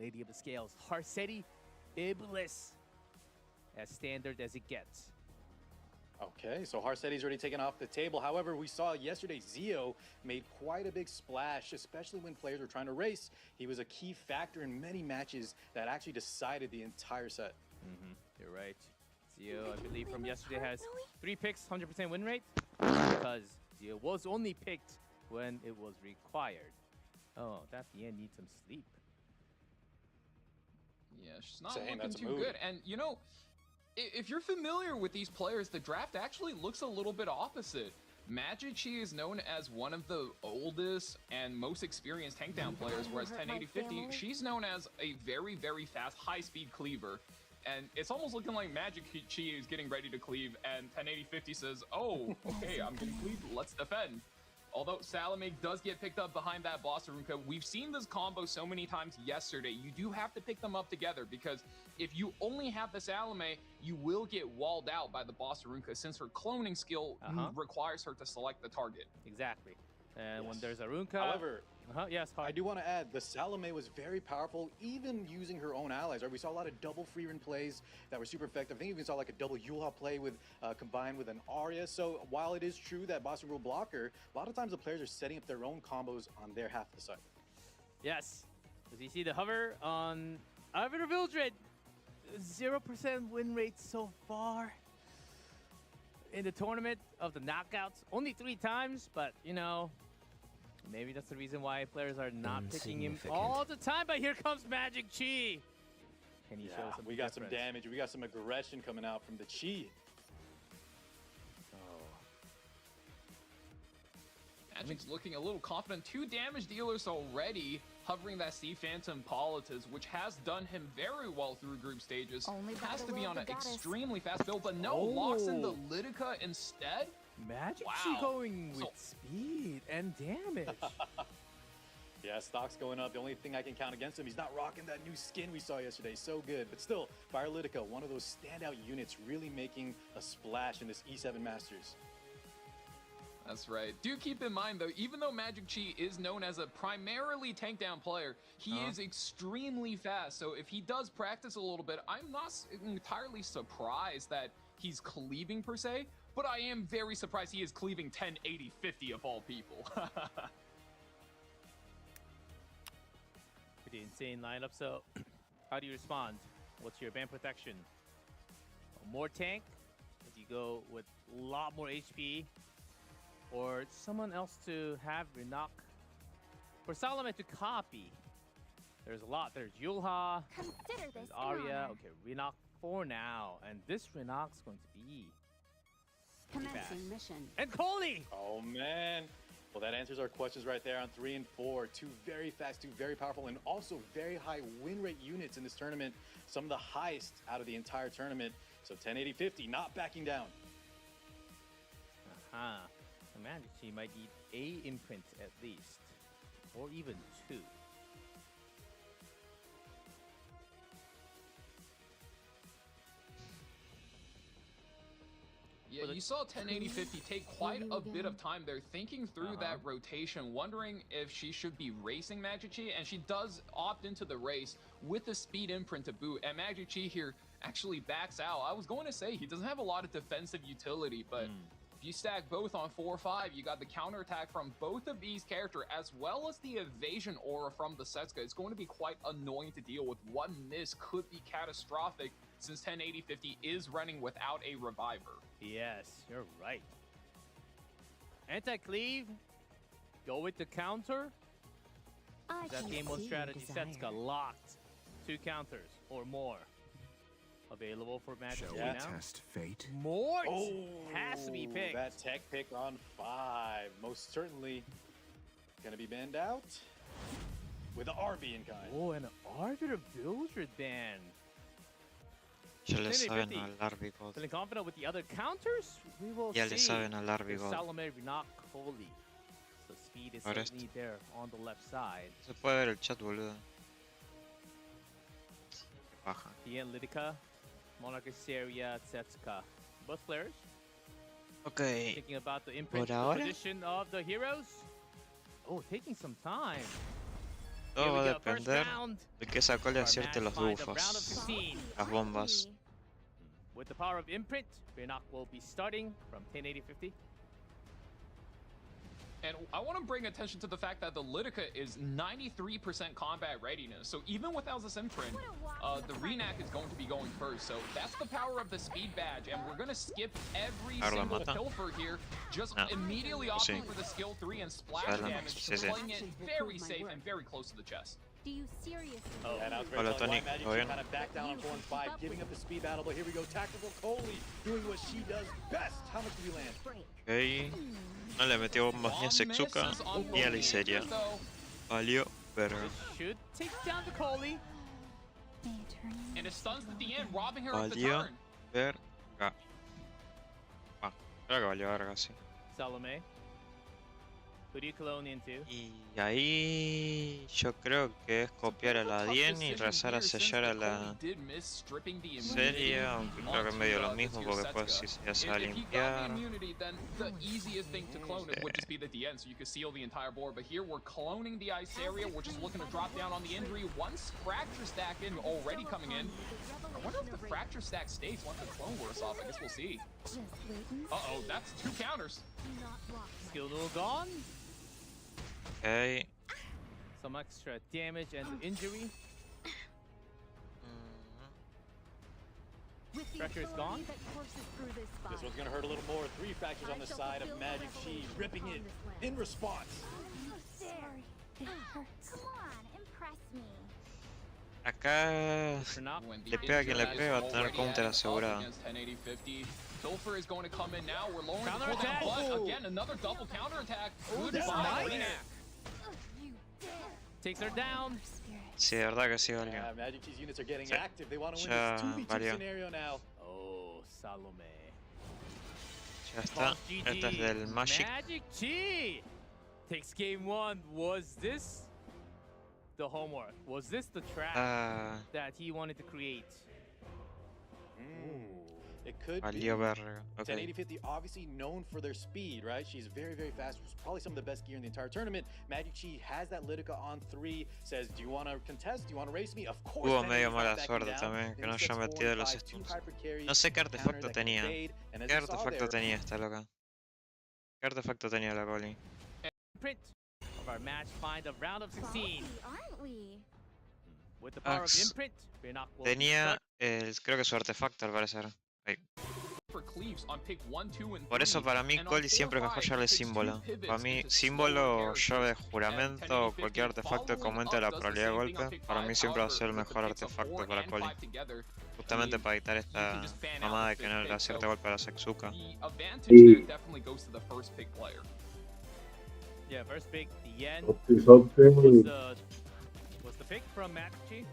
Lady of the Scales, Harsetti Iblis, as standard as it gets. Okay, so Harsetti's already taken off the table. However, we saw yesterday Zio made quite a big splash, especially when players were trying to race. He was a key factor in many matches that actually decided the entire set. You're right. Zio, I believe from yesterday, has 3 picks, 100% win rate, because Zio was only picked when it was required. Oh, that Bien needs some sleep. Yeah, she's not Same, looking that's a too movie. good. And, you know, if you're familiar with these players, the draft actually looks a little bit opposite. Magic Chi is known as one of the oldest and most experienced tank down players, whereas 1080-50, she's known as a very, very fast, high-speed cleaver. And it's almost looking like Magic Chi is getting ready to cleave, and 1080-50 says, oh, okay, I'm going to cleave, let's defend. Although Salome does get picked up behind that boss Arunka, we've seen this combo so many times yesterday. You do have to pick them up together, because if you only have the Salome, you will get walled out by the boss Arunka, since her cloning skill requires her to select the target. Exactly. And when there's Arunka... However, yes, I do want to add, the Salome was very powerful, even using her own allies. Right? We saw a lot of double free run plays that were super effective. I think we even saw like a double Yulha play with combined with an Arya. So while it is true that Boss will block her, a lot of times the players are setting up their own combos on their half of the side. Yes. As you see the hover on Arbiter Vildred, 0% win rate so far in the tournament of the knockouts. Only 3 times, but you know, maybe that's the reason why players are not picking him all the time. But here comes Magic Chi. Can he show some We got some damage. We got some aggression coming out from the Chi. Magic's looking a little confident. 2 damage dealers already, hovering that Sea Phantom Politis, which has done him very well through group stages. Has to be on an extremely fast build, but no, locks in the Lidica instead. Magic Chi going with speed and damage. Yeah, stock's going up. The only thing I can count against him, he's not rocking that new skin we saw yesterday. So good. But still, Fire Lidica, one of those standout units, really making a splash in this E7 Masters. That's right. Do keep in mind, though, even though Magic Chi is known as a primarily tank down player, he is extremely fast. So if he does practice a little bit, I'm not entirely surprised that he's cleaving per se, but I am very surprised he is cleaving 1080-50 of all people. Pretty insane lineup. So how do you respond? What's your band protection? More tank? Do you go with a lot more HP? Or someone else to have Renak? For Salome to copy, there's a lot. There's Yulha, there's Arya. Okay, Renak for now. And this Renak's going to be commencing mission. And Coley! Oh, man. Well, that answers our questions right there on 3 and 4. 2 very fast, 2 very powerful, and also very high win rate units in this tournament. Some of the highest out of the entire tournament. So 1080-50, not backing down. Magic Chi might need a imprint at least, or even 2. Yeah, you saw 1080-50 take quite a bit of time there, thinking through that rotation, wondering if she should be racing Magic Chi, and she does opt into the race with the speed imprint to boot, and Magic Chi here actually backs out. I was going to say, he doesn't have a lot of defensive utility, but if you stack both on 4 or 5, you got the counterattack from both of these characters, as well as the evasion aura from the Setsuka. It's going to be quite annoying to deal with. One miss could be catastrophic, since 1080-50 is running without a reviver. Yes, you're right. Anti-cleave, go with the counter. That game mode strategy Setsuka locked 2 counters or more available for Magic Chi now. Test fate. Mort has to be picked. That tech pick on 5. Most certainly going to be banned out with the RB in kind. Oh, and an Arbiter Vildred ban. Ya le saben al Larvi God. Feeling confident with the other counters? We will Ya see. le saben al Larvi God. Salome, Renak, Coley. So speed is certainly there on the left side. Se puede ver el chat, boludo. Qué paja. Bien Lidica, Monarch Seria, Setsuka. Both players. Okay. Thinking about the imprint position of the heroes. Oh, taking some time. Todo va a we go. First depender round. de que esa cole Our acierte match los find of round of bufos. 16. Las bombas. With the power of imprint, Bernok will be starting from 1080-50. And I want to bring attention to the fact that the Litica is 93% combat readiness. So even without this imprint, the Renac is going to be going first. So that's the power of the speed badge. And we're going to skip every single pilfer here. Just immediately opting for the skill 3 and splash damage, playing it very safe and very close to the chest. Do you seriously? And I was Hola, very Tony. Magic ¿Todo bien? kind of back down on 4-5, giving up the speed battle. But here we go, tactical Coley doing what she does best. How much do we land? Ok. No le metió bombas ni a Sexuka ni a Liseria. Valió verga. This should take down the Coley. And it stuns at the end, robbing her of the Valió turn. verga. Ah, creo que valió verga, sí. Salome. Who do you clone into? Y ahí yo creo que es copiar a la Dien y rezar a sellar a la serie, aunque creo que es medio lo mismo porque después si se hace a limpiar. The easiest thing to clone it would just be the DN, so you could seal the entire board. But here we're cloning the ice area. We're just looking to drop down on the injury. Once fracture stack in already coming in. I wonder if the fracture stack stays once the clone wears off. I guess we'll see. Uh-oh, that's 2 counters. Skill duel gone. Ok. Some extra damage and injury. Fracture is gone. This one's gonna hurt a little more. 3 fractures on the side of Magic Chi, ripping it in response. Come on, impress me. Acá le pega a quien le pega, va a tener counter asegurado. Pilfer is going to come in now. We're lowering the Counter cooldown, attack. but again, another double counter attack. that's Goodbye, nice. Renac. Takes her down. Sí, de verdad que sí valió. Magic Chi's units are getting Sí. active. They want to win Ya this 2v2 valió. scenario now. Oh, Salome. Ya está. Esta es del Magic. Magic Chi takes game 1. Was this the homework? Was this the trap that he wanted to create? It could Valió be. verga. Ok. 1080-50, obviously known for their speed, right? She's very, very fast. Probably some of the best gear in the entire tournament. Magic Chi has that Litica on 3. Says, do you want to contest? Do you want to race me? Of course. Tuvo medio 1080's mala not backing suerte down. también, que Then no he sets haya 4 metido and los 5, 2 stuns. hyper carries, No sé qué counter artefacto that can tenía. evade, and as ¿Qué you saw artefacto there, tenía esta loca? ¿Qué artefacto tenía la Coli? Print of our match find of round of 16. Aren't we? With the power of Axe. imprint, Bernok will Tenía, creo que su artefacto al parecer. Ahí. For cleaves on pick 1, 2, and 3. Por eso para mí And on Coli 4, siempre es 5, mejor he llave takes 2 símbolo. pivots Para mí into símbolo, slower llave de characters. juramento, And cualquier 1080-50 artefacto que aumente la does the probabilidad de same thing on golpe, pick para 5. mí siempre va a ser el However, mejor with the picks of artefacto 4 para and Coli. 5 together, Justamente para evitar you esta can just fan out mamada de the que no fifth le pick, acierte so golpe a la Sexuka. the advantage Sí. there definitely goes to the first pick player. Yeah, first pick, the yen. Ok. Was the pick from Magic Chi?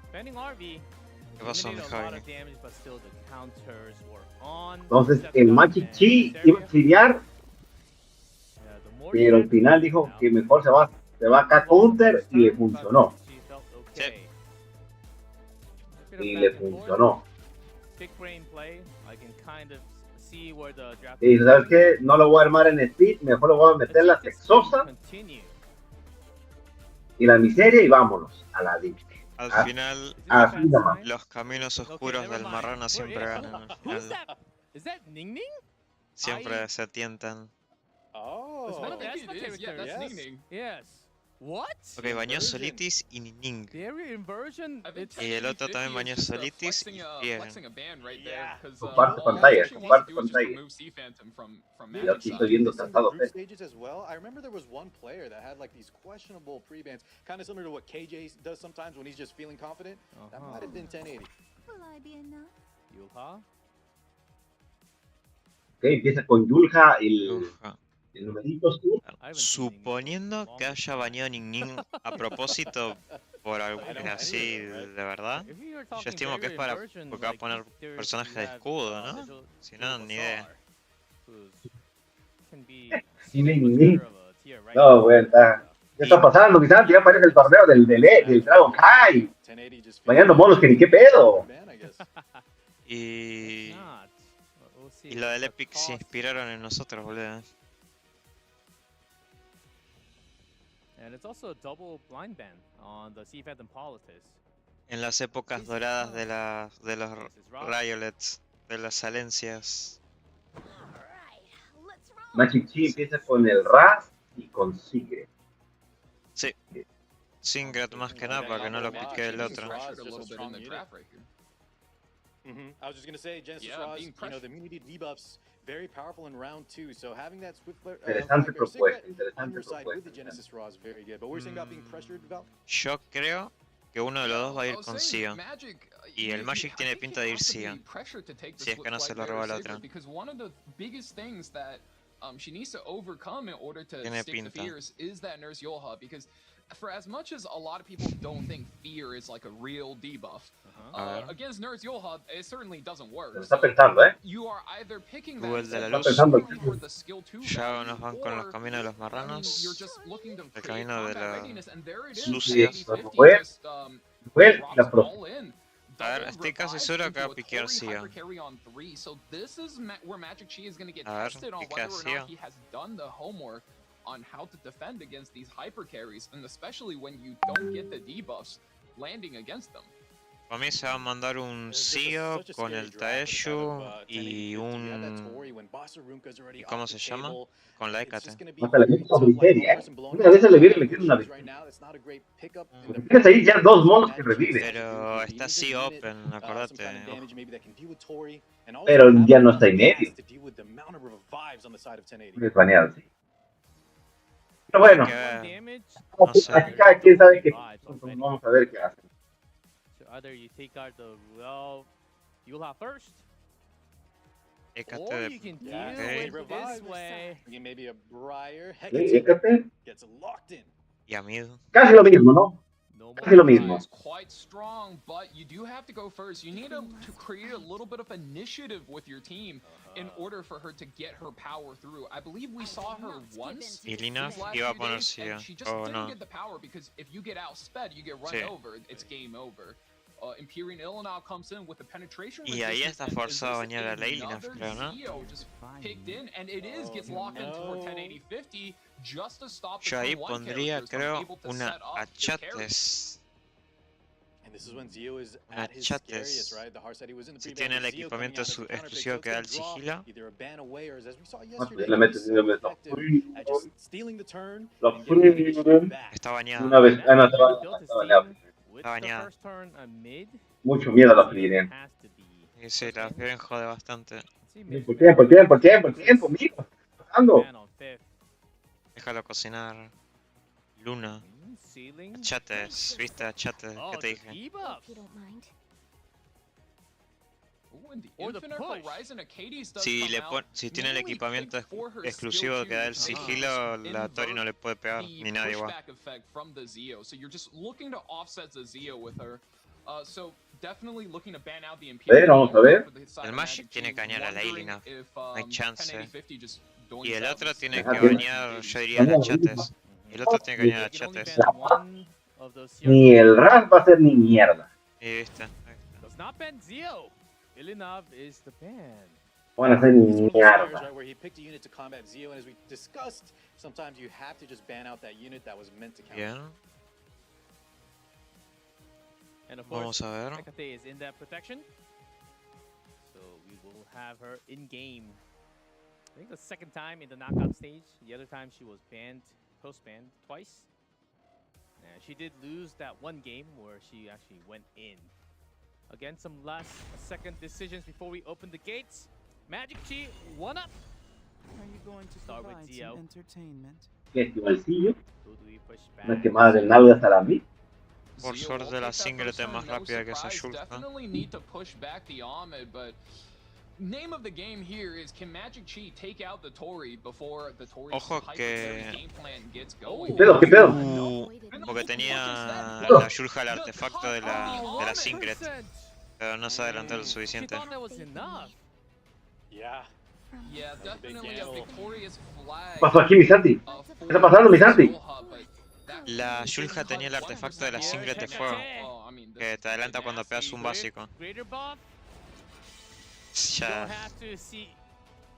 Spending RV. ¿Qué pasó, mi Eliminated a lot Javi? of damage, but still the counters were on. Entonces Stepped el up Magic and Chi Seria. iba a exiliar, Yeah, the more pero al damage final dijo now, que mejor se va acá counter y le funcionó. She felt okay. Bit of Y back le and forth. funcionó. Big brain play. I can kind of see where the draft Y dijo, ¿sabes qué? No lo voy a armar en speed, mejor lo voy a meter la sexosa Continue. y la miseria y vámonos a la disc. Al Ah, final, así nomás. los caminos oscuros del marrano siempre ganan. Al Who's final, that? Is that Ning Ning? siempre se tientan. Oh, That's It my is, yeah, character. that's Yes. Ning Ning. Yes. What? Ok, bañó Inversion. Solitis y Ning. Theory inversion? I think It's Y el otro también 1080-50 bañó is just, Solitis y Friegan. flexing a ban right Yeah. there, 'cause, Comparte all pantalla, she wants to comparte do is just pantalla. remove Sea Phantom from Yo Magic's aquí side. estoy viendo This in tratado group fe. stages as well. I remember there was one player that had like these questionable pre-bans, kind of similar to what KJ does sometimes when he's just feeling confident. That might have been 1080. Will I be enough? Yulha? Ok, empieza con Yulha Uja. el numerito azul. I haven't seen Ning Ning Suponiendo for que long. haya bañado Ning a propósito por algo así de verdad, If you're yo talking estimo que es barrier para inversion, porque va a like, poner there's- personaje you de have, escudo, ¿no? Visual- Si no, ni Visual idea. Star, who's- can be Ning seen much Ning. better of a tier right No, now. güey, ¿qué está pasando, mi santo? Ya parece el torneo del Dragon Kai. 1080 just Bañando monos que ni qué pedo. ban, I guess. Y, Not. We'll see y lo del what Epic se cost. inspiraron en nosotros, boludo. And it's also a double blind ban on the CFET and Politis. En las épocas doradas de los Riolets, de las Salencias. Magic Chi empieza con el Raz y con Secret. Sí. Singret más que nada para que no lo pique el otro. I was just gonna say, Genesis Ross, you know, the immunity debuffs very powerful in round 2. So having that swift Interesante propuesta, on interesante your side with the propuesta. Genesis Ross, very good. But we're saying about being pressured, Val? Yo creo que uno de los dos va a ir con Sia. Y el Magic tiene pinta de ir Sia. Si es que no se lo roba el otro. She needs to overcome in order to Tiene stick the pinta. fears is that Nurse Yolha, because for as much as a lot of people don't think fear is like a real debuff, against Nurse Yolha, it certainly doesn't work. Lo está pensando, You are either picking Hubo el de la that luz. for the skill 2 Ya nos van con los or, caminos de los you're marranos. just looking to El create camino de combat la readiness, and there it is. sucias. 80-50 Fue- just, Fue drops la pro. all in. A ver, Double estoy casi revives seguro que into va a a piquear Tori Sia. hyper carry on 3, so this is where Magic Chi is going to get A ver, tested on piquea whether or Sia. not he has done the homework on how to defend against these hyper carries, and especially when you don't get the debuffs landing against them. Para mí se va a mandar un Sio con el Taeshu y un... ¿Y cómo se llama? Con la Hécate. Hasta le mete una miseria, ¿eh? Muchas veces le viene metiendo una miseria. Tienes ahí ya dos monos que reviven. Pero está así open, acordate. Pero ya no está en medio. Es baneado, sí. Pero bueno, Que, Damage. no sé. aquí cada quien sabe que vamos a ver qué hace. So either you take out the Yulha first, Hécate or de... you can deal Okay. with this way. Maybe a Briar. Sí, fíjate, Gets locked in. Y a mid. casi lo mismo, ¿no? No Casi lo more mismo. Is quite strong, but you do have to go first. You need to create a little bit of initiative with your team in order for her to get her power through. I believe we saw her once. Y Lina these last iba a few poner days, Sia. and she just Oh didn't no. get the power because if you get outsped, you get run Sí. over. It's game over. Empyrean Illinois comes in with the penetration. Y ahí resistance, está and forzado a this bañar a is Leilina, another creo, ¿no? Zio just picked in, and it is gets locked into her no. 1080-50 just to stop the Yo ahí turn 1 pondría, characters from creo, able to una set up the carry. Achates. And this is when Zio is Una at his Chates. scariest, right? The hard side he was in the Si pre-ban, tiene el but Zio coming equipamiento out as a counterpick, exclusivo so que da el it's gonna draw sigilo. either a ban away or as we saw Ah, yesterday, pues le metes he de was vez so effective at just stealing the turn Los and getting the initiative back. Está bañado. Una vez, no, Magic estaba built his baneado. team with Está the bañado. first turn a mid. Mucho miedo a la Zio Freedom. has to be Y sí, la Firen jode bastante. Let's see, mid ¿Por qué? ¿Por qué? ¿Por qué? ¿Por qué? Amigo, ¿qué está pasando? ban on fifth. Déjalo cocinar. Luna. Ceiling. Achates, ¿viste? Achates, Oh, ¿qué te it's a dije? debuff. Ooh, and the Or the Infinite push. Horizon Acades does Si, come out, si tiene el mainly equipamiento picked for her exclusivo skill que da el 2, sigilo, la invert Tori no le puede pegar, the ni nadie igual. pushback effect from the Zio. So you're just looking to offset the Zio with her. So definitely looking to ban out the Imperial. Vamos a ver. El Magic tiene que bañar a Leilina. No hay chance. Y el otro tiene Ajá, que tiene- bañar, yo diría, a Achates. Y el otro tiene que bañar a You can only Achates. ban one of those Zio Ni el cards. Raz va a ser ni mierda. Y viste, ahí está. Does not ban Zio. Ilinov is the ban. Van a ser ni It's one of those scenarios, mierda. right, where he picked a unit to combat Zio, and as we discussed, sometimes you have to just ban out that unit that was meant to counter. Bien, And of course, vamos a ver. Hecate is in that protection. So we will have her in game. I think the second time in the knockout stage. The other time she was banned, post-banned twice. And she did lose that one game where she actually went in. Again, some last second decisions before we open the gates. Magic Chi, one up. Are you going to Start with provide Zio. some entertainment? ¿Qué es bolsillo? Who do we push back? Una quemada de nalgas a la mí. Por suerte la Singlet es más rápida que esa Shulka. Definitely need to push back the Ahmed, but name of the game here is can Magic Chi take out the Tori before the Tori's Ojo hyper que- carry game plan gets going? ¿Qué pedo? ¿Qué pedo? Porque tenía la Shulka el artefacto de la Singlet, pero no se adelantó lo She suficiente. thought that was enough. Yeah. Yeah, definitely a victorious flag. ¿Qué pasó aquí, mi Santi? ¿Qué está pasando, mi Santi? La Shulka tenía el artefacto de la Singlet de fuego, que te adelanta cuando pegas un básico. Greater buff. Ya, You'll have to see.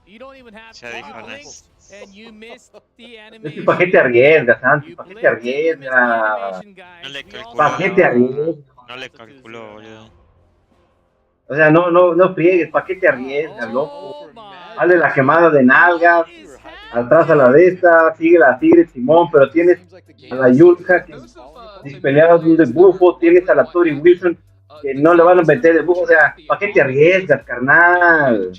You don't even have sea, to dijo blink, nice. and you missed the Es que animation. ¿para qué te arriesgas, Santi? You ¿Para qué te blinked and you missed the arriesgas? animation, guys. No le We all calculó ¿Para saw qué it. te la... arriesgas? No le That's a 2-0 calculó, boludo. now. O sea, no friegues, ¿para qué te arriesgas, loco? Oh my. Dale la quemada de nalgas, What is atrás a la de esta, sigue la Tigre Simón, pero tienes a la Yulka que dispeleaba de un debufo, tienes a la Tori Wilson que no le van a meter debufo, o sea, ¿para qué te arriesgas, carnal?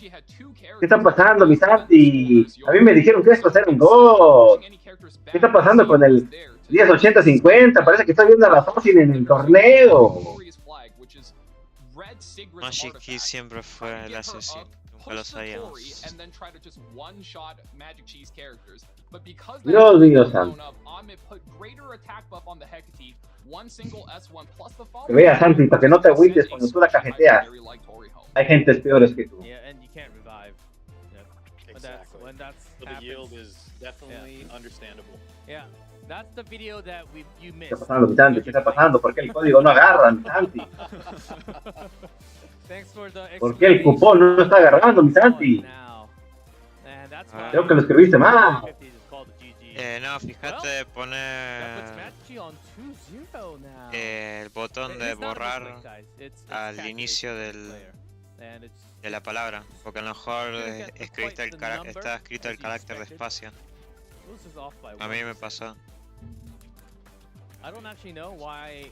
¿Qué está pasando, mi Santi? A mí me dijeron que esto era un gol. ¿Qué está pasando con el 10-80-50? Parece que estoy viendo a la Fácil en el torneo. Magic Key siempre fue el asesino, nunca lo sabíamos. Dios mío, santo. Que veas, Santi, para que no te agüites cuando tú la cajeteas. Hay gentes peores que tú. Yeah, and you can't revive. Yeah. Exactly. When that's So the happens. yield is definitely understandable. Yeah, that's the video that you ¿Qué missed. está pasando, mi Santi? ¿Qué está pasando? ¿Por qué el código no agarra, mi Santi? Thanks for the ¿Por qué el cupón no está agarrando, mi Santi? Now. And that's Ah. Creo que lo escribiste mal. 50 is called the GG. No, fíjate, That puts pone Magic on 2-0 now. el botón It de is not a borrar misclick, guys. It's al calculated inicio by the del, player. And it's de la palabra, porque a lo mejor You get the escribiste point, el the number, está escrito el as you carácter expected. despacio. this is off by A mí me 1%. pasó. I don't actually know why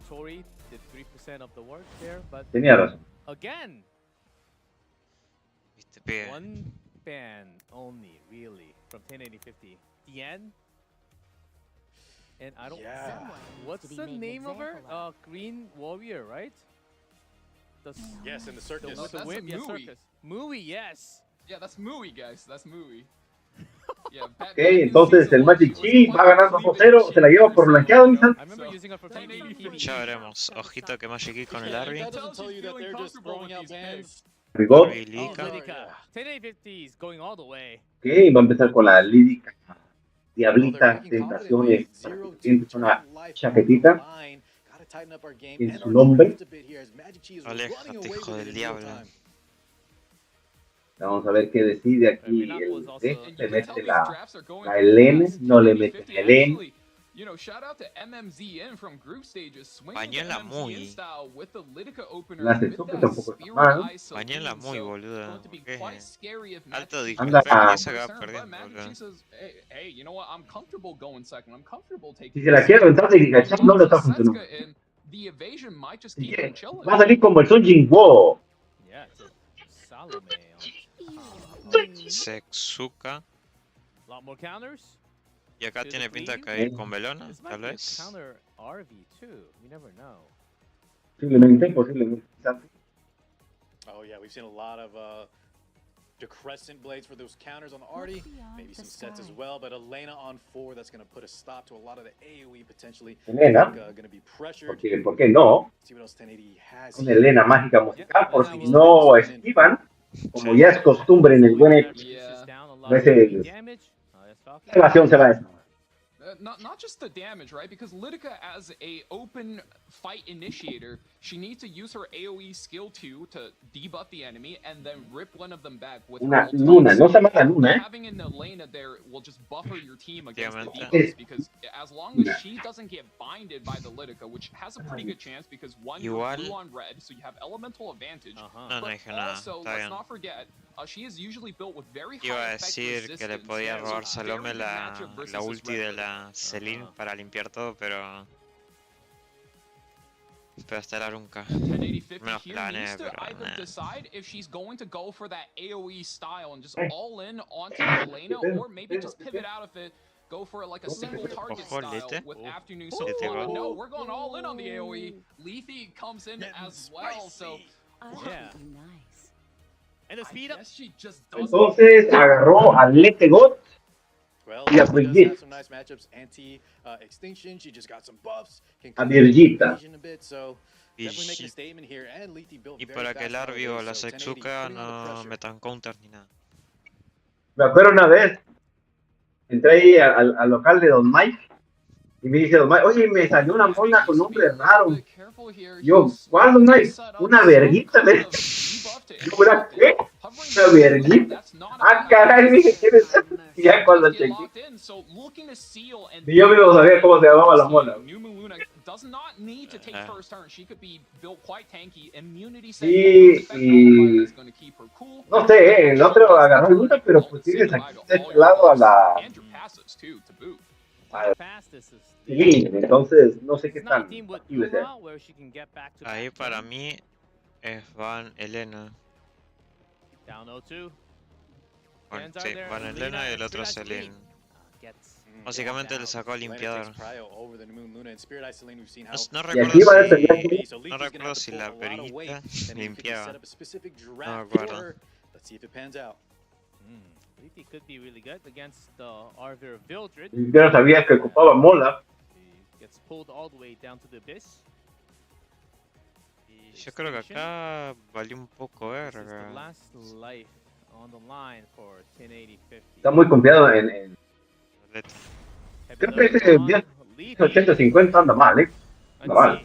Tori did 3% of the work there, but Tenía razón. again, Viste, pibe. one ban only, really, from 1080-50. Tien? And I don't. Yeah. What's to be the made an name of her? example of. Green Warrior, right? The, Yes, in the circus. with the that's whip, a yeah, Mui. circus. Mui, yes. Yeah, that's Mui, guys. That's Mui. Yeah, Ok, entonces el Magic Key va ganando 2-0, se la lleva por blanqueado, mi Santi. I remember using her for PvP. Ya veremos. Ojito que Magic Key con el Arby. That doesn't tell you that they're just throwing out bans. Rigot. Arby, Lika. Lydica. 1080-50 is going all the way. Ok, va a empezar con la lírica. Diablita, tentaciones, para que sientes una chaquetita en su nombre. Aléjate, hijo del diablo. Vamos a ver qué decide aquí Renat el was also- D. And Le you can tell mete these la drafts are going la pretty Helene, fast. no le mete 1080-50 la Helene. actually, you know, shout out to MMZN from group stages. Swinging the Bañela MMZN muy. style with the Lytica opener La with Setsuki that tampoco está Spirit mal. Eye Bañela Celine, muy, so boludo. going to be ¿Qué? quite scary if Alto Magic Anda. disrespect y esa que va But perdiendo, Magic boludo. Key says, hey, you know what? I'm comfortable going second. I'm comfortable taking Si se la this. quiere aventar de Gigachap, no le está funcionando. Setsuka, and the evasion might just Si keep quiere, him chilling. va a salir como el Son Jinwoo. Yeah, it's a Salome. Sexuka. A lot more counters. Y acá To tiene the pinta de clean. caer con Belona, This might tal be a vez. counter RV too. You never know. Posiblemente. Santi. Oh yeah, we've seen a lot of decrescent blades for those counters on the Artie. Maybe some sets as well, but Elena on 4, that's going to put a stop to a lot of the AoE potentially. Elena, Going to be pressured. porque, ¿por qué no? See what else 1080 has. Una Elena mágica musical, por si no esquivan, como ya es costumbre en el buen Epic. Yeah. Veces- Evasión se va a esa. Not just the damage, right? Because Lytica, as a open fight initiator, she needs to use her AoE skill 2 to debuff the enemy and then rip one of them back with Una her ult. luna, no se llama la luna, ¿eh? Having an Elena there will just buffer your team against the Diamante. debuffs, because as long as she doesn't get binded by the Lytica, which has a pretty good chance because one, you're Igual. blue on red, so you have elemental advantage. Uh-huh. No, no But dije nada, also, está let's bien. not forget, she is usually built with very high Iba a effect decir que le resistance. podía So robar very Salome good matchup la versus ulti this de red la Celine Ajá. para limpiar todo, pero hasta la nunca. 1080-50 Menos here planes, needs to pero either nah. decide if she's going to go for that AoE style and just all in onto the Elena, or maybe just pivot out of it, go for like a single target Ojo, style Lete. with afternoon Lete support. va. But no, we're going all in on the AoE. Lethe comes in as well, so Yeah. Nice. And the I speed up. guess she just doesn't. Entonces agarró a Lete God. Well, Yeah, she but does yes. have some nice matchups. Anti-extinction. She just got some buffs. Can A cover the Virgita. evasion a bit, so definitely making a Y, statement here. And Lethe built y very para que fast el Arby o nowadays, la so 1080 Sexuka putting on the no pressure. metan counters ni nada. Me acuerdo una vez, entré ahí al local de Don Mike y me dice Don Mike, oye, me salió una mona con nombre raro. Yo, ¿cuál, Don Mike? Una verguita, me- ¿Dura qué? Una verguita. Ah, caray, dije, ¿quién es eso? Y ya cuando chequé. Y yo mismo sabía cómo se llamaba la mona. Y no sé, el otro agarró el Luna, pero pues tienes aquí de este lado a la Lin, entonces no sé qué tan factible sea. Ahí para mí es Van Elena. Bueno, sí, Van Elena y el otro es Elin. Básicamente le sacó al limpiador. No recuerdo si la perita limpiaba. No me acuerdo. Yo no sabía que ocupaba mola. Yo creo que acá valió un poco verga. Está muy confiado en... Creo que ese 80-50 anda mal, anda mal.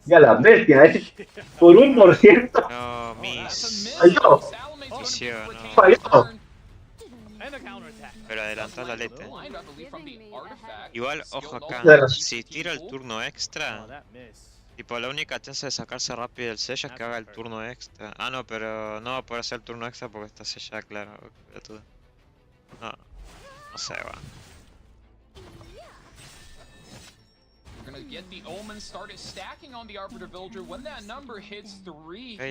Ya la bestia, por 1%. No, mis... Falló. Falló. Pero adelantó la letra. Igual, ojo acá, si tira el turno extra, tipo la única chance de sacarse rápido el sello es que haga el turno extra. Ah, no, pero no va a poder hacer el turno extra porque está sellada, claro. No sé, va. ¿Y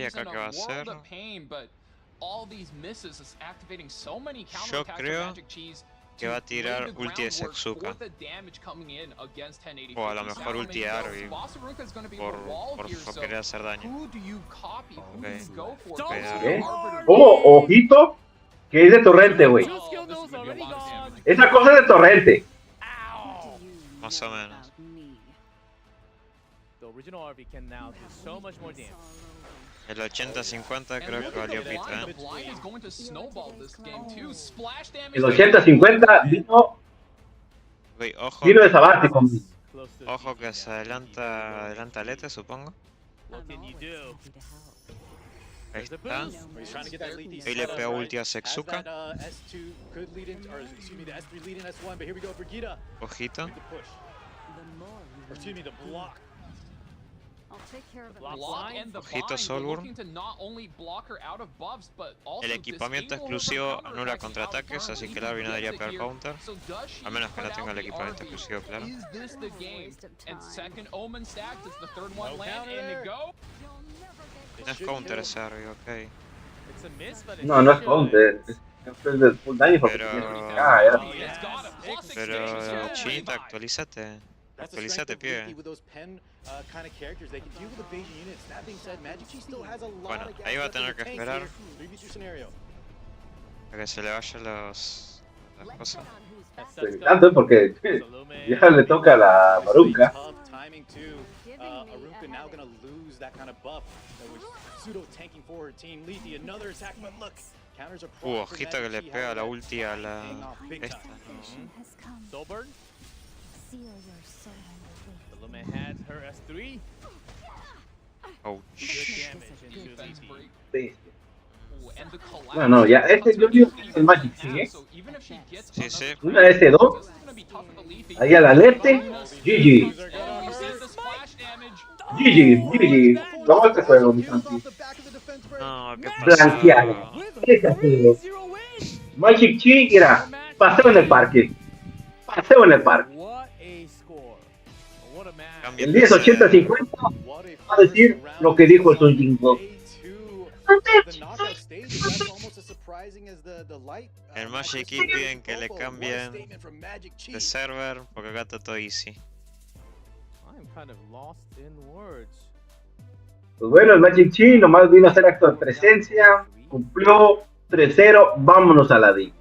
acá qué va a hacer? Yo creo que va a tirar ulti de Setsuka. O a lo mejor ulti de Arby. Por querer hacer daño. ¿Qué? ¿Cómo? Ojito, que es de torrente, güey. Esa cosa es de torrente. Más o menos. El 80-50 creo que valió pita, El 80-50 vino de sabático. Ojo que se adelanta Lete, supongo. Ahí está. Ahí le pegó ulti a Setsuka. Ojito. Ojito Solburn. El equipamiento exclusivo anula contraataques, así que el Arby no debería pegar counter. A menos que no tenga el equipamiento exclusivo, claro. No es counter ese Arby, ok. No es counter. Es de full daño porque pero Chinita, actualízate. Actualízate, pibe. Bueno, ahí va a tener que esperar a que se le vayan las cosas. Tanto porque ya le toca a la Barunca. Ojito que le pega la ulti a la... esta. No, ya, yo digo que es el Magic, ¿sí? Sí. Una S2, ahí a la Lete, GG. GG. Vamos a este juego, mi santi. No, ¿qué Blanqueado. Magic Chi, mira, paseo en el parque. Paseo en el parque. El 10-80-50 va a decir lo que dijo el Sun Jingo. El Magic Key piden que le cambien de server porque acá está todo easy. Pues bueno, el Magic Chi nomás vino a hacer acto de presencia, cumplió 3-0, vámonos a la DIC.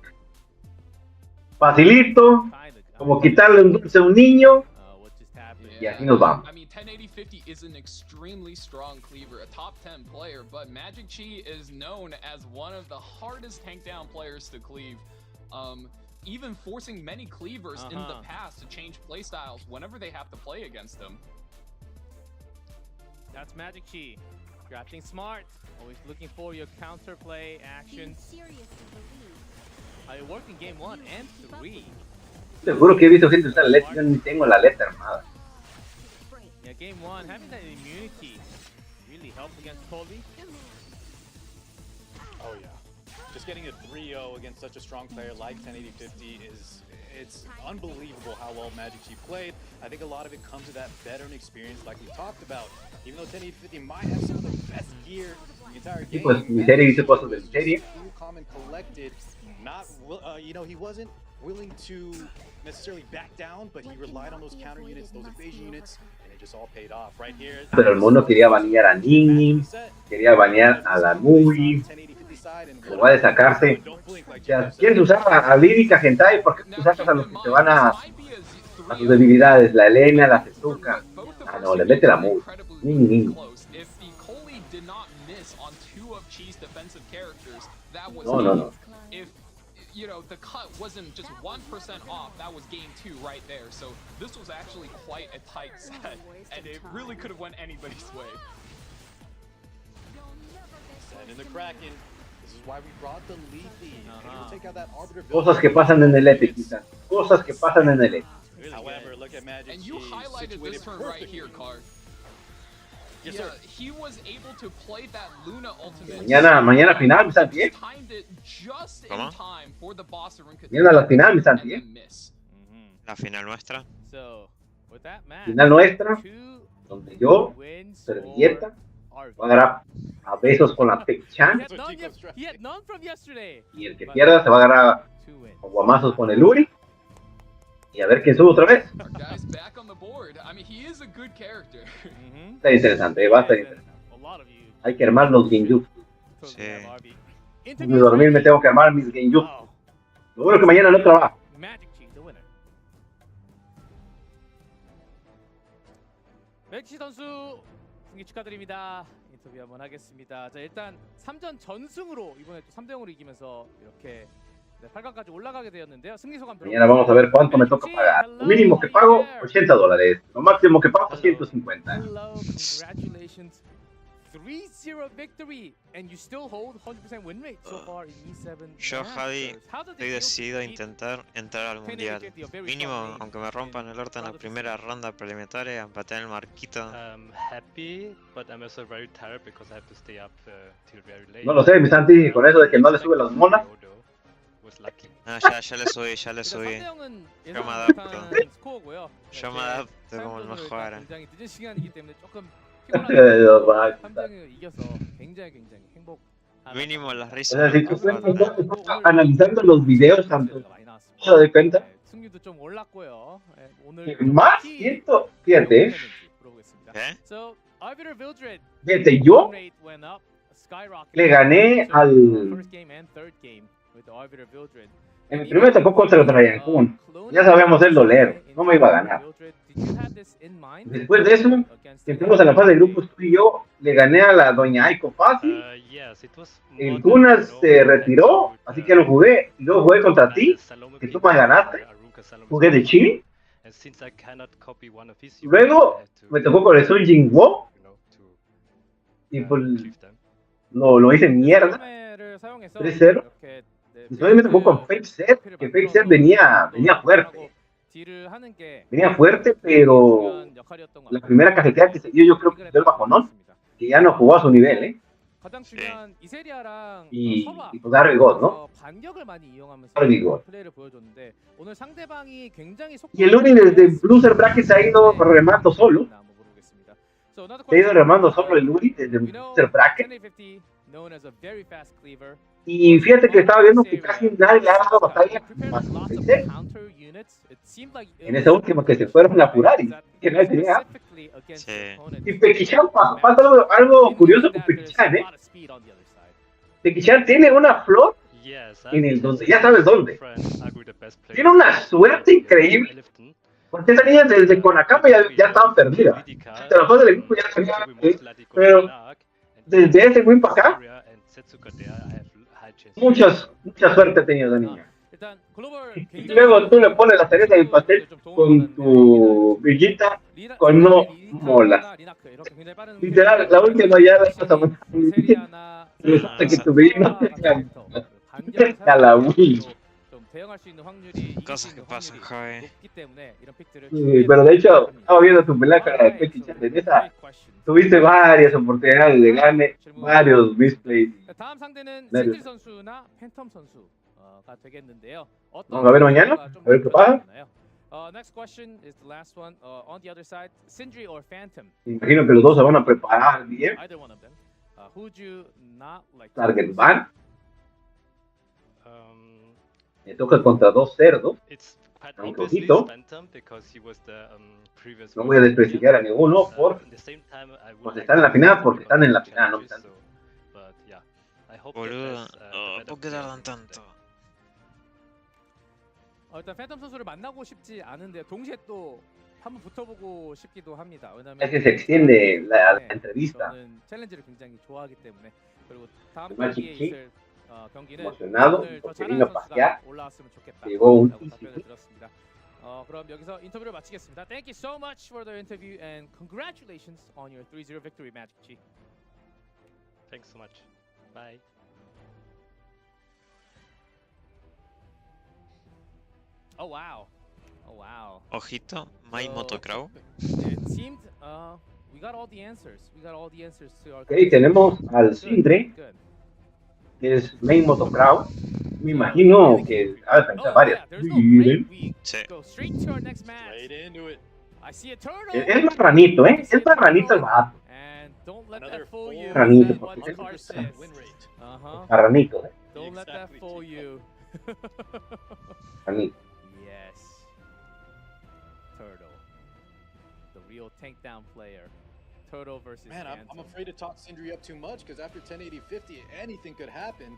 Facilito, como quitarle un dulce a un niño, y así nos vamos. I mean, 1080-50 is an extremely strong cleaver, a top 10 player, but Magic Chi is known as one of the hardest tank down players to cleave. Even forcing many cleavers in the past to change playstyles whenever they have to play against him. That's Magic Chi. Drafting smart. Always looking for your counterplay action. It worked in game 1 and 3. Seguro que he visto gente usar letra, yo ni tengo la letra armada. Yeah, game 1, having that immunity really helped against Colby. Oh yeah. Just getting a 3-0 against such a strong player like 108050 it's unbelievable how well Magic Chi played. I think a lot of it comes to that veteran experience like we talked about. Even though 108050 might have some of the best gear in the entire game, pues miseria hizo cosas de miseria. Calm and collected, not he wasn't willing to necessarily back down, but he relied on those counter units, those evasion units, and it just all paid off right here. Pero el mono quería banear a Nini, quería banear a la Nui, como va de sacarse. O sea, quieres usar a Lírica Hentai, ¿por qué tú sacas a los que te van a sus debilidades? La Elena, la Tezuka. Ah, no, le mete la Mui. Nini. No. You know, the cut wasn't just 1% off, that was game 2 right there. So this was actually quite a tight set, and it really could have went anybody's way. Set in the Kraken. This is why we brought the Leafy. Take out that Arbiter. Cosas que pasan en el Epic, quizás. Cosas que pasan en el Epic. However, look at Magic. And you highlighted this turn right here, Card. Yes, yeah, sir. he was able to play that Luna ultimate. Mañana final, mi Santi. Timed it just in time for the boss to mañana la final, mi Santi. La final nuestra. So, with that match, final nuestra, donde yo, servilleta, voy a agarrar a besos con la Pek-chan. Y el que pierda se va a agarrar a guamazos con el Uri. Y a ver quién sube otra vez. Está interesante, va a estar interesante. Hay que armar los genjutsu. Sí. Antes de dormir me tengo que armar mis genjutsu. Lo bueno que mañana no trabajo. 맥치 선수 승리 축하드립니다. 인터뷰 한번 하겠습니다. 자, 일단 3전 전승으로 이번에 또 3대0으로 이기면서 이렇게 8강까지 올라가게 되었는데요. 승리 소감 Mañana vamos a ver cuánto me toca pagar. Lo mínimo que pago, $80. Lo máximo que pago, 150. Hello, congratulations. 3-0 victory and you still hold 100% win rate so far in E7. Yo, Javi, estoy decidido a intentar entrar al mundial. Mínimo, aunque me rompan el orto en la primera ronda preliminaria, patear el marquito. Happy, but I'm also very tired because I have to stay up till very late. No lo sé, mi Santi, con eso de que no le sube las monas. No, ya le subí. Yo me adapto. Yo me adapto como el mejor. Mínimo las risas. O sea, si tú estás analizando los videos, tanto se da cuenta. Más esto, fíjate. Fíjate, yo le gané al. En mi primer tocó contra Ryan Kun. Ya sabíamos el doler, no me iba a ganar. Después de eso, entramos a la fase de grupos, tú y yo le gané a la doña Aiko fácil. El Tunas se retiró, así que lo jugué. Y luego jugué contra ti, que tú me ganaste. Jugué de Chile. Luego me tocó con el Sun Jin Wo. Y pues lo hice mierda. 3-0. Después me tocó con Fake Set, que Fake Set venía fuerte. Venía fuerte, pero la primera cajeteada que se dio yo creo que dio el bajonón, que ya no jugó a su nivel, ¿eh? Sí. Y pues Harvey God, ¿no? Harvey God. Y el Uni desde Loser Bracket se ha ido remando solo. Se ha ido remando solo el Uni desde Loser Bracket. Y fíjate que estaba viendo que casi nadie le ha dado batalla en esa última que se fueron a apurar y que nadie tenía. Sí. Y Pekichan pasa algo curioso con Pekichan, ¿eh? Pekichan tiene una flor en el donde ya sabes dónde. Tiene una suerte increíble. Porque esa niña desde Konakama ya estaba perdida. De la fase del grupo ya sabía, pero desde ese win para acá, mucha suerte ha tenido la niña. 일단 글로벌 Y 굉장히 luego tú le pones la cereza del pastel con tu villita con no mola. 리나크 이렇게 굉장히 빠른 Literal, la última ya la vas a matar. 세리아나 Resulta que tu villita no te 반격을 a la Wii. 좀 대응할 수 있는 확률이 이길 수 Cosas que 있는 pasan, 확률이 Javi. 높기 때문에 이런 픽들을 Sí, pero de hecho, estaba viendo tu pelea con la de Pechi Chan. En esa tuviste varias oportunidades de gane, varios misplays. 다음 상대는 Varios. 신질 선수나 팬텀 선수가 되겠는데요. Vamos a ver mañana, a ver qué pasa. Next question is the last one. On the other side, Sindri or Phantom? Imagino que los dos se van a preparar bien. Either one of them. Who would you not like to Target face? ban. Me toca contra dos cerdos. It's quite Un obviously poquito. Phantom because he was the previous. No voy a desprestigiar a ninguno por At the same time, I would pues like están en to la final face porque him están en la because final, no of están. challenges, but yeah, I hope Boludo, that there's, better ¿por qué players tardan in tanto? 일단 팬텀 선수를 만나고 싶지 않은데 동시에 또 한번 붙어보고 싶기도 합니다. 왜냐면 Es que se extiende la entrevista. 저는 챌린지를 굉장히 좋아하기 때문에 그리고 다음 Además, 경기에 Chichi, 있을 경기는 emocionado 오늘 더 porque 잘하는 vino a 선수가 pasear. 올라왔으면 좋겠다. Llegó un 라고 답변을 들었습니다. 그럼 여기서 인터뷰를 마치겠습니다. Thank you so much for the interview and congratulations on your 3-0 victory, Magic Chi. Thanks so much. Bye. Oh wow. Oh wow. Ojito, My Motocrow. It seemed we got all the answers. We got all the answers to our Ok, tenemos al Good, Sindre, good. que es main motocrow. Me imagino que ha de pensar varias. There's no break. We Sí. go straight to our next match. Right into it. I see a turtle. Es marranito, ¿eh? Es marranito el vato. And don't let Another that fool you. Ranito, Is that what porque- the car says? Win rate. Marranito, ¿eh? Don't let that Exactly, fool Chico. you. Marranito. Yes. Turtle. The real takedown player. Turtle versus Man, I'm Phantom. afraid to talk Sindri up too much because after 1080-50, anything could happen.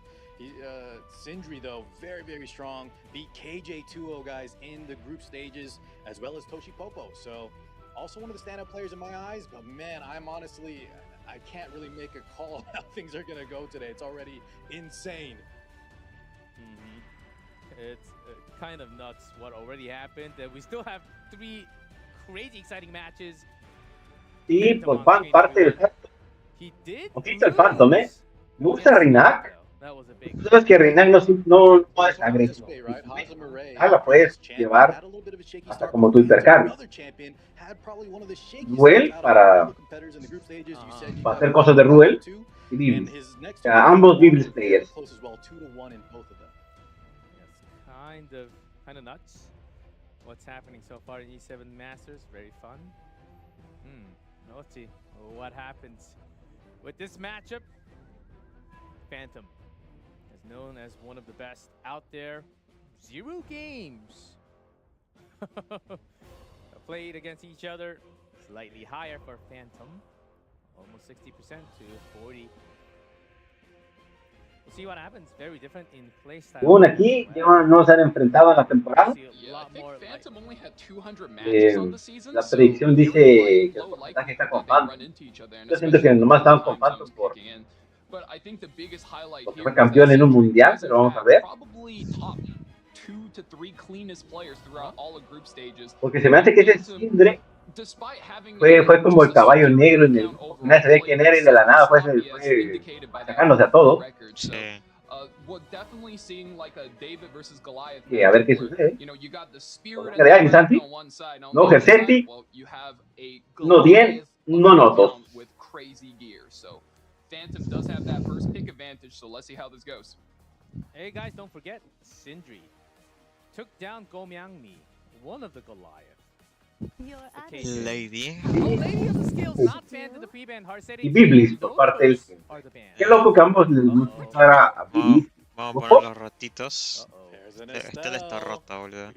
Sindri, though, very, very strong. Beat KJ2O guys in the group stages, as well as Toshi Popo. So, also one of the standout players in my eyes. But man, I can't really make a call on how things are going to go today. It's already insane. It's kind of nuts what already happened. We still have 3 crazy exciting matches. Sí, por parte del Phantom. He did Ojito el Phantom, ¿eh? Me gusta Rinak. That was a big Tú sabes que Rinak no es agresivo. La puedes llevar hasta como tu hipercambio. Ruel para hacer cosas de Ruel y Biblis. O sea, ambos Biblis players. Yes, kind of nuts. What's happening so far in E7 Masters? Very fun. Let's see what happens with this matchup. Phantom is known as one of the best out there. 0 games played against each other. Slightly higher for Phantom, almost 60% to 40. We'll see what happens. Very different in play style. Según aquí, ya no se han enfrentado en la temporada. Yeah, I think Phantom only had 200 matches on the season, La so predicción they dice were que el low porcentaje está likelihood con that they run Phantom. into each other, and Yo siento que especially nomás with the estaban con time Phantom zones por kicking in. But I think the biggest highlight porque here fue was that campeón en un Sindri mundial, was, pero in vamos a fact, ver. probably top 2 to 3 cleanest players throughout all the group stages. Porque se me hace que ese Phantom, Sindre despite having fue como el just a caballo superior negro en el. account Nadie sabía quién era y de la nada fue indicated by that sacándose a todos. record, so, Sí. well, definitely seeing like a David versus Goliath. Sí, a ver qué where, sucede. You know, you got the spirit ¿Qué le hay, and the Santi? on one side. Now, No on the other Gersetti, side, well, you have a no Dien, Goliath no of Notos. account with crazy gear. So Phantom does have that first pick advantage. So let's see how this goes. Hey guys, don't forget, Sindri took down Gomyangmi, one of the Goliath. Your Lady. Oh, Lady of the Skills, not banned in the pre-ban. Y Biblis por parte del. Qué loco que ambos les gustara a Biblis. Vamos a poner los rotitos. Estela está rota, boludo.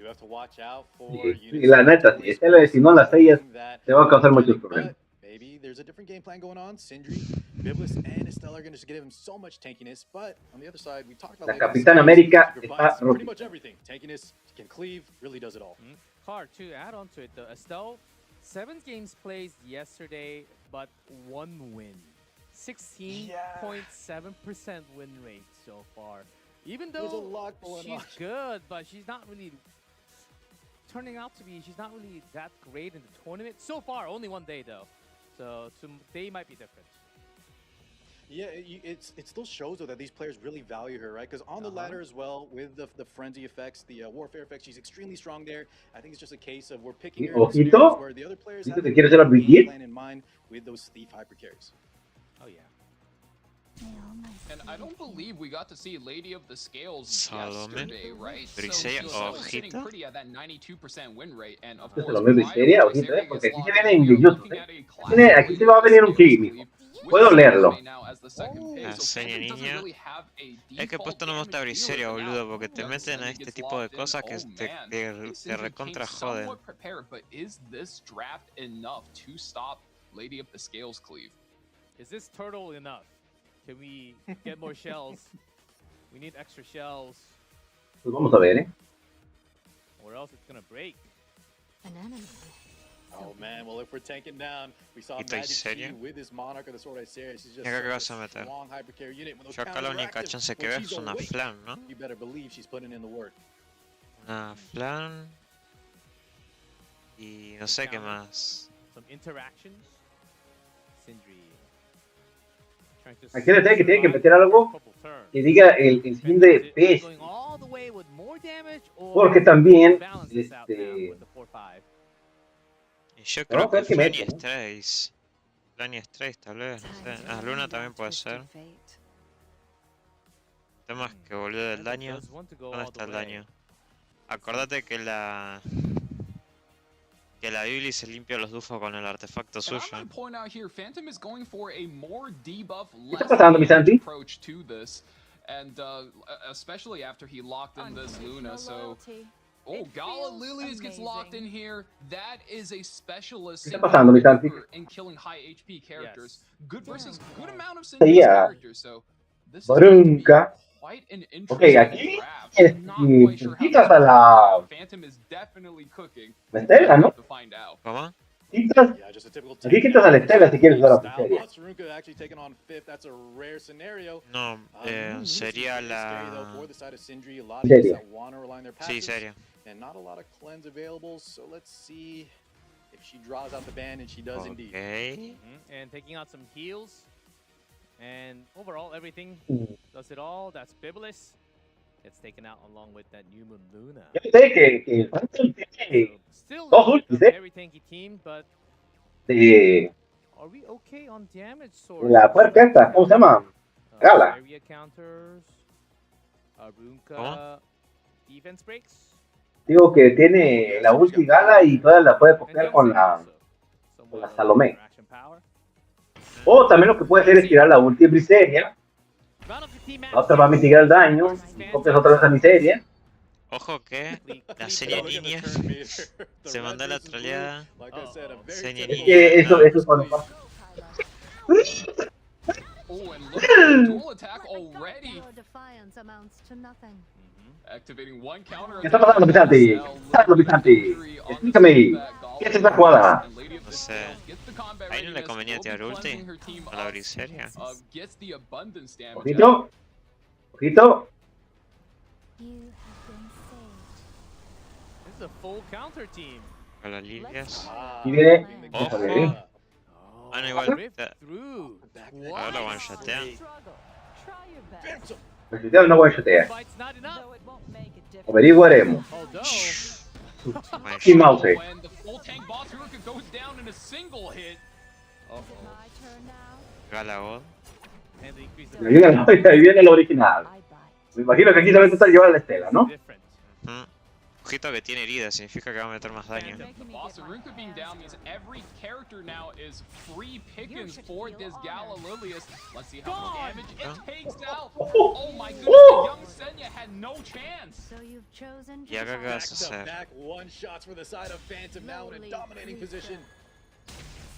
Y la neta, si Estela si no las sellas, te va a causar muchos problemas. Maybe there's a different game plan going on. Sindri, Biblis, and Estella are going to give him so much tankiness. But on the other side, we talked about La Capitán América está pretty rota. much everything. Tankiness, can cleave, really does it all. Car, to add on to it, the Estelle, 7 games played yesterday, but 1 win. 16.7% win rate so far. Even There's a though lot going she's on. good, but she's not really turning out to be. She's not really that great in the tournament so far. Only one day though, so today might be different. Yeah, it still shows though that these players really value her, right? Because on the ladder as well, with the frenzy effects, the warfare effects, she's extremely strong there. I think it's just a case of we're picking her in scenarios where the other players have a game plan in mind with those thief hyper carries. Oh yeah. And I don't believe we got to see Lady of the Scales Salome. yesterday, right? So Briseria, she's still sitting ojito. pretty at that 92% win rate, and of Se course, lo ve Briseria, prior to ojito, Briseria porque gets aquí se locked viene in, en we are YouTube, looking at a Aquí classic se Lady va a of the venir un Scales kimi. cleave, with Puedo Salome leerlo. now as the second pick, La so seña Phantom doesn't niña. really have a Es que default puesto no me gusta damage Briseria, dealer, but boludo, now porque te young meten a Senya este gets tipo de locked in. cosas que Oh te, man, te Sindri came recontra joden. somewhat prepared, but is this draft enough to stop Lady of the Scales cleave? Is this turtle enough? Can we get more shells? We need extra shells, Pues vamos a ver, or else it's gonna break. An enemy. Oh man, well if we're tanking down, we saw ¿Estoy Magic serio? G with this Monarch of the Sword Eye series. She's just ¿Y acá qué such vas a a meter? strong hyper carry unit. When those Yo acá la counters are única active, chance que when veo she's es una awake, flan, ¿no? you better believe she's putting in the work. Una flan. Y no sé qué más. Some interactions. Sindri. trying to Aquí le tiene que survive meter algo couple turns. que diga el fin de pez. Going all the way with more damage, or Porque también, balance this out now with the 4-5. Y yo Pero creo vamos a ver que qué Flan y mete, ¿no? Strays. Flan y Strays tal vez, no sé. Ah, Luna también puede ser. El tema es que boludo del daño. ¿Dónde está el daño? Acordate que la Bibli se limpia los dufos con el artefacto And I'm suyo. going to point out here, Phantom is going for a more debuff, ¿Qué less está pasando, mi damage Santi? approach to this, and especially after he locked in this Luna. So, oh, Gala Lilius gets locked in here. That is a specialist ¿Qué está pasando, mi Santi? in killing high HP characters. Good versus good amount of Sí, Cinder's ya. characters. So, this is going to be Barunca. quite an Ok, interesting aquí draft. Not quite sure how this quitas a will la play out. Phantom is definitely cooking. Estela, ¿no? To find out. ¿Cómo? Quitas, Yeah, just a typical aquí quitas a la Estela si quieres ver la style. Briseria. Monsterunka actually taking on fifth. That's a rare scenario. No, sería la... Seria. Sí, seria. And not a lot of cleanse available, so let's see if she draws out the ban, and she does indeed. Ok. And taking out some heals. And overall, everything does it all. That's Biblis. Gets taken out along with that New Moon Luna. Yo sé que Phantom tiene Still dos a ultis, very tanky team, but de are we okay on damage de source? la puerta esta, ¿cómo se llama? Gala. Area counters. Arunca. ¿Cómo? Defense breaks. Digo que tiene la ulti Gala y toda la puede copiar con la Salomé. O también lo que puede hacer es tirar la ulti de Briseria. La otra va a mitigar el daño. Y copias otra vez a Miseria. Ojo que la seña niña se manda la troleada. Seña Es que niña. eso es cuando pasa. Oh, and look at the dual attack already. Activating one counter. ¿Qué está pasando, Pisanti? ¿Qué está pasando, Pisanti? Explícame. ¿Qué es esta jugada? No sé. Ahí no le convenía tirar ulti a la Briseria. Ojito. Ojito. This is a full counter team. A las lilias. Y viene. Ojo. Ah, no, igual. Through. Ahora one shotea. Necesitamos una buena shotea. Fight's not enough. Averiguaremos. Oh no. Y mouse. When the full tank boss Ruka goes down in a single hit. Gala God. And they increase the Ahí viene el original. Me imagino que aquí solamente está llevando la Estela, ¿no? different. Ojito que tiene herida, significa que va a meter más daño. The boss Ruka being down means every character now is free pickings for this Gala Lilius. Let's see how much damage it takes out. Oh my goodness, the young Senya had no chance. Y acá qué vas a hacer. Back one shots for the side of Phantom now in a dominating position.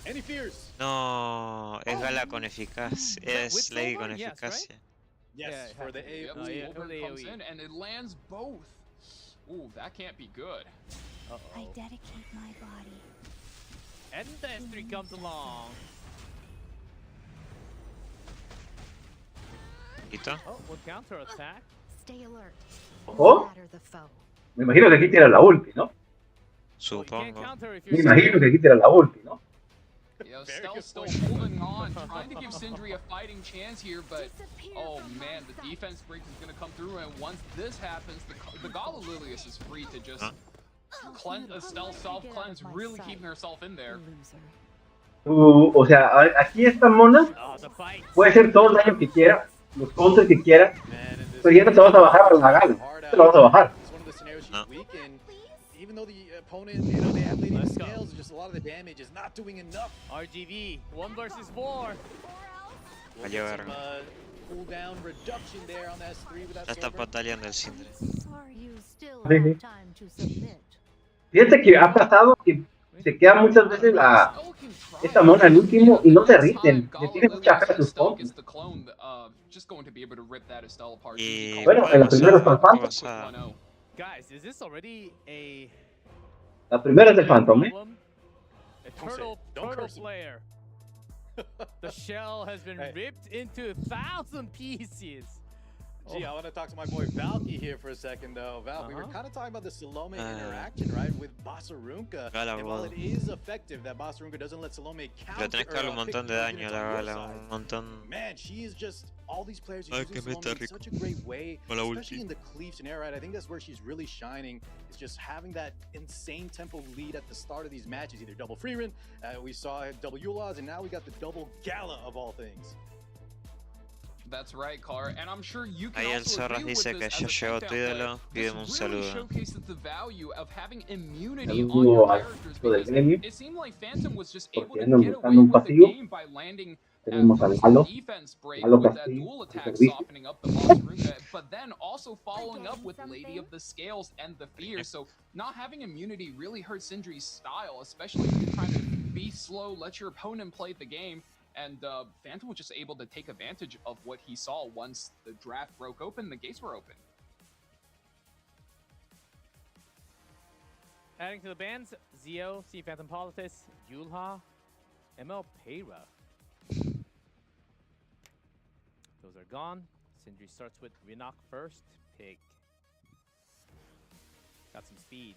Any fears? No, es Gala con eficacia. Es Lady con eficacia. Yes, Yeah, for the Yep, AoE. yeah. Over the comes AoE. in and it lands both. Ooh, that can't be good. I dedicate my body. And the S3 comes along. ¿Ojito? Oh, what counter attack? Ojo. Me imagino que aquí tira la ulti, ¿no? Supongo. Me imagino que aquí tira la ulti, ¿no? Yeah, Stella's still holding on, trying to give Sindri a fighting chance here, but oh man, the defense break is going to come through, and once this happens, the Gala Lilius is free to just cleanse Estelle self-cleanse, really keeping herself in there. O sea, aquí esta mona puede hacer todo el daño que quiera, los counters que quiera, pero ya no te vas a bajar a la Gala, te lo vas a bajar. Even though the opponent, you know, they have lady scales, just a lot of the damage is not doing enough. RGV, 1 versus 4. We'll get some cooldown reduction there on the S3 with that Ya está pataleando el Sindri. Fíjate que ha pasado que se queda muchas veces esta mona al último y no se riten, le tiene mucha fe a sus counters. Y bueno, en la primera es el Phantom. Guys, is this already a... La primera es el Phantom, ¿eh? A turtle player. The shell has been ripped into 1,000 pieces. Gee, I want to talk to my boy Valky here for a second, though. Val, we were kind of talking about the Salome interaction, right, with Basarunka. And while it is effective that Basarunka doesn't let Salome counter... Le tenés que darle un montón de daño a la Gala, un montón... Man, she is just... All these players are using Salome in such a great way, especially in the cleave scenario, right? I think that's where she's really shining. It's just having that insane tempo lead at the start of these matches, either double Freerin, we saw double Yulas, and now we got the double Gala of all things. That's right, Car, and I'm sure you can Ahí el also Zorras agree with dice this que as ya a llegó tu ídolo, pídeme un this really saludo. showcases the value of having immunity on Saludo your al characters equipo del because gremio, it seemed like Phantom was just able porque to andan get away buscando un with the pasivo. game by landing at Tenemos al first Galo, the defense break Galo with that Castillo, dual de attack servicio. softening up the Monster, but then also following up with Lady of the Scales and the Fear. So not having immunity really hurts Sindri's style, especially if you're trying to be slow, let your opponent play the game. And Phantom was just able to take advantage of what he saw once the draft broke open, the gates were open. Adding to the bans, Zio, C Phantom Politis, Yulha, ML Payra. Those are gone. Sindri starts with Rinok first. Pig. Got some speed.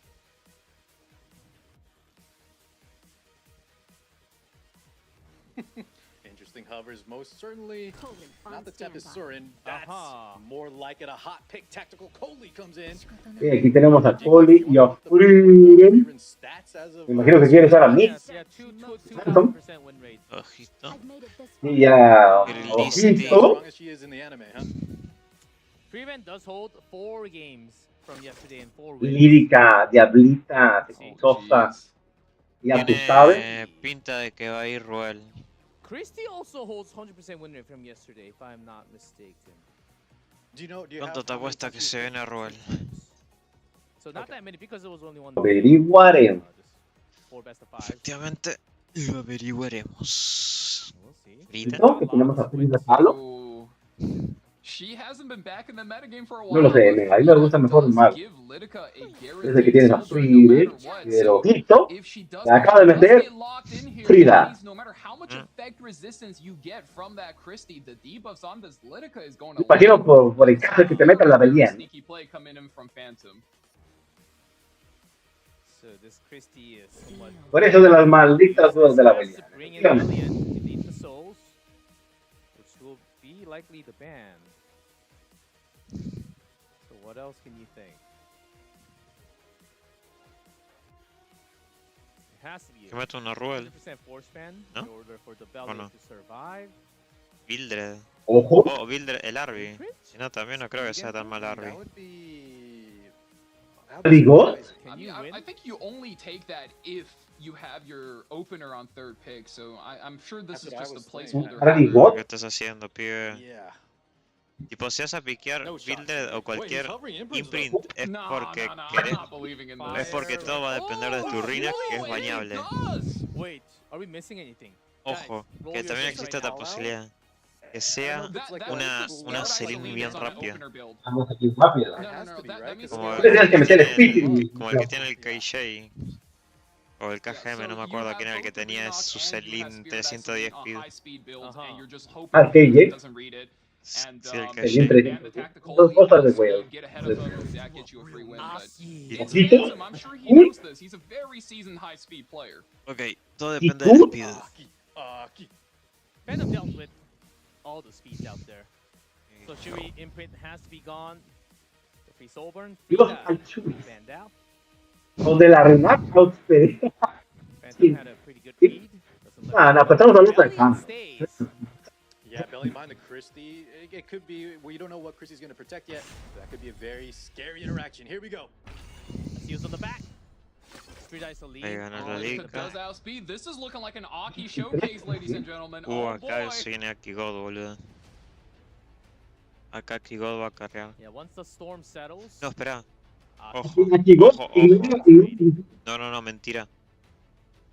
Interesting hovers, most certainly not the Tempest Surin. That's more like it. A hot pick tactical Coley comes in. Sí, aquí tenemos a Coley y a Freerin. Me imagino que quiere usar a mí. Phantom. Ojito. Y a Ojito. Freeman does hold 4 games from yesterday and 4 wins. Lírica, diablita, tequizosa. Ya tú sabes. Tiene pinta de que va a ir Ruel. Christie also holds 100% win rate from yesterday, if I'm not mistaken. ¿Cuánto te apuesta que se viene Ruel? So not that many because it was only one. Averiguaremos. 4 best of 5. Efectivamente, lo averiguaremos. ¿Listo? Que tenemos a Frida Kahlo. She hasn't been back in the metagame for a while. No lo sé, a mí me gusta mejor más. Desde que tienes a Frida, pero ojito, la acaba de meter Frida. No matter how much effect resistance you get from that Christie, the debuffs on this Lidica is going to imagino por el caso de que te metan la Belian. sneaky play coming in from Phantom. So this Christie is somewhat Por eso de las malditas dudas de la Belian. bring in Brilliant to lead the souls, which will be likely the ban. So what else can you think? It has to be Que meta una Ruel. 100% force ban ¿No? in order for the Belly no? to survive. Bildred. Ojo. Oh, Bildred, el Arby. Si no, también no creo que sea tan mal Arby. ¿Digo? I mean, I think you only take that if you have your opener on third pick, so I'm sure this is just a placeholder. ¿Qué estás haciendo, pibe? Tipo, si vas a piquear Bildred o cualquier imprint es porque querés, es porque todo va a depender de tu ruina, que es bañable. Wait, are we missing anything? Ojo, que también existe esta posibilidad. Que sea una Celine bien rápida. Vamos aquí rápido. Como el que tiene el KJ. O el KGM, no me acuerdo quién era el que tenía su Celine 310 speed. Ah, KJ. And Sí, el ban caché. the tactical Dos cosas de speed, juego. get ahead of him, that gets you a free win. But it's ¿Poquito? Phantom, I'm sure he knows this. He's a very seasoned high speed player. Ok, todo ¿Y depende del tú? speed. Phantom dealt with all the speeds out there. So Shuri imprint has to be gone. The free Soulburn, Dios, Frida, al Shuri. Vandal. Donde la Renata, pero... Phantom had a pretty good feed. Doesn't let No, pero estamos hablando de Belly acá. stays. Yeah, belly behind the Christie. It could be, well, you don't know what Christie's going to protect yet. That could be a very scary interaction. Here we go. Steals on the back. Street Ice lead. Ahí gana la Lika liga. does outspeed. This is looking like an Aki showcase, ladies and gentlemen. Oh Acá boy. se viene aquí God, boludo. Acá aquí God va a carrear. Yeah, once the storm settles. No, espera. Ah, Ojo. Aquí vos, Ojo, y- ojo. y- No, mentira.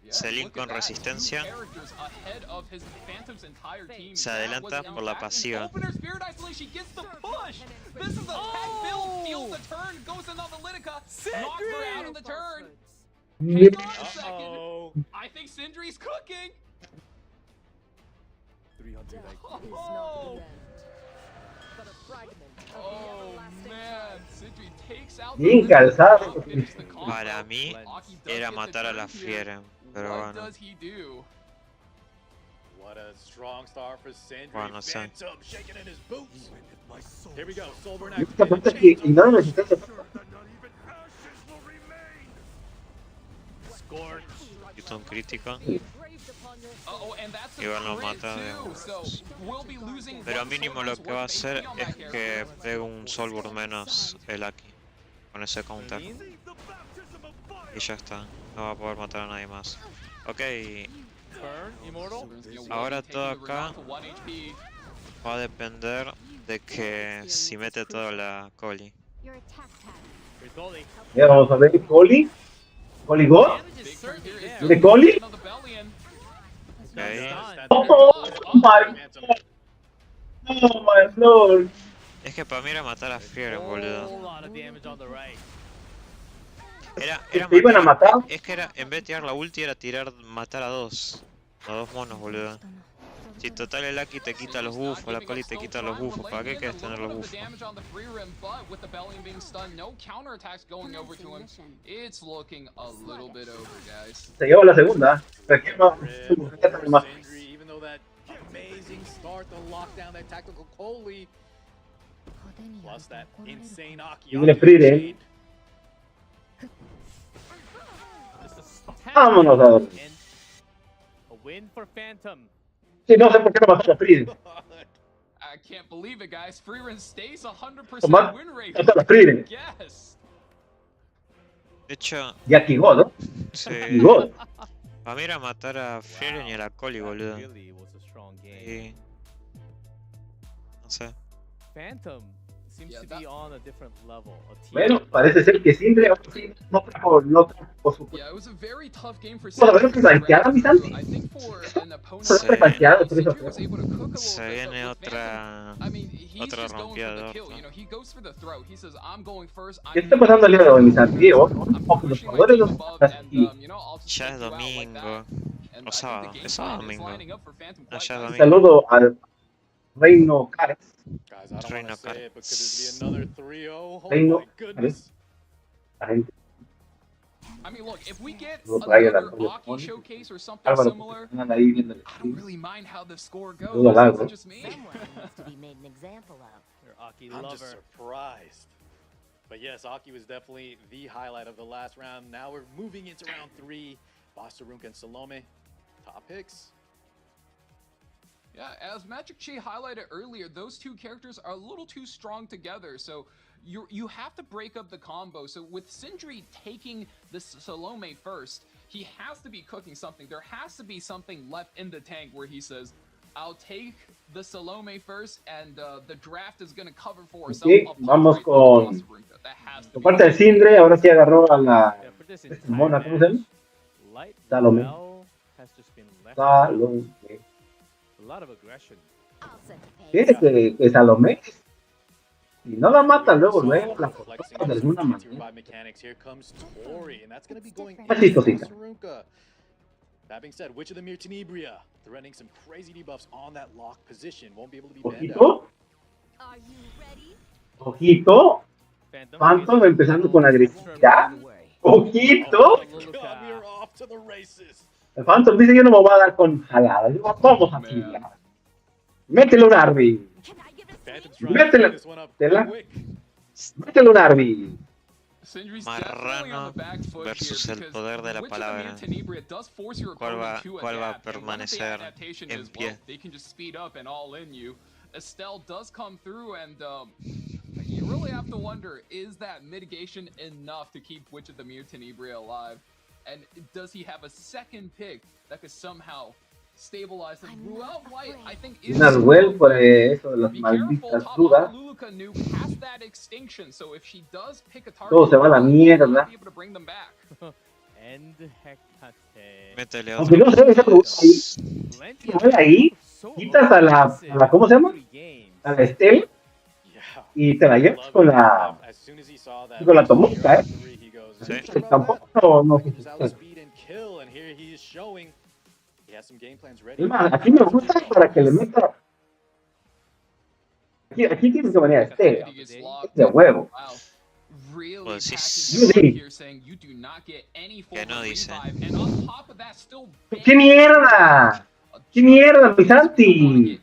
Yeah, Selin look con at that. resistencia. 2 characters ahead of his Phantom's entire team. Se That adelanta was por la impacting. pasiva. Opener Spirit Isolation gets the push. This is a tech build. Feels the turn. Goes another Litica. Knocks her out of the turn. Hang on a second. Uh-oh. I think Sindri's cooking. 300 Oh, oh man. Sindri takes out Bien the Litica calzado. to finish the combo. Para mí Aki does era get the matar a la turn here. fiera. Pero What bueno. does he do? What a strong start for Sindri. Bueno, no sé. Phantom shaking in his boots. Here we go. Soulburn Esta activated. parte que ignoran resistencia. Scorch. Quito un crítico. Uh-oh, and that's a Igual lo crit mata, too, so we'll be losing Pero one mínimo lo Soulburn's que va a worth of hacer HP on es that que character. pegue un Soulburn menos el Aki. Con ese counter. Y ya está. No va a poder matar a nadie más. Ok, Burn. Immortal. ahora Taking todo the acá Renata 1 HP. va a depender de que si mete toda la Coli. Your attack tag. Here's Goldie. Ya vamos a ver, Coli. Coli God. Damage is Big turn certainly here is there. ¿De Coli? on the Bellion. Ok. Oh my god. Oh my lord. Es que para mí era matar a Fiera, boludo. Whole lot of damage on the right. Era ¿Te iban a matar? Es que era, en vez de tirar la ulti, era matar a dos. A dos monos, boludo. Si total el Aki te quita los buffos, la Coli te quita los buffos, ¿para qué quieres tener los buffos? It's looking a little bit over, guys. Se lleva la segunda. Pero aquí no- más. Sindri, even though that amazing start, the lockdown, that tactical Coley, plus that insane Aki. Y le Frieren. Vámonos a dormir. And a win for Phantom. Sí, no sé por qué no mató a Frieden. I can't believe it, guys. Freerun stays 100% Tomás, win rate. mató a Frieden. Yes. De hecho, Y aquí God, ¿no? sí. Aquí God. Para mí era matar a Fiera y a la Coli, boludo. Really was a strong game. Y... No sé. Phantom seems Yeah, to that- be on a different level. A team. Bueno, parece ser que Sindre no trajo su... Yeah, it was a very tough game for Bueno, Sindri. pero que rankeada, mi Santi. I think for an opponent Pero Sí. rankeado, por eso. Sindri was able to cook a little Se bit, viene but with otra... Phantom, I mean, he's otra just going rompida for de the kill, orto. you know, he goes for the throw. He says, I'm going first. ¿Qué está pasando el día de hoy, mi Santi? Ojo, los jugadores no están así. Ya es domingo. O sábado. Es sábado domingo. No, ya es Un domingo. saludo al Reino Cares. Guys, I don't Reino want to say Karen. it, but could this be another 3-0? Oh Reino my goodness. La gente, I mean, look, if we get No traigan another al Aki Pony. showcase or something Álvaro, similar, están ahí viendo el I don't stream. really mind how the score goes. Saludo al Is Álvaro. it just me? Someone needs to be made an example of. Your Aki I'm just lover. surprised. But yes, Aki was definitely the highlight of the last round. Now we're moving into round 3. Bastarunk and Salome, top picks. Yeah, as Magic Chi highlighted earlier, those two characters are a little too strong together, so you have to break up the combo. So with Sindri taking the Salome first, he has to be cooking something. There has to be something left in the tank where he says, I'll take the Salome first, and the draft is going to cover for us. Ok, vamos con... Por parte de Sindre, ahora sí agarró a la... Yeah, for this Mona, entire ¿cómo se llama? match, Light Salome. Bell has just been left Salome. a lot of aggression. I'll set the pace. Fíjate que Salomé, si no la mata luego, la Flexing corta de his alguna tier manera. 5 mechanics. Here comes Tori, and that's going to be going Más into chistosita. Sarunka. That being said, Witch of the Mirtenebria threatening some crazy debuffs on that lock position. Won't be able to be banned out. Poquito, Ojito. Phantom empezando con agresividad. Ojito. El Phantom dice yo no me voy a dar con jaladas. Vamos a tirar. Métele un Arby. Métele un Arby. Marrano versus el poder de la palabra. ¿Cuál va a permanecer en pie? Estelle does come through, and you really have to wonder, is that mitigation enough to keep Witch of the Mere Tenebria alive? And does he have a second pick that could somehow stabilize him? Well, White, I think, is Naruel por eso de las malditas dudas. Todo se va a la mierda. Métele Aunque otro. no sé, esa pregunta ahí, quitas a la, ¿cómo se llama? A la Estelle y te la llevas con la Tomoka, Sí. Tampoco no. Es más, aquí me gusta para que le meta. Aquí tienes que venir a Estelle. De huevo. Pues sí. Que no dice. ¡Qué mierda! ¡Qué mierda, mi Santi!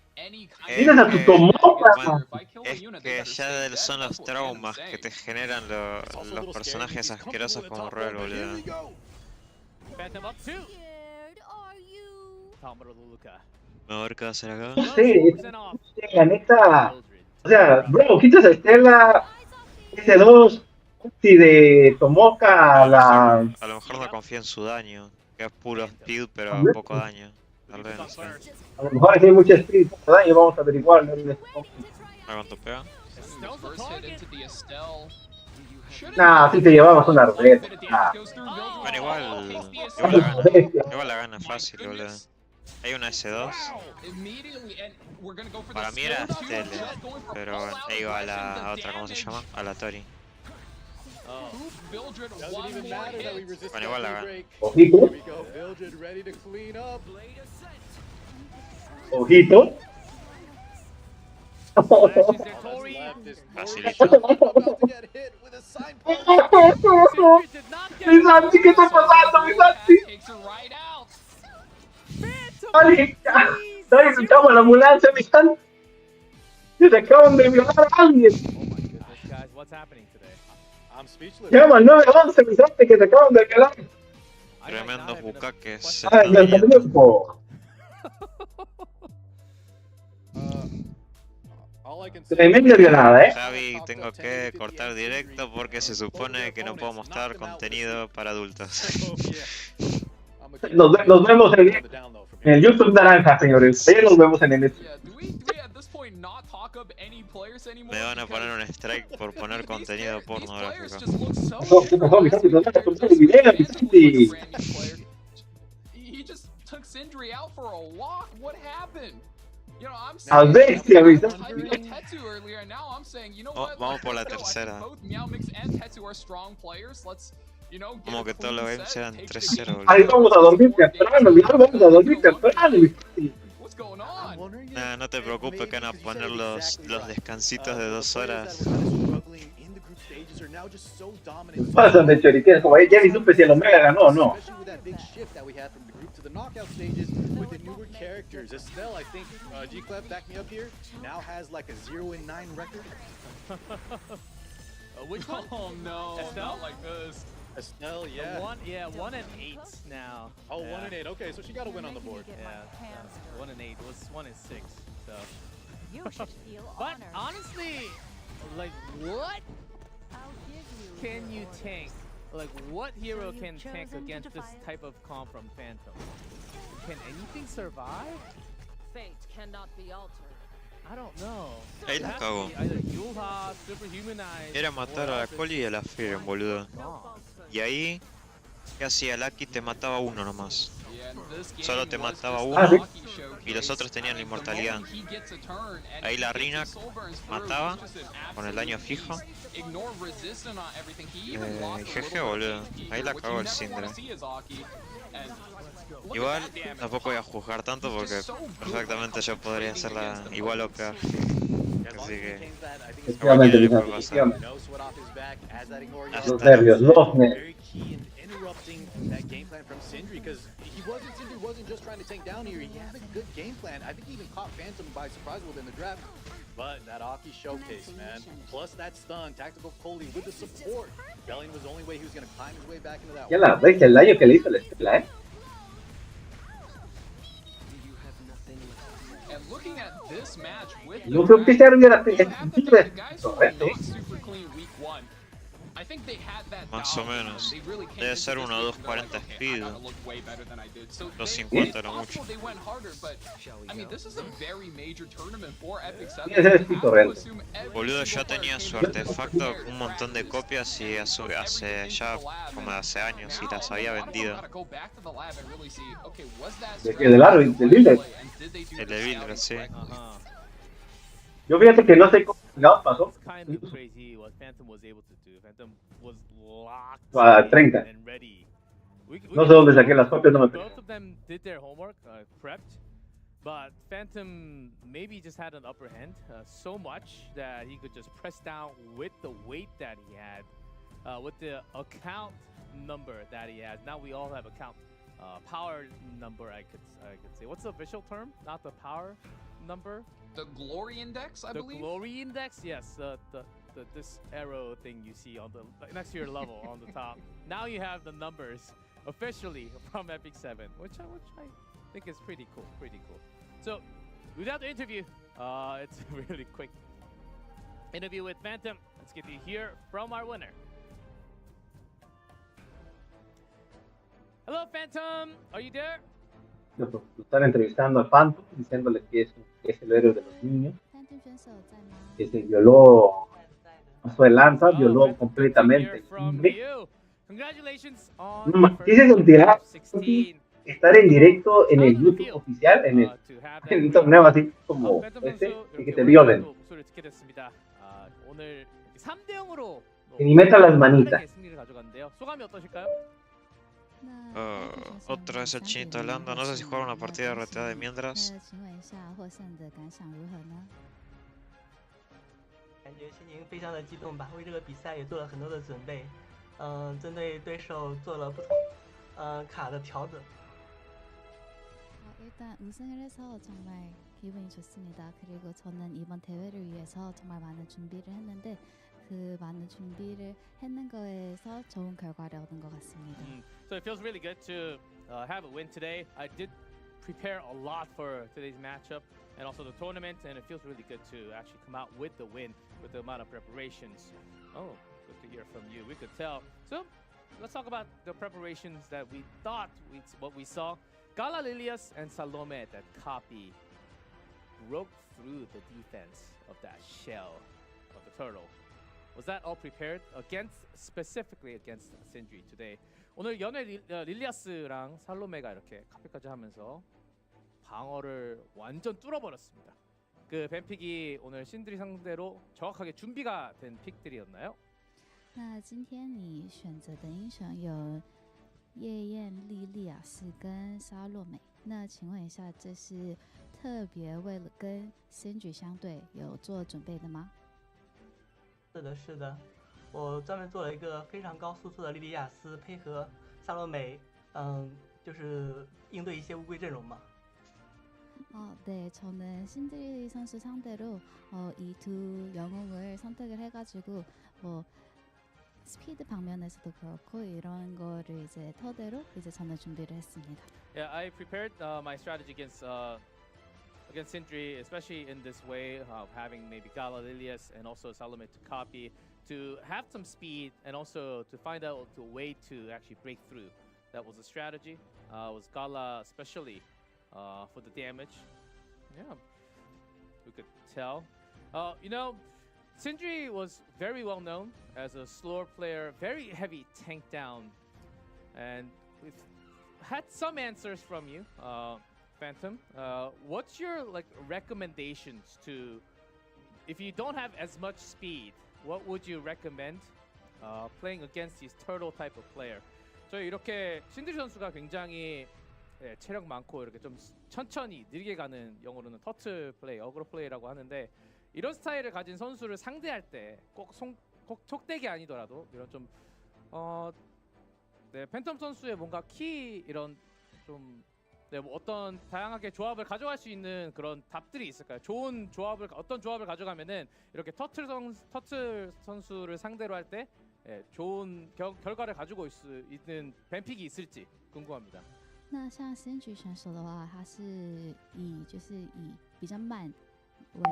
¡Tienes a tu Tomoka! Es que ya son los traumas que te generan los personajes asquerosos como Roel, boludo. A ver qué va a hacer acá. No sé, la neta. O sea, bro, quitas a Estela, S2, si de Tomoka a la. A lo mejor no confía en su daño, que es puro speed, pero poco daño. Tal vez, no sé. A lo mejor hay mucho speed, daño, vamos a averiguarlo. ¿A cuánto pega? Nah, si te llevabas una ruleta. Nah. Bueno, igual la gana fácil, boludo. Hay una S2. Para mí era Stelle, pero iba a la otra, ¿cómo se llama? A la Tori. Bueno, igual la gana. Ojito. Ojito. Facilito. Mi Santi, ¿qué está pasando, mi Santi? Dale, estamos en la ambulancia, mi Santi. Se acaban de violar a alguien. Llama al 911, mi Santi, que se acaban de violar. Tremendos bucaques. Ay, ya está tiempo. Tremenda violada, Javi, tengo que cortar directo porque se supone que no puedo mostrar contenido para adultos. Nos vemos en el YouTube naranja, señores. Ahí nos vemos en el Me van a poner un strike por poner contenido pornográfico. Al bestia, vamos por la tercera. Como que todos los games eran 3-0, ahí vamos a dormir temprano, vamos a dormir temprano. Nah, no te preocupes que van a poner los descansitos de 2 horas. Pasan de choriqueras, como ya ni supe si el Omega ganó o no. Oh no, not like this. Estelle, yeah. 1-8 now. Oh, 1-8. Okay, so she got a win on the board. Yeah, 1-8. It was 1-6. So. You should feel But honored. honestly, like what can you tank? Like what hero can tank against this type of comp from Phantom? Can anything survive? Fate cannot be altered. I don't know. Ahí la cago. Either Yulha, Superhumanized. Era matar a la Coli y a la Firen, boludo. Y ahí, ¿qué hacía? Lucky te mataba uno nomás. Solo te mataba uno y los otros tenían la inmortalidad. Ahí la Rina mataba con el daño fijo. GG, boludo. Ahí la cagó el Syndra. Igual tampoco voy a juzgar tanto porque perfectamente yo podría hacerla igual o peor. Así que Efectivamente, cualquiera Vicente, puede pasar. efectivamente. No sweat off his back as that ignore yell. Los nervios, los nervios. Very key in interrupting that game plan from Sindri, because Sindri wasn't just trying to tank down here. He had a good game plan. I think he even caught Phantom by surprise within the draft. But that Aki showcase, man, plus that stun, tactical Coley with the support. Belling was the only way he was going to climb his way back into that. Ya la bestia, el daño que le hizo la Estela, And looking at this match with Yo creo que ese hubiera you sido have to think the guys who were not super clean week one. I think they had that Más dialed o in. menos. They really came Debe into ser this una week and they're 240 like, okay, speed. I gotta look way better than I did. So Los they, 50 it's era possible mucho. they went harder, but I mean, this is a very major tournament for Epic 7. Sí, ese es You have correcto. to assume every Boludo, single ya player tenía came su into this artefacto prepared con un montón de practice. copias y hace ya como hace años y las había vendido. ¿De qué? ¿Del Aro? ¿Del Builder? El de Builder, sí. Yo fíjate que no sé cómo pasó. Kind of crazy what Phantom was able to do. Phantom was locked A 30. and ready. No sé dónde saqué las copias, no me acuerdo. Both of them did their homework, prepped, but Phantom maybe just had an upper hand so much that he could just press down with the weight that he had, with the account number that he has. Now we all have account power number. I could say. What's the official term? Not the power number. The glory index, I believe. The glory index, yes. This arrow thing you see on the next to your level on the top. Now you have the numbers officially from Epic 7, which I think is pretty cool. So, without the interview, it's a really quick interview with Phantom. Let's get to hear from our winner. Hello, Phantom. Are you there? Lo están entrevistando a Phantom, diciéndole que es el héroe de los niños, que se violó, pasó de lanza, violó completamente el timbre. ¿Qué se sentirá estar en directo en el YouTube oficial, en un torneo así como este, y que te violen? Que ni metan las manitas. Otra vez el chinito hablando, no sé si jugar una partida de RTA de mientras. 感觉心情非常的激动吧，为这个比赛也做了很多的准备，针对对手做了不同卡的调整。 일단 우승을 해서 정말 기분이 좋습니다. 그리고 저는 이번 대회를 위해서 정말 많은 준비를 했는데 그 많은 준비를 했는 거에서 좋은 결과를 얻은 것 같습니다. So it feels really good to have a win today. I did prepare a lot for today's matchup and also the tournament, and it feels really good to actually come out with the win with the amount of preparations. Oh, good to hear from you. We could tell. So let's talk about the preparations that we thought what we saw. Gala Lilias and Salome that copy broke through the defense of that shell of the turtle. Was that all prepared specifically against Sindri today? 오늘 연애 릴리아스랑 살로메가 이렇게 카피까지 하면서 방어를 완전 뚫어버렸습니다. 그 뱀픽이 오늘 신드리 상대로 정확하게 준비가 된 픽들이었나요? 那今天你选择的英雄有夜宴莉莉亚斯跟莎洛美，那请问一下，这是特别为了跟 Sindri 相对有做准备的吗？ 是的，是的，我专门做了一个非常高速度的莉莉亚斯，配合萨洛美，就是应对一些乌龟阵容嘛。 네, 저는 신드리 선수 상대로 이 두 영웅을 선택을 해가지고 스피드 방면에서도 그렇고 이런 거를 이제 토대로 이제 저는 준비를 했습니다. Yeah, I prepared my strategy against Sindri, especially in this way of having maybe Gala Lilias and also Salome to copy, to have some speed and also to find out the way to actually break through. That was the strategy. Was Gala especially for the damage? Yeah, we could tell. You know, Sindri was very well known as a slower player, very heavy tank down, and we've had some answers from you, Phantom. What's your recommendations to, if you don't have as much speed, what would you recommend playing against this turtle type of player? 저희 이렇게 신드리 선수가 굉장히 체력 많고 이렇게 좀 천천히 느리게 가는 영어로는 터틀 플레이, 어그로 플레이라고 하는데 이런 스타일을 가진 선수를 상대할 때 꼭 촉대기 아니더라도 이런 좀 네, 팬텀 선수의 뭔가 키 이런 좀 네, 뭐 어떤 다양하게 조합을 가져갈 수 있는 그런 답들이 있을까요? 좋은 조합을 어떤 조합을 가져가면은 이렇게 터틀 선수를 상대로 할 때 예, 좋은 결과를 가지고 있는 뱀픽이 있을지 궁금합니다. 那像先局选手的话，他是以比较慢为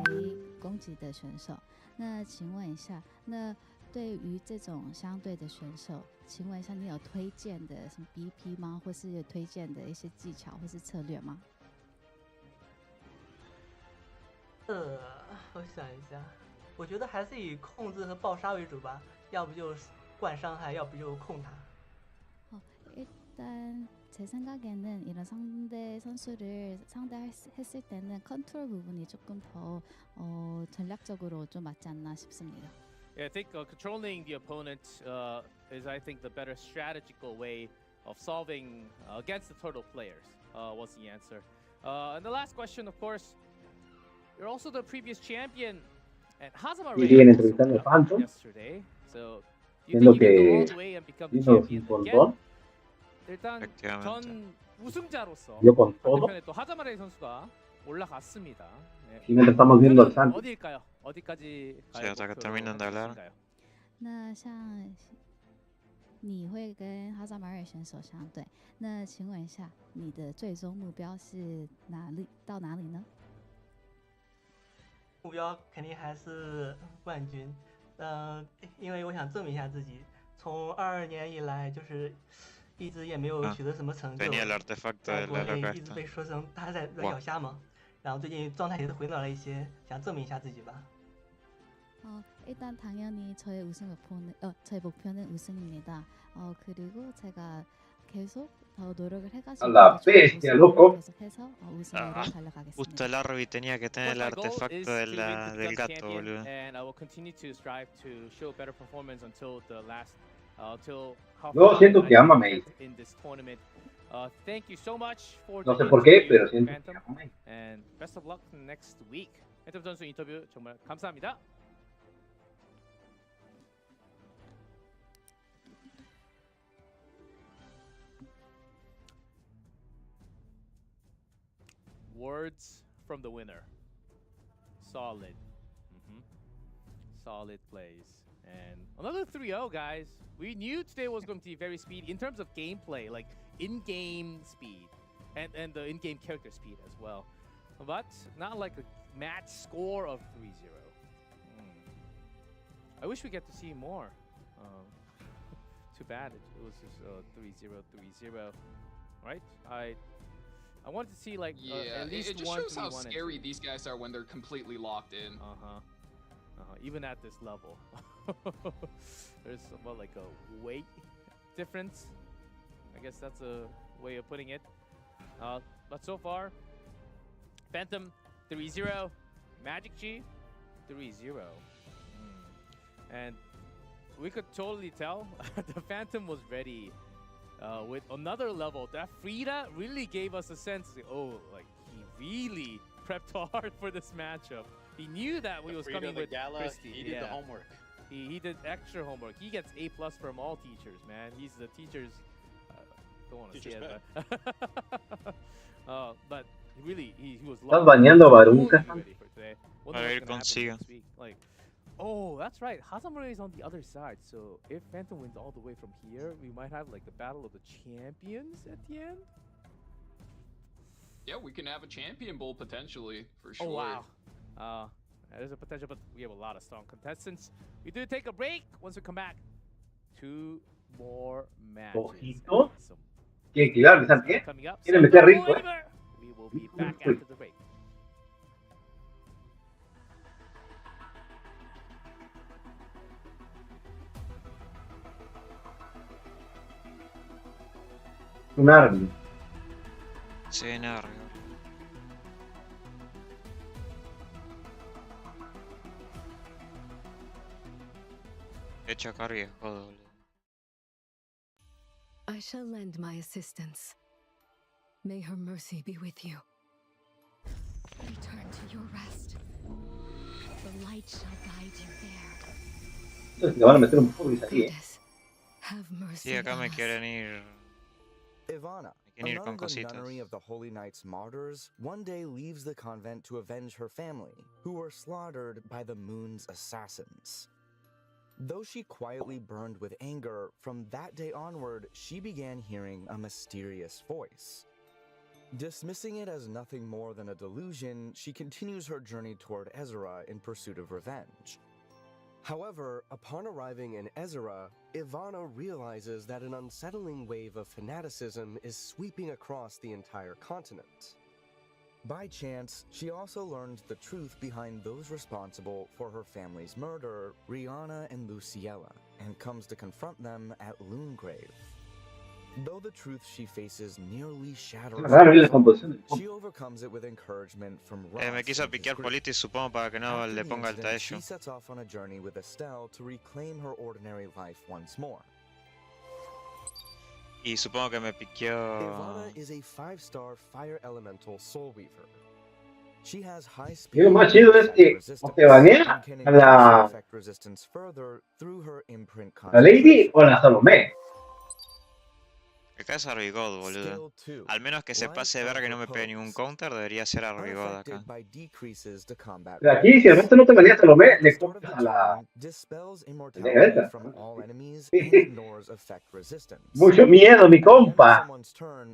攻击的选手。那请问一下，那对于这种相对的选手，请问一下，你有推荐的什么 BP 吗？或是有推荐的一些技巧或是策略吗？我想一下，我觉得还是以控制和爆杀为主吧，要不就灌伤害，要不就控塔。 일단 제 생각에는 이런 상대 선수를 상대했을 때는 컨트롤 부분이 조금 더 전략적으로 좀 맞지 않나 싶습니다. Yeah, I think controlling the opponent is, I think, the better strategical way of solving against the turtle players. Was the answer. And the last question, of course, you're also the previous champion, and Hazama yesterday. So, do you think you can go all the way and become the champion again? 일단 전 우승자로서 반대편에 또 하자마레이 선수가 올라갔습니다. 네. 어디일까요? 어디까지 가요? 那像你会跟哈萨马尔选手相对，那请问一下，你的最终目标是到哪里呢？目标肯定还是冠军，因为我想证明一下自己，从22年以来就是一直也没有取得什么成就，在国内一直被说成他在软小虾嘛，然后最近状态也是回暖了一些，想证明一下自己吧。 일단 당연히 저의 저의 목표는 우승입니다. 그리고 제가 계속 더 노력을 해가지고 계속해서 우승으로 달려가겠습니다. Justo el Arby tenía que tener el artefacto del gato, boludo. And I will continue to strive to show better performance until the last until Yo siento que ama May. in this tournament. Thank you so much for No sé por qué, pero siento que ama May. And best of luck next week. 팬텀 선수 인터뷰 정말 감사합니다. Words from the winner. Solid. Solid plays. And another 3-0, guys. We knew today was going to be very speedy in terms of gameplay, like in-game speed and the in-game character speed as well. But not like a match score of 3-0. I wish we get to see more. Too bad it was just 3-0, 3-0, right? I want to see like at least it just shows how scary these guys are when they're completely locked in. Even at this level, there's what, like a weight difference. I guess that's a way of putting it. But so far, Phantom 3-0, Magic G 3-0, and we could totally tell the Phantom was ready. With another level, that Frida really gave us a sense, like he really prepped hard for this matchup. He knew that we was coming with Gala, Christie. he did the homework. He did extra homework. He gets A+ from all teachers, man. He's the teacher's. Don't want to say it, but really, he was. Estás baneando a Barunca. A ver, consiga. Like, oh, that's right. Hazamura is on the other side. So if Phantom wins all the way from here, we might have like the battle of the champions at the end. Yeah, we can have a champion bowl potentially, for sure. Oh, wow. There's a potential, but we have a lot of strong contestants. We do take a break. Once we come back, 2 more matches. Ojito. Tiene que darle, ¿sabes qué? Tiene que meter rico, We will be back after the break. Un árbol. Sí, no, hecho carga, joder. I shall lend my assistance. May her mercy be with you. Return to your rest. The Entonces le van a meter un pubis aquí, Sí, acá me quieren ir. Ivana, another the nunnery of the Holy Knight's martyrs, one day leaves the convent to avenge her family, who were slaughtered by the moon's assassins. Though she quietly burned with anger, from that day onward, she began hearing a mysterious voice. Dismissing it as nothing more than a delusion, she continues her journey toward Ezra in pursuit of revenge. However, upon arriving in Ezra, Ivana realizes that an unsettling wave of fanaticism is sweeping across the entire continent. By chance, she also learns the truth behind those responsible for her family's murder, Rihanna and Luciella, and comes to confront them at Loongrave. Though the truth she faces nearly shatters her, she overcomes it with encouragement from Ross. Me quiso piquear Politis, supongo, para que no le ponga el taello. She sets off on a journey with Estelle to reclaim her ordinary life once more. Y supongo que me piqueó. Ivana is a 5-star fire elemental soul weaver. She has high speed. Y lo más chido es que o te banea a la Lady o a la Salomé. Acá es Arbigod, boludo. Al menos que se pase de ver que no me pegue ningún counter, debería ser Arbigod acá. Pero aquí, si al momento no te banea Salomé, le compras a la... Mucho miedo, mi compa.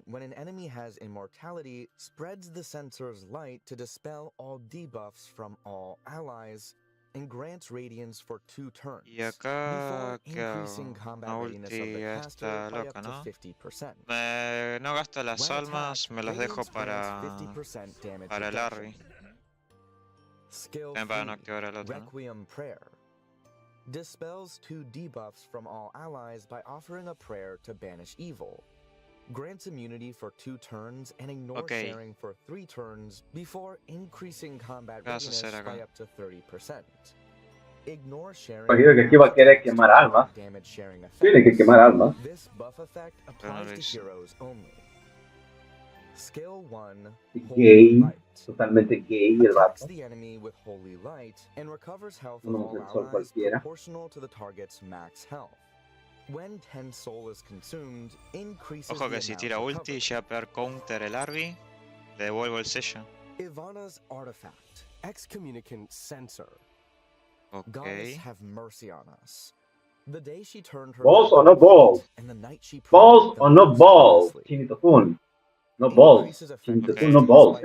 When an enemy has immortality, spreads the sensor's light to dispel all debuffs from all allies, and grants radiance for 2 turns. Y acá, ¿qué hago? Una ulti esta loca, ¿no? No gasto las almas, me las dejo para el Arby. También para no activar el otro, ¿no? Dispels 2 debuffs from all allies by offering a prayer to banish evil. Grants immunity for 2 turns and ignores sharing for 3 turns before increasing combat readiness by up to 30%. Ignore sharing. Imagino que aquí va a querer quemar almas. Tiene que quemar almas. This buff effect applies to heroes only. Skill 1. Gay, totalmente gay el vato. The enemy with holy light and recovers health of all allies proportional to the target's max health. When 10 soul is consumed, increases. Ojo que si tira ulti y llega a pegar counter el Arby, le devuelvo el sello. Ivana's artifact, excommunicant sensor. Ok. Goddess have mercy on us. The day she turned her Balls or no balls? and the night she Balls or no balls? Chinito-kun. No balls. Chinito-kun, no balls.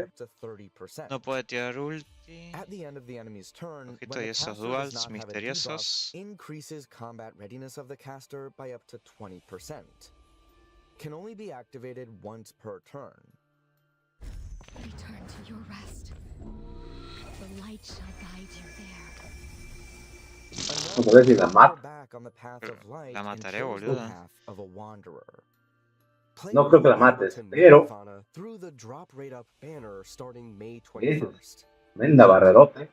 No puede tirar ulti. At the end of the enemy's turn, ojito y esos duals misteriosos. Increases combat readiness of the caster by up to 20%. Can only be activated once per turn. Return to your rest. The light shall guide you there. Vamos a ver si la mata. La mataré, boludo. No creo que la mates, pero... Es tremenda barrerota.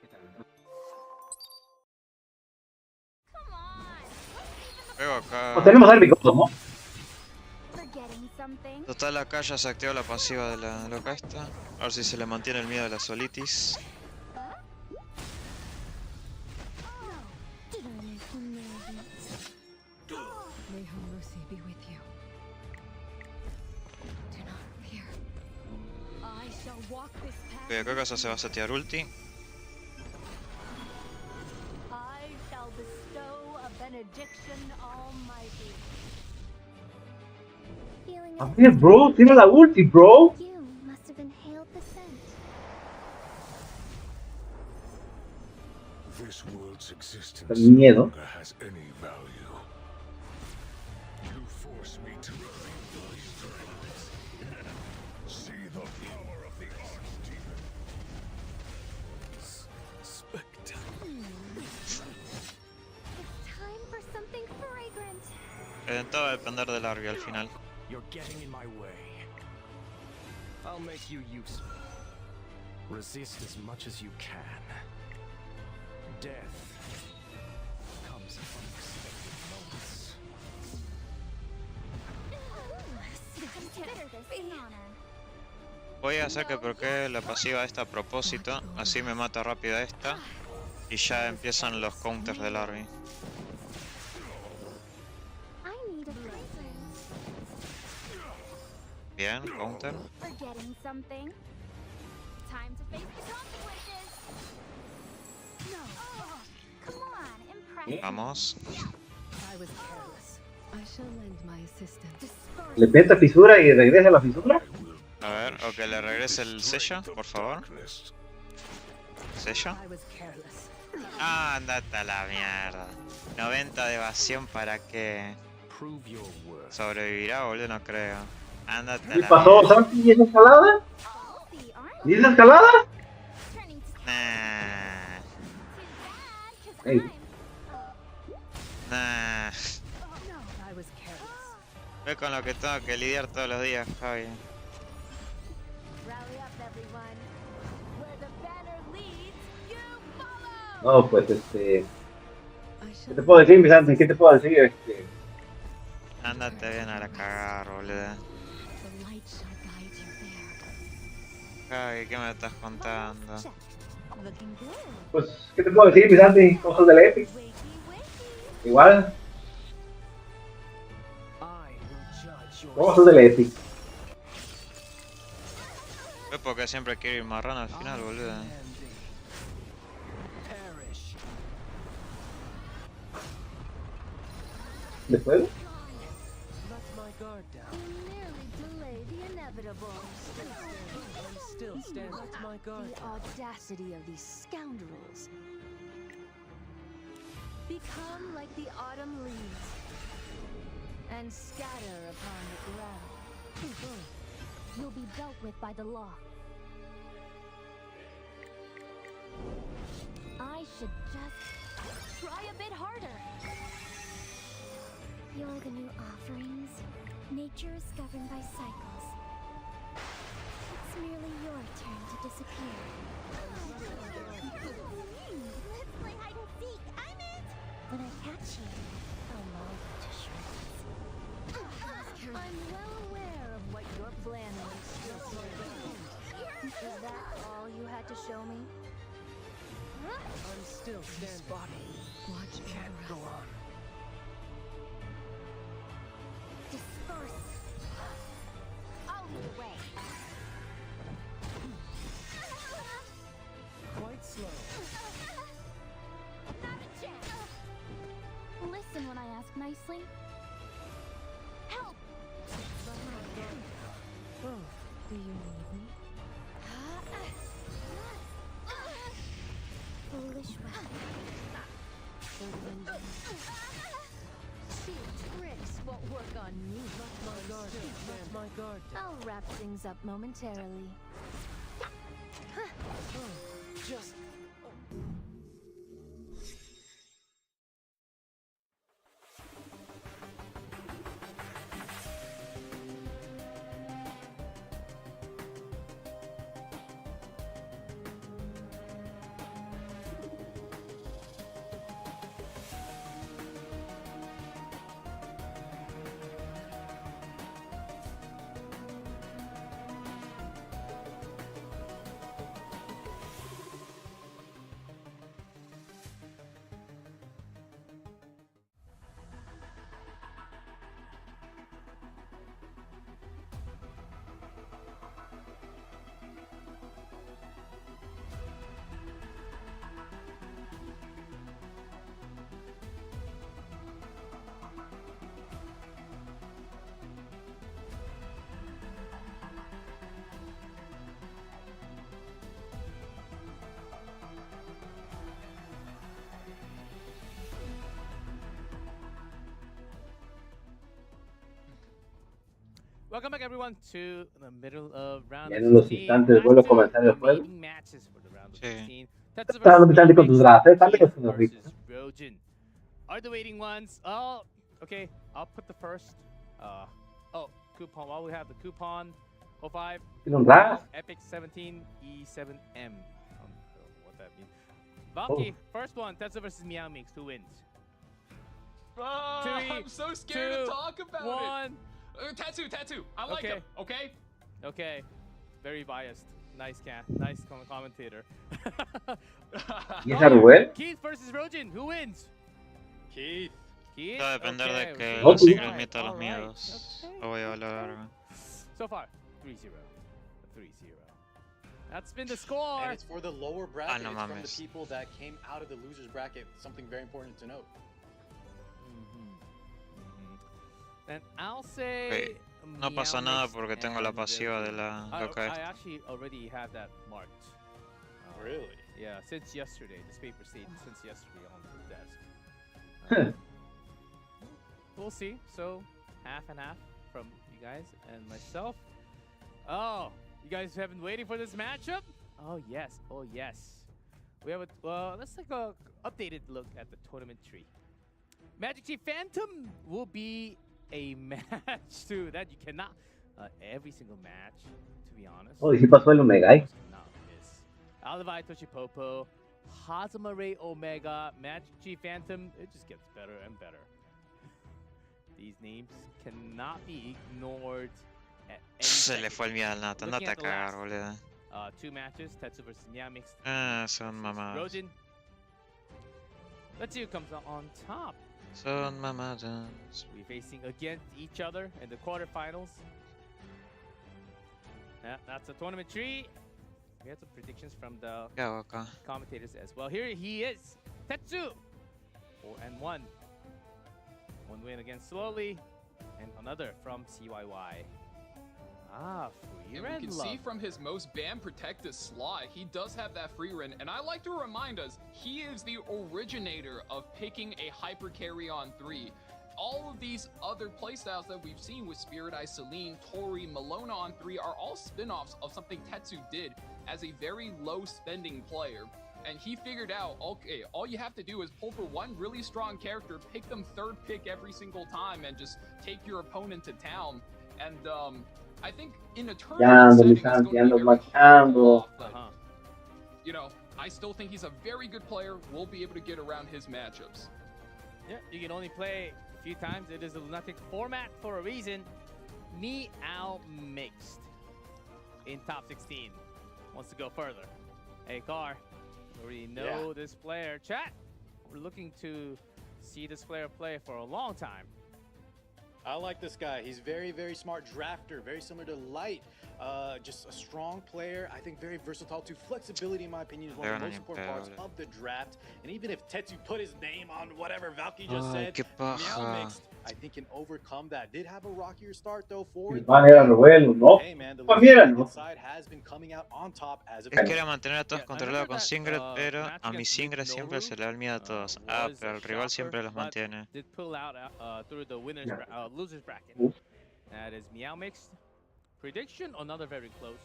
Pego acá. No tenemos Arby, ¿no? Total, acá ya se activó la pasiva de la loca esta. A ver si se le mantiene el miedo de la solitis. ¿Qué cosa se va a setear ulti? A ver, bro, tiene la ulti, bro. El miedo. Todo va a depender del Arby al final. You're getting in my way. I'll make you useful. Resist as much as you can. Death comes in unexpected moments. Voy a hacer que bloquee la pasiva esta a propósito, así me mata rápido esta. Y ya empiezan los counters del Arby. Bien, counter. Vamos. Le peta fisura y regresa a la fisura. A ver, o que le regrese el sello, por favor. ¿Sello? Ah, andate a la mierda. 90 de evasión, ¿para qué? ¿Sobrevivirá, boludo? No creo. Andate a la mierda. ¿Qué pasó, Santi? ¿Y esa escalada? ¿Y esa escalada? Nah. Hey. Nah. Ve con lo que tengo que lidiar todos los días, Javi. No, pues ¿qué te puedo decir, mi Santi? ¿Qué te puedo decir? Ándate bien a la cagar, boludo. Javi, ¿qué me estás contando? Pues, ¿qué te puedo decir, mi Santi? Cosas del Epic. Igual. Cosas del Epic. Es porque siempre quiero ir marrón al final, boludo. ¿Después? The audacity of these scoundrels. Become like the autumn leaves and scatter upon the ground. You'll be dealt with by the law. I should just try a bit harder. You're the new offerings. Nature is governed by cycles. It's merely your turn to disappear. Let's play hide and seek. I'm it. When I catch you, I'll maul you to shreds. I'm well aware of what you're planning. Is that all you had to show me? I'm still standing. Watch me. Can't go on. Disperse. I'll lead the way. Quite slow. Not a chance. Listen when I ask nicely. Help! Oh, do you need me? Foolish weapon. Cheap tricks won't work on me. Let my guard down. I'll wrap things up momentarily. Just... Welcome back, everyone, to the middle of round. En unos instantes vuelvo a comenzar el juego. Sí. Estás empezando con tus drafts, dale con tus drafts. Are the waiting ones? Oh, okay. I'll put the first. Coupon. While we have the coupon, 05. ¿Tiene un draft? Epic 17 E7M. What that means? Valky, first one. Tetsu versus Meow Mix. Who wins? I'm so scared to talk about it. Tattoo. I like him. Okay. Okay. Very biased. Nice commentator. ¿Y esa Rubén? Keith versus Rojin. Who wins? Keith. Va a depender de que No, la single meta los miedos. Lo voy a hablar. So far, 3-0. 3-0. That's been the score. And it's for the lower bracket. no It's from the mames. people that came out of the losers bracket. Something very important to note. And I'll say. No pasa nada porque tengo la pasiva de la loca I esta. actually already have that marked. Really? Yeah, since yesterday. This paper stayed since yesterday on the desk. We'll see. So, half and half from you guys and myself. Oh, you guys have been waiting for this matchup? Oh, yes. Oh, yes. We have a, let's take a updated look at the tournament tree. Magic Chief Phantom will be a match too that you cannot, every single match, to be honest. Oh, ¿y si pasó el Omega? Cannot miss. Alivai Toshipopo, Hazama Ray Omega, Magic Chief Phantom, it just gets better and better. These names cannot be ignored at any Se le second. fue el miedo al Nata. Looking Andate a at the cagar, last, boludo. 2 matches, Tetsu versus Miamix. Son mamadas. Rojin. Let's see who comes out on top. Son mamadas. We're facing against each other in the quarterfinals. Yeah, that's a tournament tree. We have some predictions from the ¿Qué hago acá? commentators as well. Here he is, Tetsu. 4-1. 1 win against Slowly, and another from CYY. Free And Ren we can love. see from his most banned protected slot, he does have that free Ren. And I like to remind us, he is the originator of picking a hyper carry on 3. All of these other playstyles that we've seen with Spirit Eye, Celine, Tori, Malona on 3 are all spin-offs of something Tetsu did as a very low spending player. And he figured out, okay, all you have to do is pull for one really strong character, pick them 3rd pick every single time, and just take your opponent to town. And I think in a tournament setting, it's going to be very hard to pull off, but, you know, I still think he's a very good player. We'll be able to get around his matchups. Yeah, you can only play a few times. It is a lunatic format for a reason. Meow Mixed in top 16. Wants to go further. Hey, Car, you already know this player. Chat, we're looking to see this player play for a long time. I like this guy. He's very, very smart drafter, very similar to Light. Just a strong player. I think very versatile too. Flexibility, in my opinion, is one of the most important parts of the draft. And even if Tetsu put his name on whatever Valky just said, Meow Mixed, I think can overcome that. Did have a rockier start though for El pan era revuelo, ¿no? Hey man, the También, ¿no? side has been coming out on top as of Es que era mantener a todos controlados con Singret, pero a mi Singret siempre se le da el miedo a todos. Pero el rival siempre los mantiene. Did pull out through the losers bracket. That is Meow Mixed. Prediction, another very close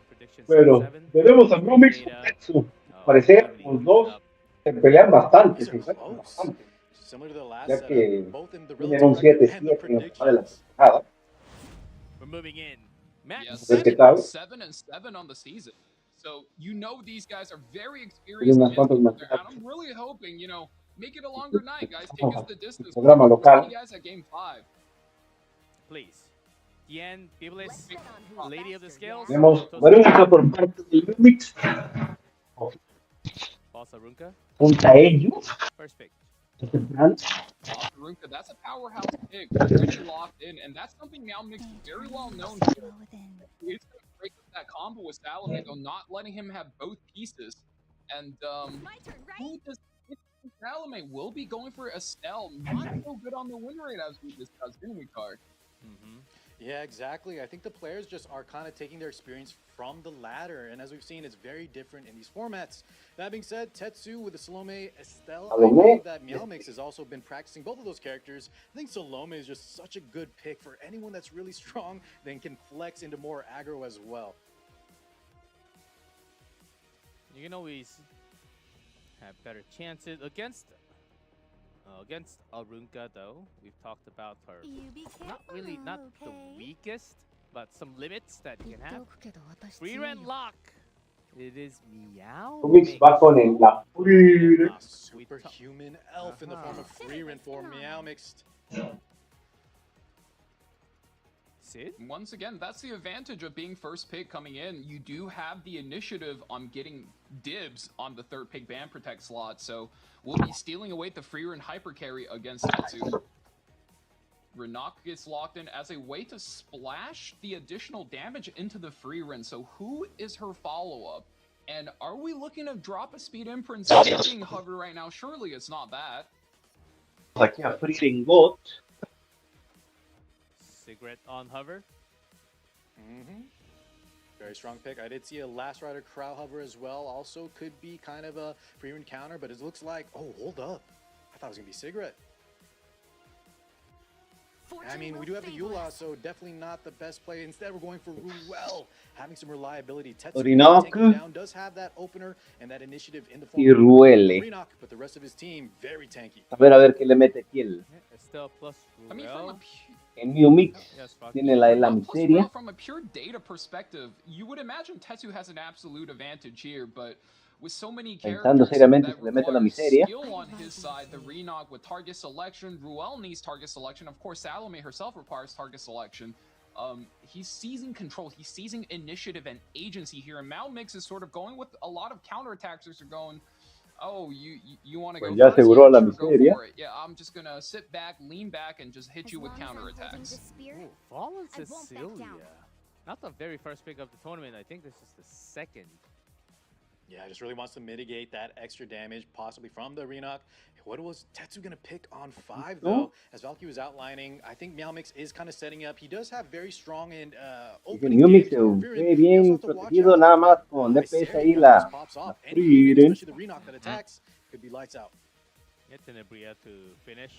prediction. Pero 7-7. tenemos a Bromix con Tetsu. Parecer los dos se pelean bastante, se encuentran bastante. Similar to the last Ya que both in the tienen un 7-7 en el final de la temporada. We're moving in. Yes, Pues, ¿qué tal? 7-7 on the season. So you know these guys are very Tienen experienced. unas cuantas And marcas. I'm really hoping, you know, make it a longer night, guys. Take us the distance. Programa We'll local. see you guys at game 5. Please. Tien, Biblis, Lady of the Scales. Tenemos Barunca por parte de Bromix. Falsa Runka. Junto a ellos. First pick. Runka, that's a powerhouse pick. Really locked in, and that's something Meow Mix is very well known for. He's going to break up that combo with Salome, though, not letting him have both pieces. And who does Salome will be going for Estelle. Not so good on the win rate as we discussed, didn't we, Card? Yeah, exactly. I think the players just are kind of taking their experience from the ladder, and as we've seen, it's very different in these formats. That being said, Tetsu with the Salome, Estelle, I know that Meow Mix has also been practicing both of those characters. I think Salome is just such a good pick for anyone that's really strong, then can flex into more aggro as well. You can always have better chances against Arunka, though. We've talked about her. Not the weakest, but some limits that you can have. Free Ren Lock. It is Meow. Bromix va con el la pura. Superhuman elf in the form of Free Ren for Meow Mixed. Once again, that's the advantage of being first pick coming in. You do have the initiative on getting dibs on the third pick ban protect slot, so we'll be stealing away the free run hyper carry against Tetsu. Renak gets locked in as a way to splash the additional damage into the free run. So who is her follow-up? And are we looking to drop a speed imprint being hover right now? Surely it's not that. Aquí a Freeding Goat. Cigarette on hover. Very strong pick. I did see a Last Rider Crow hover as well. Also could be kind of a free run counter, but it looks like, oh, hold up. I thought it was going to be Cigarette. I mean, we do have the Eula, so definitely not the best play. Instead, we're going for Ruel, having some reliability. Tetsu down does have that opener and that initiative in the form of Renak, but the rest of his team very tanky. A ver qué le mete aquí el. En New Mix tiene la miseria. From a pure data perspective, you would imagine Tetsu has an absolute advantage here, but with so many Pensando seriamente se le mete la miseria. Skill on his side, the Renog with target selection, Ruel needs target selection. Of course, Salome herself requires target selection. He's seizing control. He's seizing initiative and agency here. And Malmix is sort of going with a lot of counterattackers are going, oh, you want to go ya aseguró la miseria. Yeah, I'm just going to sit back, lean back, and just hit you with counterattacks. Fallen Cecilia. Not the very first pick of the tournament. I think this is the second. Yeah, just really wants to mitigate that extra damage, possibly from the Renak. What was Tetsu going to pick on 5, though? As Valky was outlining, I think Meowmix is kind of setting up. He does have very strong and opening Meowmix fue bien protegido, nada más con DPS ahí la Freedom. Especially the Renak that attacks, could be lights out. Get Tenebria to finish.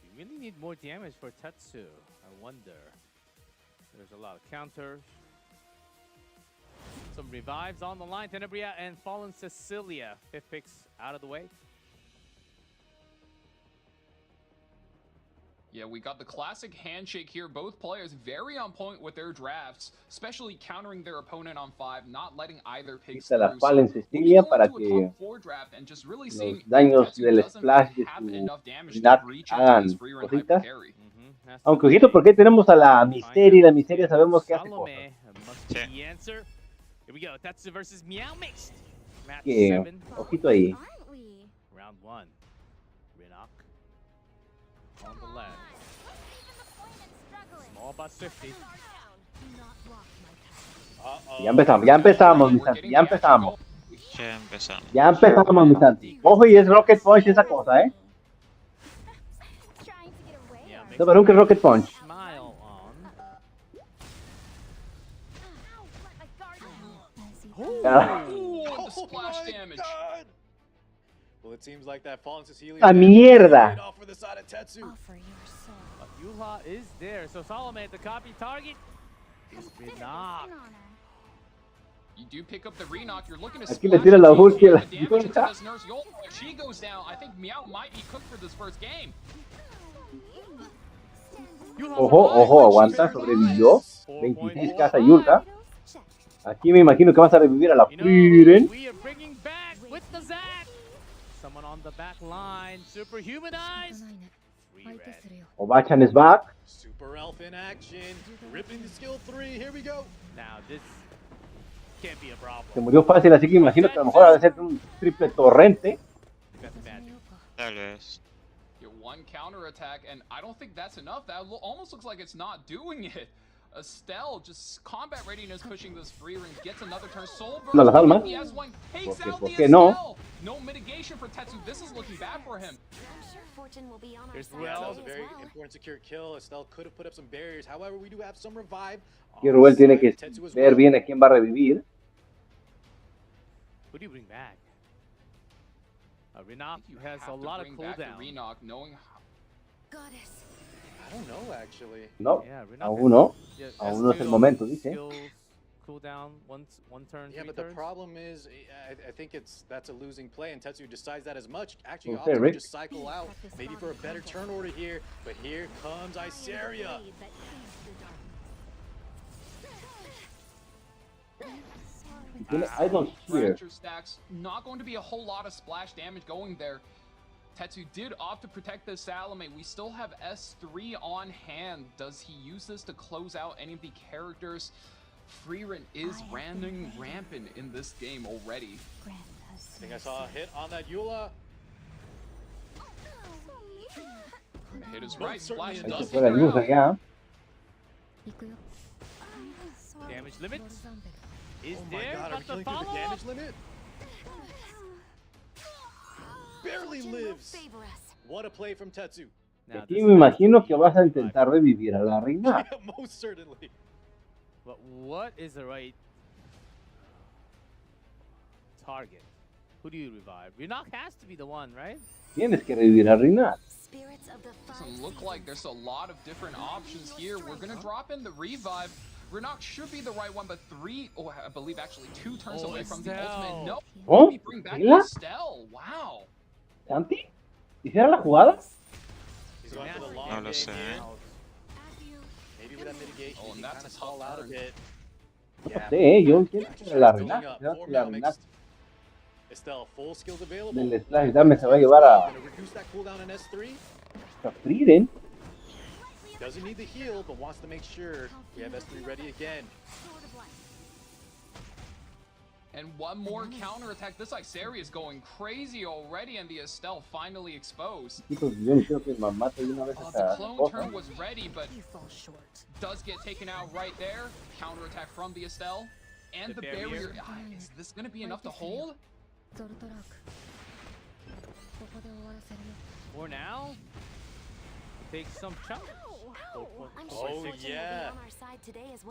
You really need more damage for Tetsu, I wonder. There's a lot of counters. Some revives on the line. Tenebria and Fallen Cecilia. 5th picks out of the way. Yeah, we got the classic handshake here. Both players very on point with their drafts, especially countering their opponent on 5, not letting either pick through. La Fallen Cecilia para que los daños del splash de su Nat hagan cositas. Aunque ojito, porque tenemos a la Miseria y la Miseria sabemos que hace cosas. Here we go. Tetsu versus Meowmix. Match Que, 7. ojito ahí. Round 1. Renak on the left. Small but 50. Ya empezamos, mi Santi. Ya empezamos, mi Santi. Ojo, y es Rocket Punch esa cosa, ¿eh? No, pero que Rocket Punch. Oh, the splash damage. Well, it seems like that Fallen Cecilia. ¡La mierda! Yuha is there, so Salome, the copy target, is Renak. You do pick up the Renak. You're looking to aquí le tira la ulti a la Yuha. She goes down. I think Meow might be cooked for this first game. Ojo, aguanta, sobrevivió. 26 casa Yulka. Aquí me imagino que vas a revivir a la Freedom. We are bringing back with the Zack. Someone on the back line, superhumanized. Obachan is back. Super Elf in action, ripping the skill 3. Here we go. Now this can't be a problem. Se murió fácil, así que imagino que a lo mejor ha de ser un triple torrente. Tal vez. One counter attack, and I don't think that's enough. That almost looks like it's not doing it. Estelle, just combat readiness pushing this free ring, gets another turn. No la salma. ¿Por qué no? No mitigation for Tetsu. This is looking bad for him. There's Ruel. That was a very important secure kill. Estelle could have put up some barriers. However, we do have some revive. Y Ruel tiene que ver bien a quién va a revivir. Who do you bring back? Renak has a lot of cooldown. Renak, knowing Goddess. I don't know, actually. No, yeah, aún no. Aún no es el momento, dice. Cooldown, one turn, yeah, but turns. The problem is, I think that's a losing play, and Tetsu decides that as much. Actually, opts to just cycle out, maybe for a better turn order here. But here comes Iseria. I don't hear. Stacks, not going to be a whole lot of splash damage going there. Tetsu did opt to protect the Salome. We still have S3 on hand. Does he use this to close out any of the characters? Frieren is running rampant in this game already. I think I saw a hit on that Eula. Hit is right. Splash Ahí does se fue la luz hit allá. Damage limit is Oh my there, god, are we but the killing through the follow-up? damage limit? Barely lives. What a play from Tetsu. Y aquí me imagino que vas a intentar revivir a la reina. Yeah, most certainly. But what is the right target? Who do you revive? Rinok has to be the one, right? Tienes que revivir a Reina. Doesn't look like there's a lot of different options here. We're gonna drop in the revive. Rinok should be the right one, but I believe actually 2 turns away from the ultimate. No, Oh, we bring back ¿Estela? Estelle. Wow. ¿Santi? ¿Hiciera la jugada? He's going for the long No lo game sé. here. Maybe with that mitigation, Oh, he and can that's kind a of stall tough out a turn. bit. No sé, yo quiero que la Going Reina. up, Creo 4 que la mil Reina mixed. Estelle, full skills available. del Slash Dame se va a llevar a Gonna reduce that cooldown in S3. Frieren. Doesn't need the heal, but wants to make sure we have S3 ready again. And one more counterattack. This Isari is going crazy already, and the Estelle finally exposed. Chicos, yo no quiero que me mate de una vez The esa clone cosa. turn was ready, but does get taken out right there. Counterattack from the Estelle. And the barrier. Is this going to be enough to hold? For now, take some chunk. Oh yeah,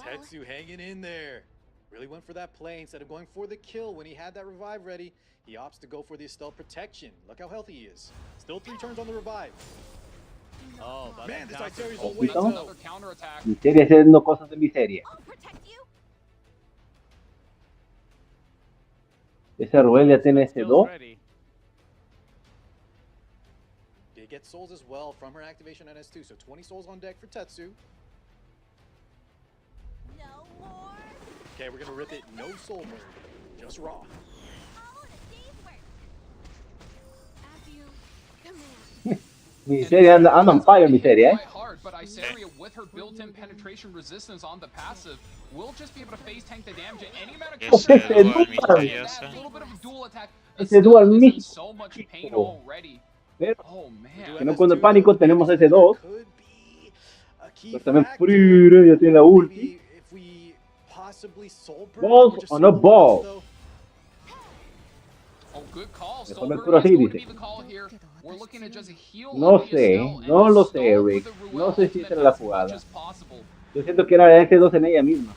Tetsu hanging in there. Really went for that play instead of going for the kill when he had that revive ready. He opts to go for the Estelle protection. Look how healthy he is. Still 3 turns on the revive. Oh, Man, this Isari's a Oh, way ¿no? Another counterattack. Miseria haciendo cosas de miseria. Ese Ruel ya tiene ese 2. Did get souls as well from her activation on S2, so 20 souls on deck for Tetsu. Okay, we're gonna rip it. No soul burn, just raw. Miseria anda on fire, Miseria, Quite hard, but Isaria, with her built-in penetration resistance on the passive, will just be able to phase tank the damage at any amount of Ese a little bit of dual attack. Ese dual Estelle is in místico. so much pain already. Pero Oh man. que no pone pánico, tenemos ese 2. Pero también Frieren ya tiene la ulti. Balls o no balls. Oh, good call. Mejor me Soulbird curo is así, going to dice. be the call here. We're looking at just a heal No of the sé, Estelle and no lo stall sé, with Rick. the Ruel No sé si ultimate esa era la as much jugada. as possible. Yo siento que era ese 2 en ella misma.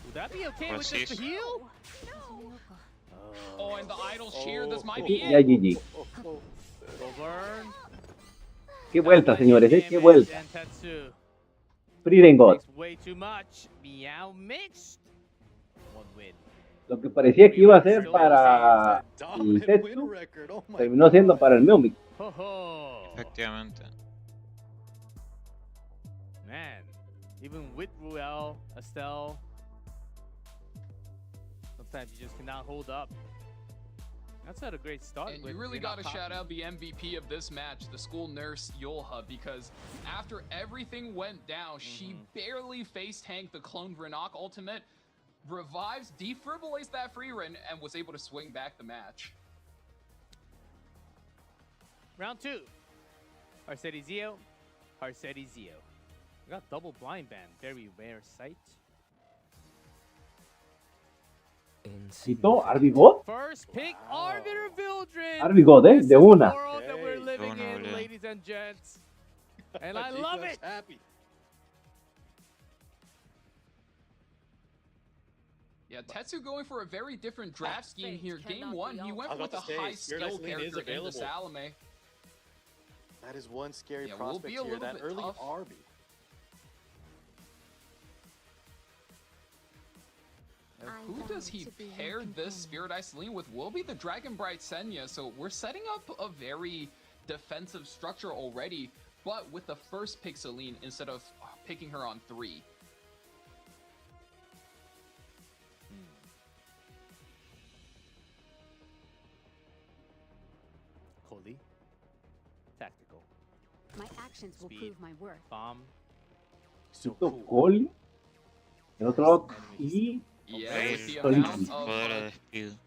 Would that be okay Pues with just sí. the heal? Oh, and the idol shear. This might Sí, be ya it. GG. Go burn. Qué vuelta, señores, qué vuelta. And Tetsu Frieren God. takes way too much. Meow mixed. 1 win. Lo que parecía que iba a ser para el Tetsu, terminó siendo para el Meowmix. Ho ho. Efectivamente. Man, even with Ruel, Estelle, sometimes you just cannot hold up. That's not a great start. And with you really Rinok got to Cotton. shout out the MVP of this match, the school nurse Yolha, because after everything went down, she barely face tanked the clone Rinok ultimate, revives, defibrillates that Frieren, and was able to swing back the match. Round 2. Arceti Zio. Arceti Zio. We got double blind ban. Very rare sight. Cito, Arbigod. First pick, Arbiter Vildred. Arbigod, This is de the una. world that we're living De una, in, boludo. ladies and gents. And I love it. Happy. Yeah, Tetsu going for a very different draft scheme here. Game 1, he went I was with a about to say, high Spirit skill Iceland is character in the available. Salome. That is one scary Yeah, will prospect be a here. little That bit early tough. Arby. Now, who does he pair this Spirit Iceland with? Will be the Dragon Bright Senya, so we're setting up a very defensive structure already, but with the first pick Celine instead of picking her on 3. Koli. Tactical. My actions will Speed. prove my worth. Bomb. So Tito cool. Coli, el otro y Yeah, with the Solidity. amount of Poder de despido.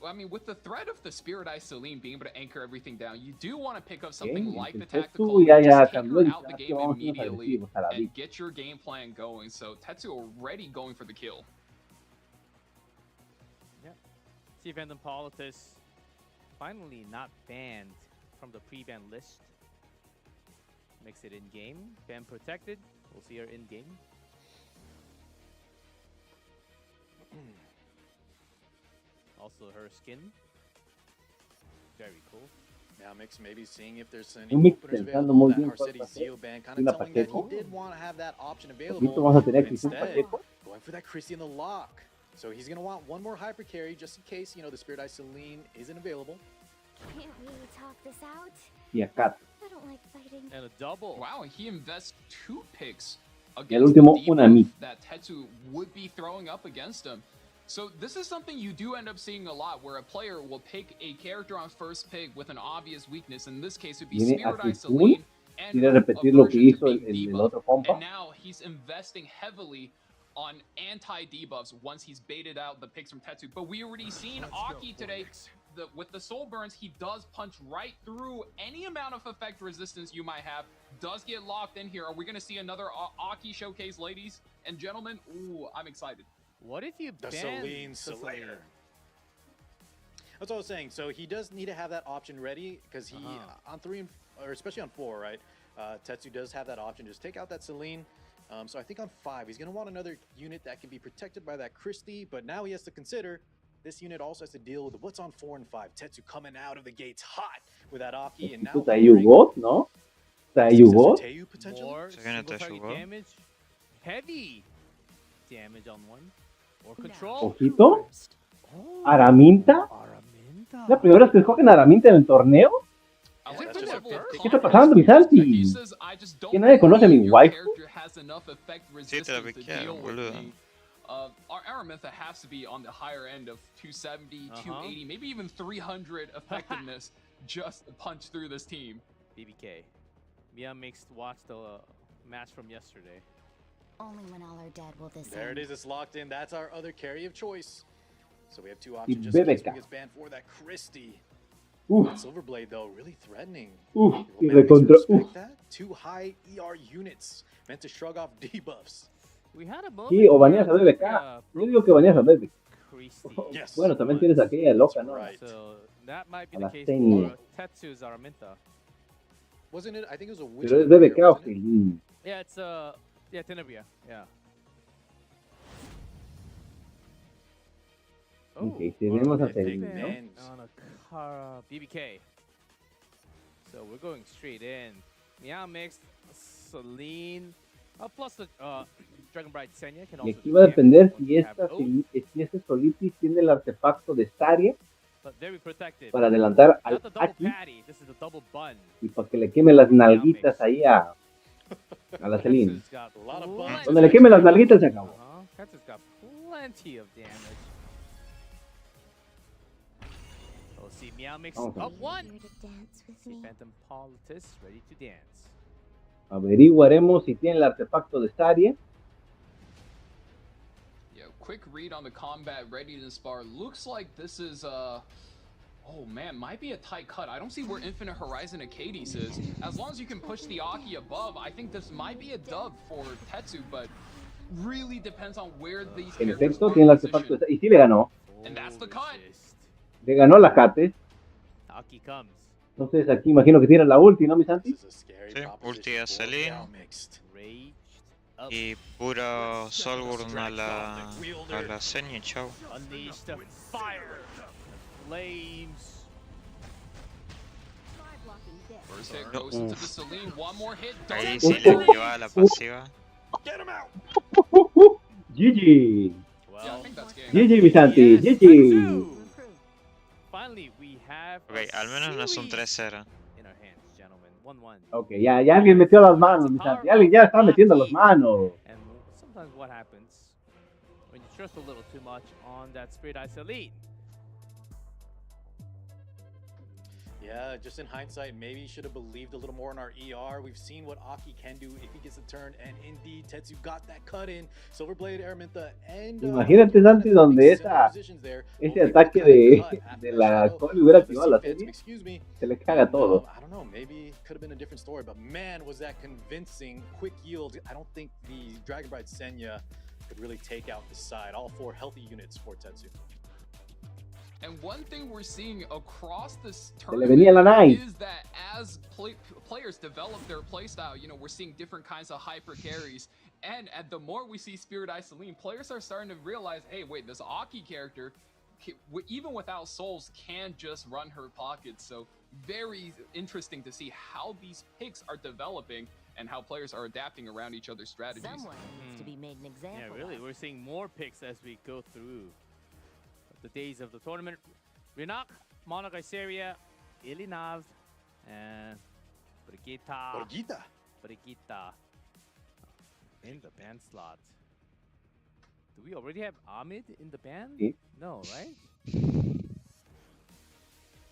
I mean, with the threat of the Spirit Eye Celine being able to anchor everything down, you do want to pick up Ok, something like the entonces tactical tú ya and just take cambió her y out the aquí game vamos a irnos immediately agresivos a la and vida. get your game plan going. So Tetsu already going for the kill. Yeah. See Phantom Politis finally not banned from the pre-ban list. Makes it in-game. Ban protected. We'll see her in-game. Also her skin. Very cool. Now Mix maybe seeing if there's any Un Mix openers pensando available. muy That bien cuál Harceti va a ser. Zeo ban kind Una of telling that he Pacheco. did want to have that option Poquito available. vamos a tener But que ser instead, Pacheco. going for that Christie in the lock. So he's going to want one more hyper carry just in case, you know, the Spirit Eye Celine isn't available. Can't we talk this out? Y acá. I don't like fighting. And a double. Wow, and he invests 2 picks El against último, the una debuff mí. that Tetsu would be throwing up against him. So this is something you do end up seeing a lot, where a player will pick a character on first pick with an obvious weakness. In this case, it would be Viene Spirit Eye aquí Celine and quiere her repetir lo que aversion to hizo el being debuffed. otro compa. And now he's investing heavily on anti-debuffs once he's baited out the picks from Tetsu. But we already seen Aki today. With the soul burns, he does punch right through any amount of effect resistance you might have. Does get locked in here. Are we going to see another Aki showcase, ladies and gentlemen? Ooh, I'm excited. What if you The ban Celine Slayer. That's what I was saying. So he does need to have that option ready because he on 3 and or especially on 4, right? Tetsu does have that option. Just take out that Celine. So I think on 5, he's going to want another unit that can be protected by that Christie. But now he has to consider this unit also has to deal with what's on 4 and 5. Tetsu coming out of the gates hot with that Aki, and now Esto te ayudó, ¿no? Te ayudó. More Se viene single target Tetsu, damage. Heavy damage on one. Or control. Ojito. Araminta. La primera vez que escogen Araminta en el torneo. ¿Qué está pasando, mi Santi? Que nadie conoce a mi waifu. Sí, te la piquearon, boludo. Our Araminta has to be on the higher end of 270, 280, maybe even 300 effectiveness just to punch through this team. BBK. Mia makes watch the match from yesterday. Only when all are dead will this There end. it is. It's locked in. That's our other carry of choice. So we have 2 options Y just in case Bebeca. we get banned for that Christie. Uf. That Silverblade, though, really threatening. Uf. Will Y Meta Mix recontra. respect Uf. that? 2 high ER units meant to shrug off debuffs. We had a moment Sí, o where baneas a BBK. Yo digo que baneas a BBK. Christie. Bueno, también tienes aquella loca, ¿no? So that might be A the la case Seni. for Tetsu's Araminta. Wasn't it? I think it was a witch. Pero es BBK o Celine. Yeah, it's yeah, Tenebria. Yeah. Ok, tenemos a Celine, ¿no? On a Kara BBK. So we're going straight in. Meow mixed Celine. Plus the Dragon Bright Senya can Y also aquí va a depender si have si este Solitis tiene el artefacto de Staria but very protected. para adelantar al Not the double Aki patty, this is the double bun. y para que le queme las nalguitas ahí a la Celine. Tetsu's got plenty. Donde le queme las nalguitas se acabó. Tetsu's got plenty of damage. Oh, see Meow mix Vamos a up ver. one. Here to dance with See me. Phantom Politis ready to dance. Averiguaremos si tiene el artefacto de Staria. Yeah, quick read on the combat readiness bar. Looks like this is oh man, might be a tight cut. I don't see where Infinite Horizon Acades is. As long as you can push the Aki above, I think this might be a dub for Tetsu, but really depends on where these En characters efecto, are tiene el artefacto de positioned. Staria. Y sí le ganó. And that's the cut. Le ganó la Kate. Aki comes. Entonces aquí imagino que tiene la ulti, ¿no, mi Santi? Sí, ulti a Celine. Y puro Soulburn a la Senya, chao. Unleash the fire. Flames. First hit goes into the Celine. One more hit. Ahí sí le lleva la pasiva. GG. Well, GG, mi Santi. GG. finally we have Ok, al menos no es un 3-0. in our hands, gentlemen. 1-1. Ok, ya alguien metió las manos, mi Santi. Alguien ya está metiendo las manos. And sometimes what happens when you trust a little too much on that Spirit Eye Celine. Yeah, just in hindsight, maybe should have believed a little more in our ER. We've seen what Aki can do if he gets a turn, and indeed, Tetsu got that cut in. Silverblade, Araminta, and imagínate, Santi, donde ese ataque de la Cole hubiera activado la serie, se le caga todo. I don't know, maybe could have been a different story, but man, was that convincing. Quick yield. I don't think the Dragon Bride Senya could really take out the side. All 4 healthy units for Tetsu. And one thing we're seeing across this tournament is that as players develop their playstyle, you know, we're seeing different kinds of hyper carries. And the more we see Spirit Eye Celine, players are starting to realize, hey, wait, this Aki character, even without souls, can just run her pockets. So very interesting to see how these picks are developing and how players are adapting around each other's strategies. Someone needs to be made an example. Yeah, really, we're seeing more picks as we go through the days of the tournament. Rinak, Monoglyceria, Ilinav, and Brigitte in the band slot. Do we already have Ahmed in the band? Yeah. No, right?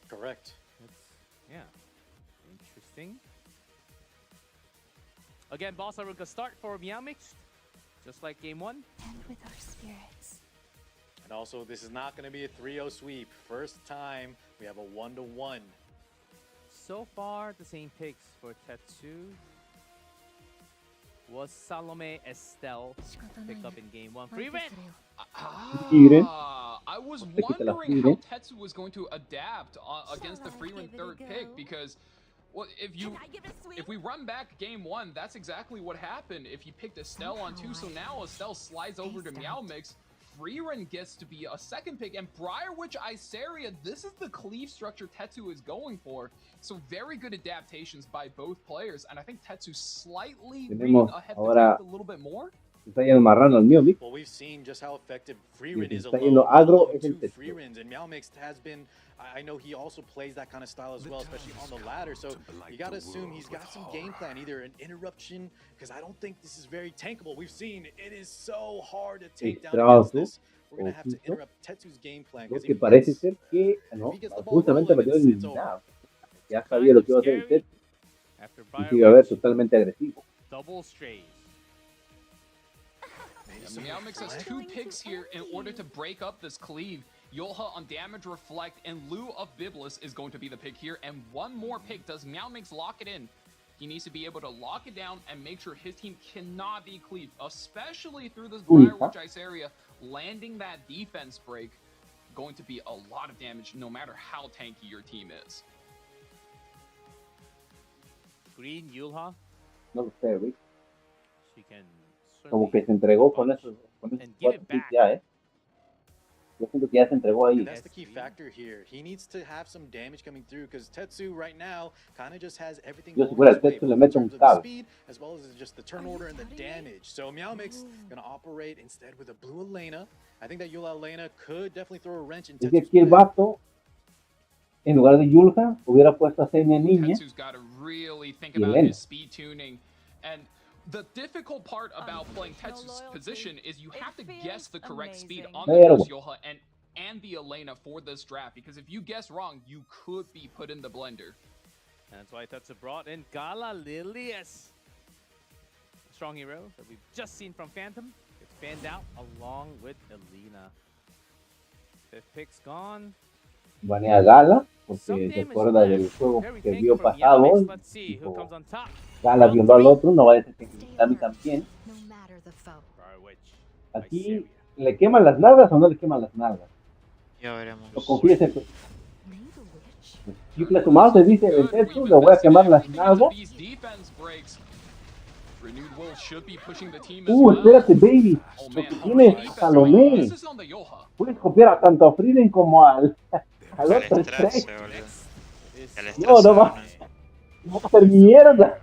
Correct. Yeah. Interesting. Again, Boss Arunka start for Meow Mixed, just like game 1. And with our spirits. And also, this is not going to be a 3-0 sweep. First time we have a 1-1. So far, the same picks for Tetsu was Salome Estelle picked up in game 1. Free win! I was wondering how Tetsu was going to adapt against the Freeman third pick, because well, if we run back game 1, that's exactly what happened. If he picked Estelle on 2, so now Estelle slides over to Meow Mix. Freeran gets to be a second pick, and Briarwitch Iceria, this is the cleave structure Tetsu is going for. So very good adaptations by both players, and I think Tetsu slightly reading ahead a little bit more. Está yendo marrano el mío, Vic. Well, we've seen just how effective Freeran is alone. Agro es el Freerans, and Meow Mix has been, I know he also plays that kind of style as well, especially on the ladder. So you got to assume he's got some game plan, either an interruption, because I don't think this is very tankable. We've seen it is so hard to take down against this. We're going to have to interrupt Tetsu's game plan. Lo que parece ser que, no, justamente perdió el eliminado. Ya sabía lo que iba a hacer el Tetsu. Y iba a ver totalmente agresivo. Double strays. Meow Mix has 2 picks here in order to break up this cleave. Yolha on Damage Reflect in lieu of Biblis is going to be the pick here. And one more pick. Does Meow Mix lock it in? He needs to be able to lock it down and make sure his team cannot be cleaved, especially through this Briarwitch Ice area. Landing that defense break, going to be a lot of damage no matter how tanky your team is. Green Yulha. No lo sé, Rick. She can como que se entregó con esos 4 picks ya, Yo siento que ya se entregó ahí. That's the key factor here. He needs to have some damage coming through, because Tetsu right now kind of just has everything Yo si fuera el Tetsu le meto un cable. Speed as well as just the turn order and the damage. So Meow Mix gonna operate instead with a blue Elena. I think that Yula Elena could definitely throw a wrench in Tetsu's play. Es que el vato, en lugar de Yulha, hubiera puesto a Senia Niña. Tetsu's got to really think about his speed tuning. And the difficult part about playing Tetsu's position is you have to guess the correct speed on the Yolha and the Elena for this draft, because if you guess wrong, you could be put in the blender. And that's why Tetsu brought in Gala Lilius. A strong hero that we've just seen from Phantom. Gets fanned out along with Elena. 5th pick's gone. Banea Gala, porque se acuerda del juego que vio pasado. Gala violó al otro, no va a decir que Kitami también. Aquí, ¿le queman las nalgas o no le queman las nalgas? Ya veremos. Lo confiese. Chifla su mouse, dice el Tetsu, le voy a quemar las nalgas. Espérate, baby. Lo que tiene es Salomé. Puedes copiar tanto a Friden como al otro estrés. No, no va. Va a ser mierda.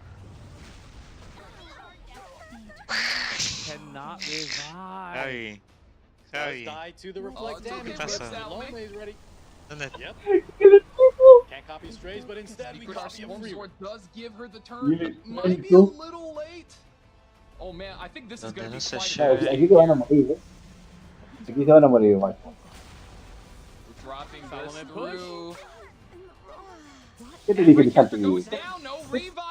Javi. Javi. ¿Qué pasa? ¿Dónde? Can't copy strays, but instead we copy a free. Does give her the turn. Might be a little late. Oh man, I think this is going to be quite Aquí se van a morir, Aquí se van a morir, igual. Dropping this through. ¿Qué te dije, mi Santi?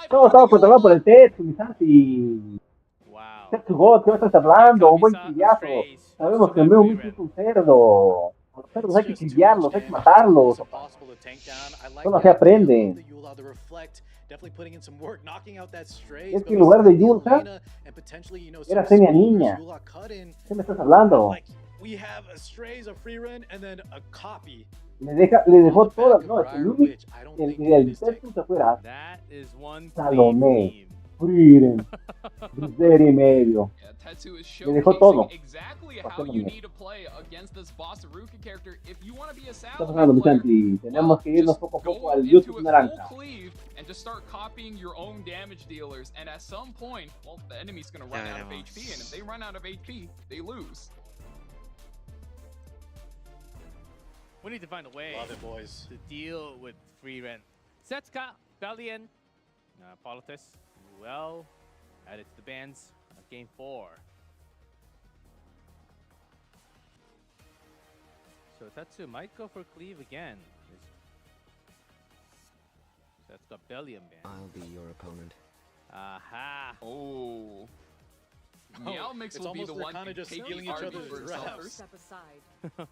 Todo estaba controlado por el Tetsu, mi Santi. Tetsu God, ¿qué me estás hablando? Un buen crillazo. Sabemos que el Mew es un cerdo. A los cerdos hay que criarlos, hay que matarlos. Solo se aprenden. Es que en lugar de Yulka, era Senia niña. ¿Qué me estás hablando? Le dejó todas, no, el Tetsu se fuera. Salomé, Frieren, Briseri y medio. Le dejó todo. Está pasando, mi Santi. Tenemos que irnos poco a poco al YouTube naranja. And just start copying your own damage dealers, and at some point, well, the enemy's gonna run out of HP, and if they run out of HP, they lose. We need to find a way boys. to deal with free rent. Setsuka, Valiant, Politis, well, added to the bans. Game 4. So Tetsu might go for cleave again. That's got Bellium ban. I'll be your opponent. Aha. Oh. Meowmix will be the one kind of just stealing each other's drafts. Step aside.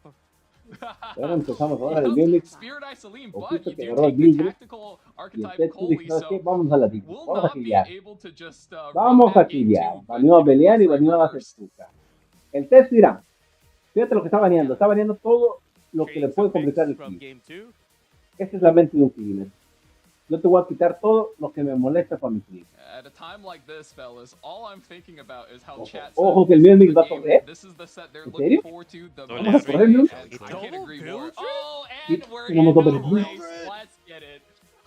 Ahora empezamos ahora el Mimix. Spirit Eye Salim, Ojito but you que do agarró el take the Mimix. tactical Y el archetype Tetsu Coley, dijo, ¿sabes qué? so Vamos a la tipa. we'll Vamos a not be killar. able to just Vamos a run that game killar. too, but Baneó a it pelear y looks baneó a like la Setsuka. El Tetsu dirá, fíjate lo que está baneando. Está baneando todo lo que le puede complicar el kill. Esa es la mente de un killer. Yo te voy a quitar todo lo que me molesta para mi clip. At a time like this, fellas, all I'm thinking about is how chat Ojo que el Mimix va a correr. this is the set they're ¿En looking serio? forward to. The ¿Vamos a correr, Mimix? I can't agree more. Oh, Sí, and we're vamos a in the correr. race. Let's get it.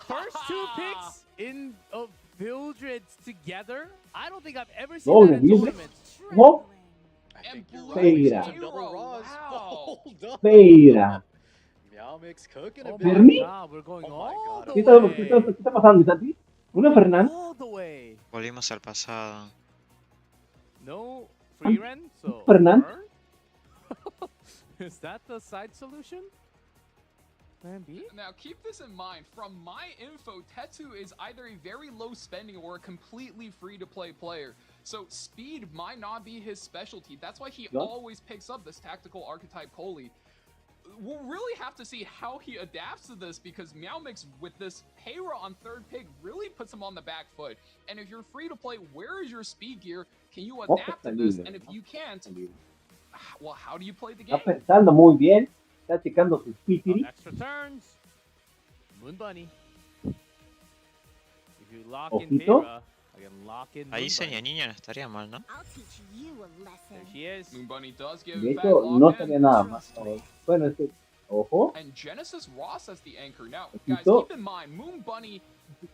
First two picks in of Vildreds together. I don't think I've ever seen Doble that in Vildred. tournaments. No. And blue Feira. Wow. Feira. Meowmix cooking a Oh bit. my ¿Fermi? god, we're going all the ¿Qué está way. pasando, Santi? ¿Una Fernanda? All the way. Volvimos al pasado. No free rent, so Fernand? burn? Is that the side solution? Plan B? Now keep this in mind, from my info, Tetsu is either a very low spending or a completely free to play player. So speed might not be his specialty. That's why he always picks up this tactical archetype Coley. We'll really have to see how he adapts to this, because Meowmix with this Payra on third pick really puts him on the back foot. And if you're free to play, where is your speed gear? Can you adapt to this? And if you can't, well, how do you play the game? Está pensando muy bien. Está checando sus pitiri. Extra turns. Moon Bunny. If you lock in Ojito. Payra, I can lock in Ahí Moon Seña Bunny. Niña no estaría mal, ¿no? I'll teach you a lesson. There she is. Moon Bunny does give De back hecho, no lock estaría in. nada más. Bueno, es que, ojo. And Genesis Ross as the anchor. Now, guys, Ojito. keep in mind, Moon Bunny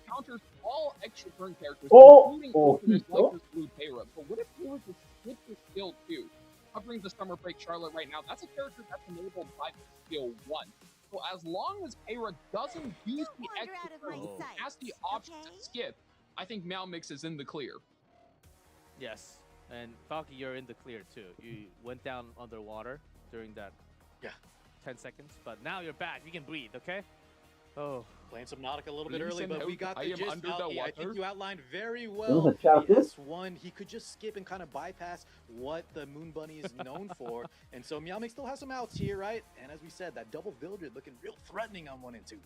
counters all extra turn characters, Oh, including ultimates like ojito. this Blue Payra. But what if he were to switch his skill too? Covering the Summer Break Charlotte right now, that's a character that's enabled by skill 1. So as long as Payra doesn't use the extra turn, has the option to skip, I think Meowmix is in the clear. Yes. And Falky, you're in the clear too. You went down underwater during that 10 seconds, but now you're back. You can breathe, okay? Oh. Playing some Nautica a little bit early, but we got the gist. under the I water. think you outlined very Tenemos well a chat, the S1. He could just skip and kind of bypass what the Moon Bunny is known for. And so Meowmix still has some outs here, right? And as we said, that double Vildred looking real threatening on 1 and 2.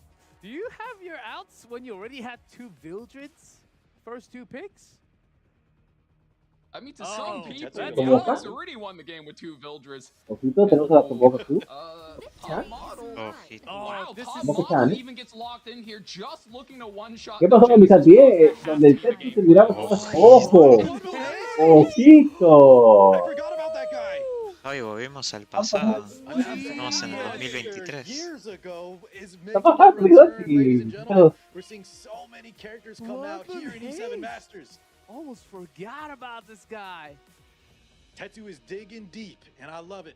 Do you have your outs when you already had 2 Vildreds? First 2 picks? I mean, to some people, that's Meowmix already won the game with 2 Vildreds. Ojito, tenemos a la Toboga tú. Top model. Ojito. Wow, this top is- ¿Cómo que model están? even gets locked in here, just looking to one-shot. ¿Qué pasó con mi Santi? Donde el Tetsu se miraba. ¡Ojo! ¡Ojito! I forgot about that guy. Ay, volvimos al pasado. Estamos en el 2023. Years ago is Está making pasando, a return, Santi. ladies and gentlemen. We're seeing so many characters come out here in E7 Masters. Almost forgot about this guy. Tetsu is digging deep, and I love it.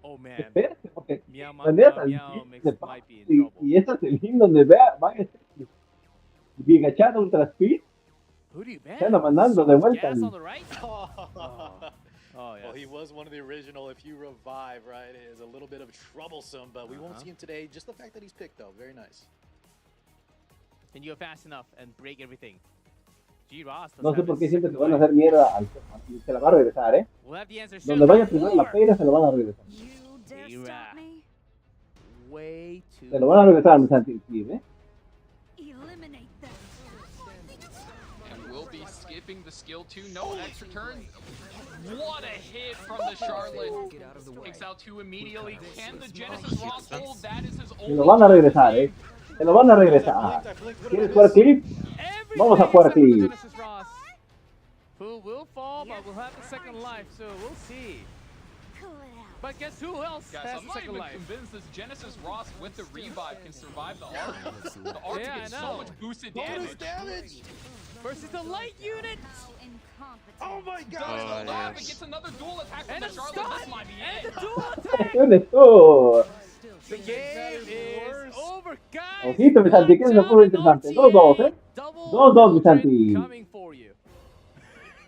Oh man. Espérate, porque Meow, maneras meow, al meow, de Mix paz might be in trouble. y ese es el link donde vea, vaya Gigachad Ultra Speed, Who do you ban? se anda mandando de vuelta Gas al on the right? Oh, Well, yes. he was one of the original. If you revive, right, it is a little bit of troublesome, but we won't see him today. Just the fact that he's picked, though, very nice. Can you go fast enough and break everything? G-Ross. No sé por qué siempre se van a hacer mierda se la va a regresar, ¿eh? We'll have the answer soon. Donde vaya primero la Peira se lo van a regresar. Way too. Se lo van a regresar, mi Santi, ¿eh? Eliminate them. And we'll be skipping the skill 2. No extra turn. What a hit from the Charlotte. Takes out 2 immediately. Can the Genesis Ross hold? That is his only. Se lo van a regresar, ¿eh? Se lo van a regresar. ¿Quieres jugar clip? Vamos a jugar clip. Who will fall, but will have the second life, so we'll see. But guess who else has I'm the not second even life? convinced this Genesis Ross with the revive can survive the arc. The arc gets so much boosted damage. Versus the light unit. Oh my god! But gets another dual attack from the Charlotte. This might be it. And the dual attack. The game is over, guys. Ojito, mi Santi, que es lo muy interesante. 2-2, ¿eh? 2-2, mi Santi. Coming for you.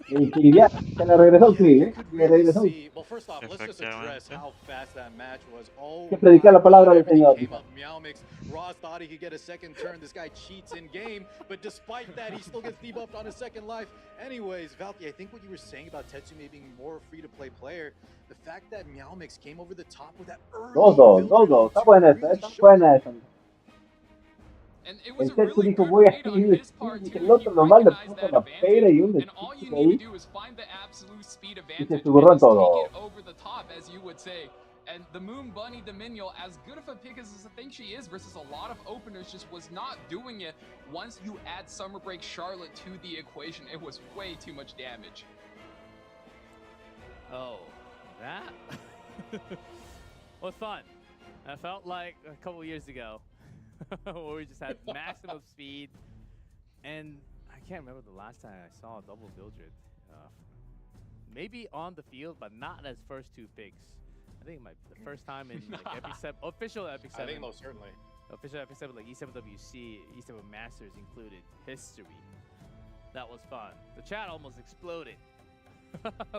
Y ya, se le regresó el clip, ¿eh? Le regresó. Well, first off, let's just address how fast that match was. Oh, que predicar la palabra del Señor. Ross thought he could get a second turn. This guy cheats in game, but despite that, he still gets debuffed on his second life. Anyways, Valky, I think what you were saying about Tetsume being more free-to-play player, the fact that Meowmix came over the top with that early 2-2. Está buena esta, está buena esta. El Tetsu dijo, voy a ir. Y el otro normal le puso la Peira y un desquite ahí. Y se suburró en todo. And the Moon Bunny Dominion, as good of a pick as I think she is versus a lot of openers, just was not doing it. Once you add Summer Break Charlotte to the equation, it was way too much damage. Oh, that was fun. I felt like a couple years ago where we just had maximum speed. And I can't remember the last time I saw a double Vildred. Maybe on the field, but not as first 2 picks. I think the first time in like Epic 7, official Epic 7. I think most certainly. Official Epic 7, like E7WC, E7 Masters included. History. That was fun. The chat almost exploded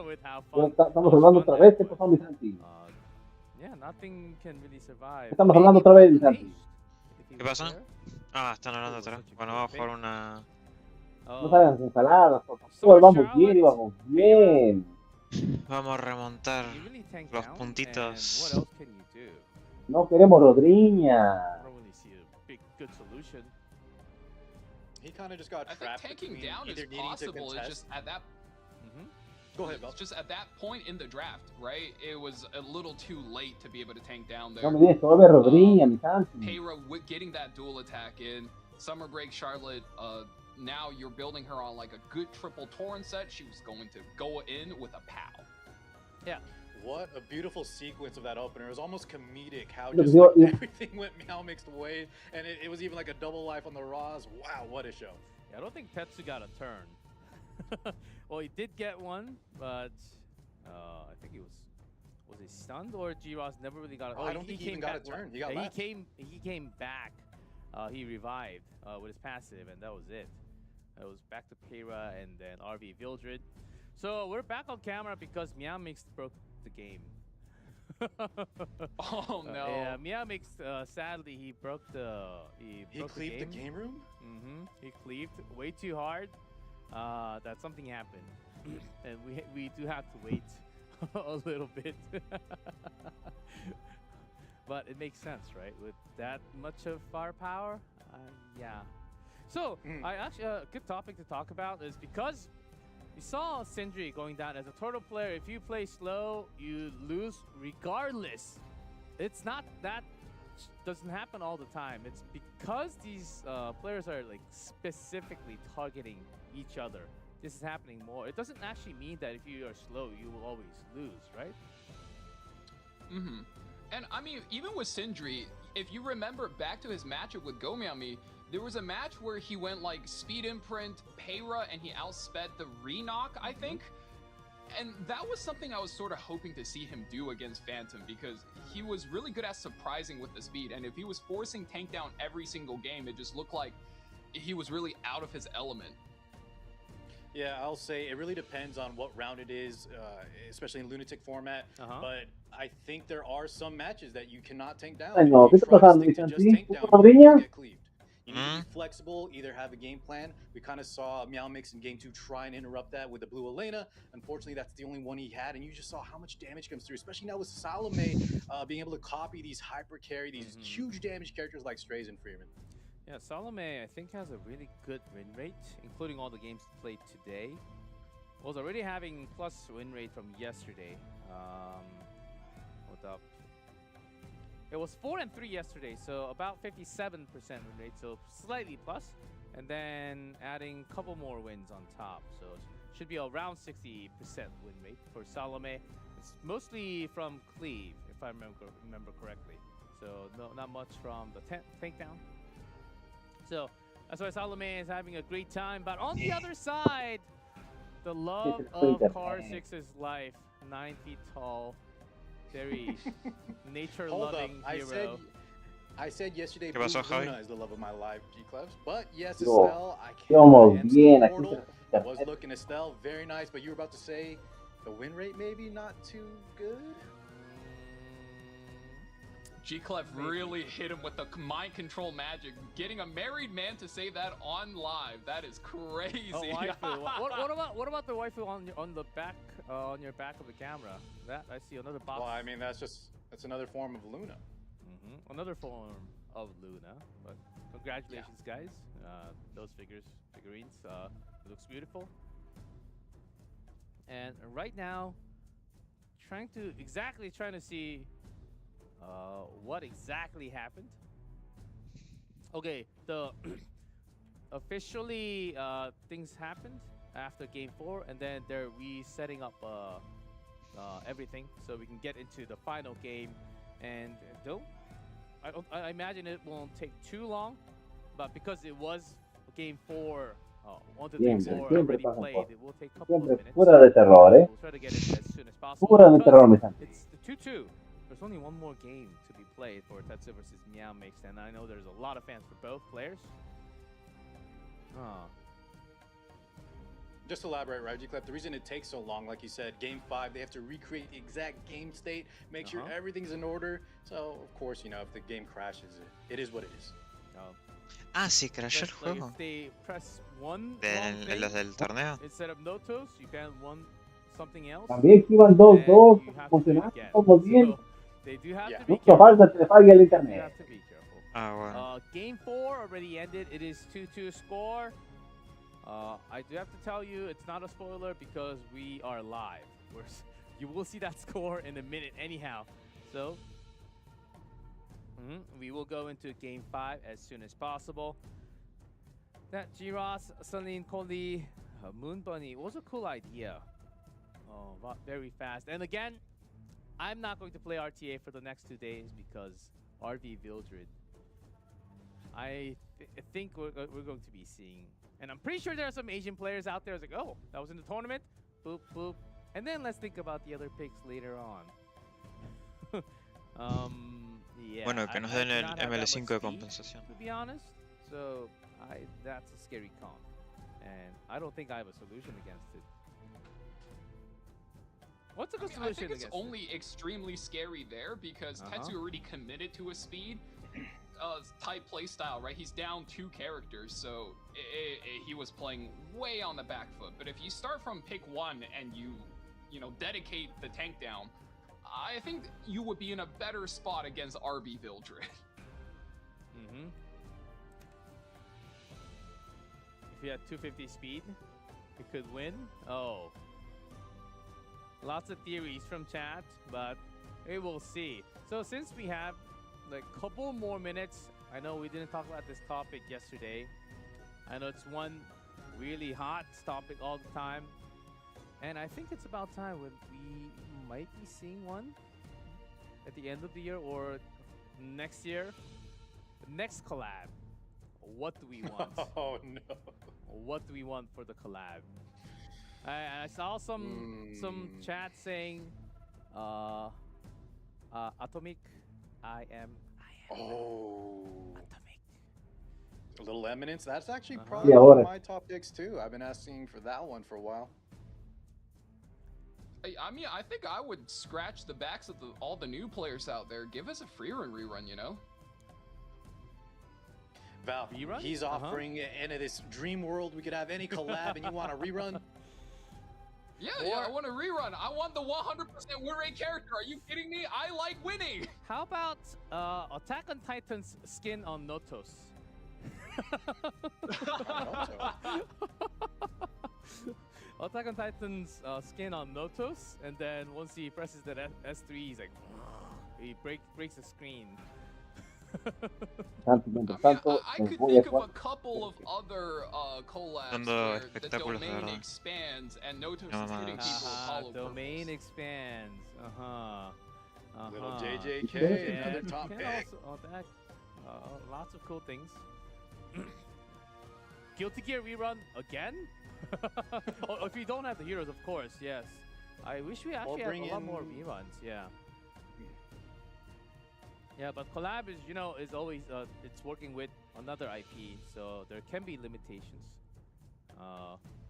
with how fun. Estamos hablando otra vez, ¿qué pasó, mi Santi? Yeah, nothing can really survive. Estamos hablando otra vez, mi Santi. ¿Qué pasa? Ah, están hablando otra vez. Bueno, vamos a jugar una... No salgan las ensaladas, por favor, vamos bien y vamos bien. Vamos a remontar los puntitos. No queremos Rodriña. He kind of just got trapped. I think tanking down is possible. It's just at that. Go ahead, Val. Just at that point in the draft, right? It was a little too late to be able to tank down there. No me digas, vuelve Rodriña, mi Santi. Payra getting that dual attack in. Summer Break Charlotte. Now you're building her on like a good triple Torrent set. She was going to go in with a POW. Yeah. What a beautiful sequence of that opener. It was almost comedic how just like, everything went Meowmixed away, and it was even like a double life on the Raws. Wow, what a show. Yeah, I don't think Tetsu got a turn. Well, he did get one, but I think he was he stunned, or G-Ross never really got a turn? I don't think he even got a turn. He got left. He came back. He revived with his passive, and that was it. It was back to Payra and then RV Vildred. So we're back on camera because Meowmix broke the game. Oh no! Yeah, Meowmix, sadly, he broke the He cleaved the game room. He cleaved way too hard. That something happened, and we do have to wait a little bit. But it makes sense, right? With that much of firepower, yeah. So, I actually a good topic to talk about is because we saw Sindri going down as a turtle player. If you play slow, you lose regardless. It's not that doesn't happen all the time. It's because these players are like specifically targeting each other. This is happening more. It doesn't actually mean that if you are slow, you will always lose, right? And I mean, even with Sindri, if you remember back to his matchup with Gomiami, there was a match where he went like speed imprint, Payra, and he outsped the Reknock, I think. And that was something I was sort of hoping to see him do against Phantom, because he was really good at surprising with the speed. And if he was forcing tank down every single game, it just looked like he was really out of his element. Yeah, I'll say it really depends on what round it is, especially in Lunatic format. But I think there are some matches that you cannot tank down. No, ¿qué está pasando, Vicente? ¿Rodriña? You need to be flexible, either have a game plan. We kind of saw Meow Mix in game 2 try and interrupt that with the blue Elena. Unfortunately, that's the only one he had, and you just saw how much damage comes through, especially now with Salome being able to copy these hyper carry, these huge damage characters like Strays and Freeman. Yeah, Salome, I think, has a really good win rate, including all the games played today. Was already having plus win rate from yesterday. Hold up. It was 4-3 yesterday, so about 57% win rate, so slightly plus. And then adding a couple more wins on top, so it should be around 60% win rate for Salome. It's mostly from Cleave, if I remember correctly. So no, not much from the takedown. So that's why Salome is having a great time. But on the other side, the love of Car 6's life, 9 feet tall, very nature-loving hero. I said yesterday, Blue Luna is the love of my life, G-Clevs. But yes, Yo, Estelle, I can't. Portal was looking Estelle, very nice. But you were about to say the win rate maybe not too good. G-Clev really hit him with the mind control magic. Getting a married man to say that on live, that is crazy. Oh, waifu. what about the waifu on the back on your back of the camera? That I see another box. Well, I mean that's another form of Luna. Another form of Luna. But congratulations, guys. Those figurines it looks beautiful. And right now, trying to see what exactly happened. Okay, the officially things happened after game 4, and then they're resetting up everything so we can get into the final game. And I imagine it won't take too long, but because it was game 4, one of the things already played, it will take a couple of minutes. Pura de terror, We'll try to get it as soon as possible. Pura de terror, mi gente. It's the 2-2. There's only one more game to be played for Tetsu versus Meow Mix, and I know there's a lot of fans for both players. Just to elaborate, right, G-Clef, the reason it takes so long, like you said, game 5, they have to recreate the exact game state, make sure everything's in order. So, of course, you know, if the game crashes, it is what it is. Sí, crashó el juego. If they press one los del torneo. Instead of Notos, you can one something else. También que iban 2-2, funcionando todo bien. They do have to be Mucho falta que le falle el internet. You have to be careful. Bueno. Game 4 already ended. It is 2-2 score. I do have to tell you, it's not a spoiler because we are live. You will see that score in a minute anyhow. So, we will go into game 5 as soon as possible. That G-Ross, Celine Coley, Moon Bunny was a cool idea. Very fast. And again, I'm not going to play RTA for the next 2 days because RV Vildred. I think we're going to be seeing. And I'm pretty sure there are some Asian players out there who's like, oh, that was in the tournament. Boop, boop. And then let's think about the other picks later on. Yeah, bueno, que nos den el ML5 de compensación. To be honest, so that's a scary comp. And I don't think I have a solution against it. What's a good solution? I think it's only extremely scary there because Tetsu already committed to a speed type playstyle, right? He's down 2 characters, so he was playing way on the back foot. But if you start from pick 1 and you know, dedicate the tank down, I think you would be in a better spot against RB Vildred. If you had 250 speed, you could win. Oh. Lots of theories from chat, but we will see. So since we have like a couple more minutes, I know we didn't talk about this topic yesterday. I know it's one really hot topic all the time. And I think it's about time when we might be seeing one at the end of the year or next year. The next collab. What do we want? Oh no. What do we want for the collab? I saw some chat saying Atomic. I am Atomic. A little Eminence. That's actually probably one of my top picks too. I've been asking for that one for a while. I mean, I think I would scratch the backs of all the new players out there. Give us a free run rerun, you know? Val, rerun? He's offering into this dream world we could have any collab, and you want a rerun? Yeah, I want a rerun. I want the 100% win rate character. Are you kidding me? I like winning. How about Attack on Titan's skin on Notos? Attack on Titan's skin on Notos, and then once he presses that S3, he's like, he breaks the screen. I could think of a couple of other collabs where the domain expands and Notos is hitting people with hollow domain expands. Little JJK, another top pick. Lots of cool things. Guilty Gear rerun again? If you don't have the heroes, of course, yes. I wish we actually had a lot more reruns, yeah. Yeah, but collab is, is always, it's working with another IP, so there can be limitations.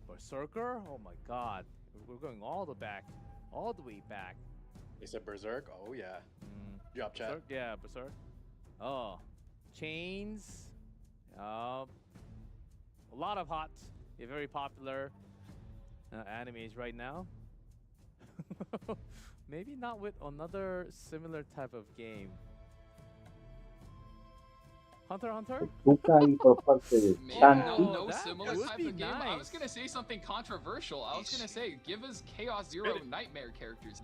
Berserker? Oh my god. We're going all the way back. They said Berserk? Oh yeah. Drop chat. Berserk? Yeah, Berserk. Oh. Chains. A lot of hot, very popular animes right now. Maybe not with another similar type of game. Hunter x Hunter? No similar type of game. I was gonna say something controversial. I was gonna say, give us Chaos Zero Nightmare characters,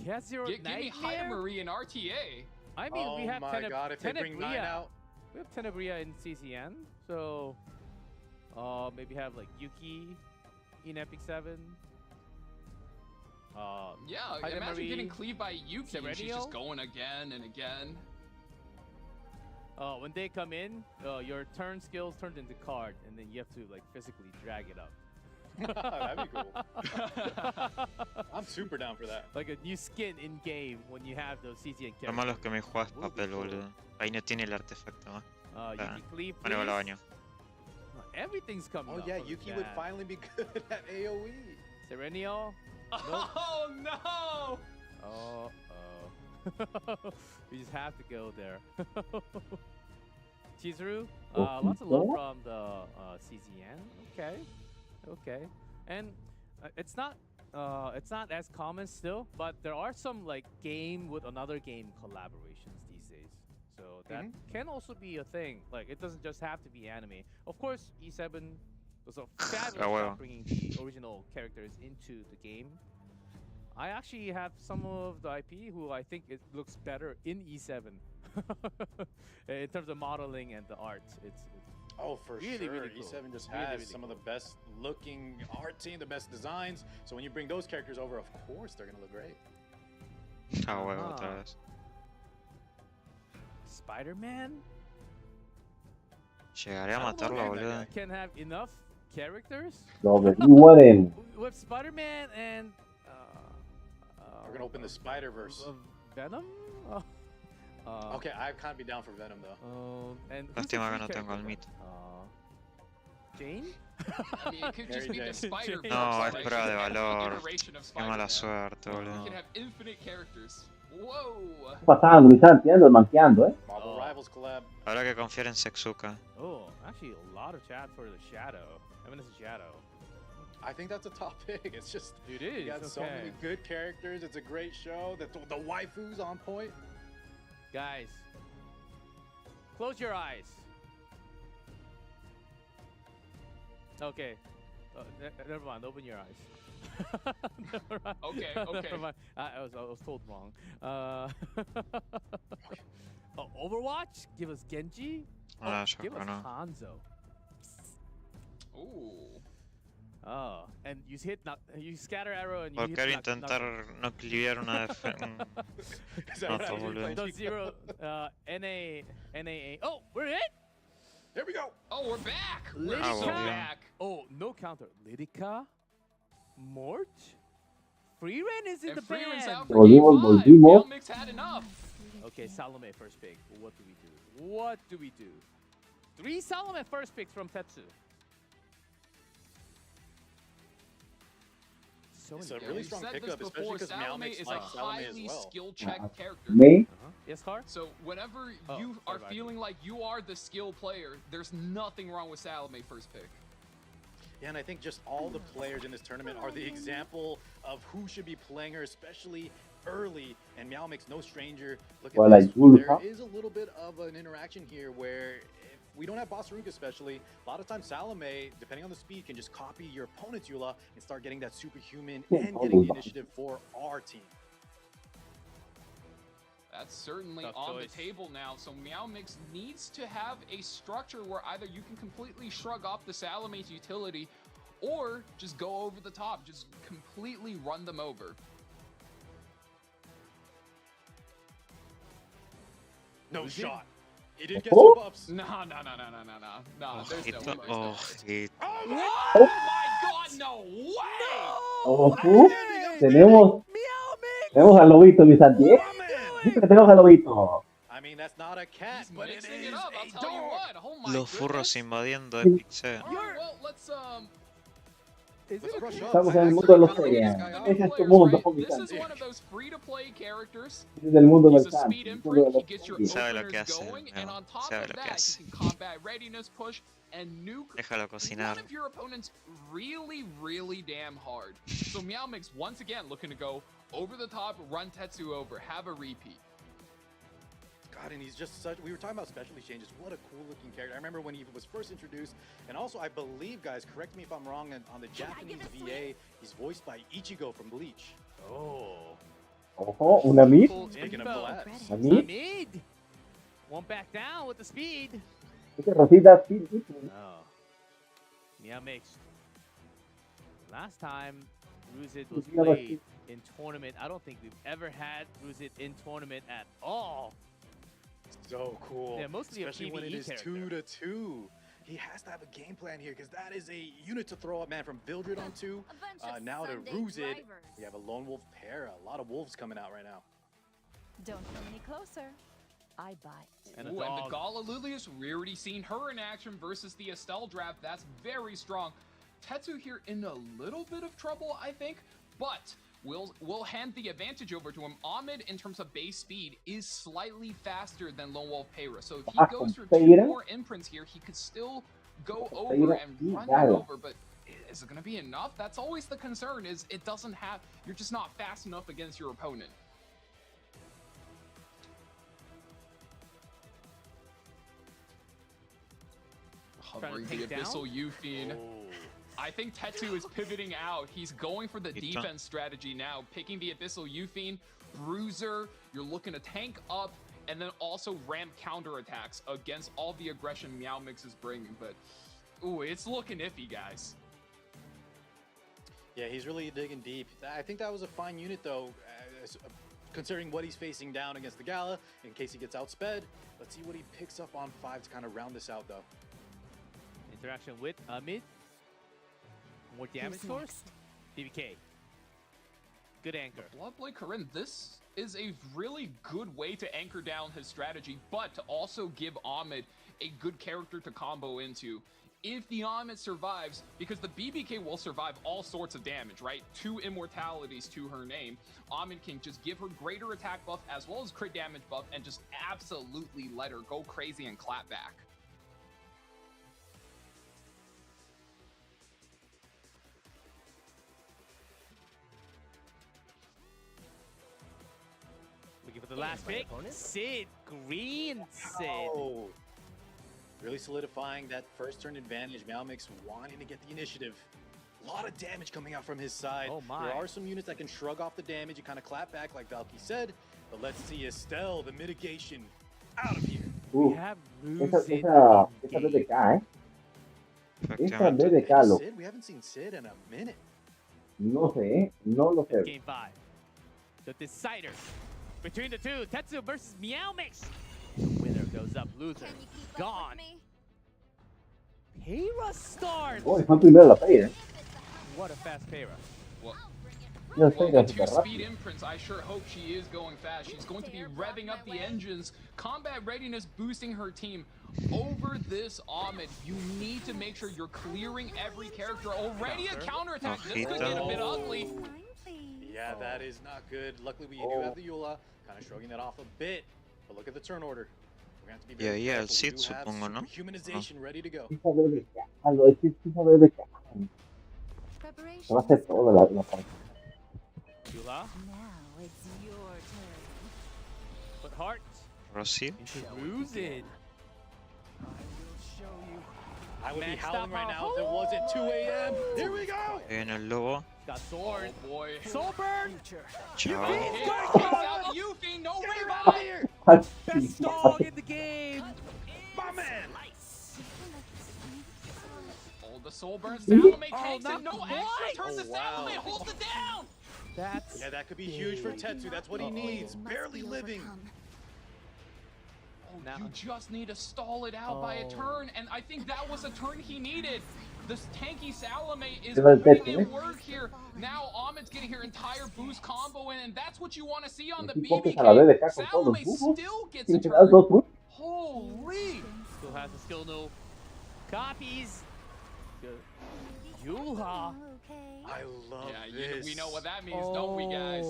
Chaos Zero Nightmare? Give me Hyamari in RTA. I mean, we have if they bring 9 out. We have Tenebria in CCN, so maybe have like Yuki in Epic 7. Yeah, imagine getting cleaved by Yuki and she's just going again and again. When they come in, your turn skills turned into card, and then you have to like physically drag it up. That'd be cool. I'm super down for that. Like a new skin in game when you have those CCN characters. Lo malo es que me juegas papel, boludo. Ahí no tiene el artefacto, Yuki Cleave, Vale, lo baño. Everything's coming up. Oh yeah, Yuki would finally be good at AoE. Serenio. Oh no! We just have to go there. Chizuru, lots of love from the CZN. Okay. And it's not as common still, but there are some like game with another game collaborations these days. So that can also be a thing. Like it doesn't just have to be anime. Of course, E7 was a fabulous job bringing the original characters into the game. I actually have some of the IP who I think it looks better in E7 in terms of modeling and the art. It's for really, sure. Really cool. E7 just has some of the best looking art team, the best designs. So when you bring those characters over, of course they're gonna look great. Otra vez. Spider-Man? Llegaré a matarlo, boludo. Can have enough characters? With Spider-Man and we're gonna open the Spider-Verse. Venom? Okay, I'd kind of be down for Venom though. Lástima que no tengo el mito. Jane? I mean, it could just be the Spider-Verse. No, es prueba de valor. Qué mala suerte, boludo. You can have infinite characters. Whoa! Pasando, mi Santi, ando manqueando, Marvel Rivals collab. Habrá que confiar en Sexuka. Oh, actually a lot of chat for the Shadow. Eminence Shadow. I think that's a top pick. It's just it is. You got so many good characters. It's a great show. The waifus on point. Guys, close your eyes. Okay. Never mind. Open your eyes. Never mind. Okay. Never mind. I was told wrong. Overwatch? Give us Genji? Give us Hanzo. Ooh. Oh, and you scatter arrow and you quiero intentar no clivear una defensa. No zero, NA. Oh, we're in? There we go. Oh, we're back. Lydica. Back. Oh, no counter. Lydica, Mort, Free Ren is in the band. Volvimos. Had enough. Okay, Salome first pick. What do we do? 3 Salome first picks from Tetsu. It's a really strong pickup, especially because Meow makes is a like Salome as highly well. skill check character. Me? Yes, Car? So whenever you are feeling like you are the skill player, there's nothing wrong with Salome first pick. Yeah, and I think just all the players in this tournament are the example of who should be playing her, especially early. And Meow makes no stranger. Look at this. There is a little bit of an interaction here where if we don't have Boss Ruka especially, a lot of times Salome, depending on the speed, can just copy your opponent's Eula and start getting that superhuman and getting the initiative for our team. That's certainly on the table now. So Meow Mix needs to have a structure where either you can completely shrug off the Salome's utility or just go over the top, just completely run them over. No shot. He did get some buffs. No. There's no way. Oh my god, no way! Tenemos al lobito, mi Santi. Dice que tenemos al lobito. I mean, that's not a cat, but it is a dog. Los furros invadiendo Epic Sea. Estamos en el mundo de los Saiyans. Ese es tu mundo, mi Santi. Ese es el mundo del Santi. Sabe lo que hace. Sabe lo que hace. Déjalo cocinar. One of your opponents really damn hard. So Meow Mix once again looking to go over the top, run Tetsu over, have a repeat. God, and he's just such. We were talking about specialty changes. What a cool looking character. I remember when he was first introduced, and also I believe, guys, correct me if I'm wrong, on the Japanese VA, he's voiced by Ichigo from Bleach. Ojo, una mid. Speaking of collabs. A mid. Won't back down with the speed. Ese Rosita speed. Oh. Meow Mix. Last time Ruzit was played in tournament, I don't think we've ever had Ruzit in tournament at all. So cool. Yeah, mostly especially a PvE when it is character. 2-2. He has to have a game plan here because that is a unit to throw up, man. From Vildred on 2, now to Ruzit. We have a lone wolf pair. A lot of wolves coming out right now. Don't come any closer. I bite. And the Gala Lilius, we already seen her in action versus the Estelle draft. That's very strong. Tetsu here in a little bit of trouble, I think, but we'll hand the advantage over to him. Ahmed, in terms of base speed, is slightly faster than Lone Wolf Payra. So if he goes for 2 more imprints here, he could still go over and run them over, but is it going to be enough? That's always the concern, is it doesn't have, you're just not fast enough against your opponent. Hovering the Abyssal Euphine. I think Tetsu is pivoting out. He's going for the defense strategy now, picking the Abyssal Euphine, Bruiser. You're looking to tank up and then also ramp counterattacks against all the aggression Meow Mix is bringing. But, ooh, it's looking iffy, guys. Yeah, he's really digging deep. I think that was a fine unit, though, considering what he's facing down against the Gala, in case he gets outsped. Let's see what he picks up on 5 to kind of round this out, though. Interaction with mid. More damage source. BBK. Good anchor. Bloodblade Corinne, this is a really good way to anchor down his strategy, but to also give Ahmed a good character to combo into. If the Ahmed survives, because the BBK will survive all sorts of damage, right? 2 immortalities to her name. Ahmed can just give her greater attack buff as well as crit damage buff and just absolutely let her go crazy and clap back. Looking for the last pick. Sid. Green Sid. Oh. Really solidifying that first turn advantage. Meow Mix wanting to get the initiative. A lot of damage coming out from his side. Oh my. There are some units that can shrug off the damage and kind of clap back like Valky said. But let's see Estelle, the mitigation, out of here. We have Sid. Esa BDK, ¿eh? Esa BDK, loco. We haven't seen Sid in a minute. No sé, no lo sé. Game 5. The decider. Between the two, Tetsu versus Meow Mix. Winner goes up, loser gone. Payra starts. Oh, fue primero la Payra. What a fast Payra. Well, Well, with 2 speed imprints, I sure hope she is going fast. She's going to be revving up the engines, combat readiness boosting her team. Over this Ahmed, you need to make sure you're clearing every character. Already a counterattack. This could get a bit ugly. Yeah, that is not good. Luckily, we do have the Eula, kind of shrugging that off a bit. But look at the turn order. We're going to have to be Y very ahí el careful. Sid, We do have supongo, ¿no? superhumanization ready to go. Se va a hacer todo la parte. Yula. Now it's your turn. Put heart. Rossi. Lose it. I would be howling right now if it wasn't 2 a.m. Here we go! En el lobo. Got sword. Oh boy. Soul burn. Chao. Yuffie, no revive. Best dog in the game. My man. Oh, the soul burn. Salome takes it. No extra turn. The wow. Salome holds it down. Yeah, that could be huge for Tetsu. That's what he needs. Barely living. Oh, you just need to stall it out by a turn, and I think that was a turn he needed. This tanky Salome is putting in work here. Now Ahmed's getting her entire boost combo in, and that's what you want to see on the BBK. Salome still gets a turn. Holy! Still has the skill, no copies. Yulha. I love this. We know what that means, don't we, guys?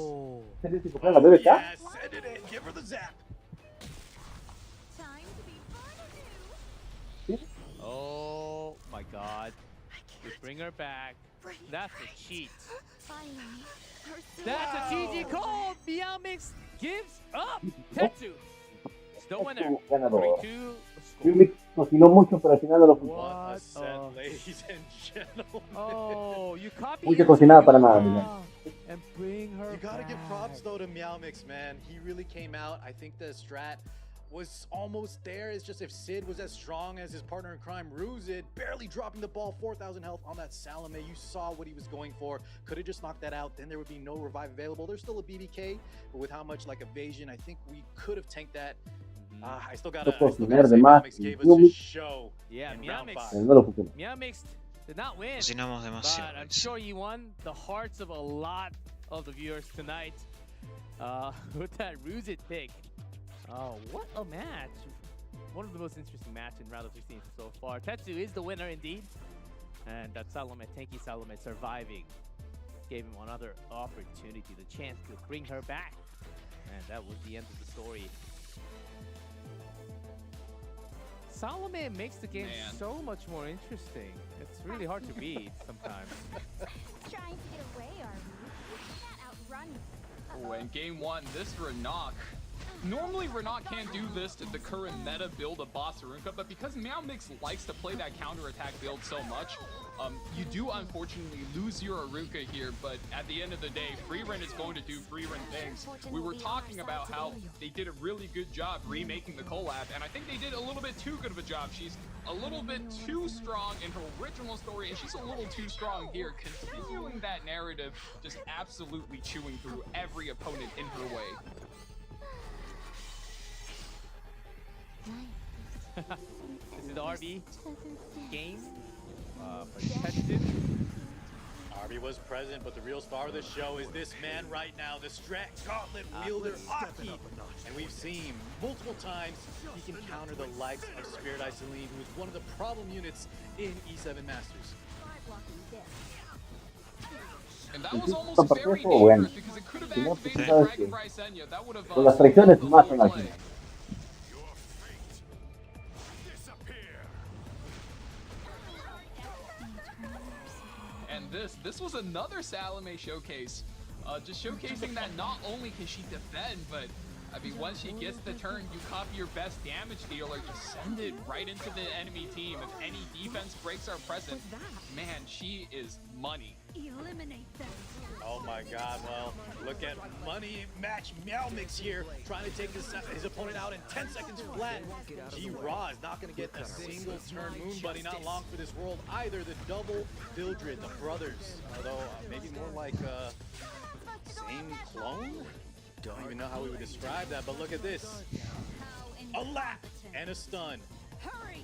Yeah, send it in. Give her the zap. Oh my god. We bring her back. That's a cheat. That's a GG call. Meow Mix gives up. Tetsu. Still winner. 3-2. Mix cocinó mucho, pero al final no lo puso. What a set, ladies and gentlemen. Oh, you copy. Mucho cocinada para nada, Miguel. And bring her. You gotta give props though to Meow Mix, man. He really came out. I think the strat was almost there. It's just if Sid was as strong as his partner in crime, Ruzid, barely dropping the ball, 4,000 health on that Salome. You saw what he was going for. Could have just knocked that out. Then there would be no revive available. There's still a BBK, but with how much like evasion, I think we could have tanked that. I still gotta say Meow Mix gave us a show. Yeah, Meow Mix did not win, but I'm sure he won the hearts of a lot of the viewers tonight with that Ruzid pick. Oh, what a match. One of the most interesting matches in round of 16 so far. Tetsu is the winner indeed. And that Salome, tanky Salome surviving, gave him another opportunity, the chance to bring her back. And that was the end of the story. Salome makes the game so much more interesting. It's really hard to read sometimes. Trying to get away, are we? You can't outrun me. Oh, and game one, this Renok. Normally, Renok can't do this to the current meta build of Boss Arunka, but because Meow Mix likes to play that counter-attack build so much, you do unfortunately lose your Arunka here, but at the end of the day, Freerin is going to do Freerin things. We were talking about how they did a really good job remaking the collab, and I think they did a little bit too good of a job. She's a little bit too strong in her original story, and she's a little too strong here, continuing that narrative, just absolutely chewing through every opponent in her way. This is the RB game for Tetsu. RB was present, but the real star of the show is this man right now, the Strat Gauntlet wielder, Aki. And we've seen multiple times he can counter the likes of Spirit Iceline, who is one of the problem units in E7 Masters. And that was almost very dangerous because it could have activated Dragon Brysenia. That would have las traiciones matan aquí. And this was another Salome showcase. Just showcasing that not only can she defend, but I mean, once she gets the turn, you copy your best damage dealer, you send it right into the enemy team. If any defense breaks our present, man, she is money. Eliminate them. Oh my god, well, look at Money Match Meow Mix here, trying to take his opponent out in 10 seconds flat. G-Raw is not going to get a single turn. Moon Buddy not long for this world either. The double Vildred, the brothers, although maybe more like same clone? Don't even know how we would describe that, but look at this. A lap and a stun. Hurry!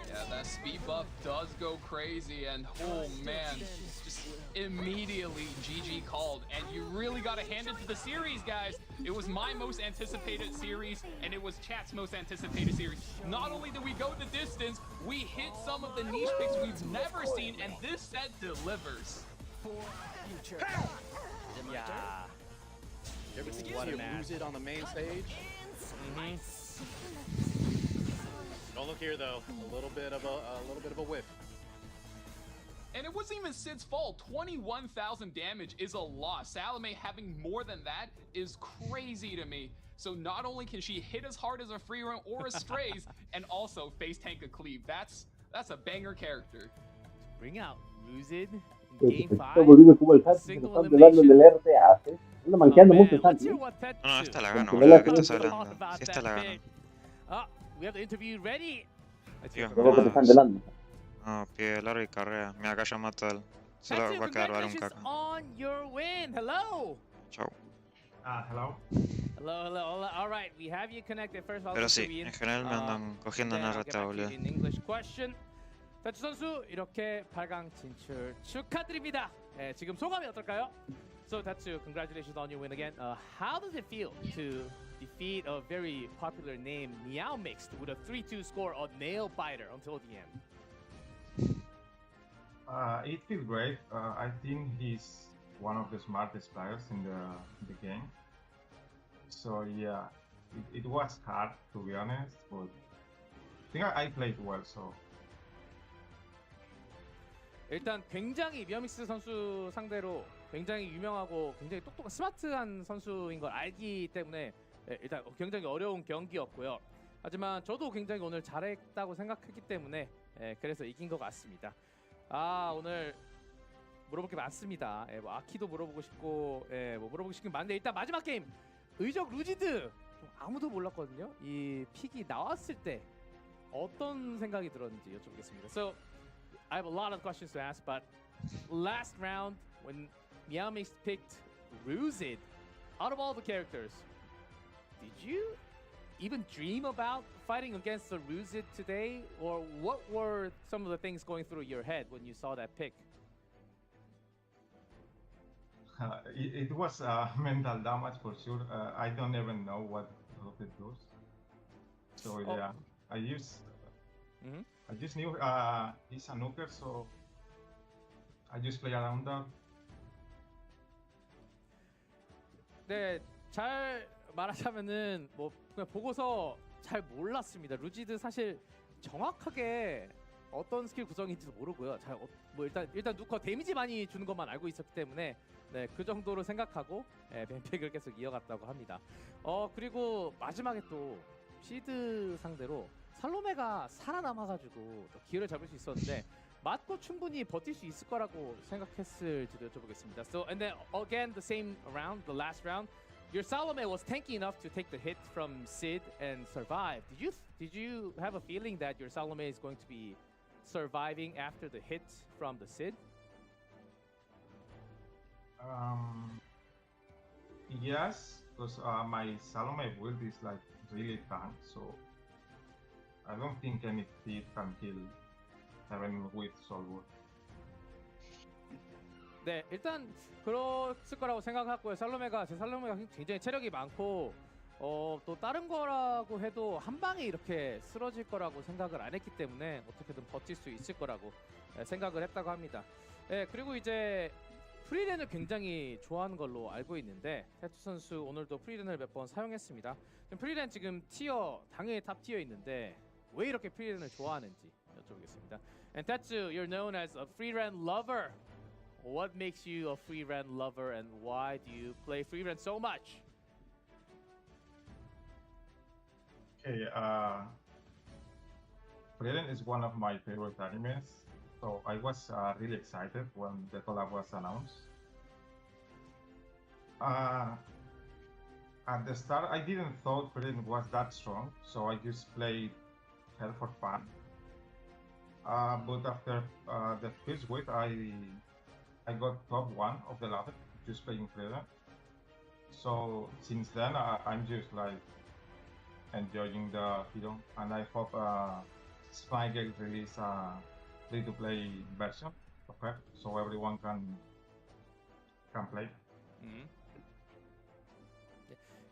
Yeah, that speed buff does go crazy, and oh man, just immediately GG called. And you really got to hand it to the series, guys. It was my most anticipated series, and it was chat's most anticipated series. Not only did we go the distance, we hit some of the niche picks we've never seen, and this set delivers. Yeah. You ever lose it on the main stage? Don't look here though. A little bit of a whiff. And it wasn't even Sid's fault. 21,000 damage is a lot. Salome having more than that is crazy to me. So not only can she hit as hard as a free run or a strays, and also face tank a cleave. That's a banger character. Bring out Luzid in Game game 5. Single elimination. Ando manqueando mucho Santi. No, esta la gano, boludo. ¿De qué estás hablando? Si esta la gano. We have the interview ready. Dios, Creo que te están delando. No, pie largo y carrera. Mira, acá ya mato al. Solo va a quedar varón caca. On your win. Hello. Chau. Hello. Hello. All right, we have you connected first. Pero sí, en general me andan cogiendo una rata, boludo. In English question. 태주 선수 이렇게 8강 진출 축하드립니다. 지금 소감이 어떨까요? So Tatsu, congratulations on your win again. How does it feel to defeat a very popular name, Meow Mixed, with a 3-2 score on Nail Biter until the end? It feels great. I think he's one of the smartest players in the game. So yeah, it was hard to be honest, but I think I played well. So. 일단 굉장히 미어믹스 선수 상대로 굉장히 유명하고 굉장히 똑똑한 스마트한 선수인 걸 알기 때문에 일단 굉장히 어려운 경기였고요. 하지만 저도 굉장히 오늘 잘했다고 생각했기 때문에 그래서 이긴 것 같습니다. 오늘 물어볼 게 많습니다. 뭐 아키도 물어보고 싶고 뭐 물어보고 싶은 게 많은데 일단 마지막 게임 의적 루지드 좀 아무도 몰랐거든요. 이 픽이 나왔을 때 어떤 생각이 들었는지 여쭤보겠습니다. So I have a lot of questions to ask, but last round when Meowmix picked Ruzid, out of all the characters, did you even dream about fighting against the Ruzid today? Or what were some of the things going through your head when you saw that pick? It was mental damage for sure. I don't even know what Ruzid does. So yeah, I just knew he's a nuker, so I just play around that. 네, 잘 말하자면은 뭐 그냥 보고서 잘 몰랐습니다. 루지드 사실 정확하게 어떤 스킬 구성인지도 모르고요. 잘 뭐 일단 누커 데미지 많이 주는 것만 알고 있었기 때문에 네, 그 정도로 생각하고 뱀픽을 계속 이어갔다고 합니다. 그리고 마지막에 또 시드 상대로 살로메가 살아남아가지고 또 기회를 잡을 수 있었는데 맞고 충분히 버틸 수 있을 거라고 생각했을지도 여쭤보겠습니다. So and then again the same round, the last round, your Salome was tanky enough to take the hit from Sid and survive. Did you have a feeling that your Salome is going to be surviving after the hit from the Sid? Yes, because my Salome build is like really tank, so I don't think any hit can kill even with Solwood. 네, 일단 그랬을 거라고 생각하고요. 살로메가 굉장히 체력이 많고 또 다른 거라고 해도 한 방에 이렇게 쓰러질 거라고 생각을 안 했기 때문에 어떻게든 버틸 수 있을 거라고 생각을 했다고 합니다. 네, 그리고 이제 프리랜을 굉장히 좋아하는 걸로 알고 있는데 태투 선수 오늘도 프리랜을 몇 번 사용했습니다. 프리랜 지금 티어 당연히 탑 티어 있는데 왜 이렇게 프리랜을 좋아하는지 여쭤보겠습니다. And Tetsu, you're known as a freerun lover. What makes you a freerun lover and why do you play freerun so much? Okay, Freerun is one of my favorite animes, so I was really excited when the collab was announced. At the start, I didn't thought Freerun was that strong, so I just played her for fun. But after the first week, I got top 1 of the ladder just playing Freerun. So since then, I'm just like enjoying the hero, and I hope Spygate release a free-to-play version of her, so everyone can play.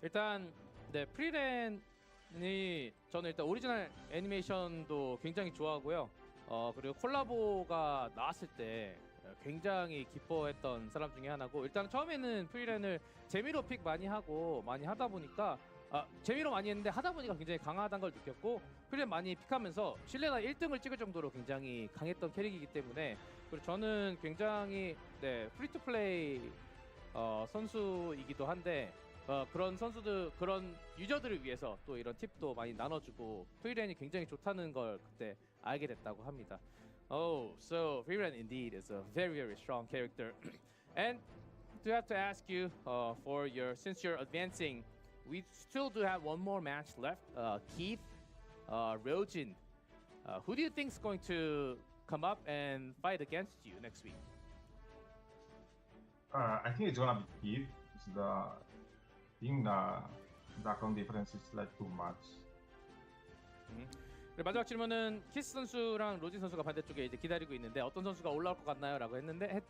일단 네, 프리랜이 저는 일단 오리지널 애니메이션도 굉장히 좋아하고요. 그리고 콜라보가 나왔을 때 굉장히 기뻐했던 사람 중에 하나고 일단 처음에는 프리랜을 재미로 픽 많이 하고 많이 하다 보니까 재미로 많이 했는데 하다 보니까 굉장히 강하다는 걸 느꼈고 프리랜 많이 픽하면서 실내나 1등을 찍을 정도로 굉장히 강했던 캐릭이기 때문에 그리고 저는 굉장히 프리투플레이 선수이기도 한데 그런 선수들 그런 유저들을 위해서 또 이런 팁도 많이 나눠주고 프리랜이 굉장히 좋다는 걸 그때 알게 됐다고 합니다. Oh, so Freeran indeed is a very, very strong character. And to have to ask you for your, since you're advancing, we still do have one more match left. Keith, Ryojin. Who do you think is going to come up and fight against you next week? I think it's gonna be Keith. I think the background difference is like too much. 마지막 질문은 키스 선수랑 로진 선수가 반대쪽에 이제 기다리고 있는데 어떤 선수가 올라올 것 같나요?라고 했는데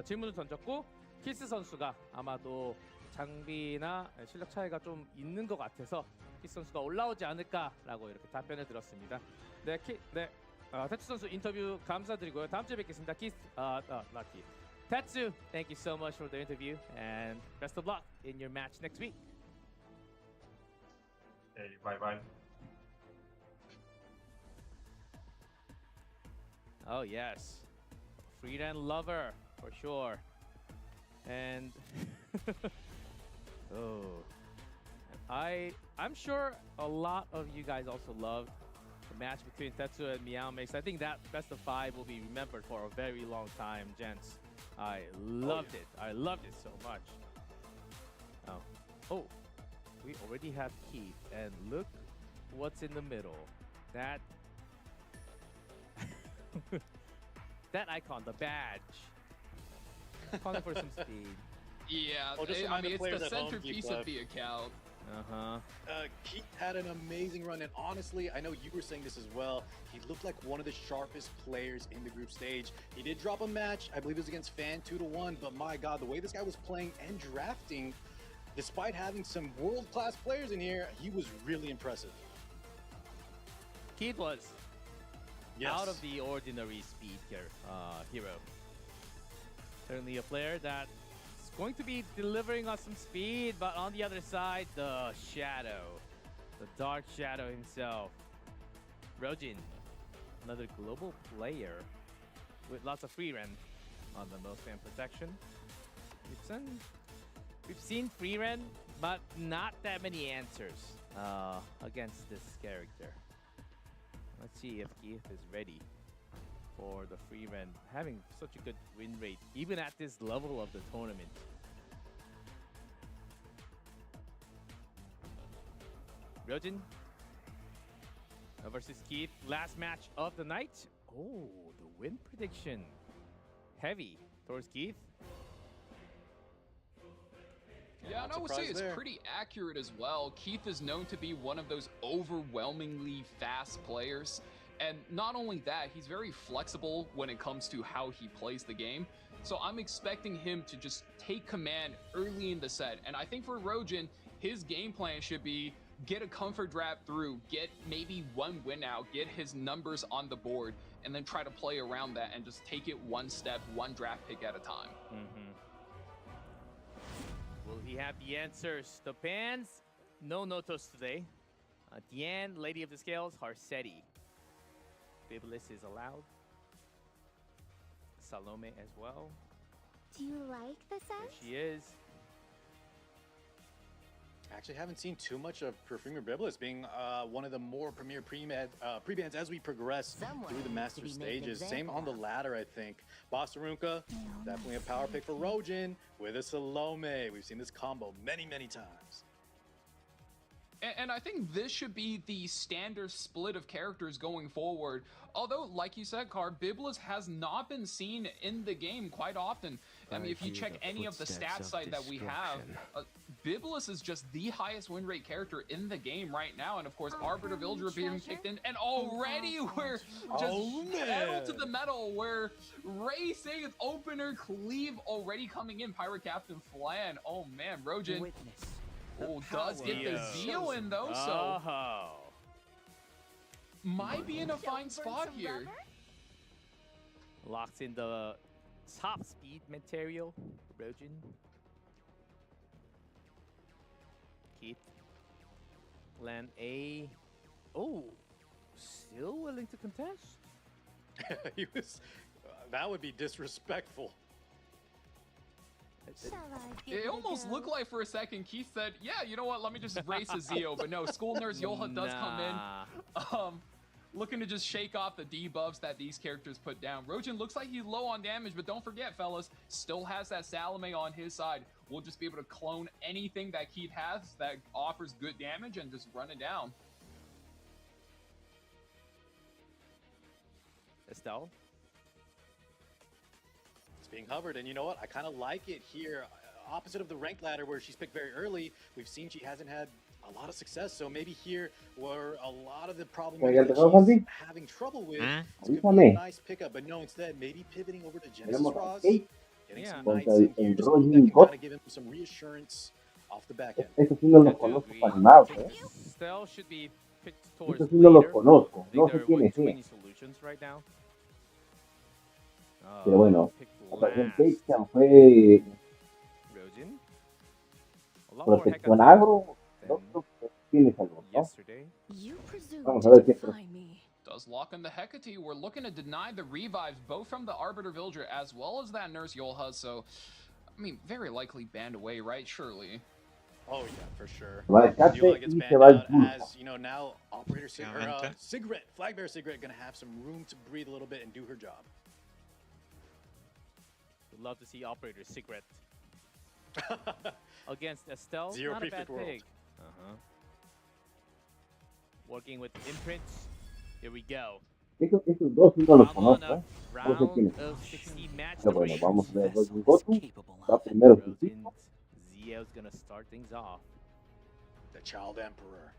질문을 던졌고 키스 선수가 아마도 장비나 실력 차이가 좀 있는 것 같아서 키스 선수가 올라오지 않을까라고 이렇게 답변을 들었습니다. 태츠 선수 인터뷰 감사드리고요. 다음 주에 뵙겠습니다. not Keith. Tetsu, thank you so much for the interview and best of luck in your match next week. Hey, bye bye. Oh yes, Freedan lover for sure, and I'm sure a lot of you guys also loved the match between Tetsu and Meow Mix. I think that best of 5 will be remembered for a very long time, gents. I loved it. I loved it so much. Oh, we already have Keith, and look what's in the middle. That icon, the badge. Calling for some speed. Yeah, I mean, it's the centerpiece of the account. Keith had an amazing run, and honestly, I know you were saying this as well. He looked like one of the sharpest players in the group stage. He did drop a match, I believe it was against Fan 2-1, but my God, the way this guy was playing and drafting, despite having some world-class players in here, he was really impressive. Keith was out of the ordinary speed hero. Certainly a player that is going to be delivering us some speed, but on the other side, the shadow, the dark shadow himself. Ryojin, another global player with lots of free run on the most fan protection. We've seen free run, but not that many answers against this character. Let's see if Keith is ready for the free run, having such a good win rate, even at this level of the tournament. Ryojin versus Keith, last match of the night. Oh, the win prediction. Heavy towards Keith. Yeah, and I would say it's pretty accurate as well. Keith is known to be one of those overwhelmingly fast players. And not only that, he's very flexible when it comes to how he plays the game. So I'm expecting him to just take command early in the set. And I think for Ryojin, his game plan should be get a comfort draft through, get maybe one win out, get his numbers on the board, and then try to play around that and just take it one step, one draft pick at a time. Will he have the answers? The bans, no notos today. Diane, Lady of the Scales, Harsetti. Biblis is allowed. Salome as well. Do you like the set? There she is. I actually haven't seen too much of Perfumer Biblis being one of the more premier pre-bans as we progress through the master stages. Same on the ladder, I think. Basarunka, definitely a power pick for Ryojin with a Salome. We've seen this combo many, many times. And I think this should be the standard split of characters going forward. Although, like you said, Car, Biblis has not been seen in the game quite often. I mean, if you check any of the stats site that we have, Biblis is just the highest win rate character in the game right now. And of course, Arbiter Villager being kicked in. And already we're just pedal to the metal. We're racing opener cleave already coming in. Pirate Captain Flan. Oh man, Ryojin. Oh, does get the Zeo in though, so might be in a fine spot here. Locks in the top speed material, Rojin. Keith. Land A. Oh, still willing to contest? He was. That would be disrespectful. It almost looked like for a second Keith said, yeah, you know what, let me just race a Zeo. But no, School Nurse Yolha does come in. Looking to just shake off the debuffs that these characters put down. Rojin looks like he's low on damage, but don't forget, fellas, still has that Salome on his side. We'll just be able to clone anything that Keith has that offers good damage and just run it down. Estelle? It's being hovered, and you know what? I kind of like it here. Opposite of the rank ladder where she's picked very early, we've seen she hasn't had a lot of success. So maybe here, where a lot of the problem that she's having trouble with, it's going to be a nice pickup. But no, instead, maybe pivoting over to Genesis Ross, getting some knights in here, just that can kind of give him some reassurance off the back end. Estelle should be picked towards Eso sí no lo later. conozco, I no think sé there quién are es too él. many solutions right now. Pero bueno, Picked el last. takedown fue Rojin. A lot more protección Hecate agro. El otro tienes algo, ¿no? yesterday. You presume Vamos a ver to qué defy me. Does lock in the Hecate. We're looking to deny the revives, both from the Arbiter Villager as well as that Nurse Yolha. So, I mean, very likely banned away, right? Surely. Oh yeah, for sure. Va a descarte Yola gets y banned se va el out pulpo. as, you know, now Operator Cigarette, Flagbearer Cigarette gonna have some room to breathe a little bit and do her job. Would love to see Operator Cigarette against Estelle. Zero Not a prefect bad world. pick. Working with imprints. Here we go. Esos dos sí no los conozco, ¿eh? No sé Round quiénes. of 16 match Pero bueno, three. vamos a ver. Goku va primero su tipo. Zio's gonna start things off. The Child Emperor.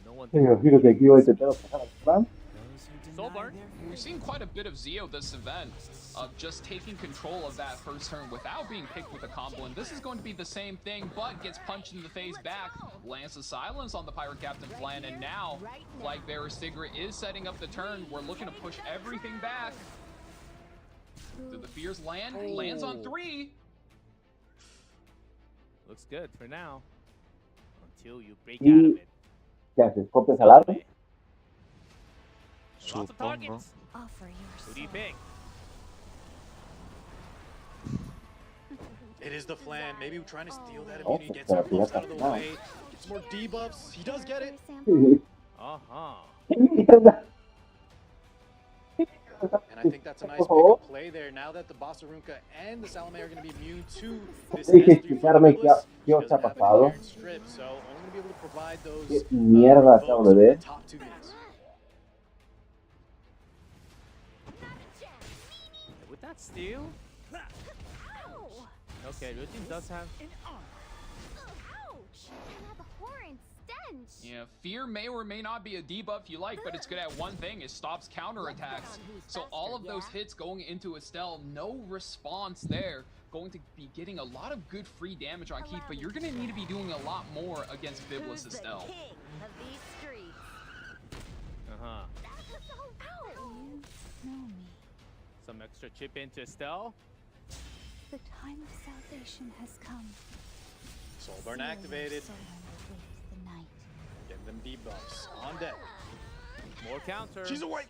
No one. Me imagino que aquí va a intentar sacar al Fran. Soulburn. We've seen quite a bit of Zio this event, of just taking control of that first turn without being picked with a combo, and this is going to be the same thing, but gets punched in the face back. Lance of Silence on the Pirate Captain Flan, and now Flagbearer Cigarette is setting up the turn. We're looking to push everything back. Do the fears land? Lands on 3. Looks good for now. Until you break out of it. ¿Qué haces? ¿Copias al arma? Lots of targets. Offer Who do you pick? It is the Flan. Maybe trying to steal that immunity, get some buffs out of the way, get some more debuffs. He does get it. And I think that's a nice pickup play there. Now that the Bossarunka and the Salome are going to be immune to this S3 from Willis, she doesn't have an inherent strip, so only going to be able to provide those Mierda, acabo de ver. top 2 minutes. With that steal? Okay, Rojin does have. Ouch! And that horrid stench. Yeah, Fear may or may not be a debuff you like, but it's good at one thing, it stops counterattacks. So all of those hits going into Estelle, no response there. Going to be getting a lot of good free damage on Keith, but you're going to need to be doing a lot more against Biblis Estelle. Of these streets. You know me. Some extra chip into Estelle. The time of salvation has come. Soulburn activated. Soul awaits the night. Getting them debuffs on deck. More counter. She's awake.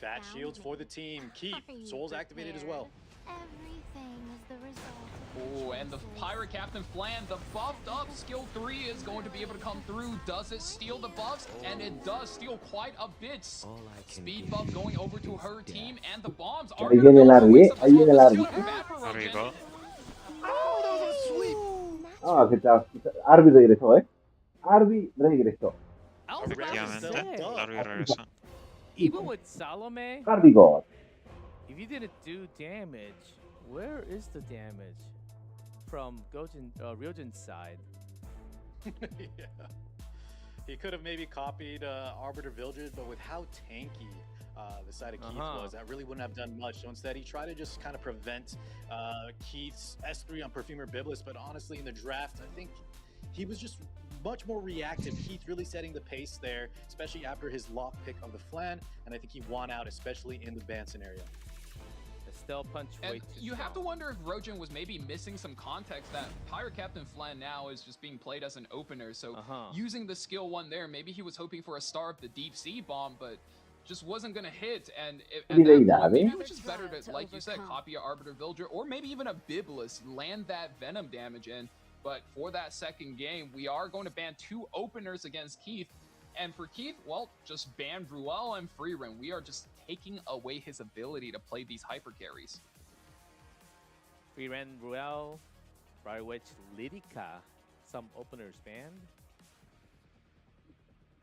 Fat shields for the team. Keith, Soul's activated as well. Everything is the result. Oh, and the Pirate Captain Flan, the buffed up skill 3 is going to be able to come through. Does it steal the buffs? And it does steal quite a bit. Speed buff going over to her team, and the bombs are Ahí viene el Arby, ahí viene el Arby. Arriba. Ah, que tal. Arby regresó, Arby regresó. Efectivamente, Arby regresa. Even with Salome, Arby God. if you didn't do damage, where is the damage from Ryojin's side? Yeah. He could have maybe copied Arbiter Villager, but with how tanky the side of Keith was, that really wouldn't have done much. So instead, he tried to just kind of prevent Keith's S3 on Perfumer Biblis. But honestly, in the draft, I think he was just much more reactive. Keith really setting the pace there, especially after his lock pick of the flan, and I think he won out, especially in the ban scenario. Estelle punch and you have to wonder if Rojin was maybe missing some context that Pirate Captain Flan now is just being played as an opener, so using the skill 1 there, maybe he was hoping for a star of the deep sea bomb, but just wasn't going to hit, and at that point, maybe it was just better to, like you said, copy a Arbiter Villager, or maybe even a Biblis, land that Venom damage in. But for that second game, we are going to ban 2 openers against Keith. And for Keith, well, just ban Ruel and Freerin. We are just taking away his ability to play these hyper carries. Freerin, Ruel, Briar Witch, Lidica, some openers banned.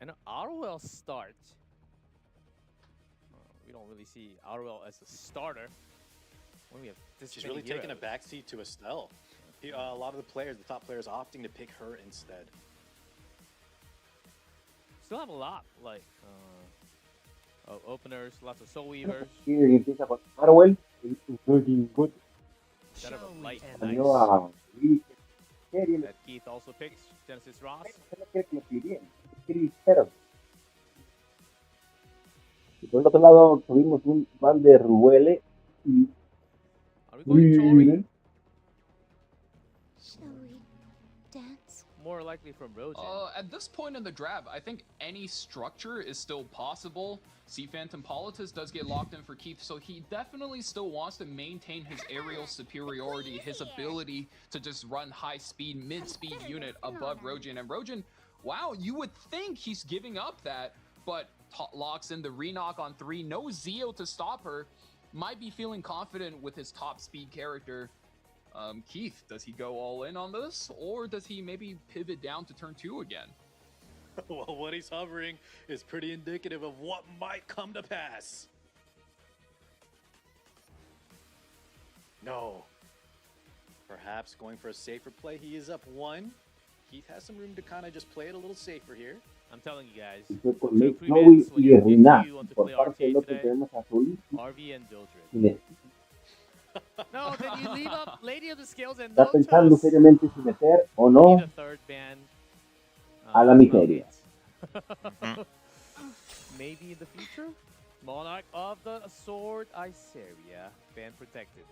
And Arwell start. We don't really see Arwell as a starter. When we have this She's really taking a backseat to Estelle. A lot of the players, the top players, opting to pick her instead. Still have a lot, like of openers, lots of Soul Weavers. Here empieza con Arwell, looking good. Instead of a light and Salió nice. That Keith also picks Genesis Ross. Y por el otro lado tuvimos un ban de Ruele y More likely from Rojin. At this point in the draft, I think any structure is still possible. Sea Phantom Politis does get locked in for Keith, so he definitely still wants to maintain his aerial superiority, his ability to just run high-speed, mid-speed unit above Rojin. And Rojin, wow, you would think he's giving up that, but locks in the re-knock on 3, no Zeo to stop her, might be feeling confident with his top speed character. Keith, does he go all in on this, or does he maybe pivot down to turn 2 again? Well, what he's hovering is pretty indicative of what might come to pass. No. Perhaps going for a safer play. He is up 1. Keith has some room to kind of just play it a little safer here. I'm telling you guys. Novi y Rina. Por parte del otro tenemos a Solís. RV and Dildred. No, then you leave up Lady of the Scales and Está pensando seriamente si meter o no a la miseria. Maybe in the future? Monarch of the Sword Iceria, ban protected.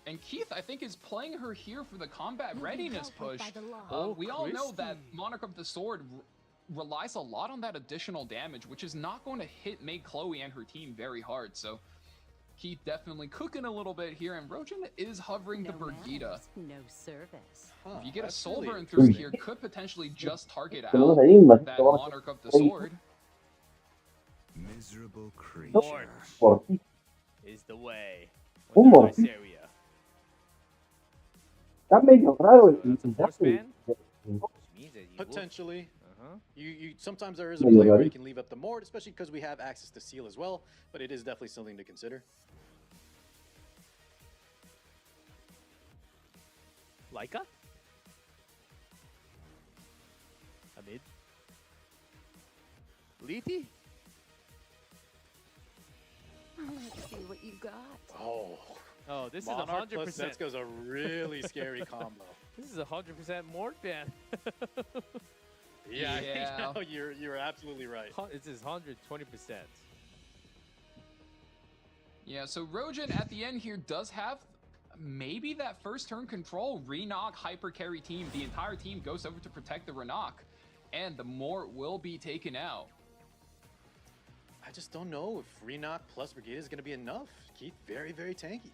And Keith, I think, is playing her here for the combat readiness push. We all know that Monarch of the Sword relies a lot on that additional damage, which is not going to make Chloe and her team very hard. So Keith definitely cooking a little bit here, and Rojin is hovering the Brigitte. No service. If you get a soul burn through here, could potentially just target out that Monarch of the Sword. Miserable creature. Is the way. Un morcillo. Está medio raro el Potentially. You sometimes there is a play where you can leave up the Mord, especially because we have access to Seal as well, but it is definitely something to consider. Laika? Amid? Liti? Let's see what you got. Oh, this Monarch is 100%. Plus Setsuko's a really scary combo. This is 100% Mord ban. Yeah. No, you're absolutely right. This is 120%. Yeah, so Rojin at the end here does have maybe that first turn control. Re-knock, hyper carry team. The entire team goes over to protect the Re-knock, and the Mort will be taken out. I just don't know if Re-knock plus Brigade is going to be enough. Keith, very, very tanky.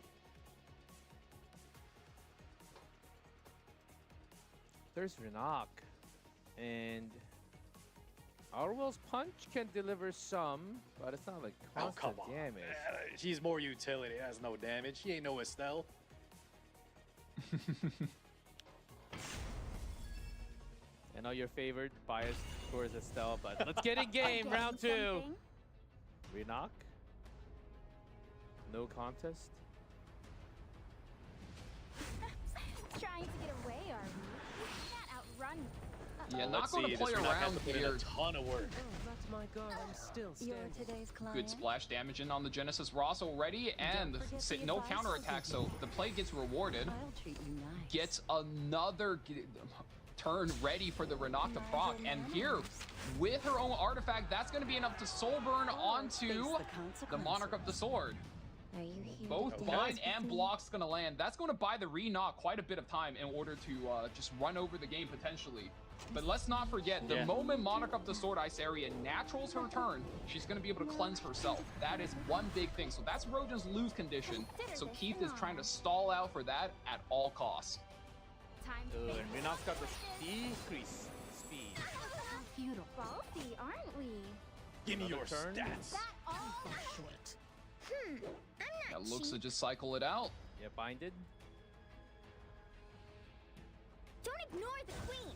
There's Re-knock. And Arwell's punch can deliver some, but it's not like constant damage. He's more utility, has no damage. He ain't no Estelle. I know your favorite bias towards Estelle, but let's get in game. Round 2. Re-knock. No contest. Trying to get away, are you? You can't outrun me. Yeah, not going to play around here. A ton of work. my guard, I'm still standing. Good splash damage in on the Genesis Ross already, and no counterattack, so the play gets rewarded. Gets another turn ready for the Renok to proc, and here, with her own artifact, that's going to be enough to soul burn onto the Monarch of the Sword. Both bind and blocks going to land. That's going to buy the Renok quite a bit of time in order to just run over the game potentially. But let's not forget, the moment Monarch of the Sword Iceria naturals her turn, she's going to be able to cleanse herself. That is one big thing. So that's Rojan's lose condition. So Keith is trying to stall out for that at all costs. And Renok's got the decrease speed. Beautiful, aren't we? Give me your stats. That looks to just cycle it out. Yeah, binded. Don't ignore the queen.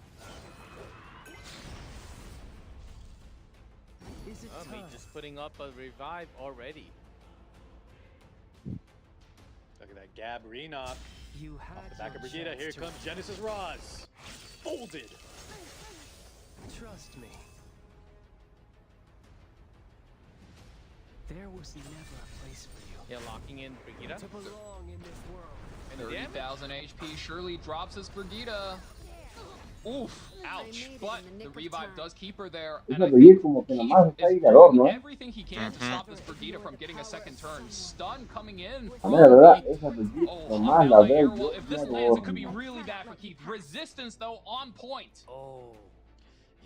Is it me just putting up a revive already. Look at that Gab Renok. You had off the back of your Brigitte. Here chance comes Genesis Roz. Folded. Trust me. There was never a place for you. Yeah, locking in Brigitte. To belong in this world. 30,000 HP surely drops his Brigitte. Oof, ouch, but the revive does keep her there, and I think Keith is doing everything he can to stop this Brigitte from getting a second turn. Stun coming in from if this lands, it could be really bad for Keith. Resistance, though, on point. Oh.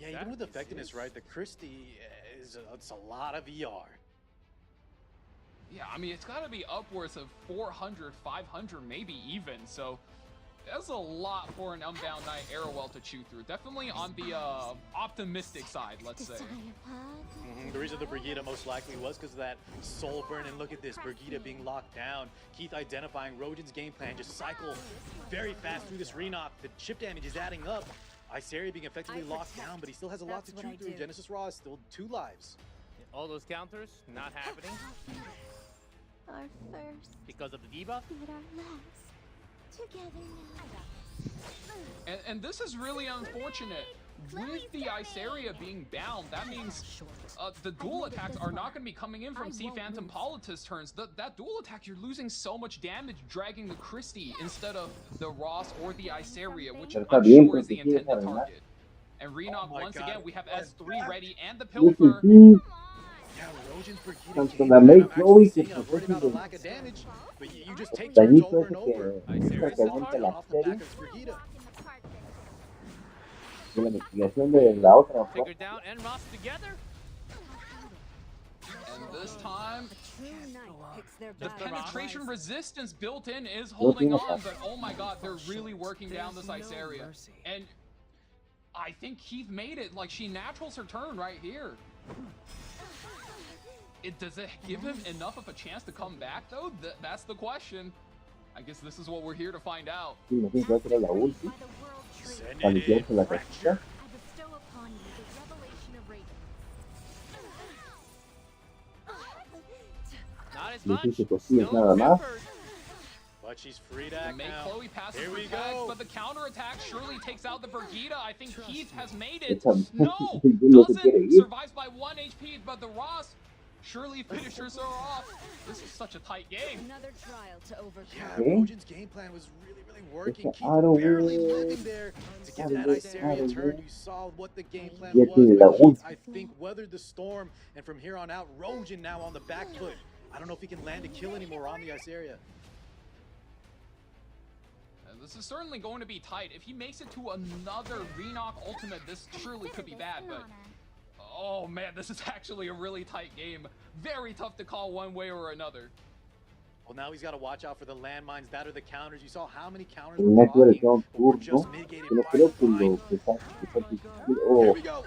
Yeah, even with effectiveness, right, the Christie it's a lot of ER. Yeah, I mean, it's got to be upwards of 400, 500, maybe even, so that's a lot for an Unbound Knight Arrowell to chew through. Definitely on the optimistic side, let's say. The reason the Brigitte most likely was because of that soul burn, and look at this, Brigitte being locked down. Keith identifying Rojan's game plan, just cycle very fast through this Renok. The chip damage is adding up. Iceria being effectively locked down, but he still has a lot to chew through. Genesis Ross still 2 lives. All those counters not happening. Our first. Because of the debuff? But our last. Together now. And this is really unfortunate. With the Iceria being bound, that means the dual attacks are not going to be coming in from Sea Phantom Politis turns. That dual attack, you're losing so much damage dragging the Christie instead of the Ross or the Iceria, which I'm sure is the intended target. And Renok, once again, we have S3 ready and the Pilfer. Yeah, Rojan's Brigitte came about a lack of damage, but you just take turns over and over. Iceria still hard off the back of Brigitte. Figured down and Ross together. And this time, the penetration resistance built in is holding on, but oh my god, they're really working down this Iceria. And I think Keith made it, like she naturals her turn right here. Does it give him enough of a chance to come back though? That's the question. I guess this is what we're here to find out. I bestow upon you the revelation of radiance. Not as much. But she's free to act now. Chloe passes her tags, but the counterattack surely takes out the Brigitte. I think Keith has made it. No! Doesn't! Survives by 1 HP, but the Ross surely finishes her off. This is such a tight game. Another trial to overcome. Yeah, Rojan's game plan was really working. Keith barely living there to get that Iceria turn. You saw what the game plan was. I think weathered the storm, and from here on out, Rojan now on the back foot. I don't know if he can land a kill anymore on the Iceria. This is certainly going to be tight. If he makes it to another Renok ultimate, this surely could be bad, but oh man, this is actually a really tight game. Very tough to call one way or another. Well, now he's got to watch out for the landmines that are the counters. You saw how many counters were blocking or just mitigated by the bind. Here we go.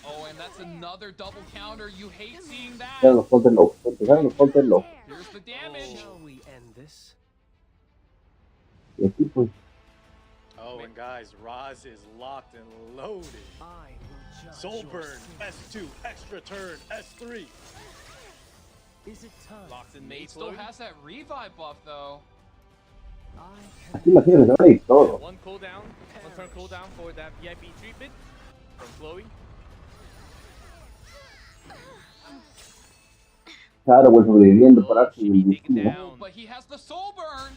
Oh, and that's another double counter. You hate seeing that. Here's the damage. Shall we end this? Oh, and guys, Roz is locked and loaded. Soul burn, S2, extra turn, S3. Is it time? Locked in Nate still has that revive buff though. One cooldown, 1 turn cooldown for that VIP treatment from Chloe. Claro, pues sobreviviendo para que But he has the soul burn.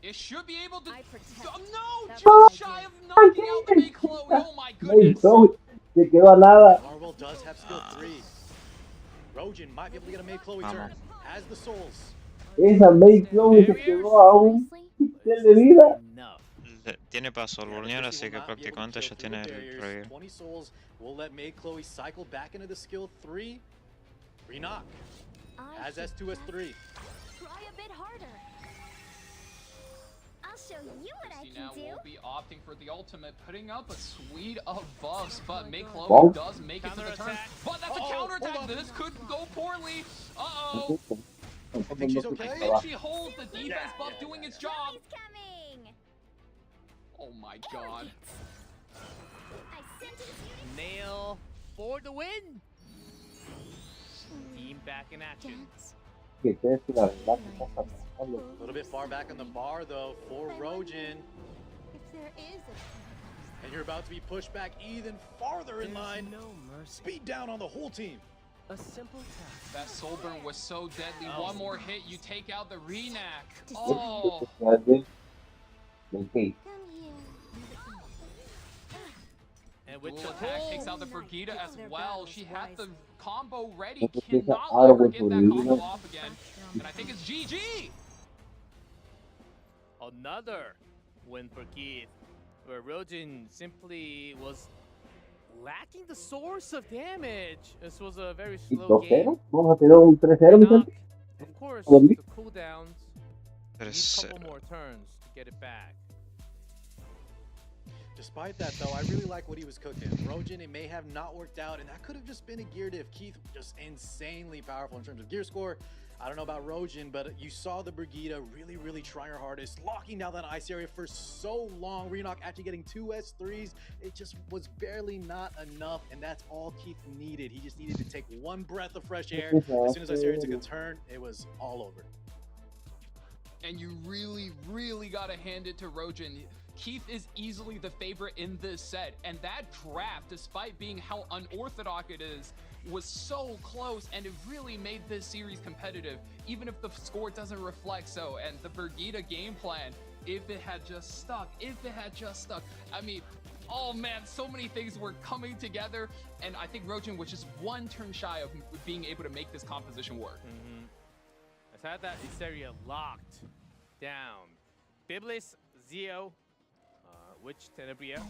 It should be able to. No, just shy of knocking out the May Chloe. Oh my goodness. Se quedó a nada. Marvel does have skill 3. Rogen might be able to get a May Chloe turn. Has the souls. Esa May Chloe se quedó a un pixel de vida. Tiene paso al burnear, así que prácticamente ya tiene el review. 20 souls will let May Chloe cycle back into the skill 3. Reknock. Has S2, S3. Try a bit harder. I'll show you what I can do. Will be opting for the ultimate, putting up a suite of buffs, but May Chloe does make it to the turn. But that's a counterattack. This could go poorly. Uh-oh. I think she's okay. I think she holds the defense buff doing its job. Oh my god. Nail for the win. Team back in action. A little bit far back on the bar though for Rogen. And you're about to be pushed back even farther in line. Speed down on the whole team. A simple task. That soul burn was so deadly. One more hit, you take out the Reknock. Oh. And with the attack takes out the Brigitte as well. She had the combo ready. Cannot let her get that combo off again. And I think it's GG. Another win for Keith, where Rogen simply was lacking the source of damage. This was a very slow game. Vamos a tener un 3-0, mi gente. Of course, the cooldowns. Need a couple more turns to get it back. Despite that, though, I really like what he was cooking. Rogen, it may have not worked out, and that could have just been a gear diff. Keith just insanely powerful in terms of gear score. I don't know about Rogen, but you saw the Brigitte really trying her hardest, locking down that ice area for so long. Reknock actually getting 2 S3s. It just was barely not enough, and that's all Keith needed. He just needed to take one breath of fresh air. As soon as ice area took a turn, it was all over. And you really gotta hand it to Rogen. Keith is easily the favorite in this set, and that draft, despite being how unorthodox it is, was so close, and it really made this series competitive, even if the score doesn't reflect so. And the Brigitte game plan, if it had just stuck, I mean, oh man, so many things were coming together, and I think Rogen was just one turn shy of being able to make this composition work. Let's have that area locked down. Biblis, Zio, Witch, Tenebria.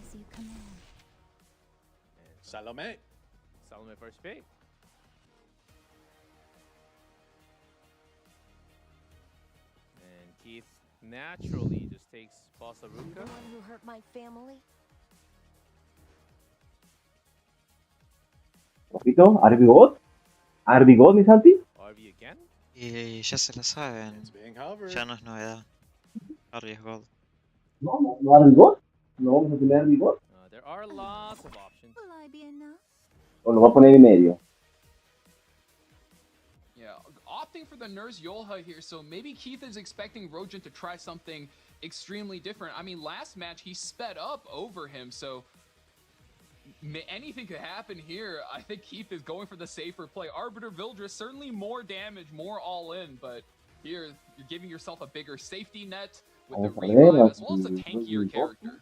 Salome. Salome first pick. And Keith naturally just takes Bossa Ruka. The one who hurt my family. Repito, RB God. RB God, mi Santi. RB again. Y ya se la saben. Ya no es novedad. Arriesgado. No RB God. No vamos a tener RB God. There are lots of options. Will I be enough? O lo va a poner en medio. Yeah, opting for the Nurse Yolha here, so maybe Keith is expecting Rogen to try something extremely different. I mean, last match he sped up over him, so anything could happen here. I think Keith is going for the safer play. Arbiter Vildris, certainly more damage, more all in, but here you're giving yourself a bigger safety net with the revive as well as a tankier character.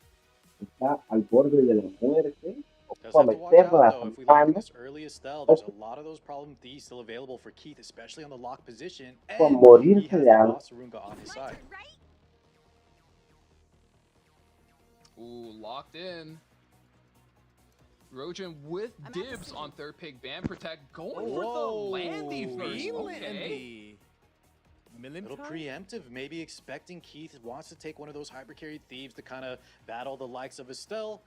Está al borde de la muerte. Does have to watch out, though. If we look at this early Estelle, there's a lot of those problem thieves still available for Keith, especially on the lock position. And he has the boss Arunga on his side. Ooh, locked in. Rogen with dibs on third pick. Ban Protect going for the Landy first. Okay. A little preemptive, maybe expecting Keith wants to take one of those hyper carried thieves to kind of battle the likes of Estelle.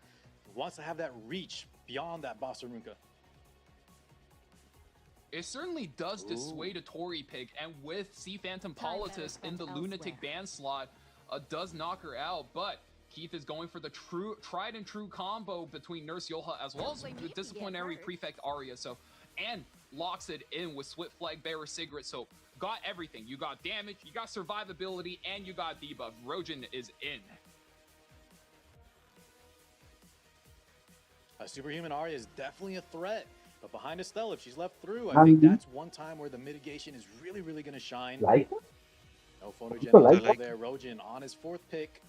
Wants to have that reach beyond that boss Arunka. It certainly does dissuade a Tory pick, and with Sea Phantom Politis in the Lunatic ban slot, does knock her out, but Keith is going for the tried and true combo between Nurse Yolha as well as the Disciplinary Prefect Arya, and locks it in with Swift Flag Bearer Sigrid, so got everything. You got damage, you got survivability, and you got debuff. Rogen is in. A Superhuman Arya is definitely a threat, But behind Estelle, if she's left through, I think that's one time where the mitigation is really, really going to shine. Like? No photogenic there. Rojin on his 4th pick.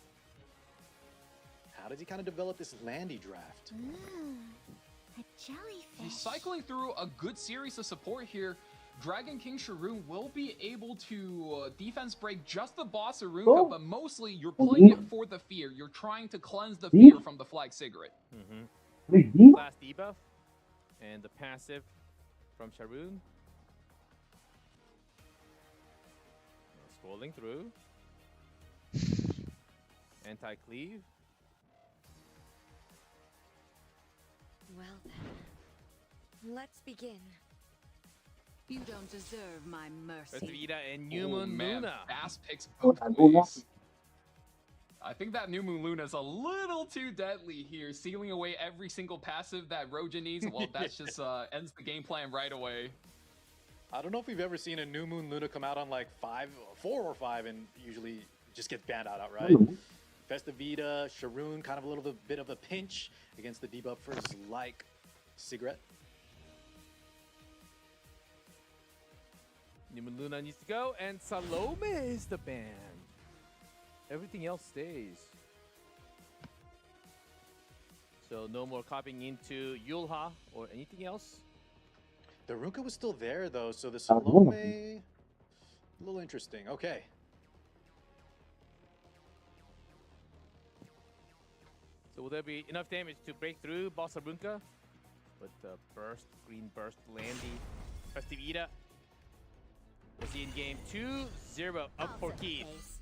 How does he kind of develop this Landy draft? A jellyfish. He's cycling through a good series of support here. Dragon King Sharoon will be able to defense break just the boss Arunka, but mostly you're playing it for the fear. You're trying to cleanse the fear from the Flag Cigarette. Last debuff and the passive from Sharoon. Scrolling through. Anti-cleave. Well then, let's begin. You don't deserve my mercy. Vita and New Moon Luna. Fast picks both ways. I think that New Moon Luna is a little too deadly here, sealing away every single passive that Rojin needs. Well, that just ends the game plan right away. I don't know if we've ever seen a New Moon Luna come out on like 4 or 5 and usually just gets banned out outright. Festivita, Sharoon, kind of a little bit of a pinch against the debuffers like Cigarette. New Moon Luna needs to go, and Salome is the ban. Everything else stays. So no more copying into Yulha or anything else. The Ruka was still there though, so the Salome, a little interesting. Okay. So will there be enough damage to break through Boss Arunka? With the burst, green burst, Landy, Festivita. We'll see in game 2-0 up for Keith.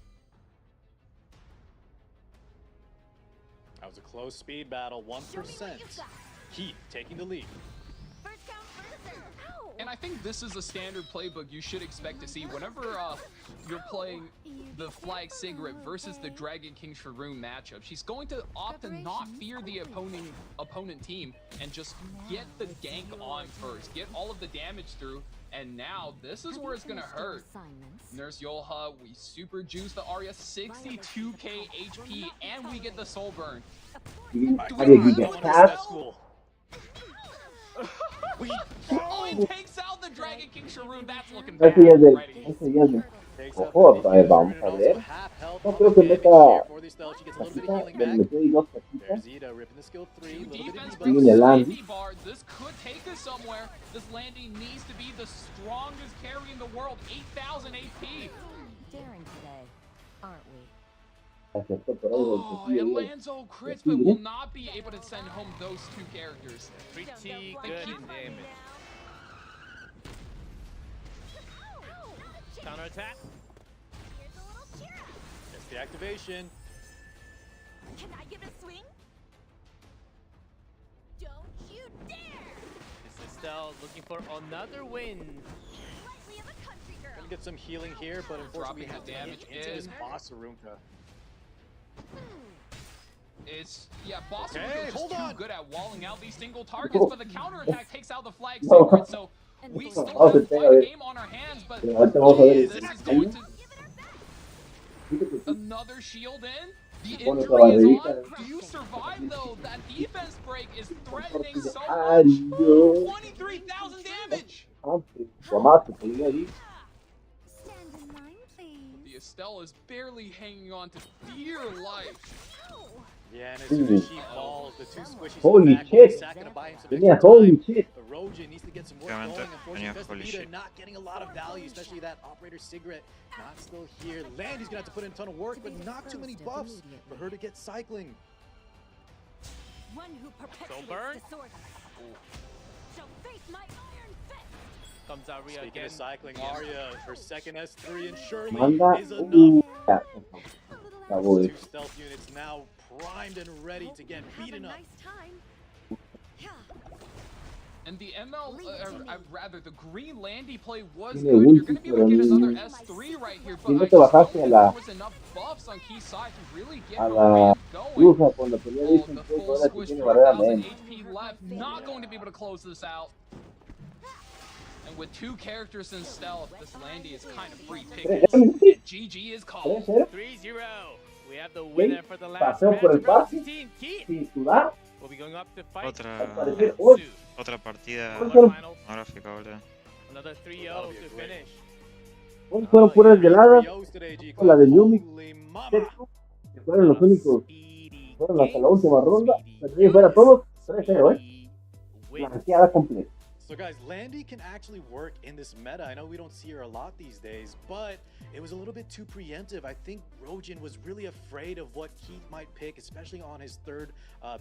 That was a close speed battle, 1%. Keith taking the lead. And I think this is a standard playbook you should expect to see whenever you're playing the Flag Cigarette versus the Dragon King Sharoon matchup. She's going to opt to not fear the opponent team and just get the gank on first, get all of the damage through. And now this is where it's gonna hurt. Nurse Yolha, we super juice the Arya, 62k HP, and we get the soul burn. Oh, he takes out the Dragon King Sharoon. That's looking bad. Ojo, vamos a ver. No creo que meta Bringing the Landy bar. This could take us somewhere. This Landy needs to be the strongest carry in the world. 8,000 AP. Daring today, aren't we? Oh, it lands all crits, but will not be able to send home those 2 characters. Pretty good in damage. Counter attack. That's the activation. Can I give it a swing? Don't you dare! This is Estelle looking for another win. Gonna get some healing here, but unfortunately we have to hit into this boss Arunka. It's, yeah, Boss Arunka is just too good at walling out these single targets, but the counterattack takes out the Flag Cigarette, so we still have a fight game on our hands, but this is going to... Another shield in? The injury is on. Do you survive, though? That defense break is threatening so much. 23,000 damage! The Estelle is barely hanging on to dear life. Yeah, and as soon as she falls, the 2 squishies holy back, shit! Yeah, holy shit! The Rojin needs to get some work going. Unfortunately, Festivita not getting a lot of value, especially that Operator Cigarette not still here. Landy's gonna have to put in a ton of work, but not too many buffs for her to get cycling. One who perpetuates disorder shall face my iron fist. Comes Arya Speaking again. Of cycling, Arya, her second S3 and surely is enough. 2 stealth units now primed and ready to get beaten up. And the ML, rather the green Landy play was good. You're going to be able to get another S3 right here, but I just don't think there was enough buffs on Key's side to really get her ramp going. Oh, the full squish, 4,000 HP left. Not going to be able to close this out. And with 2 characters in stealth, this Landy is kind of free pickings. GG is called. 3-0. We have the winner for the last match. Team Keith. We'll be going up to fight. Otra partida gráfica, boludo. Another 3-0 to finish. Hoy fueron puras heladas. La de Yumi, que fueron los únicos. Fueron hasta la última ronda. Pero fuera todos 3-0, Blanqueada completa. So guys, Landy can actually work in this meta. I know we don't see her a lot these days, but it was a little bit too preemptive. I think Rojin was really afraid of what Keith might pick, especially on his third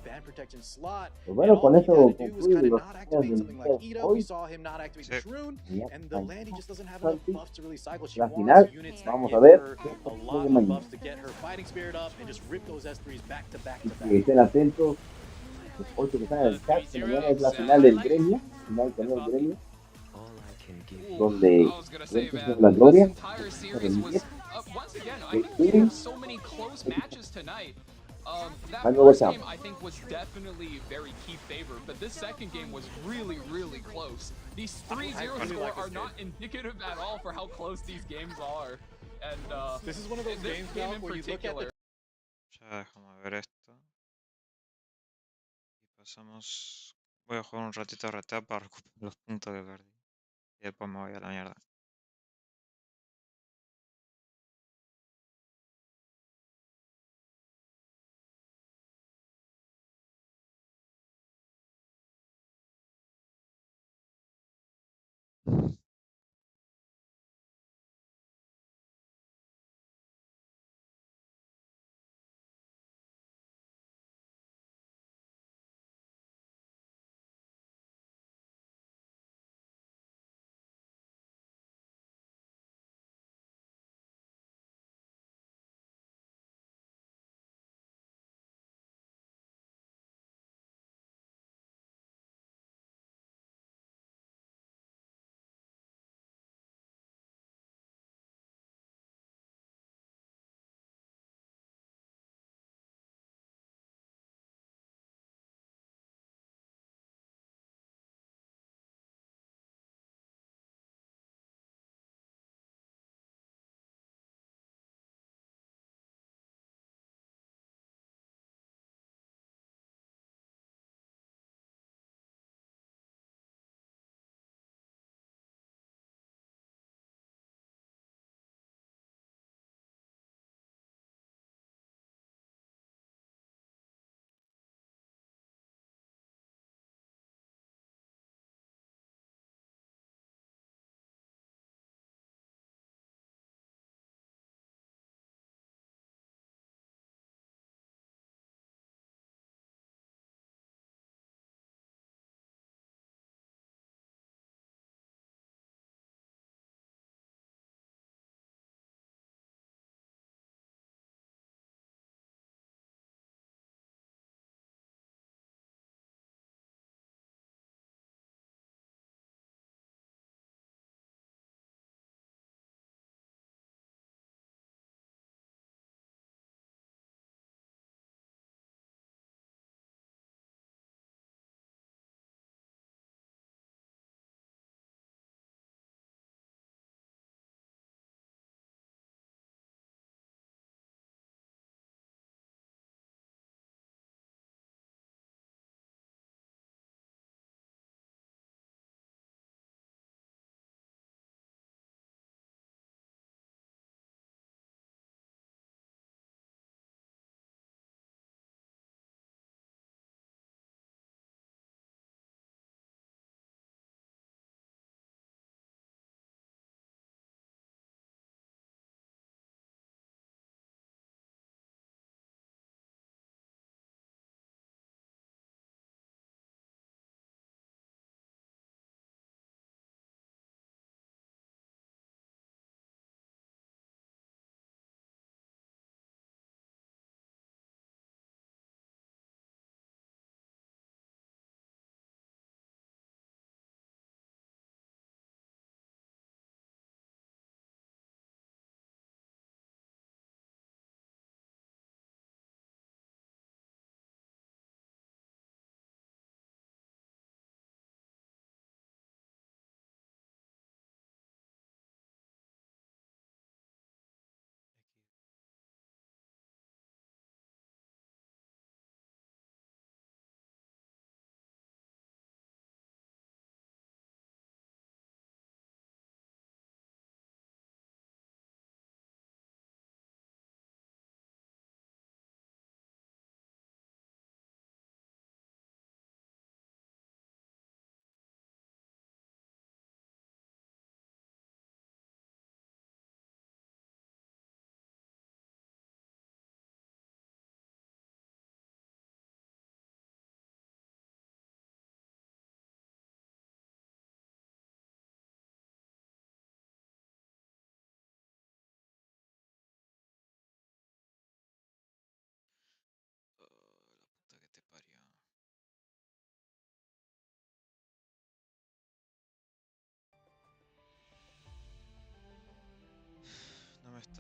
ban protection slot. Bueno, con eso concluye not activate something like Ida. We saw him not activate the Shroon, and the Landy just doesn't have enough buffs to really cycle. She wants units that give her a lot of buffs to get her fighting spirit up and just rip those S3s back to back to back. Y estén atentos. Hoy que están en el chat, que mañana es la final del gremio, final del gremio, donde la gloria, that first game I think was definitely very key favor, but this second game was really, really close. These 3-0 score are not indicative at all for how close these games are. And this is one of those games now where you look at the... Déjame ver esto. Pasamos. Voy a jugar un ratito a RTA para recuperar los puntos que perdí. Y después me voy a la mierda.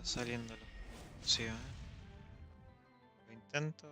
está saliendo la función. Lo intento.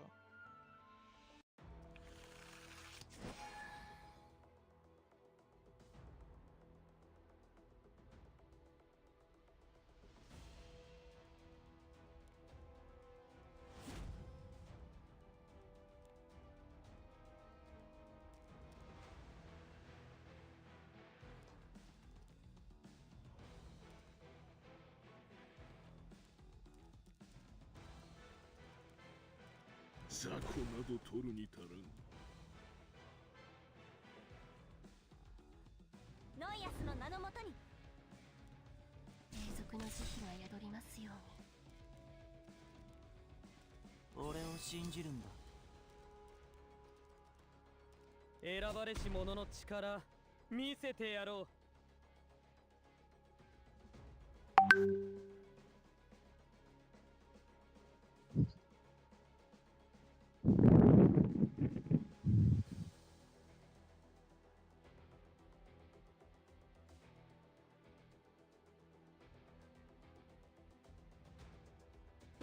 選ばれし者の力見せてやろう。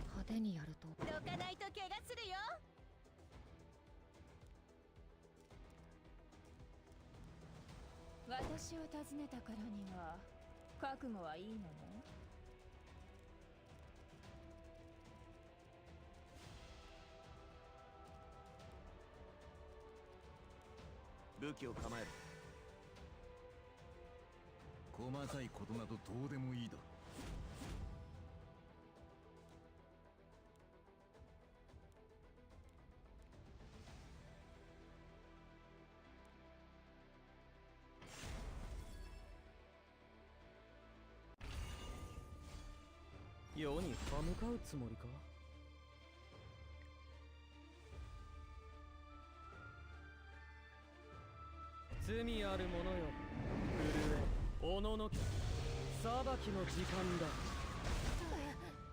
派手にやるとどかないと怪我するよ。私を訪ねたからには覚悟はいいのね。武器を構える。細かいことなどどうでもいいだろう。世に歯向かうつもりか。罪ある者よ、震え、おののき、裁きの時間だ。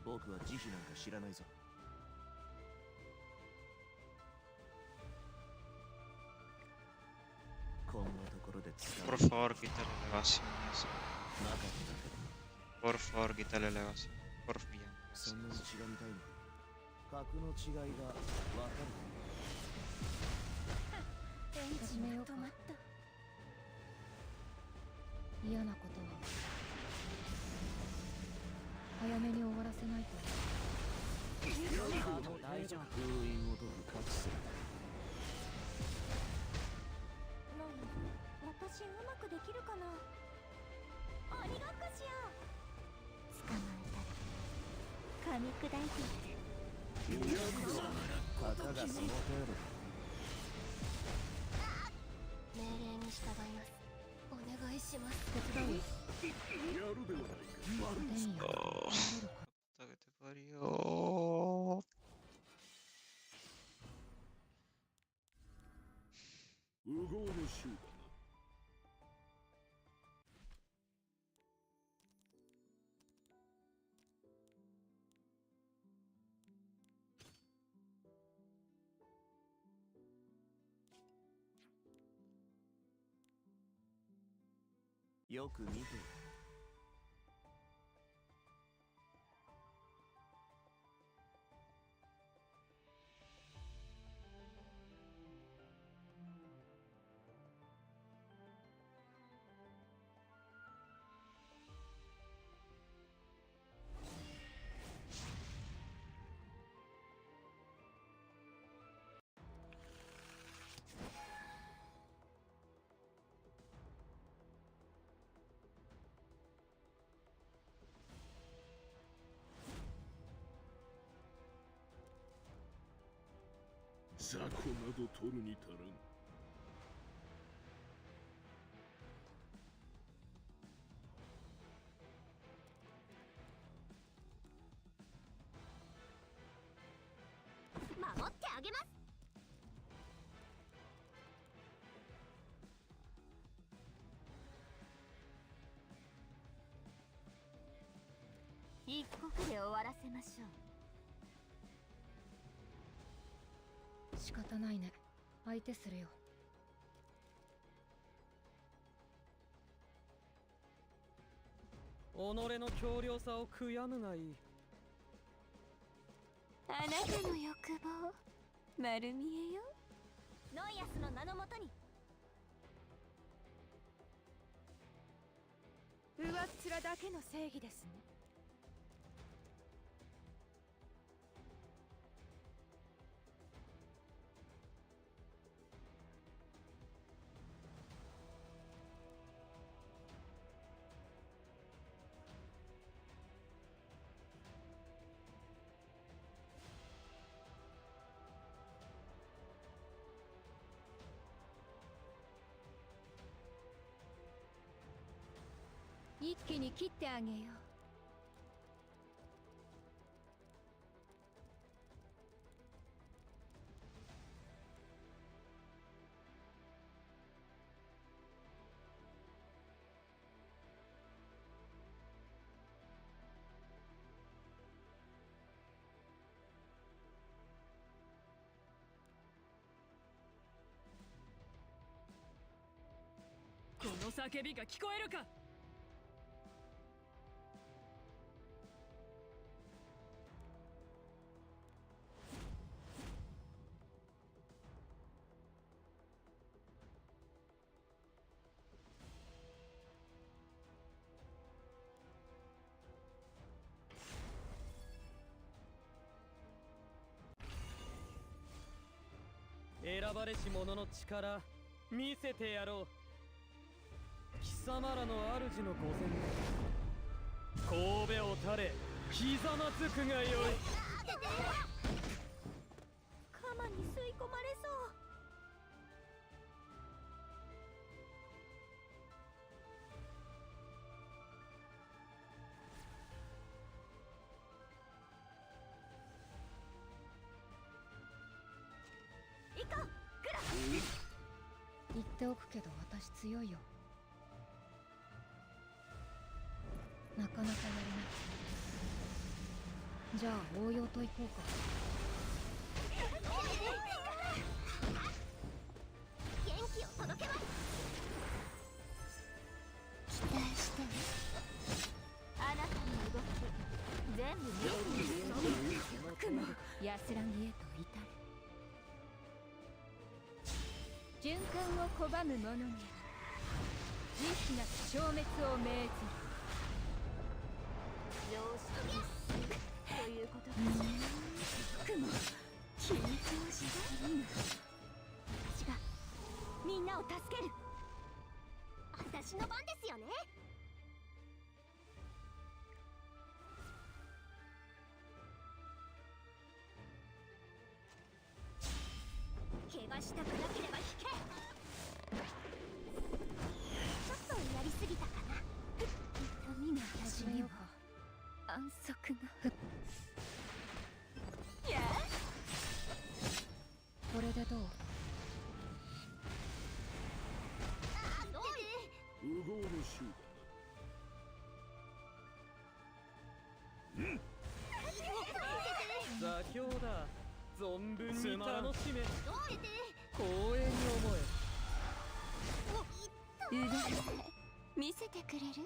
僕は慈悲なんか知らないぞ。こんなところで使う。Por favor, quítale elevaciones. Por favor, quítale elevaciones. Por fin. そんなに血が見たいの。格の違いがわかる。エンジンが止まった。嫌なことは早めに終わらせないと。大丈夫。封印ごと復活する。私うまくできるかな。鬼ごっこしよう。捕まえたら噛み砕いていく。たかがその程度。命令に従います。お願いします。手伝う。やるではないか。Puta que te parió. Yo よく見て。雑魚など取るに足らん。守ってあげます。一刻で終わらせましょう。仕方ないね。相手するよ。己の強量さを悔やむがいい。あなたの欲望丸見えよ。ノイアスの名のもとに。上っ面だけの正義ですね。一気に切ってあげよう。この叫びが聞こえるか。選ばれし者の力見せてやろう。貴様らの主の御前で神戸を垂れひざまずくがよい。鎌に吸い込まれそう。行こう。言っておくけど私強いよ。なかなかやれない。じゃあ応用と行こうか。元気を届けます。期待してね。あなたの動き全部見える。よくも安らぎへと至る。循環を拒む者に慈悲なき消滅を命ずる。常識ということだ。くも緊張していいな。私がみんなを助ける。私の番ですよね。怪我したくなければ引け。ちょっとやりすぎたかな。痛みが私には安息が。いやこれでどう。無謀の集団だ。座標だ。存分に楽しめ。光栄に思え。腕見せてくれる。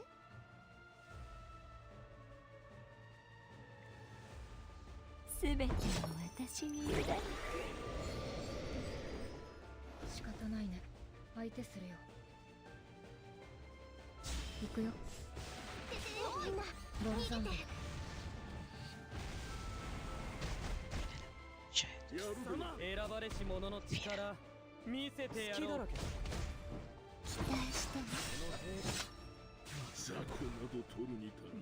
すべてを私に委ねて。仕方ないね。相手するよ。行くよ。ボルザンド。選ばれし者の力見せてやろう。期待してね。雑魚など取るに足る。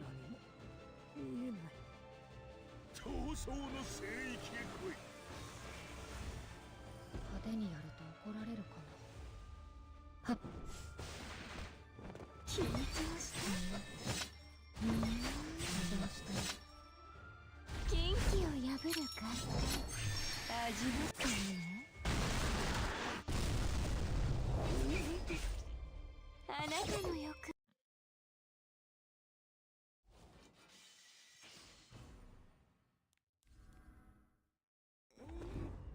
見えない。闘争の聖域へ来い。派手にやると怒られるかな。はっ。緊張した。元気を破るか。味わっていいね。あなたの欲。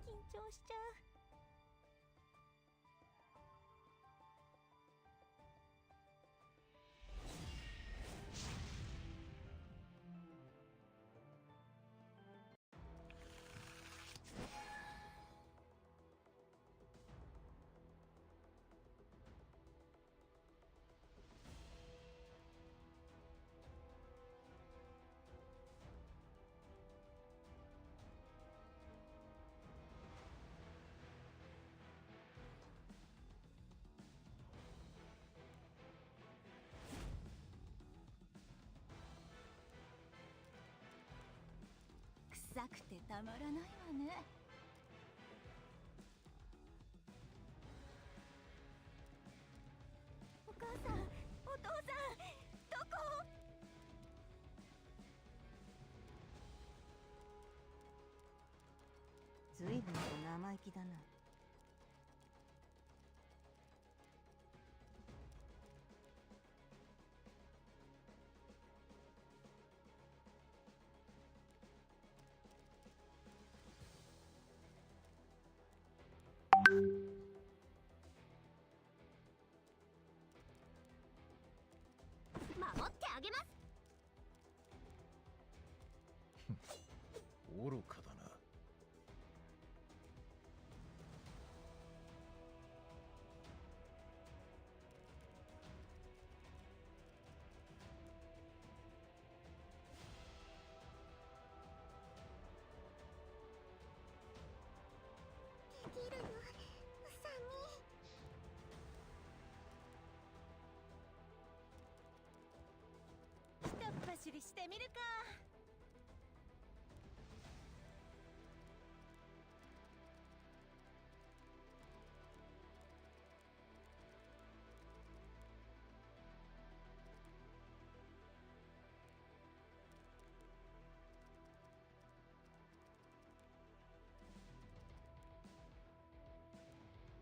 緊張しちゃう。たまらないわね。お母さん、お父さん、どこ？ずいぶんと生意気だな。守ってあげます。愚かだな。できるの、うさみ。ひとっ走りしてみるか。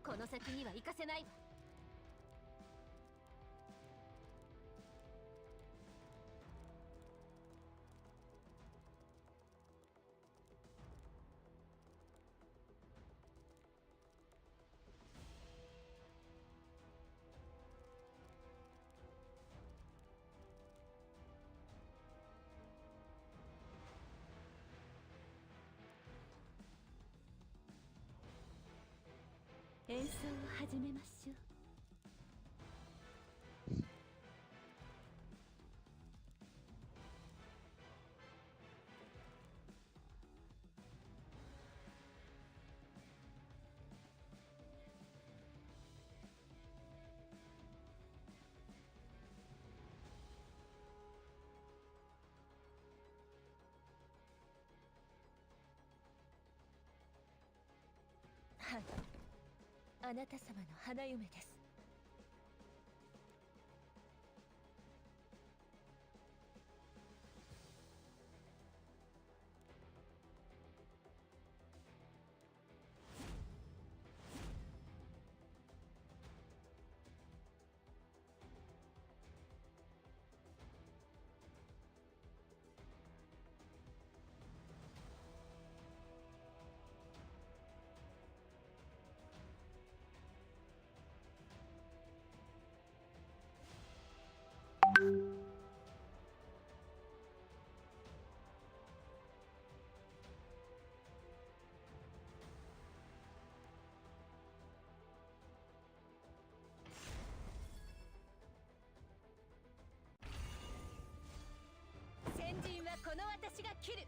この先には行かせないわ。演奏を始めましょう。はい、あなた様の花嫁です。先陣はこの私が切る。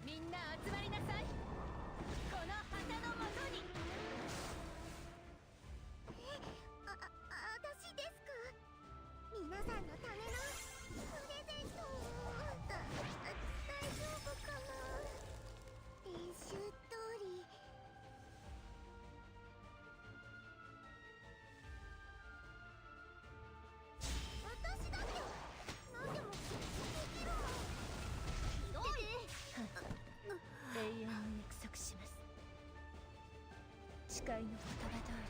みんな集まりなさい。この旗のもとに。私ですか？皆さんのためのプレゼント。大丈夫かな？練習通り。私だって何でもできるわ。ひどい。永遠に約束します。誓いの言葉通り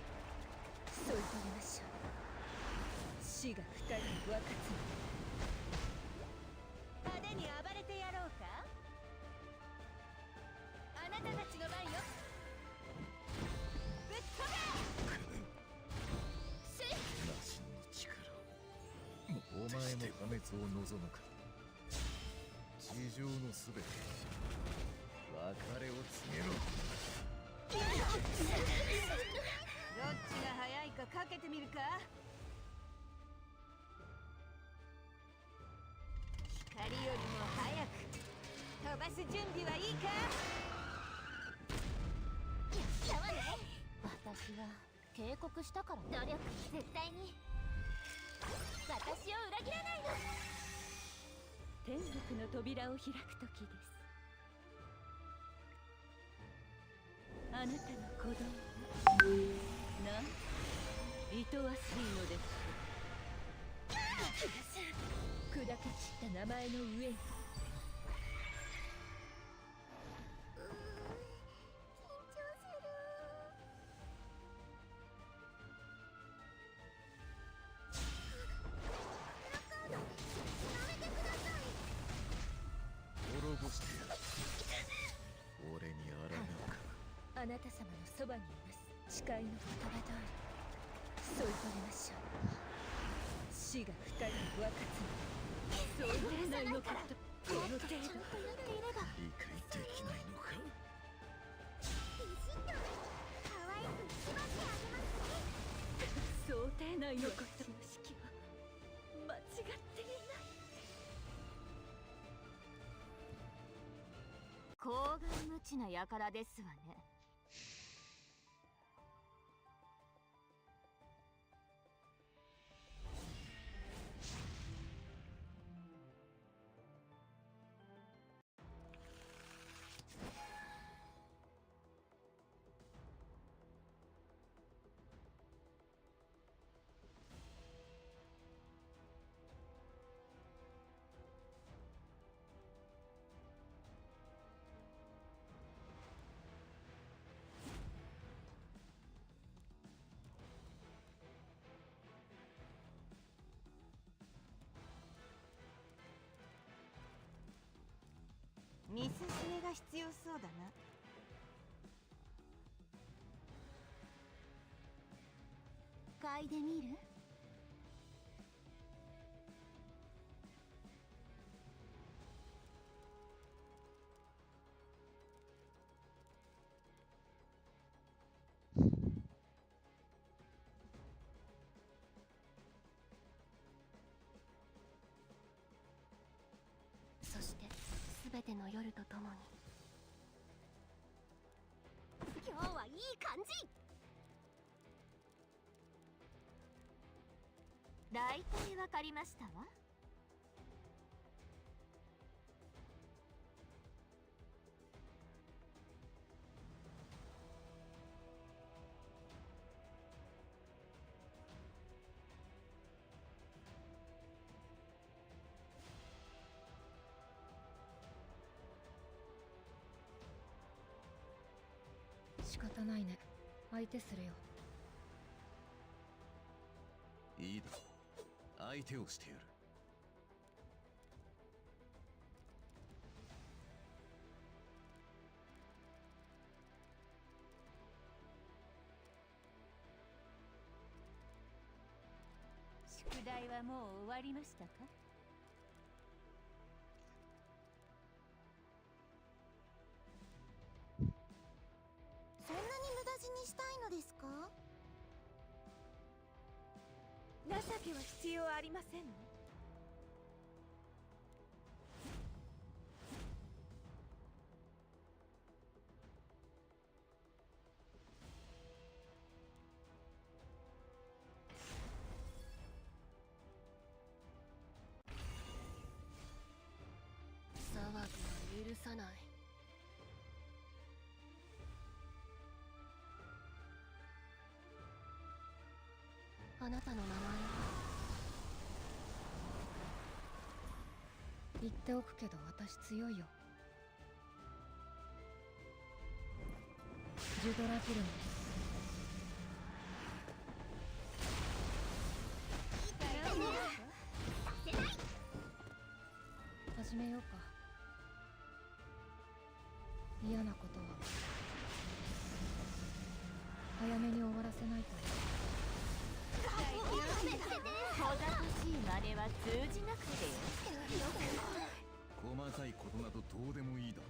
添い遂げましょう。死が二人に分かつ。派手に暴れてやろうか。あなたたちの番よ。ぶっ飛べ。せい。羅針の力。お前も破滅を望むか。地上のすべて別れを告げろ。どっちが早いかかけてみるか。光よりも早く飛ばす準備はいいか。やったわね。私は警告したから。努力絶対に。こ私を裏切らないの。天国の扉を開く時です。あなたの子供なん愛おしいのです。砕け散った名前の上に。あなた様のそばにいます。誓いの言葉通り添い遂げましょう。死が二人に分かつのそういうないのかとこの程度理解できないのか。ビシッと可愛く縛ってあげますね。想定内のことの式は間違っていない。高顔無知な輩ですわね。見せしめが必要そうだな。嗅いでみる？そして全ての夜とともに。今日はいい感じ。だいたいわかりましたわ。仕方ないね。相手するよ。いいだろう。相手をしてやる。宿題はもう終わりましたか？そんなに無駄死にしたいのですか？情けは必要ありませんの？騒ぎは許さない。あなたの名前は？言っておくけど私強いよ。ジュドラフィルム。始めようか。嫌なことは早めに終わらせないと。小ざとしい真似は通じなくてよ。細かいことなどどうでもいいだろ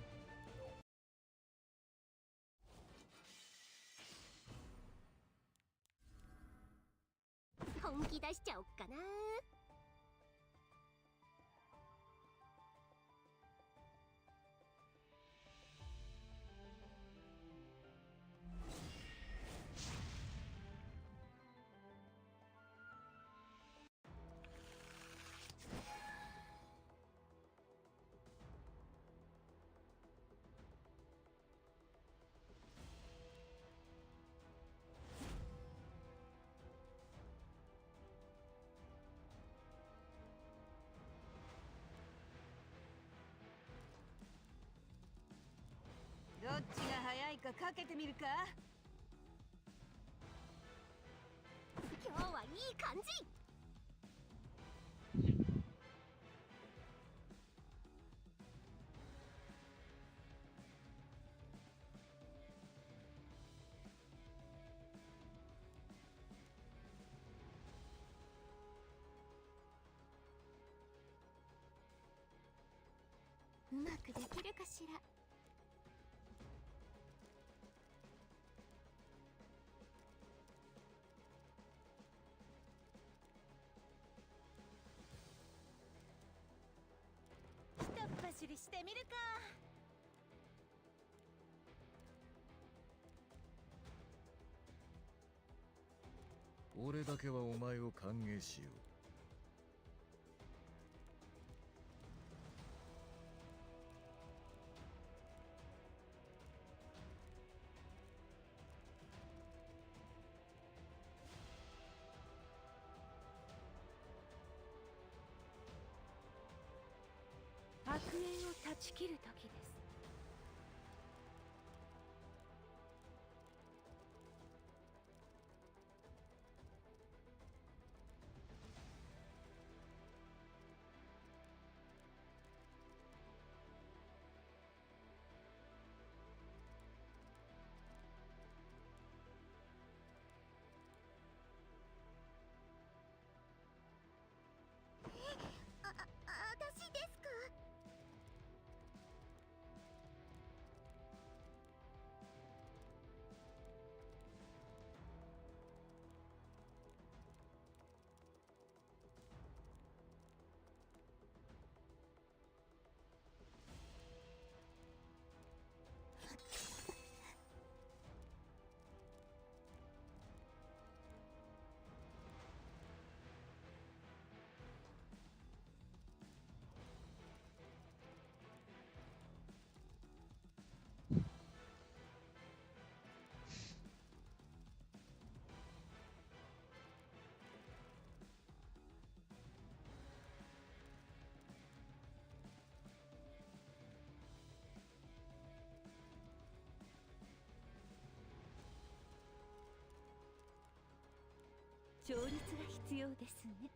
う。本気出しちゃおっかな。かかけてみるか。今日はいい感じ。うまくできるかしら。ひとっ走りしてみるか。俺だけはお前を歓迎しよう。悪縁を断ち切る時です。私ですか。勝率が必要ですね。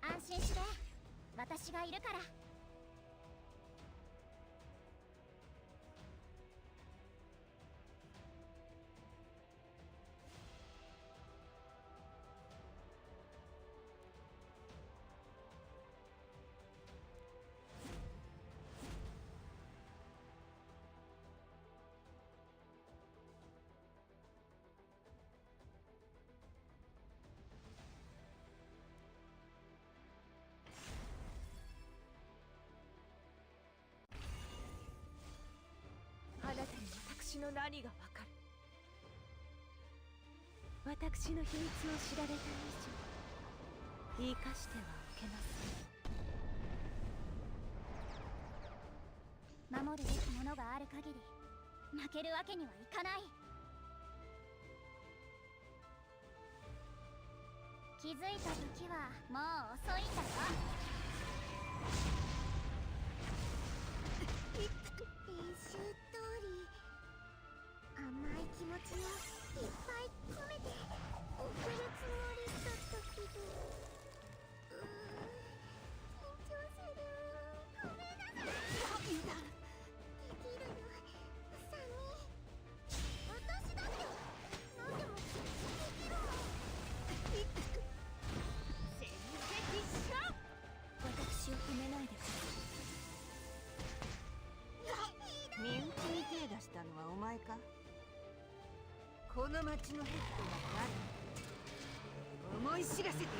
安心して、私がいるから。あなたに私の何がわかる。私の秘密を知られた以上、生かしてはおけません。守るべきものがある限り、負けるわけにはいかない。気づいた時はもう遅いんだよ。練習通り甘い気持ちをいっぱい込めて送るつもりだったけど、緊張する。ごめんなさい。できるよ、サニー。私だって何でもできるもん。戦撃しろ。私を止めないでください。身内に手出したのはお前か。この町のヘッドは誰？思い知らせている。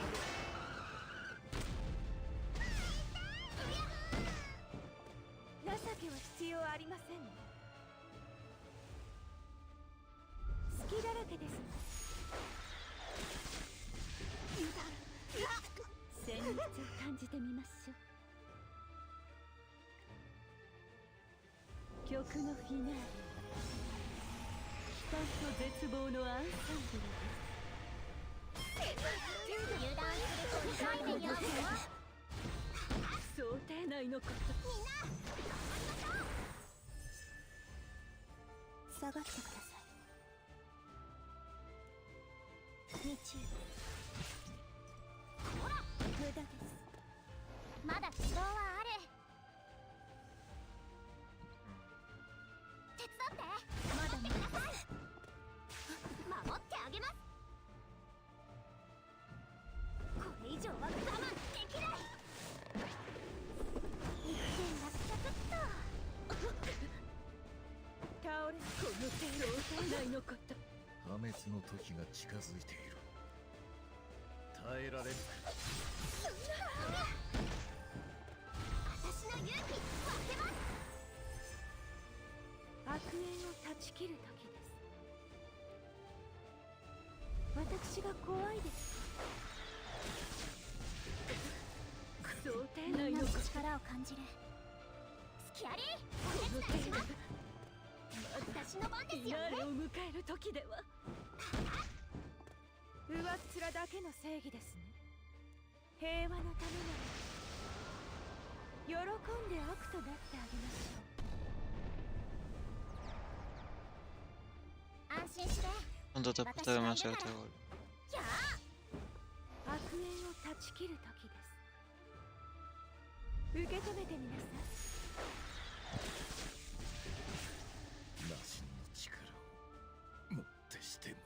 情けは必要ありませんね。隙だらけです。現実を感じてみましょう。曲のフィナーレ、期待と絶望のアンサンブルです。油断すると痛い目に遭うぞ。想定内のこと。みんな下がってください。日中ほら無駄です。まだ希望はある。手伝って。まだ待ってください。守ってあげます。これ以上は我慢できない。一点落着っと。倒れ、この程度をないのこと。破滅の時が近づいている。耐えられるか。私の勇気分けます。悪縁を断ち切る時です。私が怖いです。想定内の力を感じる。スキアリー、お手伝いします。私の番ですよね。フィナーレを迎える時では。上っ面だけの正義ですね。平和のためなら喜んで悪となってあげましょう。安心して。¿Cuánto te cuesta demasiado este gol? 悪縁を断ち切る時です。受け止めてみなさい。羅針の力をもってしても。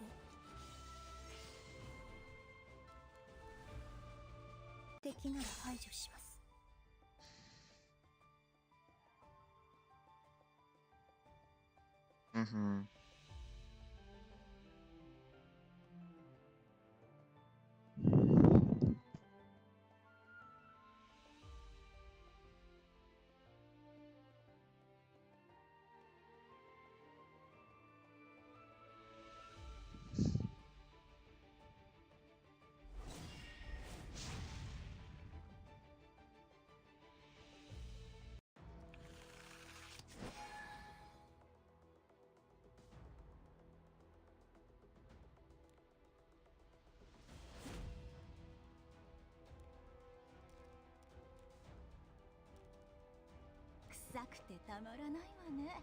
敵なら排除します。臭くてたまらないわね。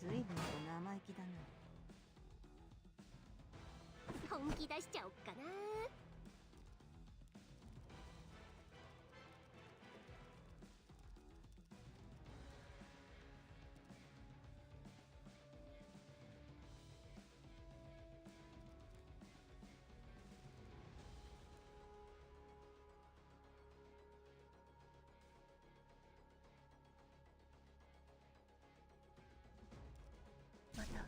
ずいぶんと生意気だな。本気出しちゃおっかな。また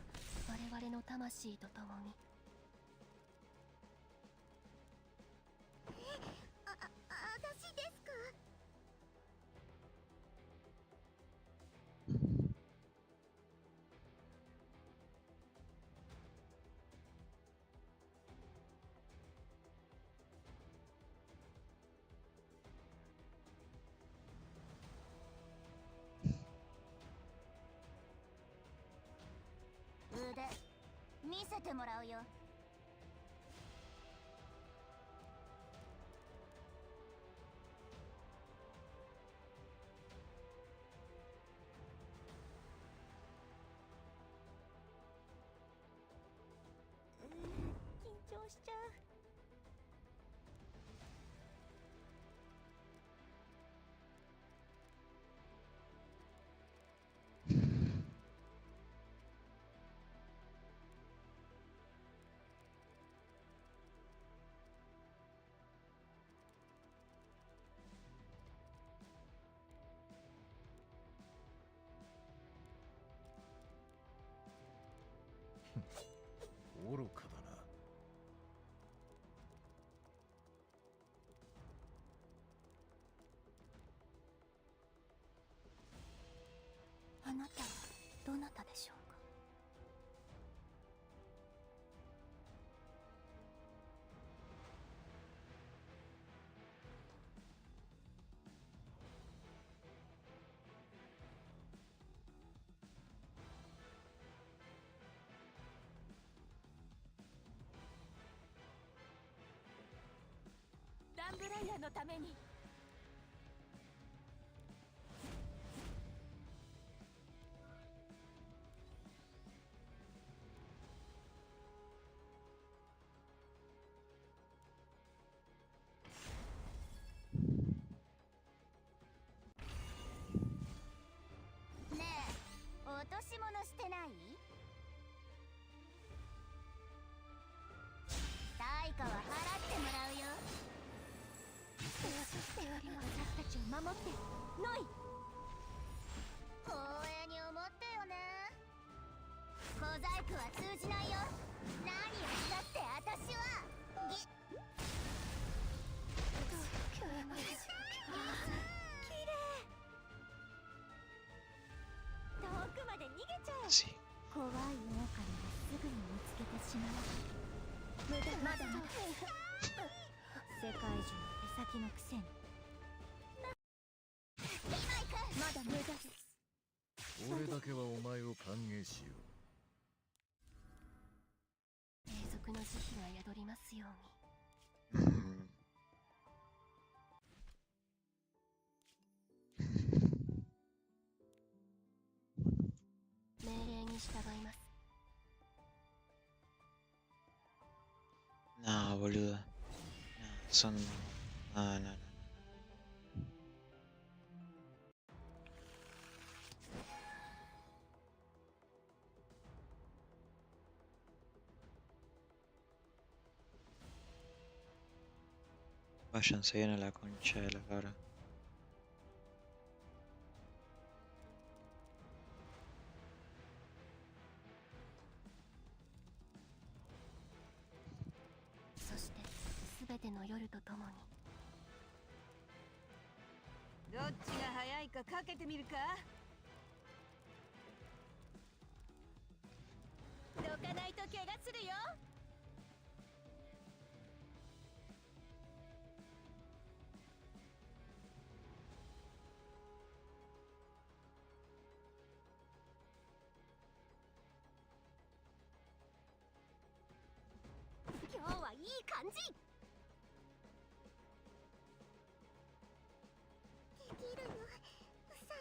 我々の魂と共に。私ですか。腕見せてもらうよ。緊張しちゃう。愚かだな。あなたはどなたでしょうか。のために。ねえ、落とし物してない？対価は払ってもらうよ。私たちを守ってノイ。光栄に思ってよね。小細工は通じないよ。何をしたって私は綺麗。遠くまで逃げちゃえ。怖い狼はすぐに見つけてしまう。まだまだ世界中の手先のくせに。今行く。まだ無駄です。俺だけはお前を歓迎しよう。永続の慈悲が宿りますように。命令に従います。Nah, boludo. Nah, son... No, no, no. Váyanse bien a la concha de la cara. Todoの夜とともに。どっちが早いかかけてみるか。どかないと怪我するよ。今日はいい感じ。できるの、うさ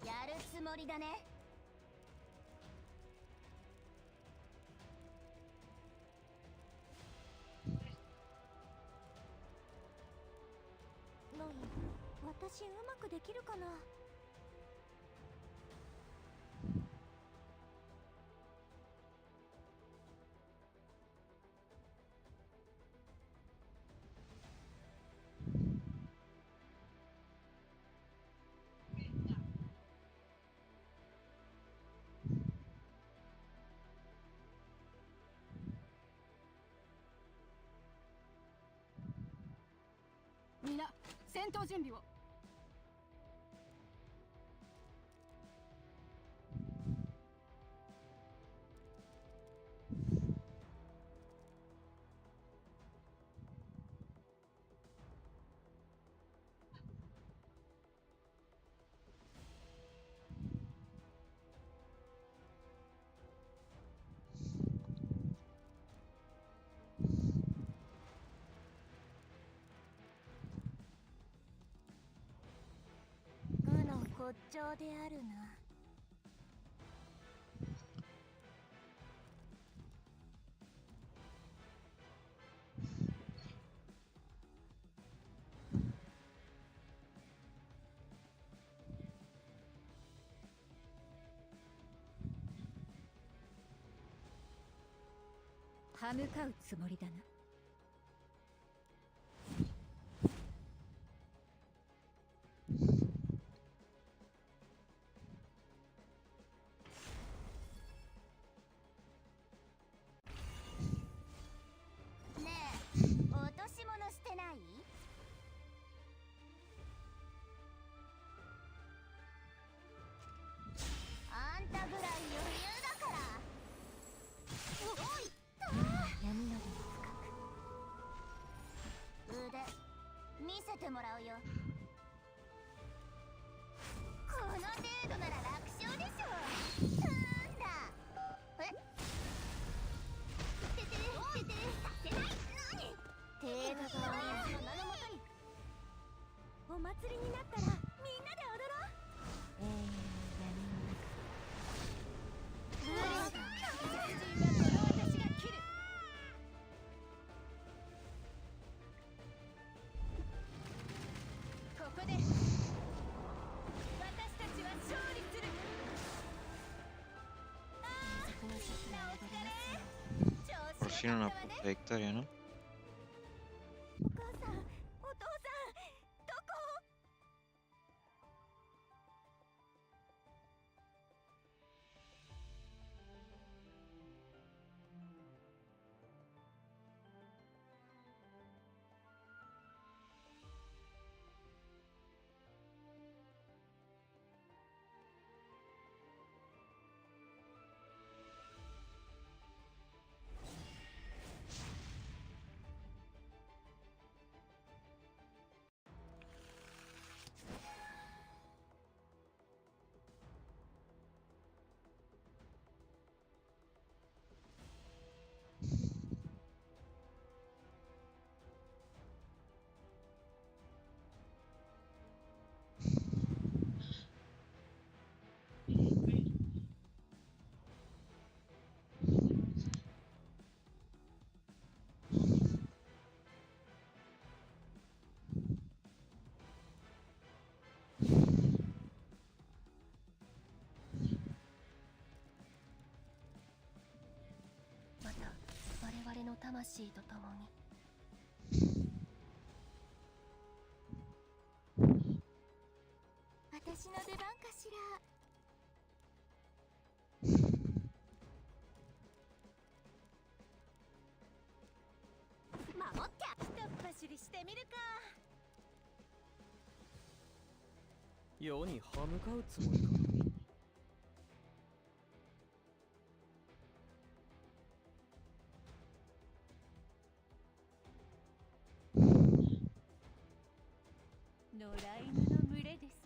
み。やるつもりだね。ロイ、私うまくできるかな。みんな戦闘準備を。愚の骨頂であるな。歯向かうつもりだな。ねえ、落とし物してない？あんたぐらい余裕だから。おいったー。やむてもらうよ。この程度なら楽勝でしょ。なんだ。え？ててさせない。何？程度が親の名のもとに。お祭りになったらみんなで踊ろう。Por fin una puta victoria, ¿no? お母さん、お父さん、どこ？また我々の魂と共に。私の出番かしら。守ってひとっ走りしてみるか。世に歯向かうつもりか。野良犬の群れですか。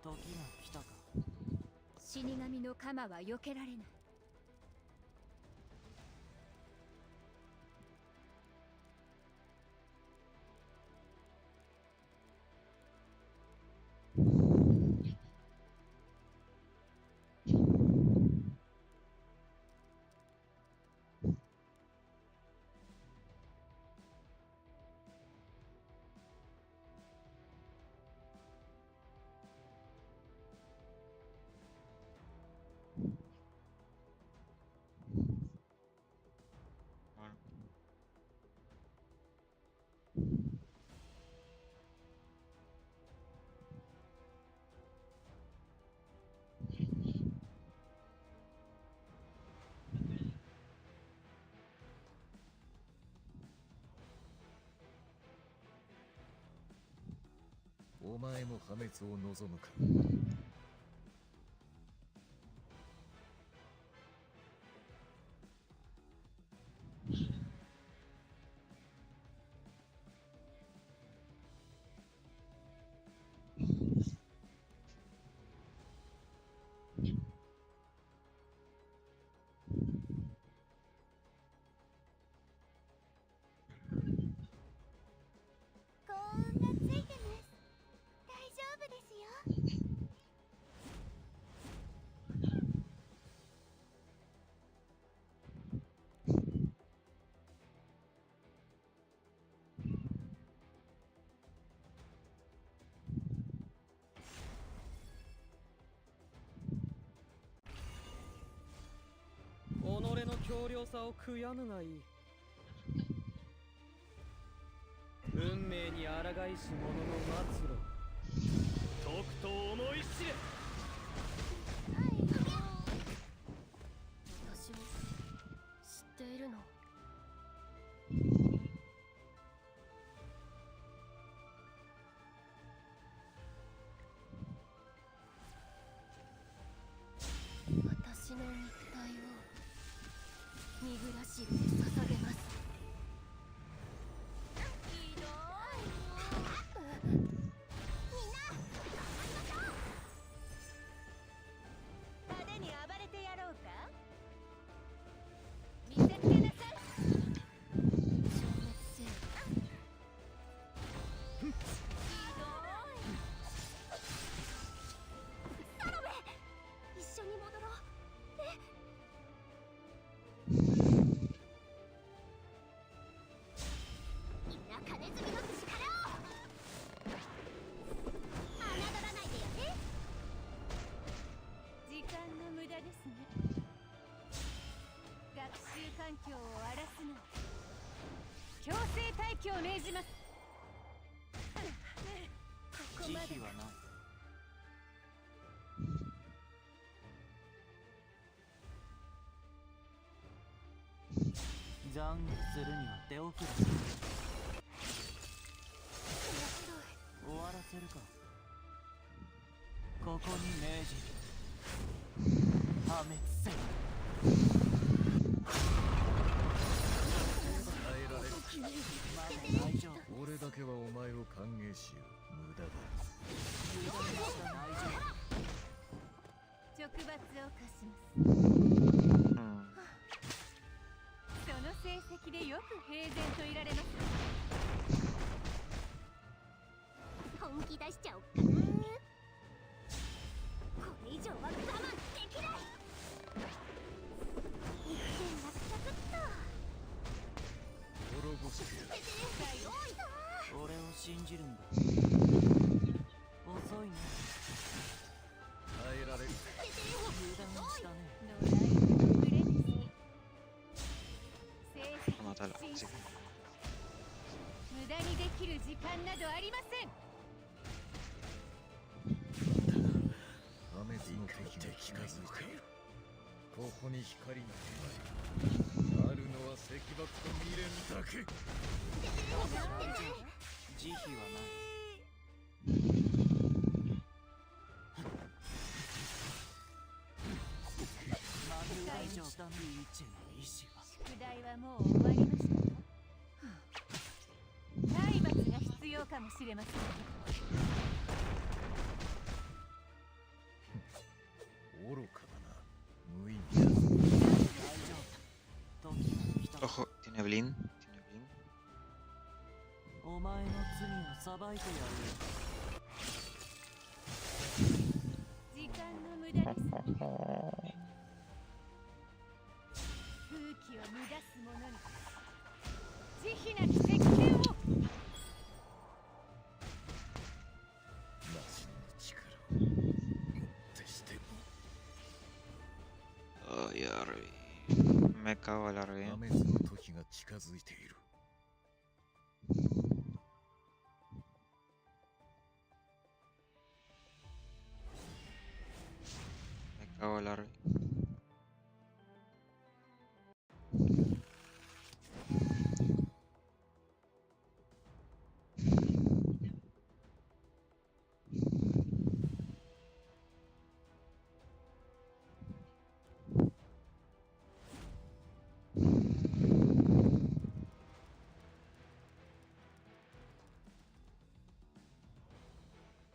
時が来たか。死神の鎌は避けられない。お前も破滅を望むか。幸運がついてます。大丈夫ですよ。己の強量さを悔やむがいい。運命に抗いし者の末路。とくと思い知れ。私を知って汁で捧げます。強制退去を命じます。慈悲はない。懺悔するには手遅れ。終わらせるか。ここに命じる。破滅せよ。俺だけはお前を歓迎しよう。無駄だ。直罰を課します。その成績でよく平然といられます。本気出しちゃおっかな。これ以上は我慢できない。一点落着っと。滅ぼしてやる。俺を信じるんだ。遅いね。耐えられる。油断したね。無駄にできる時間などありません。破滅の敵が近づいている。ここに光があるのは石爆と未練だけ。慈悲はない。大丈夫だね。宿題はもう終わりましたか。体罰が必要かもしれません。愚かだな。無意味だ。Ojo, tiene blind. お前の罪を裁いてやるよ。時間の無駄です。空気を乱す者に慈悲なき石鹸を。魔人の力をもってしても。Ay, Arby. Me cago en la Arby. 破滅の時が近づいている。Me cago en la Arby.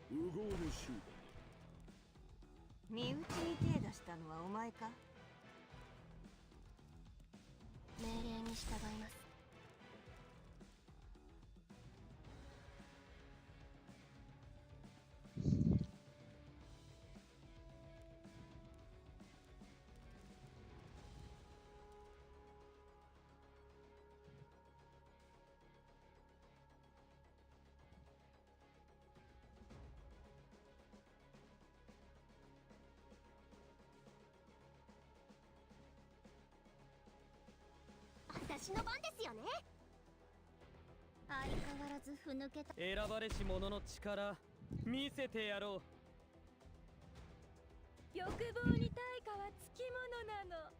Ugoの集団。身内に手出したのはお前か。命令に従います。私の番ですよね。相変わらずふぬけた。選ばれし者の力見せてやろう。欲望に対価はつきものなの。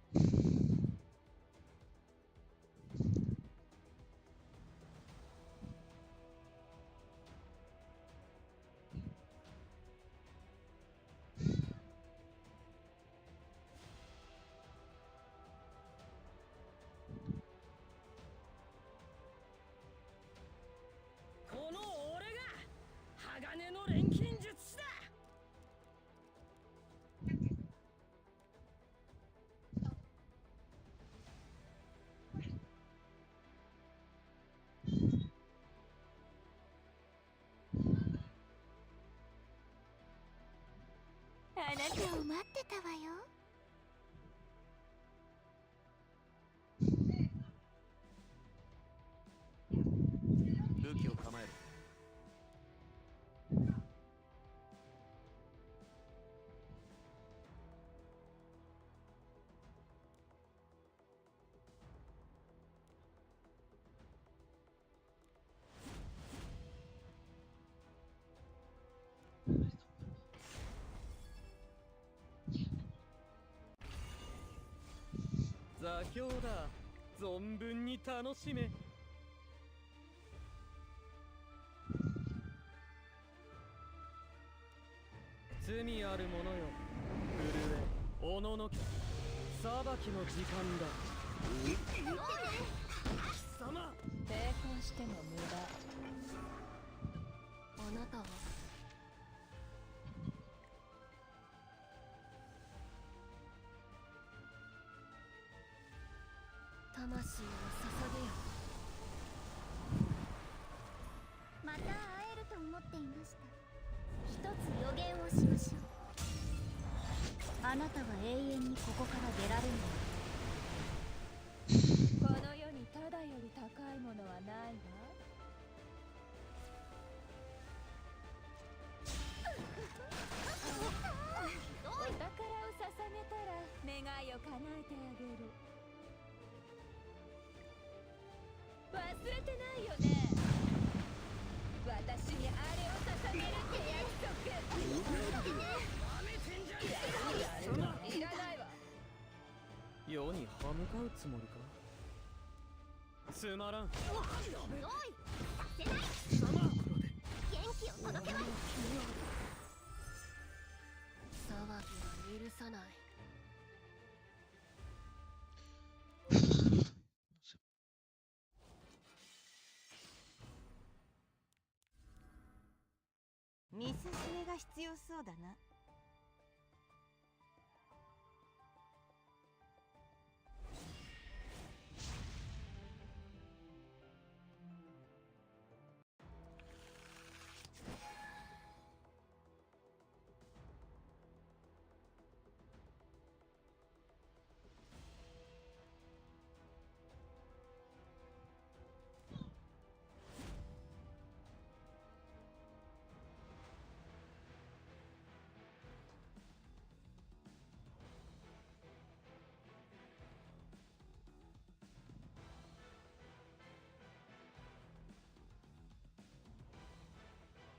あなたを待ってたわよ。武器を構える。座標だ。存分に楽しめ。罪ある者よ、震え、おののけ、裁きの時間だ。貴様、抵抗しても無駄。あなたは魂を捧げよ。また会えると思っていました。一つ予言をしましょう。あなたは永遠にここから出られない。この世にただより高いものはないわ。お宝を捧げたら願いを叶えてあげる。忘れてないよね。私にあれを捧げるって約束。いらないわ。世に歯向かうつもりか。つまらん。おい、させない。元気を届けます。騒ぎは許さない。見せしめが必要そうだな。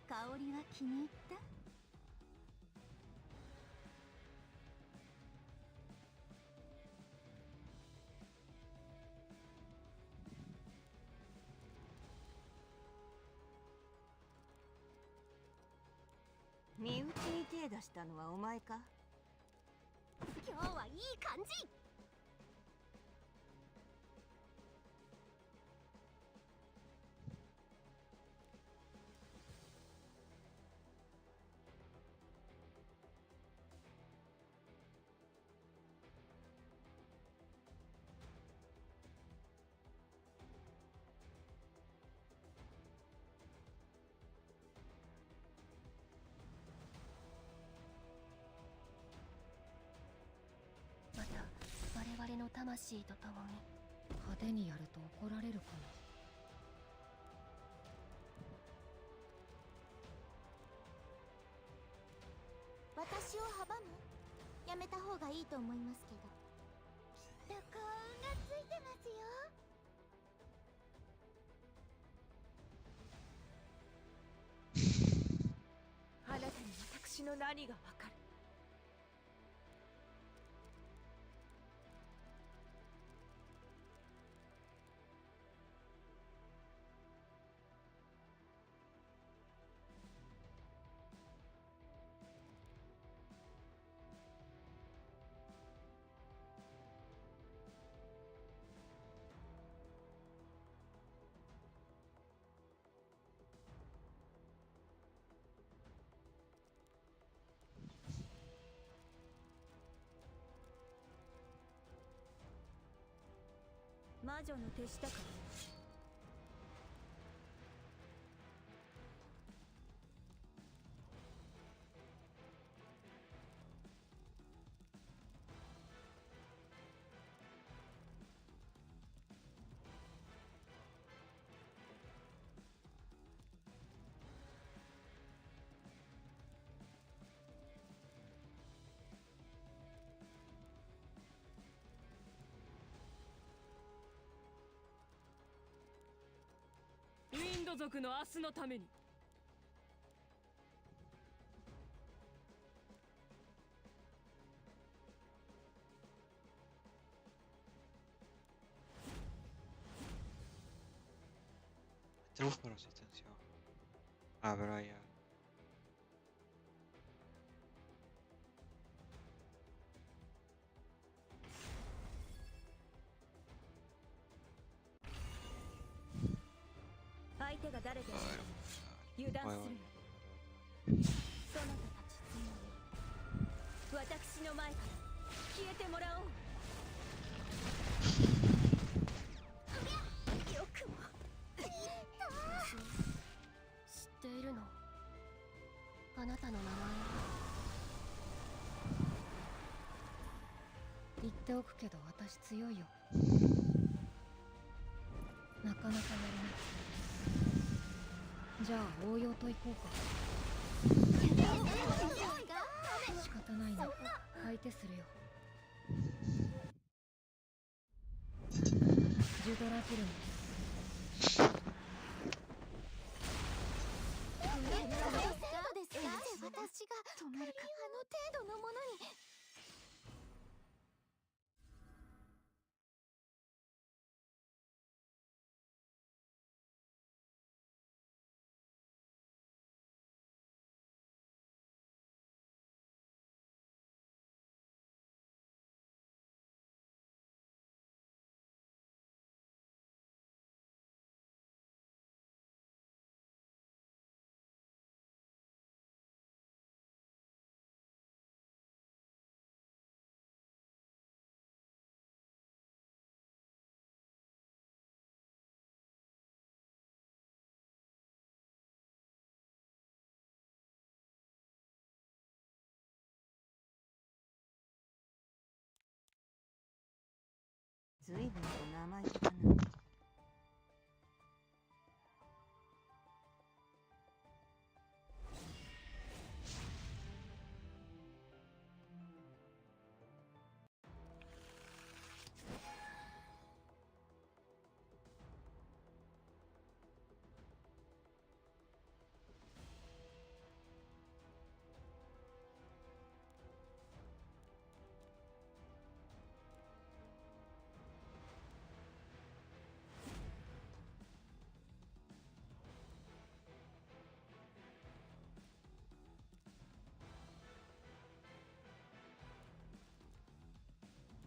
香りは気に入った？身内に手出したのはお前か？今日はいい感じ。また我々の魂と共に。派手にやると怒られるかな。私を阻む？やめた方がいいと思いますけど。録音がついてますよ。あなたに私の何がわかる？魔女の手下か。ド族の明日のために。Busco resistencia. Ah, pero ya.言っておくけど私強いよ。なかなかやるね。じゃあ応用と行こうか。仕方ないな。相手するよ。ジュドラフィルム。私が止めるか。あの程度のものに。随分と生意気だな。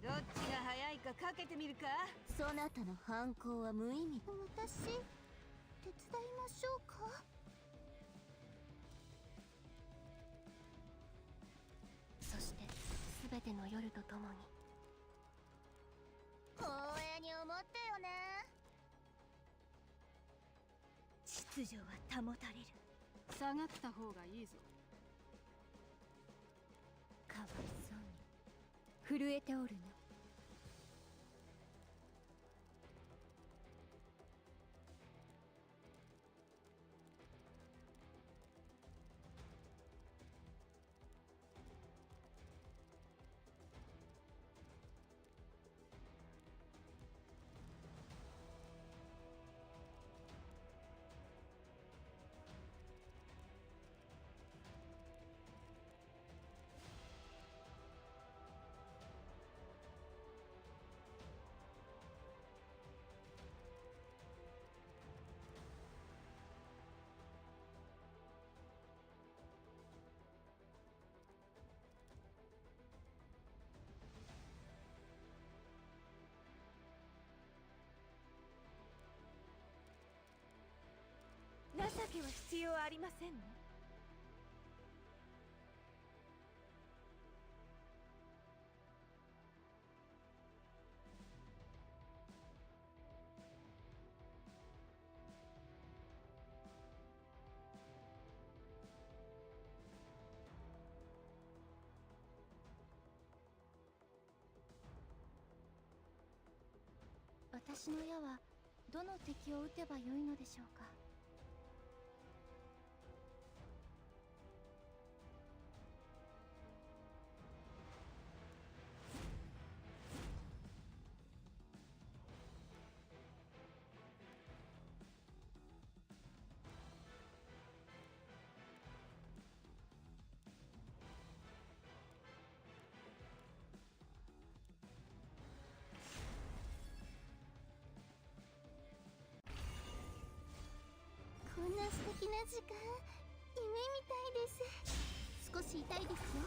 どっちが早いかかけてみるか。そなたの反抗は無意味。私、手伝いましょうか。そして全ての夜とともに光栄に思ってよね。秩序は保たれる。下がった方がいいぞ。かわいそうに震えておるな。情けは必要ありませんね。私の矢はどの敵を撃てばよいのでしょうか。ジか、夢みたいです。少し痛いですよ。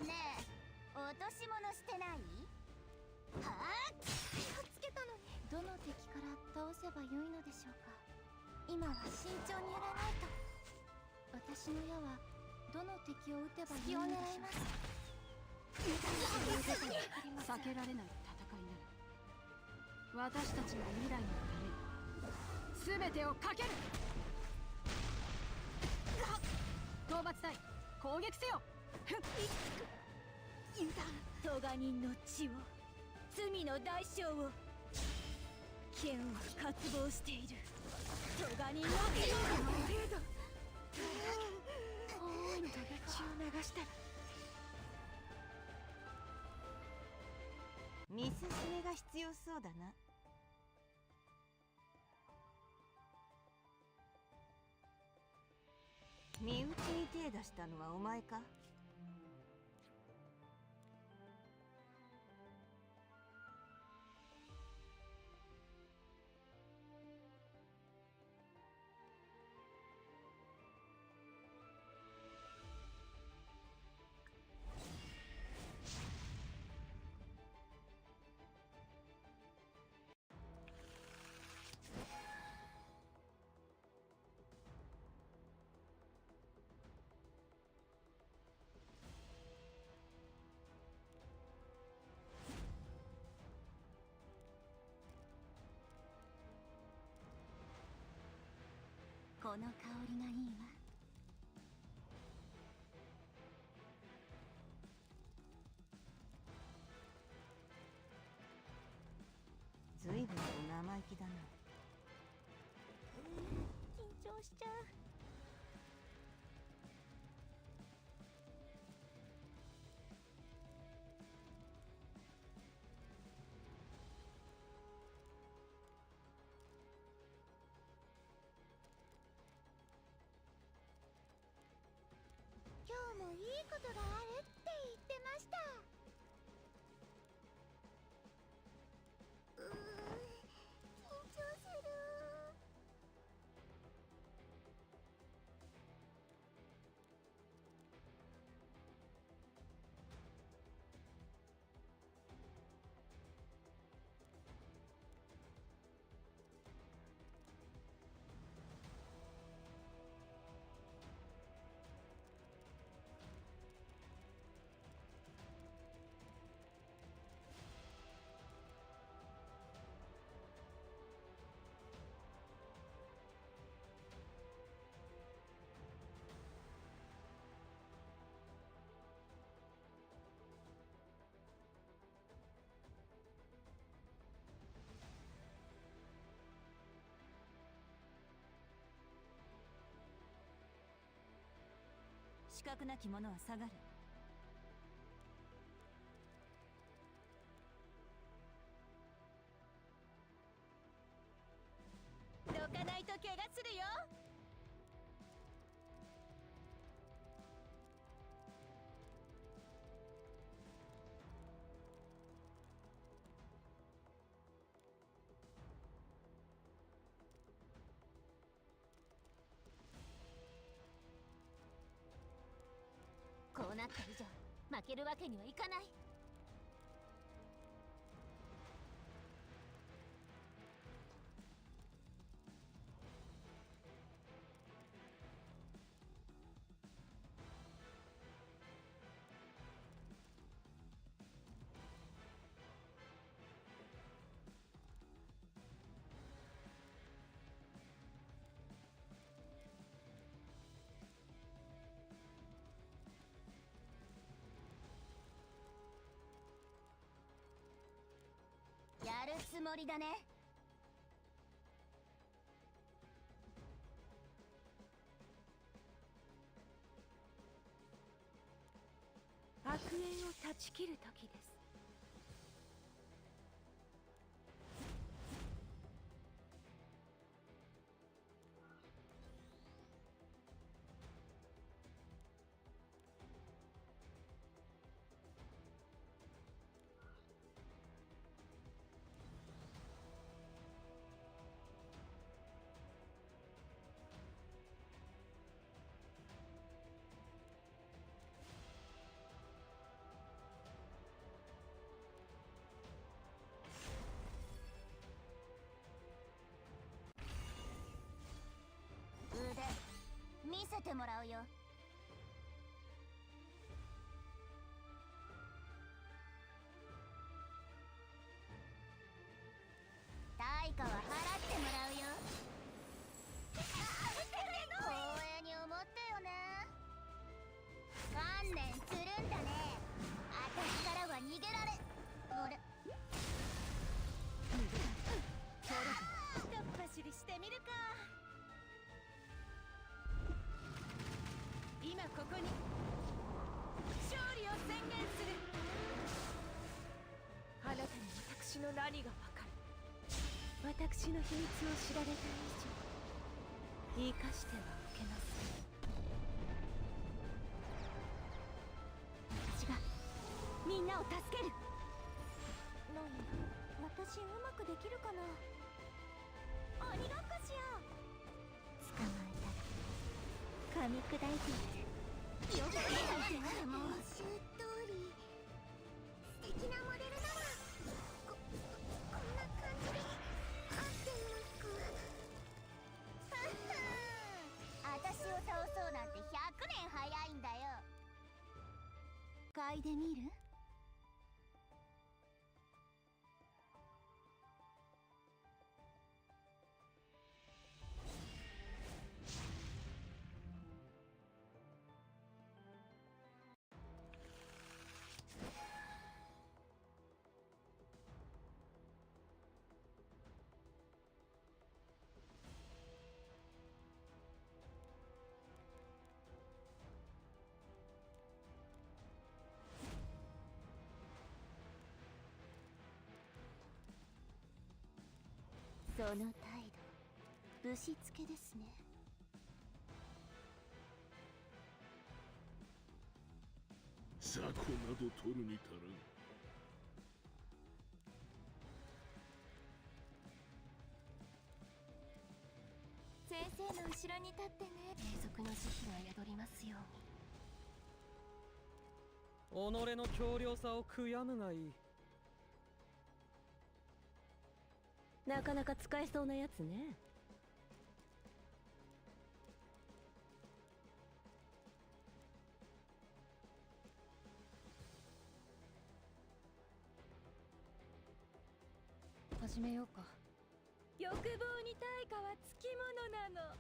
ねえ、落とし物してない？はあ、気をつけたのに。どの敵から倒せばよいのでしょうか。今は慎重にやらないと。私の矢はどの敵を撃てばいいのでしょうか。避けられない戦いなら私たちの未来のために全てをかける。討伐隊攻撃せよ。油断、咎人の血を、罪の代償を、剣は渇望している。咎人の血を大いに血を流した。見せしめが必要そうだな。身内に手出したのはお前か？この香りがいいわ。ずいぶんと生意気だな。緊張しちゃう。今日もいいことがあるって言ってました。緊張する。資格なき者は下がる。どかないと怪我するよ。こうなった以上負けるわけにはいかない。やるつもりだね。悪縁を断ち切る時です。べてもらうよ。対価は払ってもらうよ。光栄に思ってよね。観念するんだね。私からは逃げられ。あれ、ひとっ走りしてみるか。今ここに勝利を宣言する。あなたに私の何がわかる。私の秘密を知られた以上生かしてはおけません。私がみんなを助ける。何、私うまくできるかな。鬼ごっこしよう。捕まえたら噛み砕いてやる。よく見てても週通り素敵なモデルならこんな感じで合っていますか。私を倒そうなんて100年早いんだよ。嗅いでみる？その態度、ぶしつけですね。雑魚など取るに足らん。先生の後ろに立ってね。永続の慈悲が宿りますように。己の強量さを悔やむがいい。なかなか使えそうなやつね。始めようか。欲望に対価はつきものなの。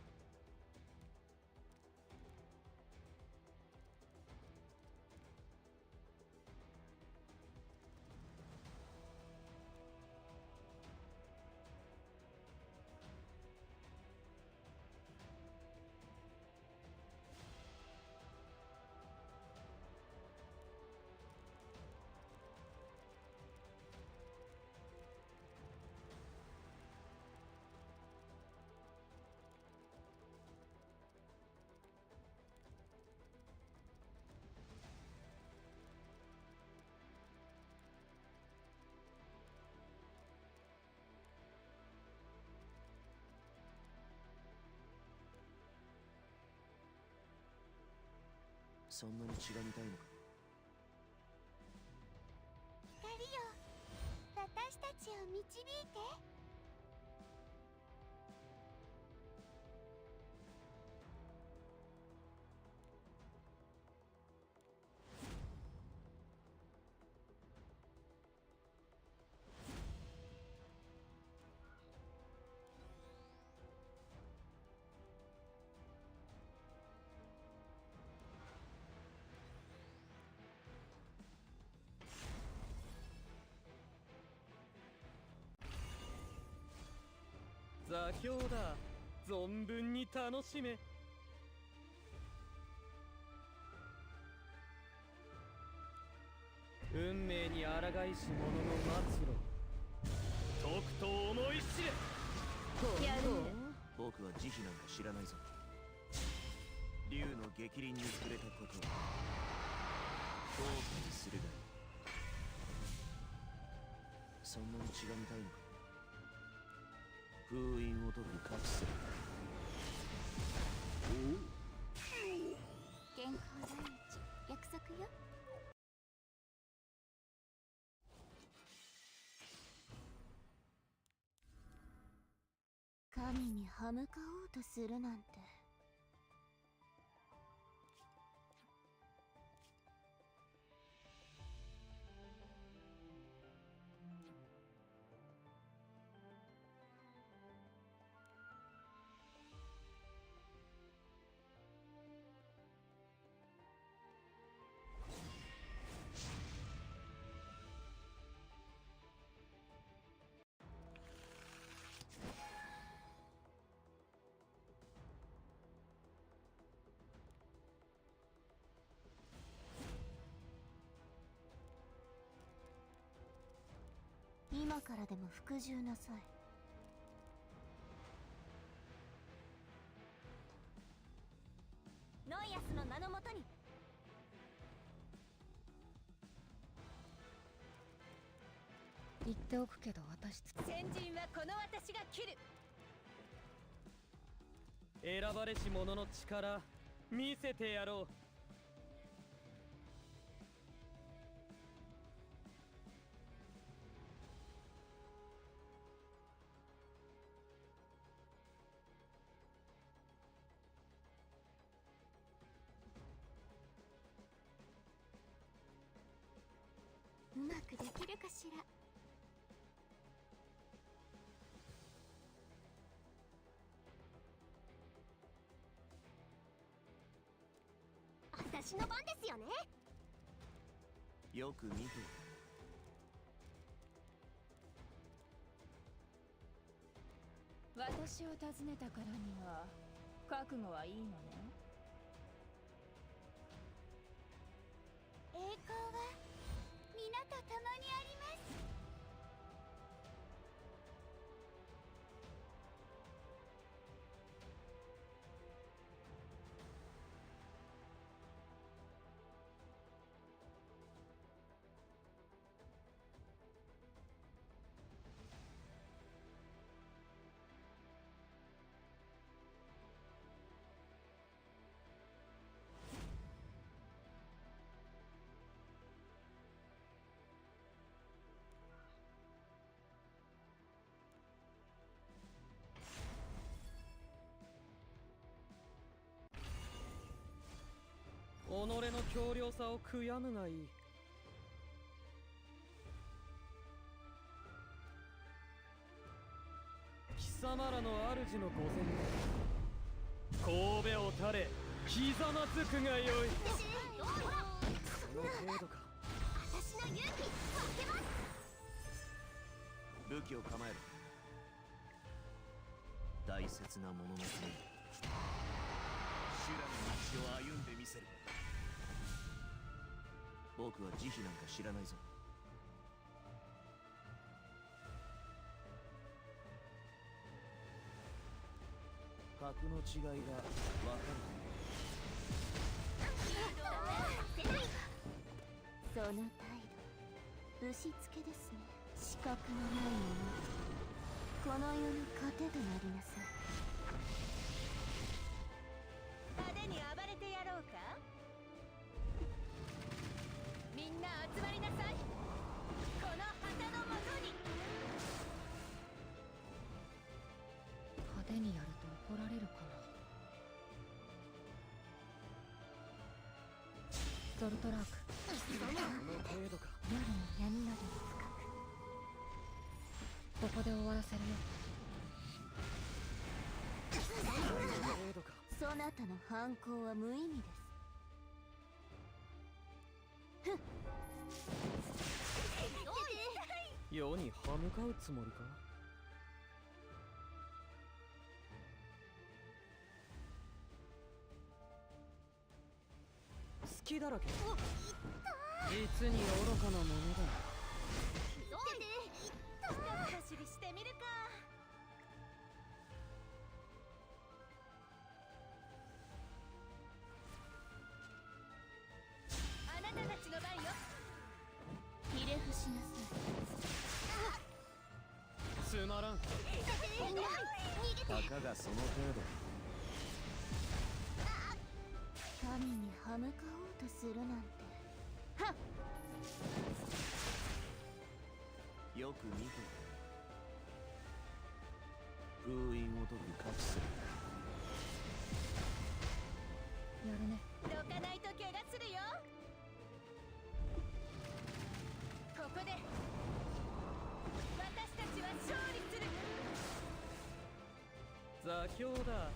そんなに血が見たいのか。光よ、私たちを導いて。座標だ。存分に楽しめ。運命に抗いし者の末路。とくと思い知れ。やるよ。僕は慈悲なんか知らないぞ。竜の逆鱗に触れたことを後悔するがいい。そんなに血が見たいのか。封印を解く価値する。健康第一、約束よ。神に歯向かおうとするなんて。今からでも服従なさい。ノイアスの名のもとに。言っておくけど先人はこの私が切る。選ばれし者の力見せてやろう。うまくできるかしら。私の番ですよね。よく見て。私を訪ねたからには覚悟はいいのね。栄光は皆と共にあります。己の強量さを悔やむがいい。貴様らの主の御前で神戸を垂れひざまずくがよい。この程度か。私の勇気分けます。武器を構える。大切な者のために修羅の道を歩んでみせる。僕は慈悲なんか知らないぞ。格の違いが分かる。その態度、ぶしつけですね。資格のない者、この世の糧となりなさい。派手に暴れてやろうか。みんな集まりなさい。この旗のもとに。派手にやると怒られるかな。ソルトラーク。この程度か。夜の闇よりここで終わらせるよ。そなたの反抗は無意味です。世に歯向かうつもりか。隙だらけ。実に愚かなものだ。走りしてみるか。あなたたちの番よ。ひれ伏しなさい。つまらん。たかがその程度。神に歯向かおうとするなんて。はっ。よく見て。封印を解くカプセル。やるね。どかないと怪我するよ。ここで私たちは勝利する。座標だ。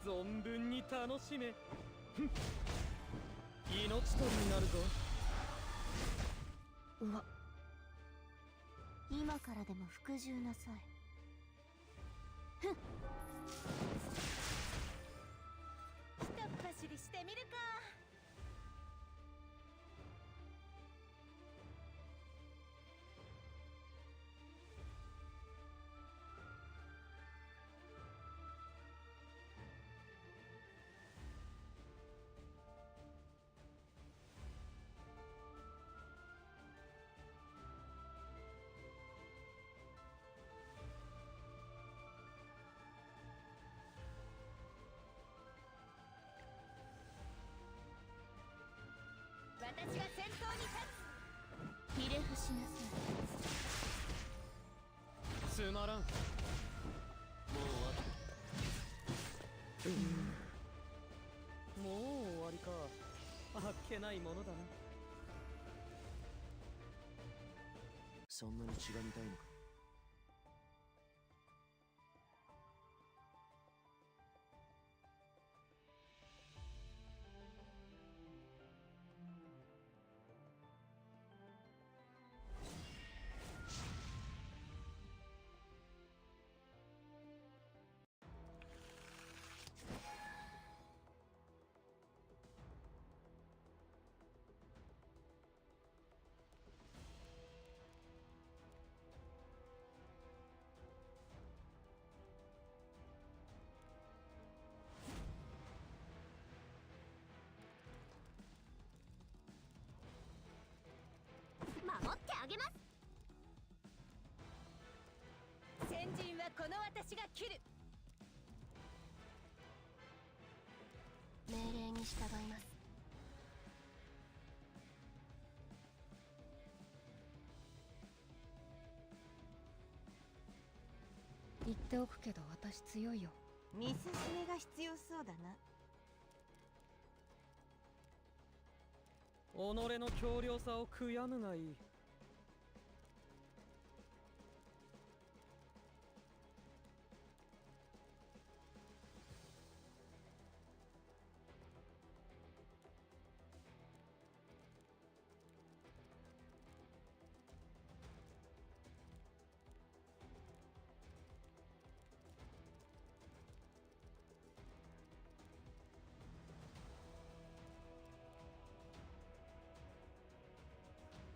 存分に楽しめ。ふん。命取りになるぞ。うわ。今からでも服従なさい。ふん。ひとっ走りしてみるか。しなさい。つまらん。もう終わった。もう終わりか。あっけないものだな。そんなに血が見たいのか。守ってあげます。先陣はこの私が切る。命令に従います。言っておくけど私強いよ。見進めが必要そうだな。己の強量さを悔やむがいい。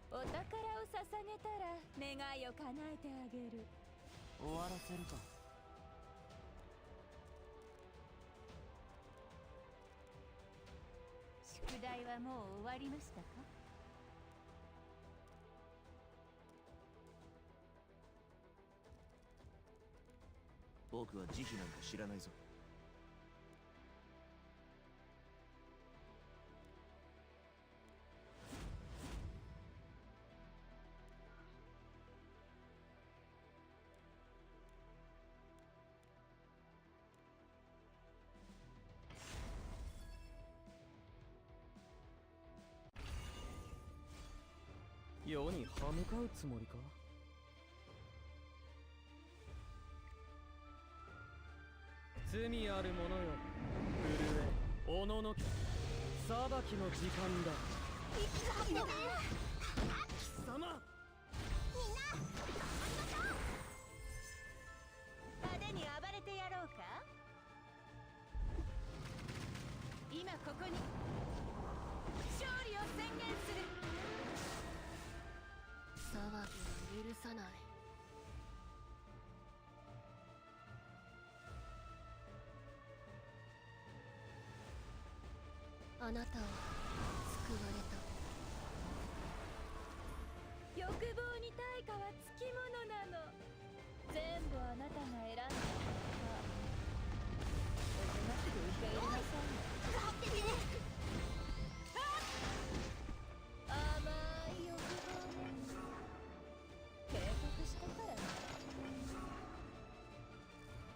お宝を捧げたら願いを叶えてあげる。終わらせるか。宿題はもう終わりましたか？僕は慈悲なんか知らないぞ。世に歯向かうつもりか。罪ある者よ、震えおののき裁きの時間だ。息が合ってね。貴様、みんな頑張りましょう。派手に暴れてやろうか。今ここに勝利を宣言する。騒ぎは許さない。あなたは救われた。欲望に対価はつきものなの。全部あなたが選んだからおとなしく受け入れなさい。待ってて。甘い欲望警告したからね。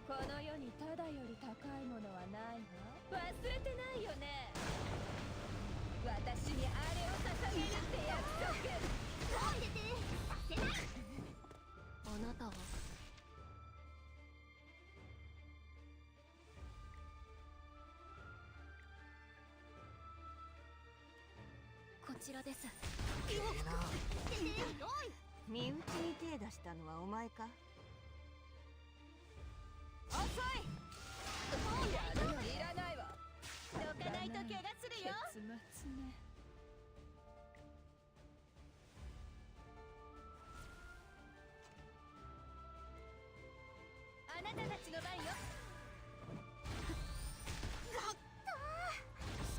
この世にただより高いものはないわ。忘れてないよね。私にあれを捧げるって約束。待ってて。させない。あなたはこちらです。身内に手出したのはお前か。遅い。やるのいらないわ。どかないと怪我するよ。結末ね。あなたたちの番よ。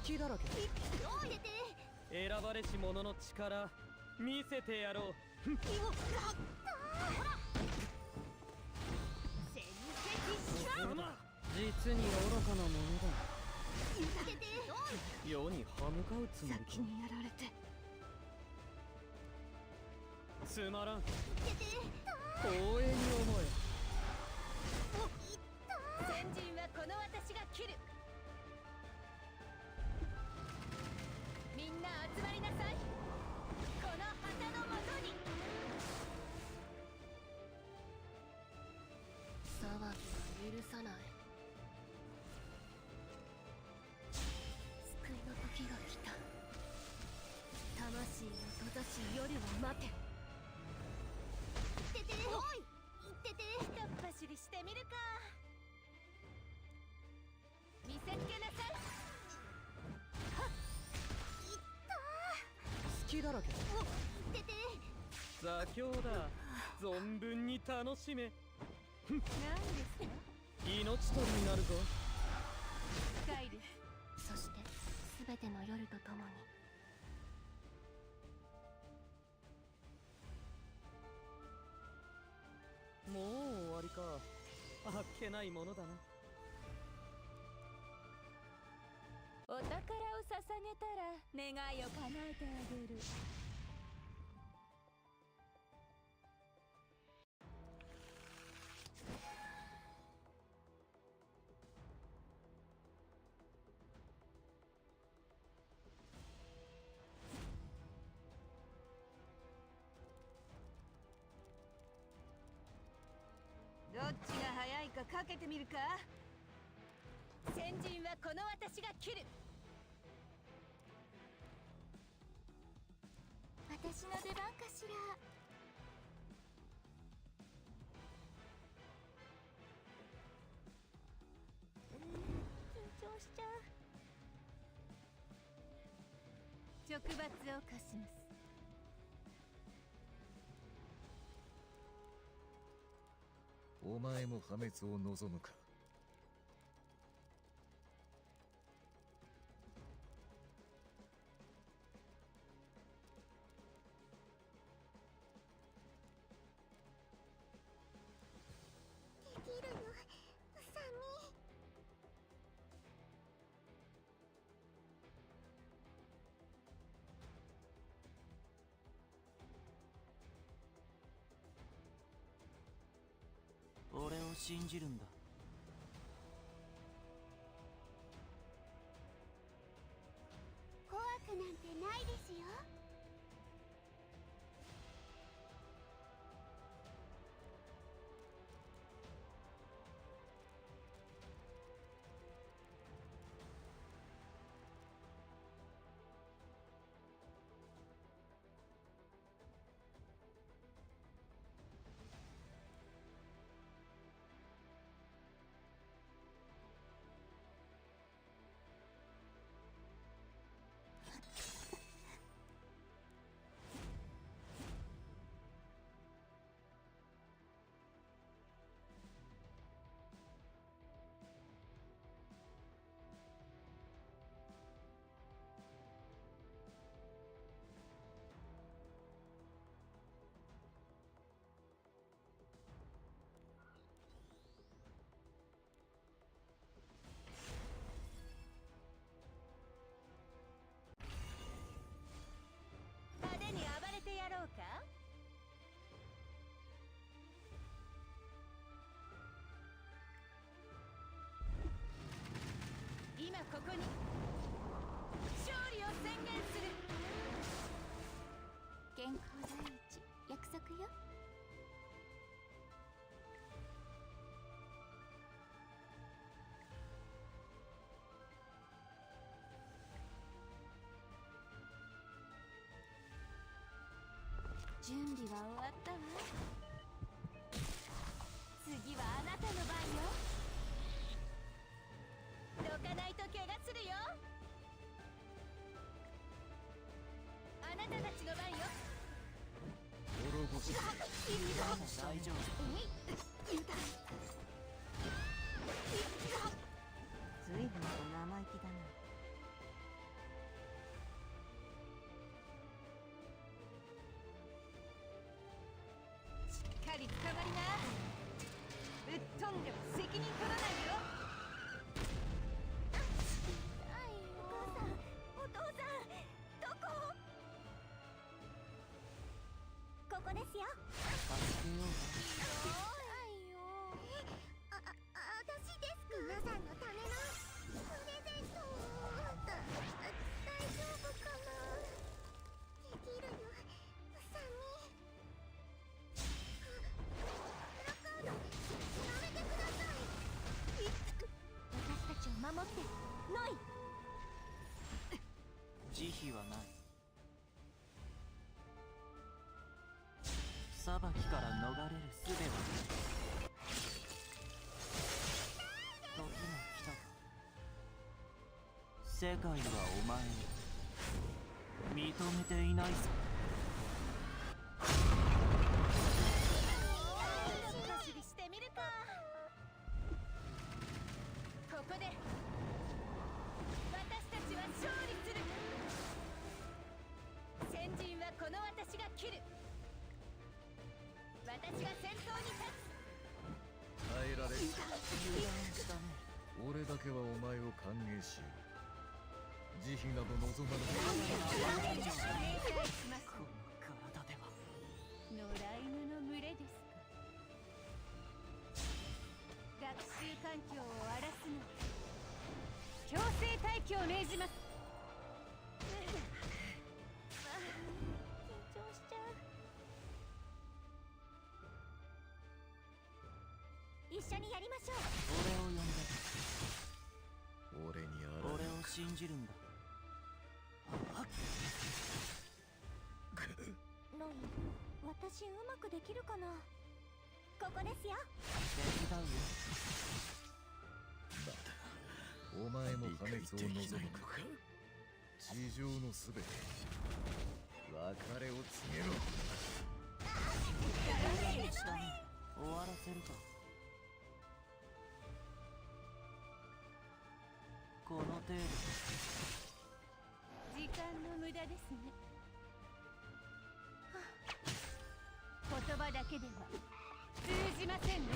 隙だらけ。選ばれし者の力見せてやろう。実に愚かなものだ。世に歯向かうつもりか。先にやられて。つまらん。光栄に思え。先陣はこの私が切る。みんな集まりなさい。この旗のもとに。騒ぎは許さない。救いの時が来た。魂を閉ざし夜は待て。いってておい、いってて。ひとっ走りしてみるか。見せつけなさい。はっ、いったー。隙だらけ。お、いってて。座興だ。存分に楽しめ。何ですか。命取りになるぞ。帰る。そして全ての夜とともに。もう終わりか。あっけないものだな。お宝を捧げたら願いを叶えてあげる。どっちが早いかかけてみるか。先陣はこの私が切る。私の出番かしら。緊張しちゃう。直罰を課します。お前も破滅を望むか。できるよ、ウサミ。俺を信じるんだ。怖くなんてないですよ。派手に暴れてやろうか。今ここに勝利を宣言する。健康第一、約束よ。準備は終わったわ。次はあなたの番よ。どかないと怪我するよ。あなたたちの番よ。滅ぼす。大丈夫。随分と生意気だな。しっかり捕まりな。ぶっ飛んでも責任取らないよ。お母さん、お父さん、どこ？こここですよ。助けよう私ですか。皆さんのためのプレゼントを。大丈夫かな。できるよ、うさみ。プラカードやめてください。私たちを守ってノイ。慈悲はない。裁きから逃れる術はない。時が来たか。世界はお前を認めていないぞ。走りしてみるか。ここで私たちは勝利する。先陣はこの私が切る。私が先頭に立つ。耐えられる。油断したね。俺だけはお前を歓迎し、慈悲など望まない。連載します。この体では野良犬の群れですか。学習環境を荒らすの。強制退去を命じます。緊張しちゃう。一緒にやりましょう。俺を呼んで。俺にあら俺を信じるんだ。ノイ、私うまくできるかな。ここですよ。手伝うよ。お前も破滅を望むのか。地上のすべて別れを告げろ。油断したね。終わらせるか。この程度。時間の無駄ですね。言葉だけでは通じませんね。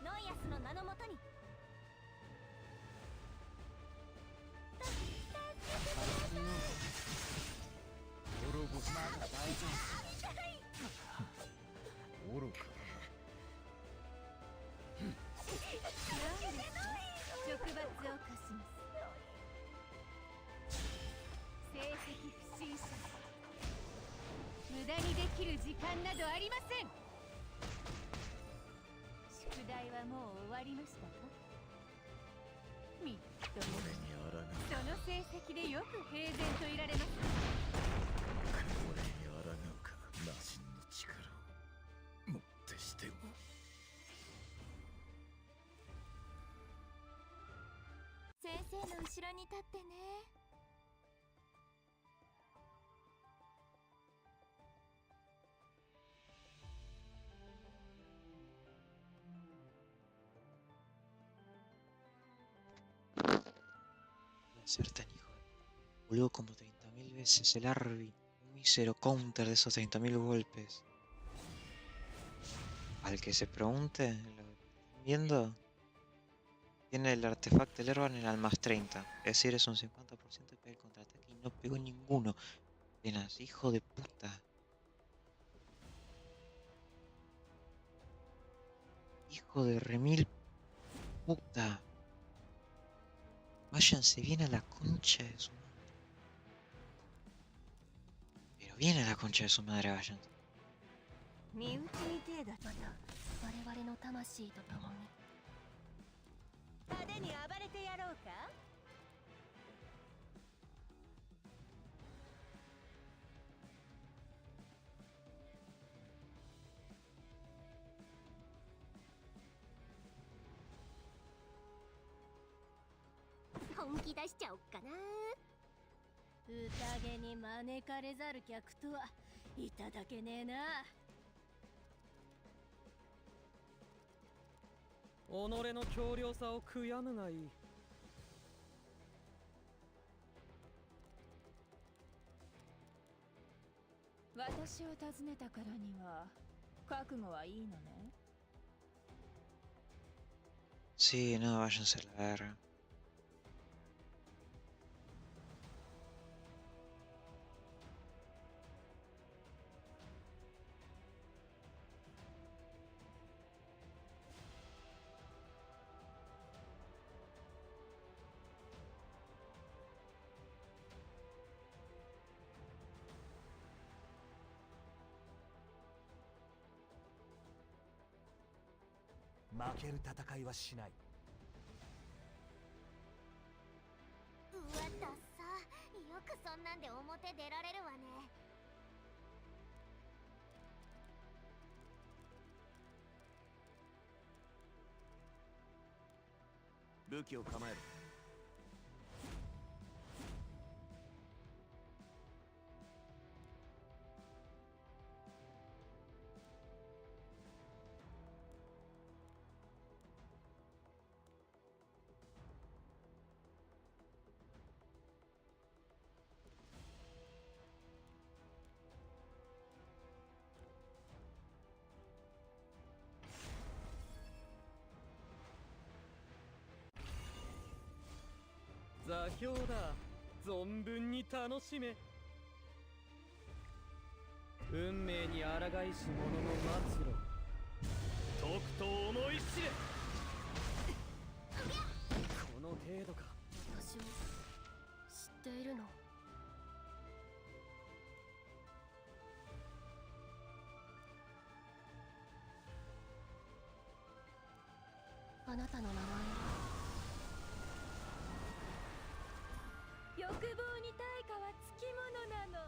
ノイアスの名のもとに。滅ぼす。まだ大丈夫。愚か。なんですか。触罰を課します。成績不審者。無駄にできる時間などありません。宿題はもう終わりましたか。みっとも俺にあらがう。その成績でよく平然といられます。俺にあらがうか。魔神の力をもってしても。先生の後ろに立ってね。Ser tan hijo de... Boludo como 30.000 veces el Arby. Un mísero counter de esos 30.000 golpes. Al que se pregunte, lo que están viendo, tiene el artefacto del Erban en al más 30. Es decir, es un 50% que pega el contraataque y no pegó ninguno. Apenas, hijo de puta. Hijo de remil puta. Váyanse bien a la concha de su madre. Pero bien a la concha de su madre, váyanse. 身内に手だった我々の魂と共に。派手に暴れてやろうか。本気出しちゃおっかな。宴に招かれざる客とはいただけねえな。己の強量さを悔やむがいい。私を訪ねたからには覚悟はいいのね。Sí, no, váyanse a la verga. 負ける戦いはしない。うわだっさ、よくそんなんで表出られるわね。武器を構える。座標だ。存分に楽しめ。運命に抗いし者の末路。とくと思い知れ。この程度か。私を知っているの？あなたの名前は？欲望に対価はつきものなの。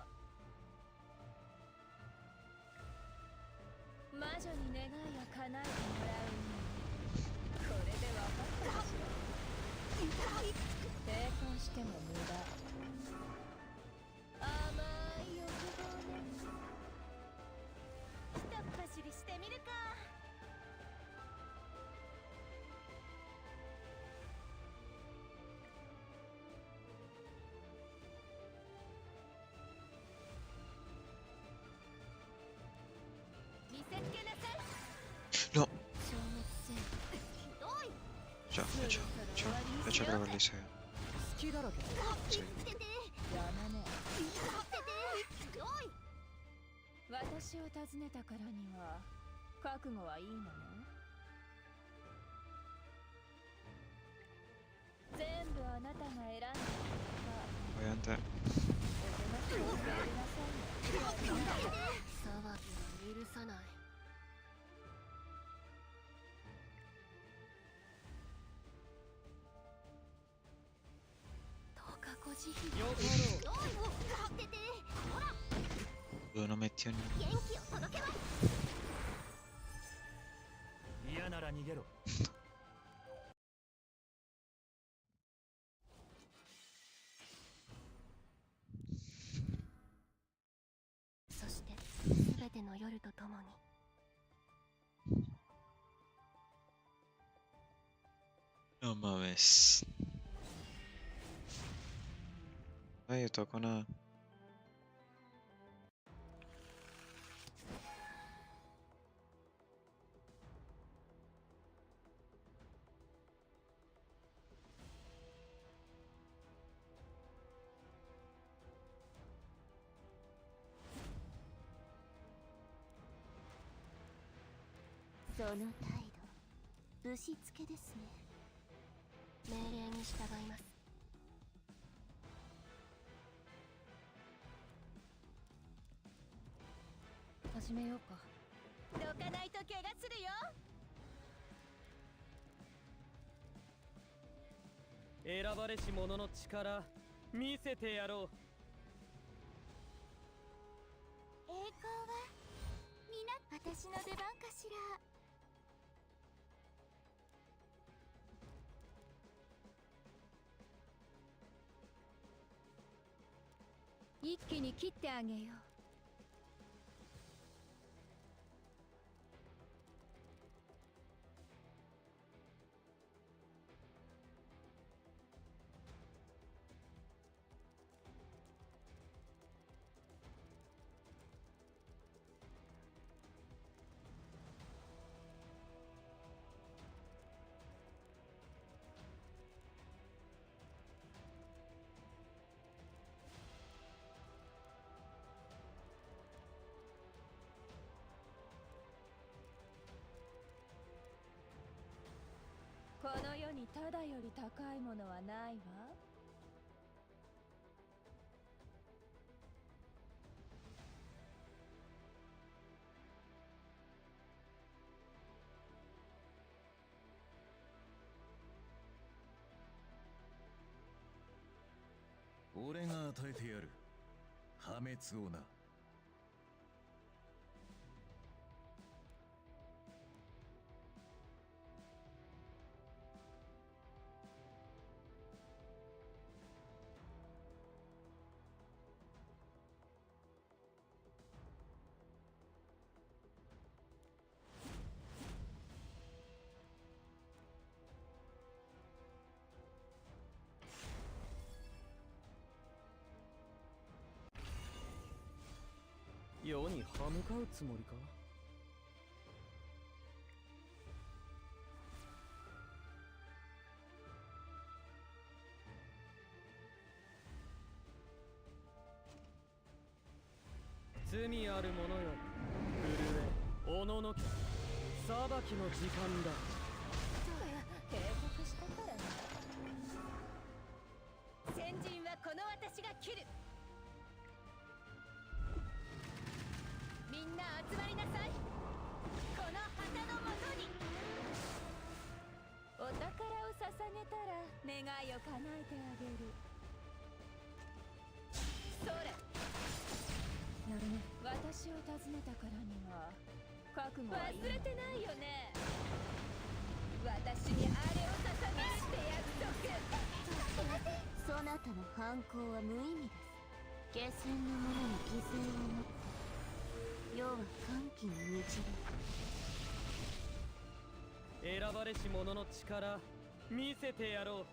魔女に願いを叶えてもらうに、これで分かったでしょ。抵抗しても無駄。甘い欲望ね。ひとっ走りしてみるか。見せつけなさい。No. 消滅せよ。ひどい。Yo creo que lo hice. 好きだらけ。Sí. やまね。ひどい。私を訪ねたからには覚悟はいいのね。全部あなたが選んだ結果、 Obviamente. おとなしく受け入れなさいよ。騒ぎは許さない。どうかご慈悲よかろう。待ってて。ほら、 No metió ni. 元気を届けます。嫌なら逃げろ。そして全ての夜とともに。 No mames. Ay, tocó nada.その態度、ぶしつけですね。命令に従います。始めようか。どかないと怪我するよ。選ばれし者の力見せてやろう。栄光は皆私の出番かしら。一気に切ってあげよう。この世にただより高いものはないわ。俺が与えてやる破滅をな。世に歯向かうつもりか。罪ある者よ、震え、おののけ、裁きの時間だ。警告したからね。先陣はこの私が切る。みんな集まりなさい。この旗のもとに。お宝を捧げたら願いを叶えてあげる。それやるね。私を訪ねたからには覚悟はいい。忘れてないよね。私にあれを捧げるって約束。そなたの反抗は無意味です。下船の者に犠牲をも世は歓喜に満ちる。選ばれし者の力見せてやろう。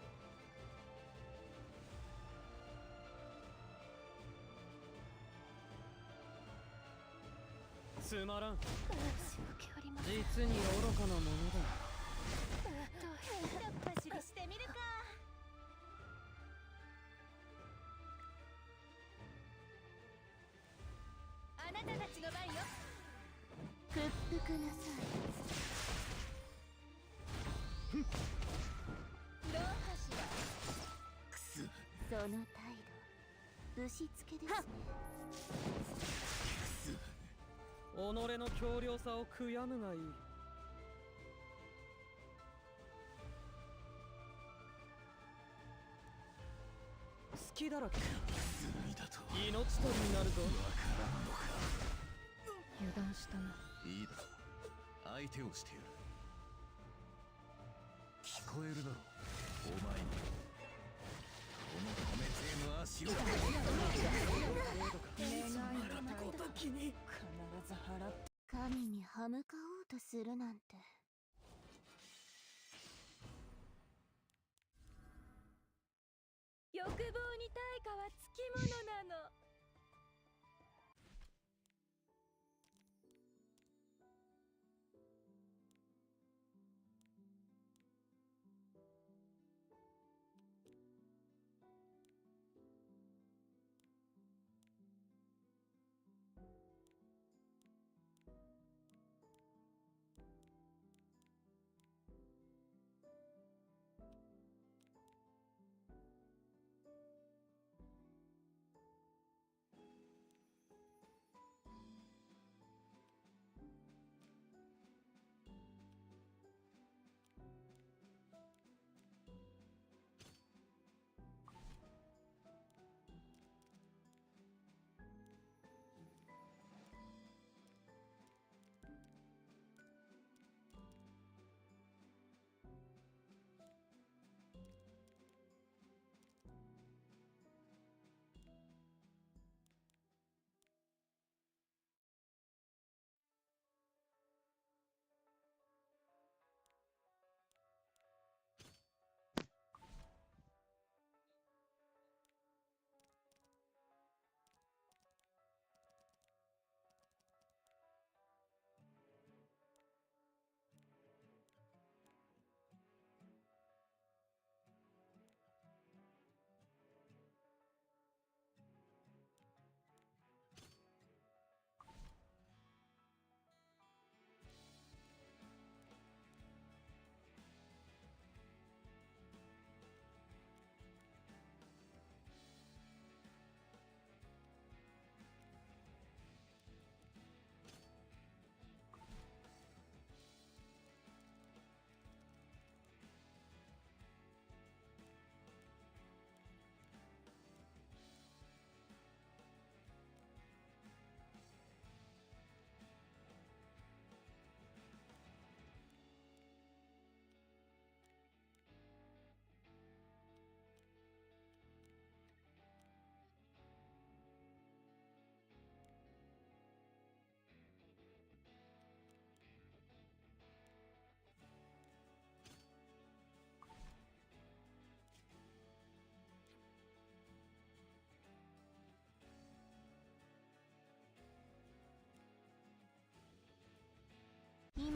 つまらん。実に愚かなものだ。やっぱしりしてみるか。あなたたちの番よ。屈服なさい。どうかしら。くす。その態度ぶしつけですね。己の強量さを悔やむがいい。隙だらけ。罪だと命取りになるぞ。わからんのか。油断したな。いいだろう、相手をしてやる。聞こえるだろう、お前に。この破滅への足を。願いのごときに必ず払って。神に歯向かおうとするなんて。欲望に対価はつきものなの。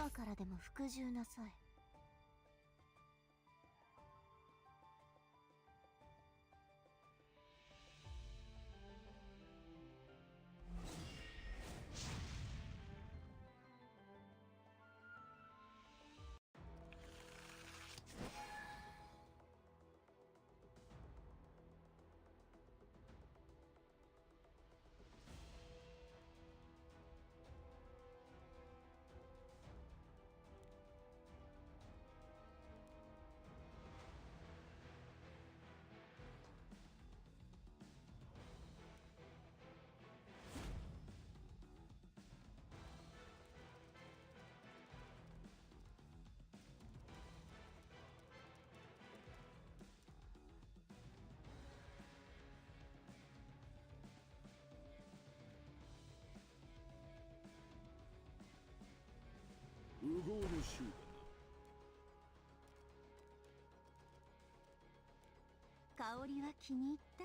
今からでも服従なさい。無謀の集団香りは気に入った？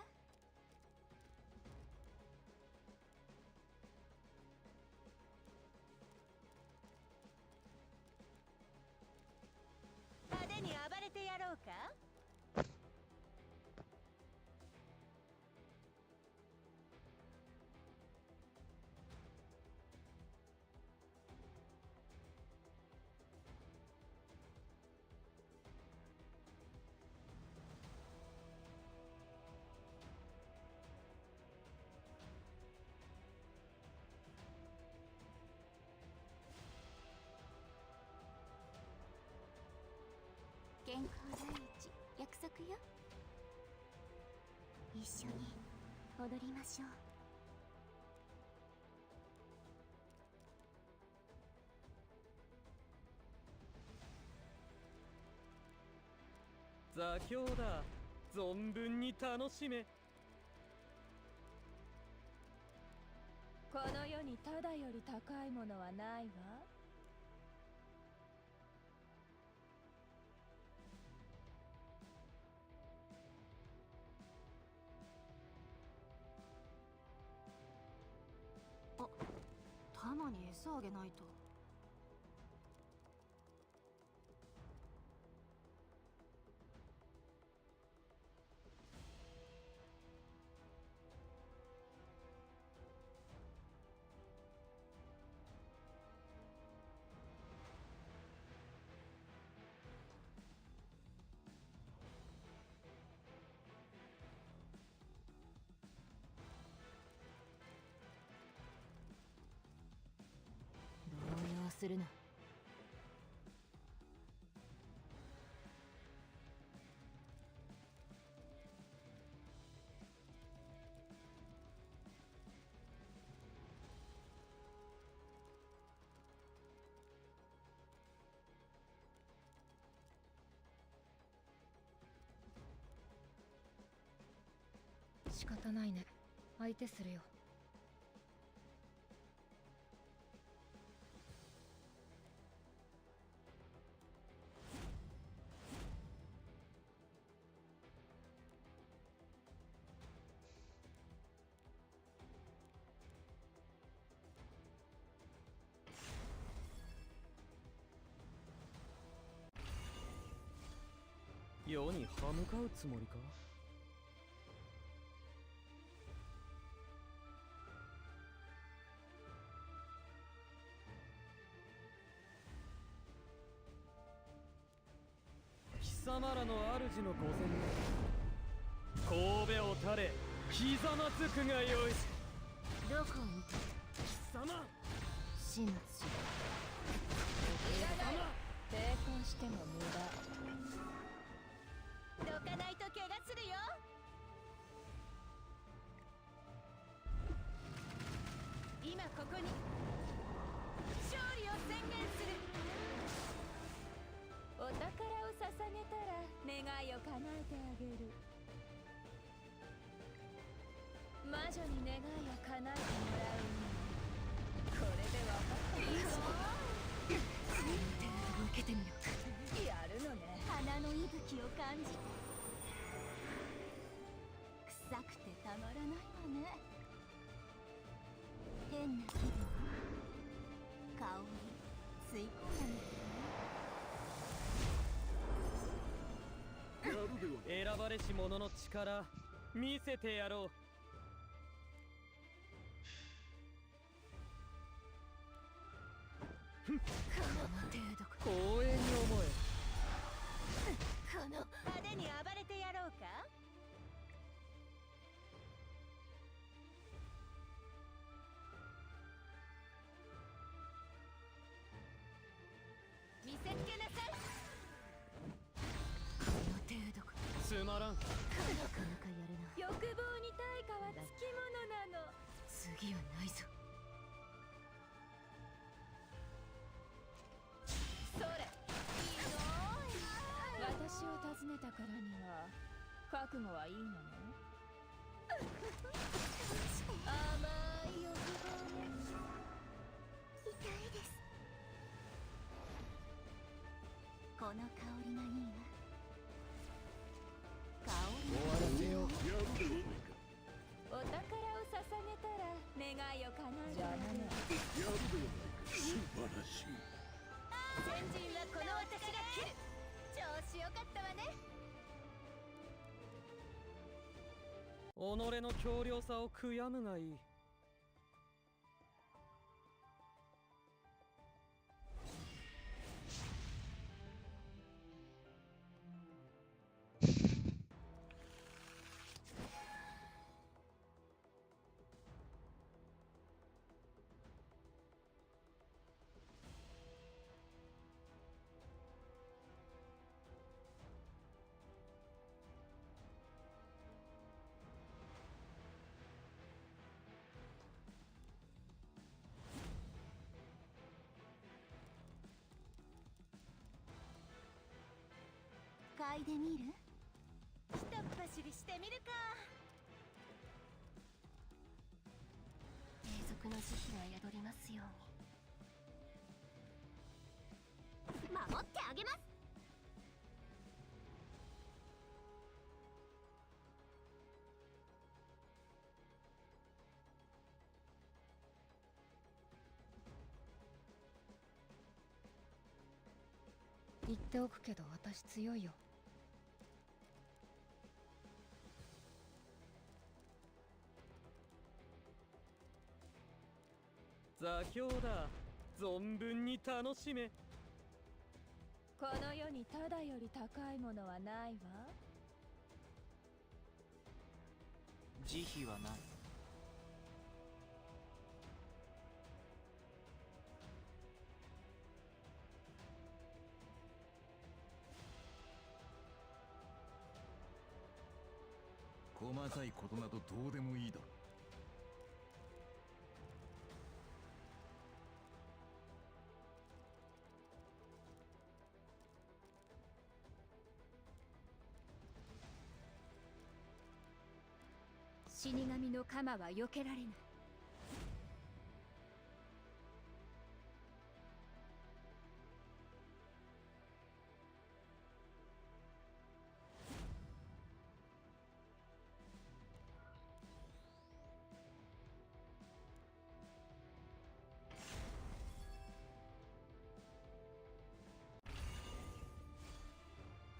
派手に暴れてやろうか？健康第一、約束よ。一緒に踊りましょう。座興だ。存分に楽しめ。この世にただより高いものはないわ。タマに餌あげないと。動揺するな。仕方ないね。相手するよ。世に歯向かうつもりか？貴様らの主の御前で神戸を垂れひざまずくがよい。どこに貴様始末しろ。抵抗しても無駄。どかないと怪我するよ。今ここに勝利を宣言する。お宝を捧げたら願いを叶えてあげる。魔女に願いを叶えてもらう。これで分かったでしょ。受けてみよう。やるのね。花の息吹を感じ。臭くてたまらないわね。変な気分。香り吸い込んだみばれし者の力見せてやろう。この程度か。光栄に思え。この派手に暴れてやろうか。見せつけなさい。この程度か。つまらん。なかなかやるな。欲望に対価はつきものなの。次はないぞ。それ。ひどい。私を訪ねたからには覚悟はいいのね。甘い欲望ね。痛いです。この香りがいいわ。香り終わらせよう。やるではないか。お宝を捧げたら願いを叶える。じゃあな。やるではないか。素晴らしい。先陣はこの私が切る。調子よかったわね。己の強量さを悔やむがいい。嗅いでみる？ひとっ走りしてみるか。永続の慈悲が宿りますように。守ってあげます。言っておくけど私強いよ。座標だ。存分に楽しめ。この世にただより高いものはないわ。慈悲はない。細かいことなどどうでもいいだろう。死神の鎌は避けられない。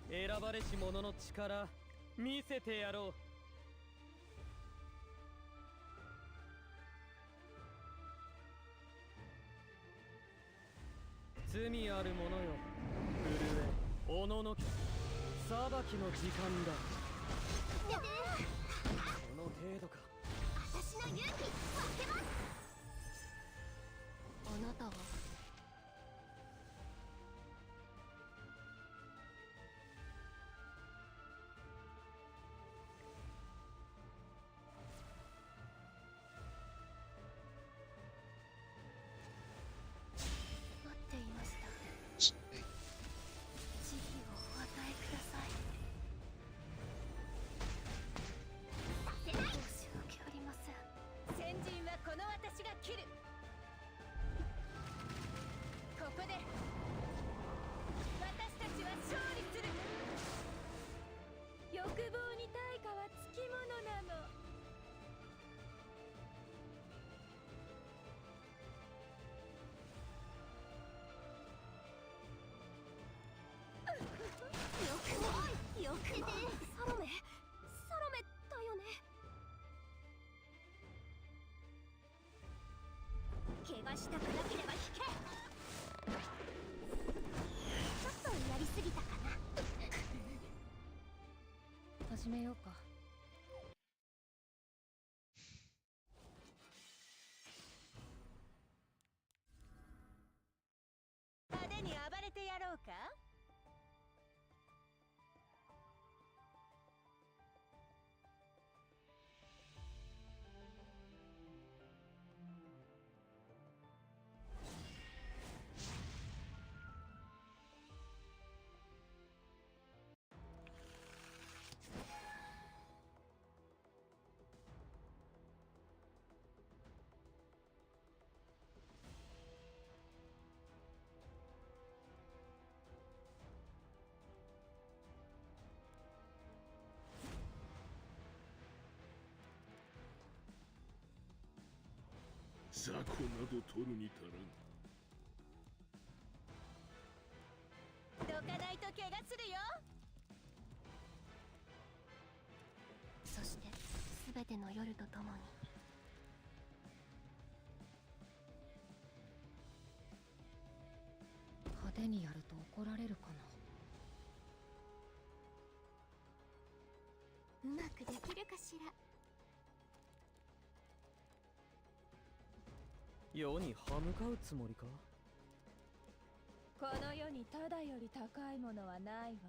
選ばれし者の力見せてやろう。罪ある者よ、震え、おののき、裁きの時間だ。この程度か。私の勇気分けます。あなたは待っていました。慈悲をお与えください。させない。申し訳ありません。先陣はこの私が切る。ここで私たちは勝利する。欲望に対価はつきものなの。よくね、サロメ、したくなければ引け。ちょっとやりすぎたかな。始めようか。派手に暴れてやろうか。雑魚など取るに足らん。どかないと怪我するよ。そして全ての夜とともに派手にやると怒られるかな。うまくできるかしら。世に歯向かうつもりか。この世にただより高いものはないわ。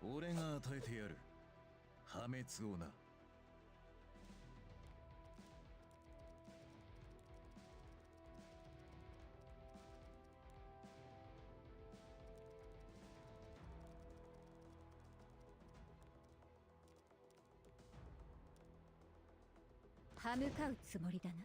俺が与えてやる破滅をな。歯向かうつもりだな。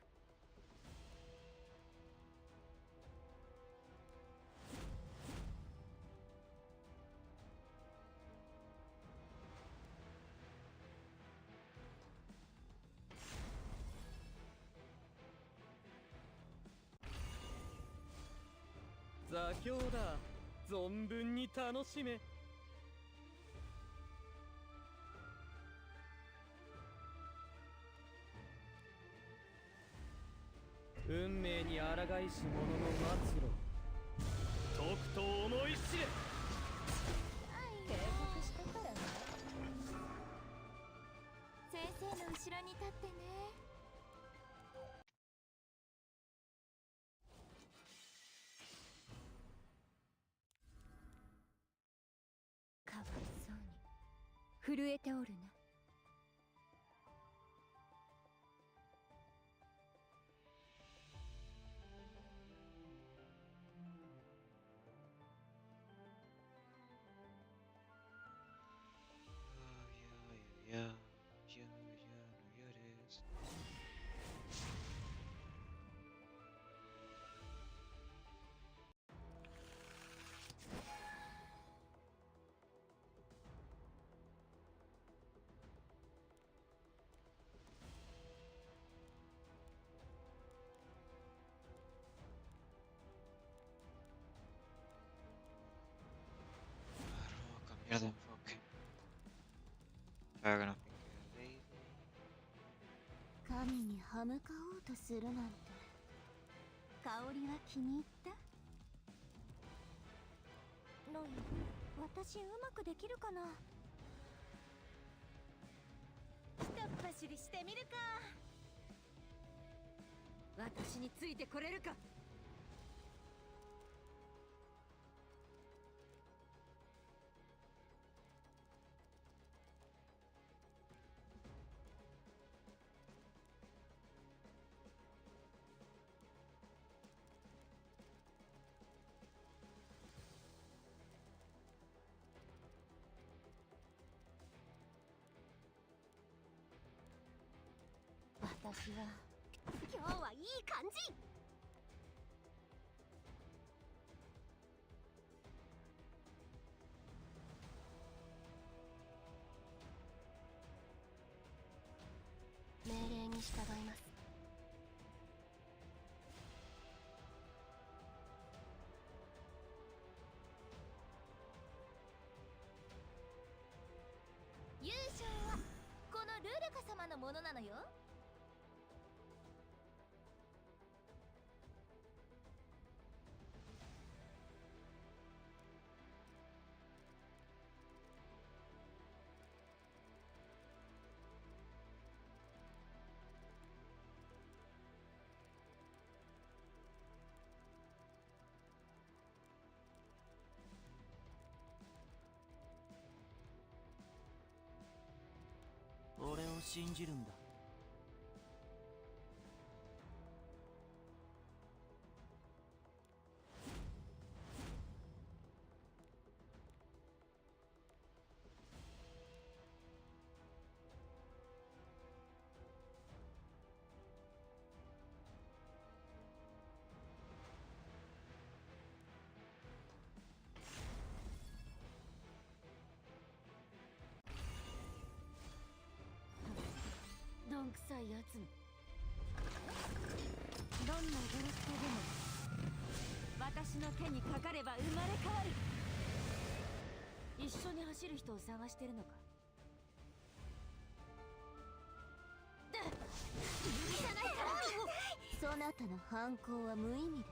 座興だ。存分に楽しめ。運命に抗いし者の末路。とくと思い知れ。警告したからね。先生の後ろに立ってね。かわいそうに震えておるな。Cambiar de enfoque. Para que nos pique el lady. 神に歯向かおうとするなんて香りは気に入った？ロイ、私うまくできるかな？ひとっ走りしてみるか。私についてこれるか。私は今日はいい感じ。命令に従います。優勝はこのルルカ様のものなのよ。俺を信じるんだ。どんくさいやつもどんなドロットでも私の手にかかれば生まれ変わる。一緒に走る人を探してるのか。許さないから。そなたの反抗は無意味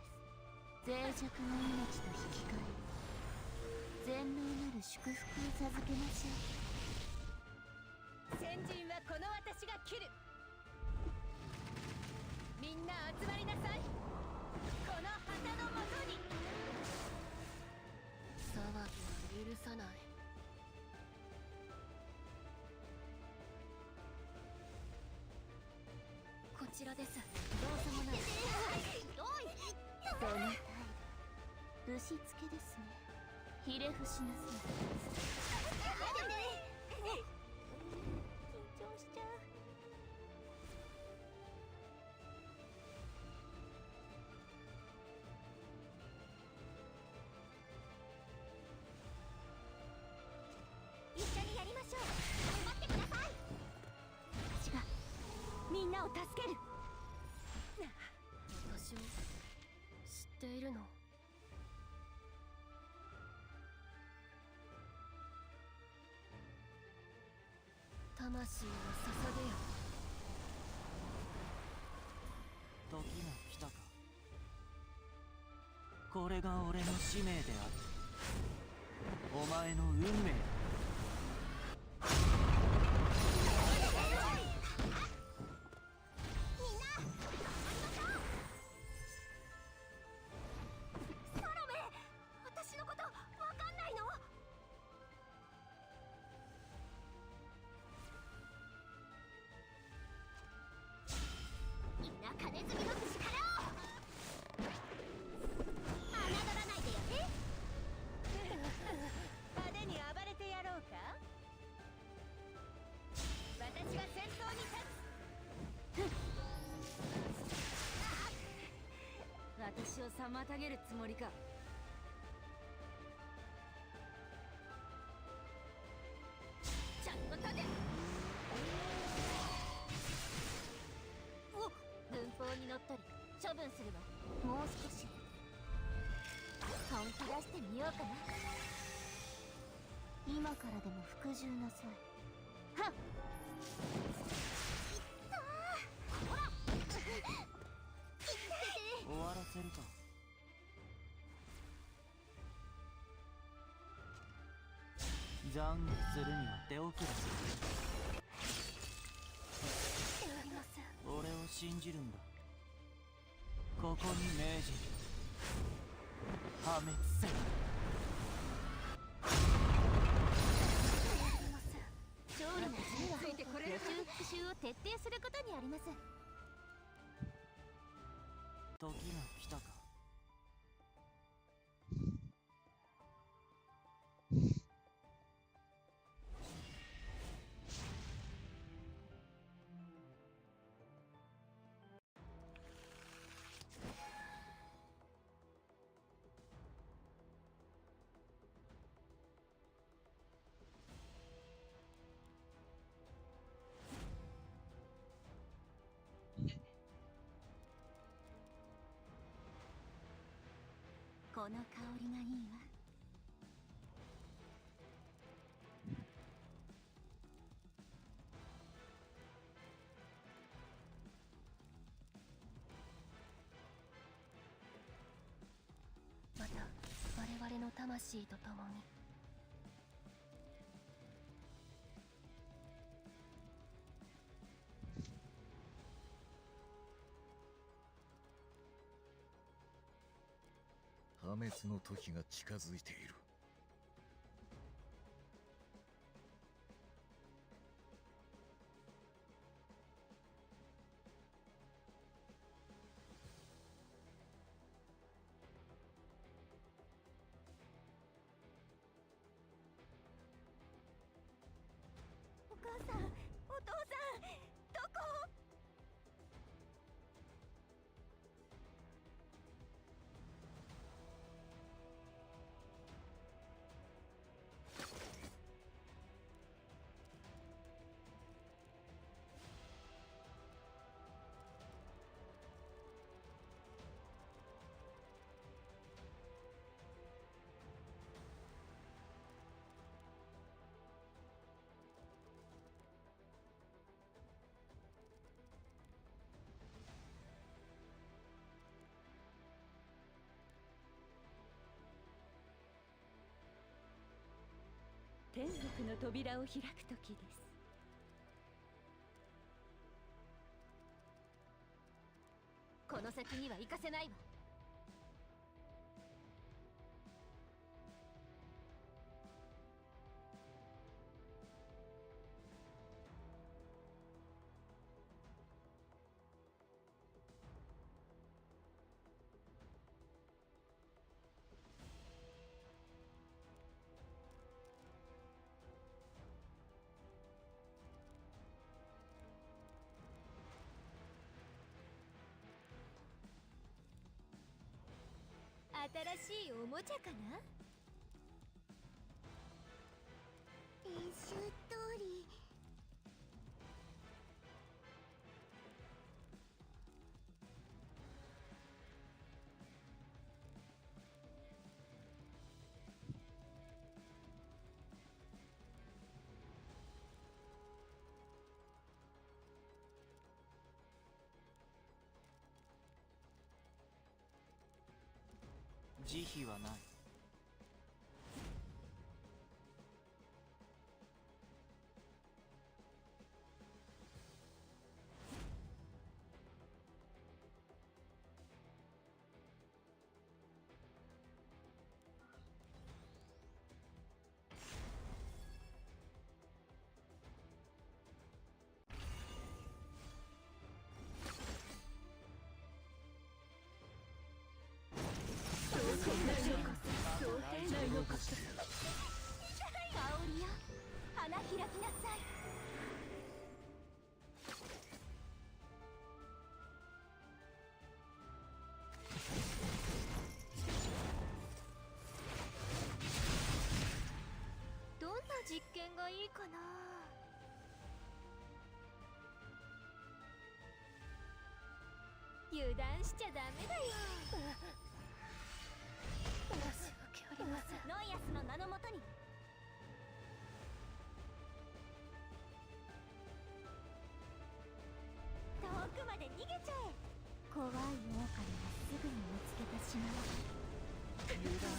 です。脆弱な命と引き換え全能なる祝福を授けましょう。先陣はこの私が切る。みんな集まりなさい。この旗のもとに。騒ぎは許さない。こちらです。どうさもない。その態度ぶしつけですね。ひれ伏しなさい。緊張しちゃう。一緒にやりましょう。頑張ってください。私がみんなを助ける。私を知っているの？魂を捧げよ。時が来たか。これが俺の使命である。お前の運命だ。私を妨げるつもりか。ちゃんと立て。軍法に乗ったり処分するわ。もう少し本気出してみようかな。今からでも服従なさい。はっ。終わらせるか。懺悔するには手遅れする。俺を信じるんだ。ここに命じる。破滅せよ。勝利の次は予習復習を徹底することにあります。時が来たか。この香りがいいわ。また我々の魂と共に。破滅の時が近づいている。お母さん、お父さん、どこ？天国の扉を開く時です。この先には行かせないわ。新しいおもちゃかな？練習通り。慈悲はない。香りよ、花開きなさい。どんな実験がいいかな？油断しちゃダメだよ。申し訳ありません。ノイアスの名のもとに。遠くまで逃げちゃえ。怖い狼はすぐに見つけてしまう。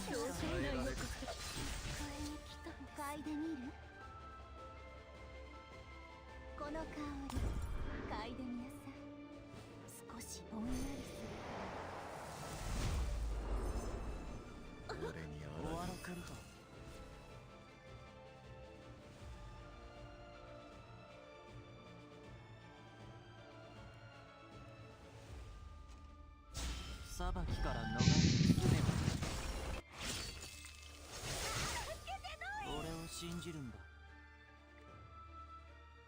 想定内のこと。机に来たんです。嗅いでみる？この香り嗅いでみなさい。少しぼんやりする。俺に終わらせると。裁きから逃れる術ではない。俺を信じるんだ。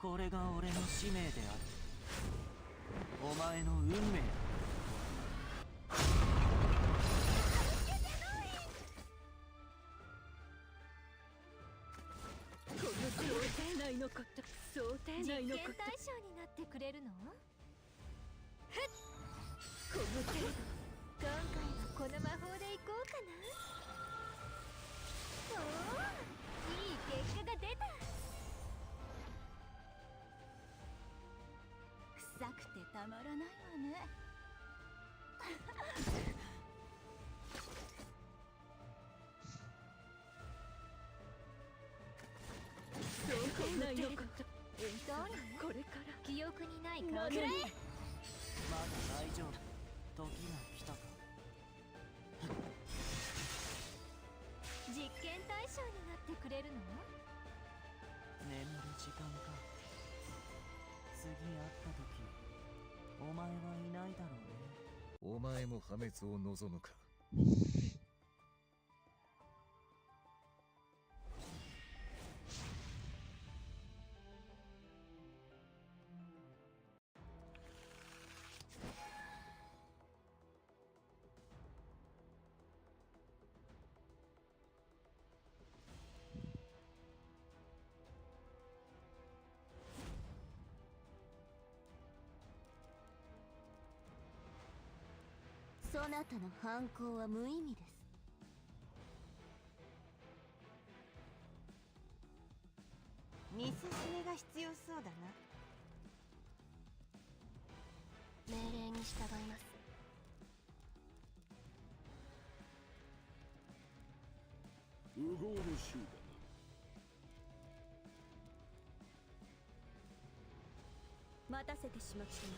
これが俺の使命である。お前の運命だ。この想定内のこと、想定内のこと。実験対象になってくれるの？ふっ、この程度今回はこの魔法でいこうかな。おお、いい結果が出た。臭くてたまらないわね。そうこんなよこと。これから記憶にない顔くらえ。まだ大丈夫。時が来たか。実験対象になってくれるの？眠る時間か。次会った時、お前はいないだろうね。お前も破滅を望むか。そなたの犯行は無意味です。見せしめが必要そうだな。命令に従います。無謀の衆だな。待たせてしまったな。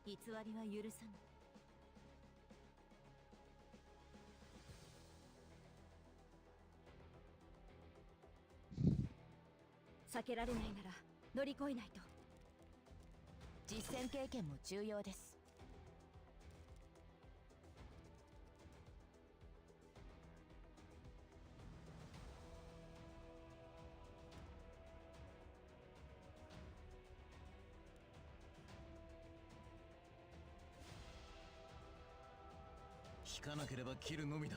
偽りは許さぬ。避けられないなら乗り越えないと。実践経験も重要です。引かなければ切るのみだ。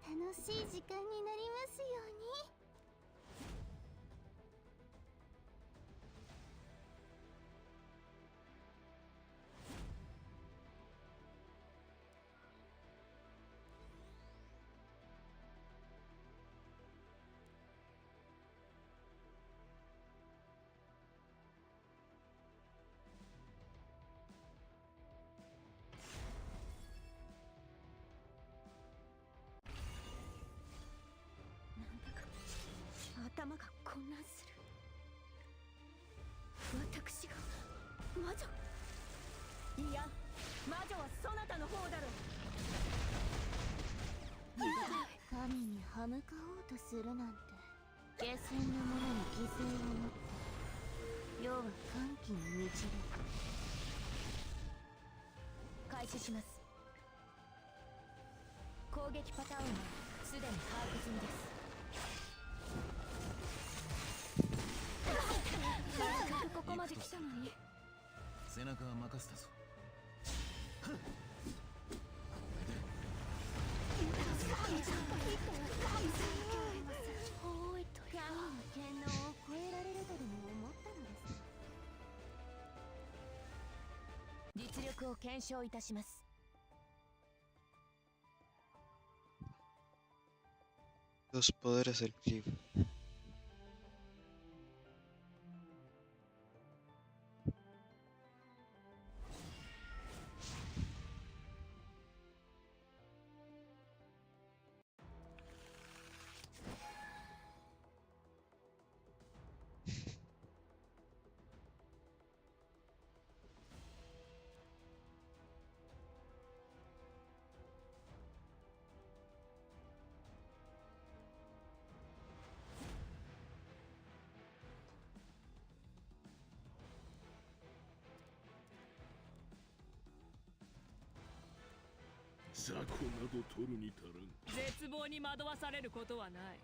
楽しい時間になりますように。頭が混乱する。私が魔女？いや、魔女はそなたの方だろ。神に歯向かおうとするなんて、下賤なものに犠牲を持って世は歓喜に導く。開始します。攻撃パターンはすでに把握済みです。ここまで来たのに。背中は任せたぞ。おいと神の権能を超えられるとでも思ったのですか。実力を検証いたします。Los poderes del clip.雑魚など取るに足らん。絶望に惑わされることはない。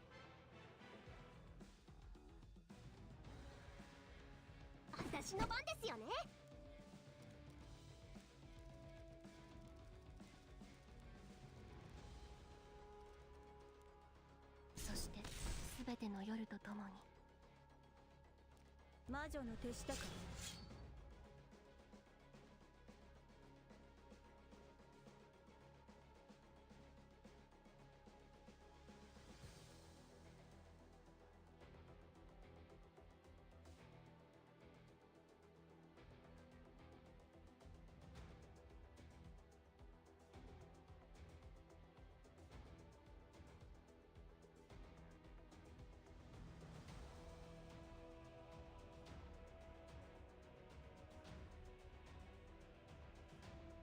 私の番ですよね。全ての夜とともに魔女の手下か。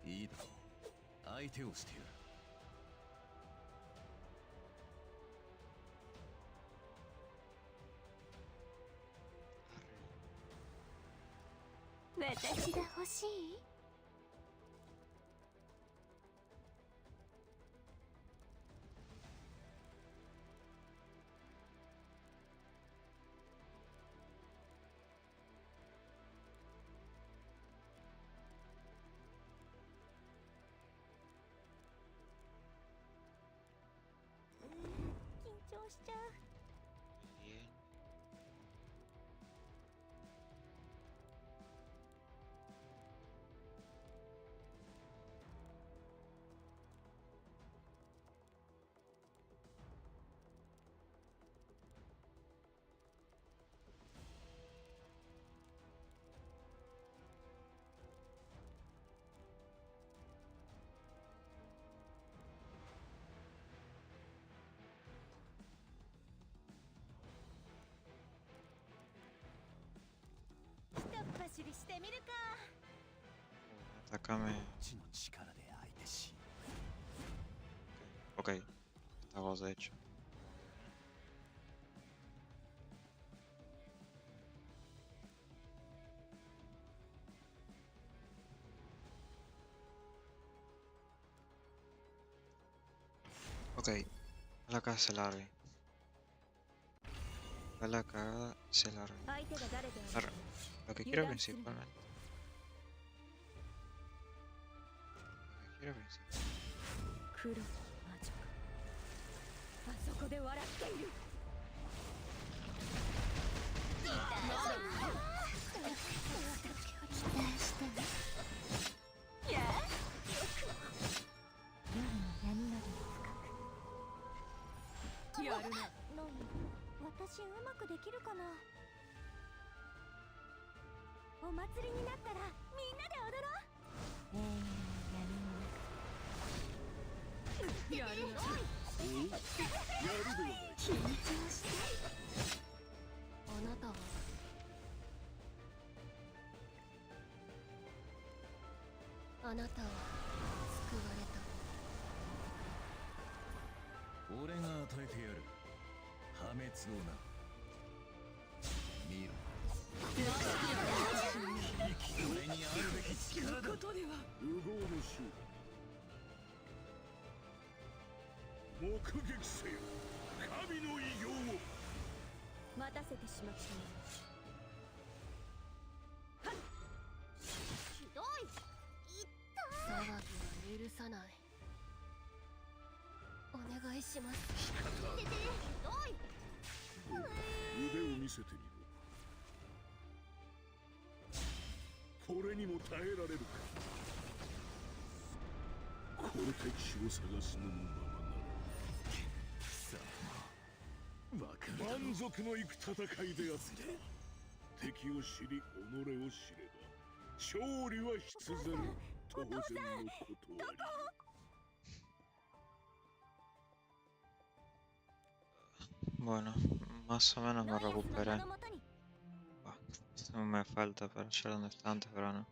いいだろう。相手をしてやる。私が欲しい？緊張しちゃう。走りしてみるか。Atácame. Ok, estamos de hecho. Ok, la cagada se largue. La cagada se largue. Ahora, lo que quiero principalmente.私うまくできるかな。お祭りになったらみんなで踊ろう。やるな。緊張して。あなたは救われた。俺が与えてやる。破滅をな。見ろ。俺にあるべき力だ。無謀の衆。目撃せよ。神の偉業を。待たせてしまった。ひどい。騒ぎは許さない。お願いします。ひどい。腕を見せてみろ。これにも耐えられるか。この敵を探すのもままなら。満足のいく戦いであった。敵を知り己を知れば勝利は必然。当然のことあり。Bueno, más o menos me recuperé. Me falta para llegar donde estaba antes, pero no.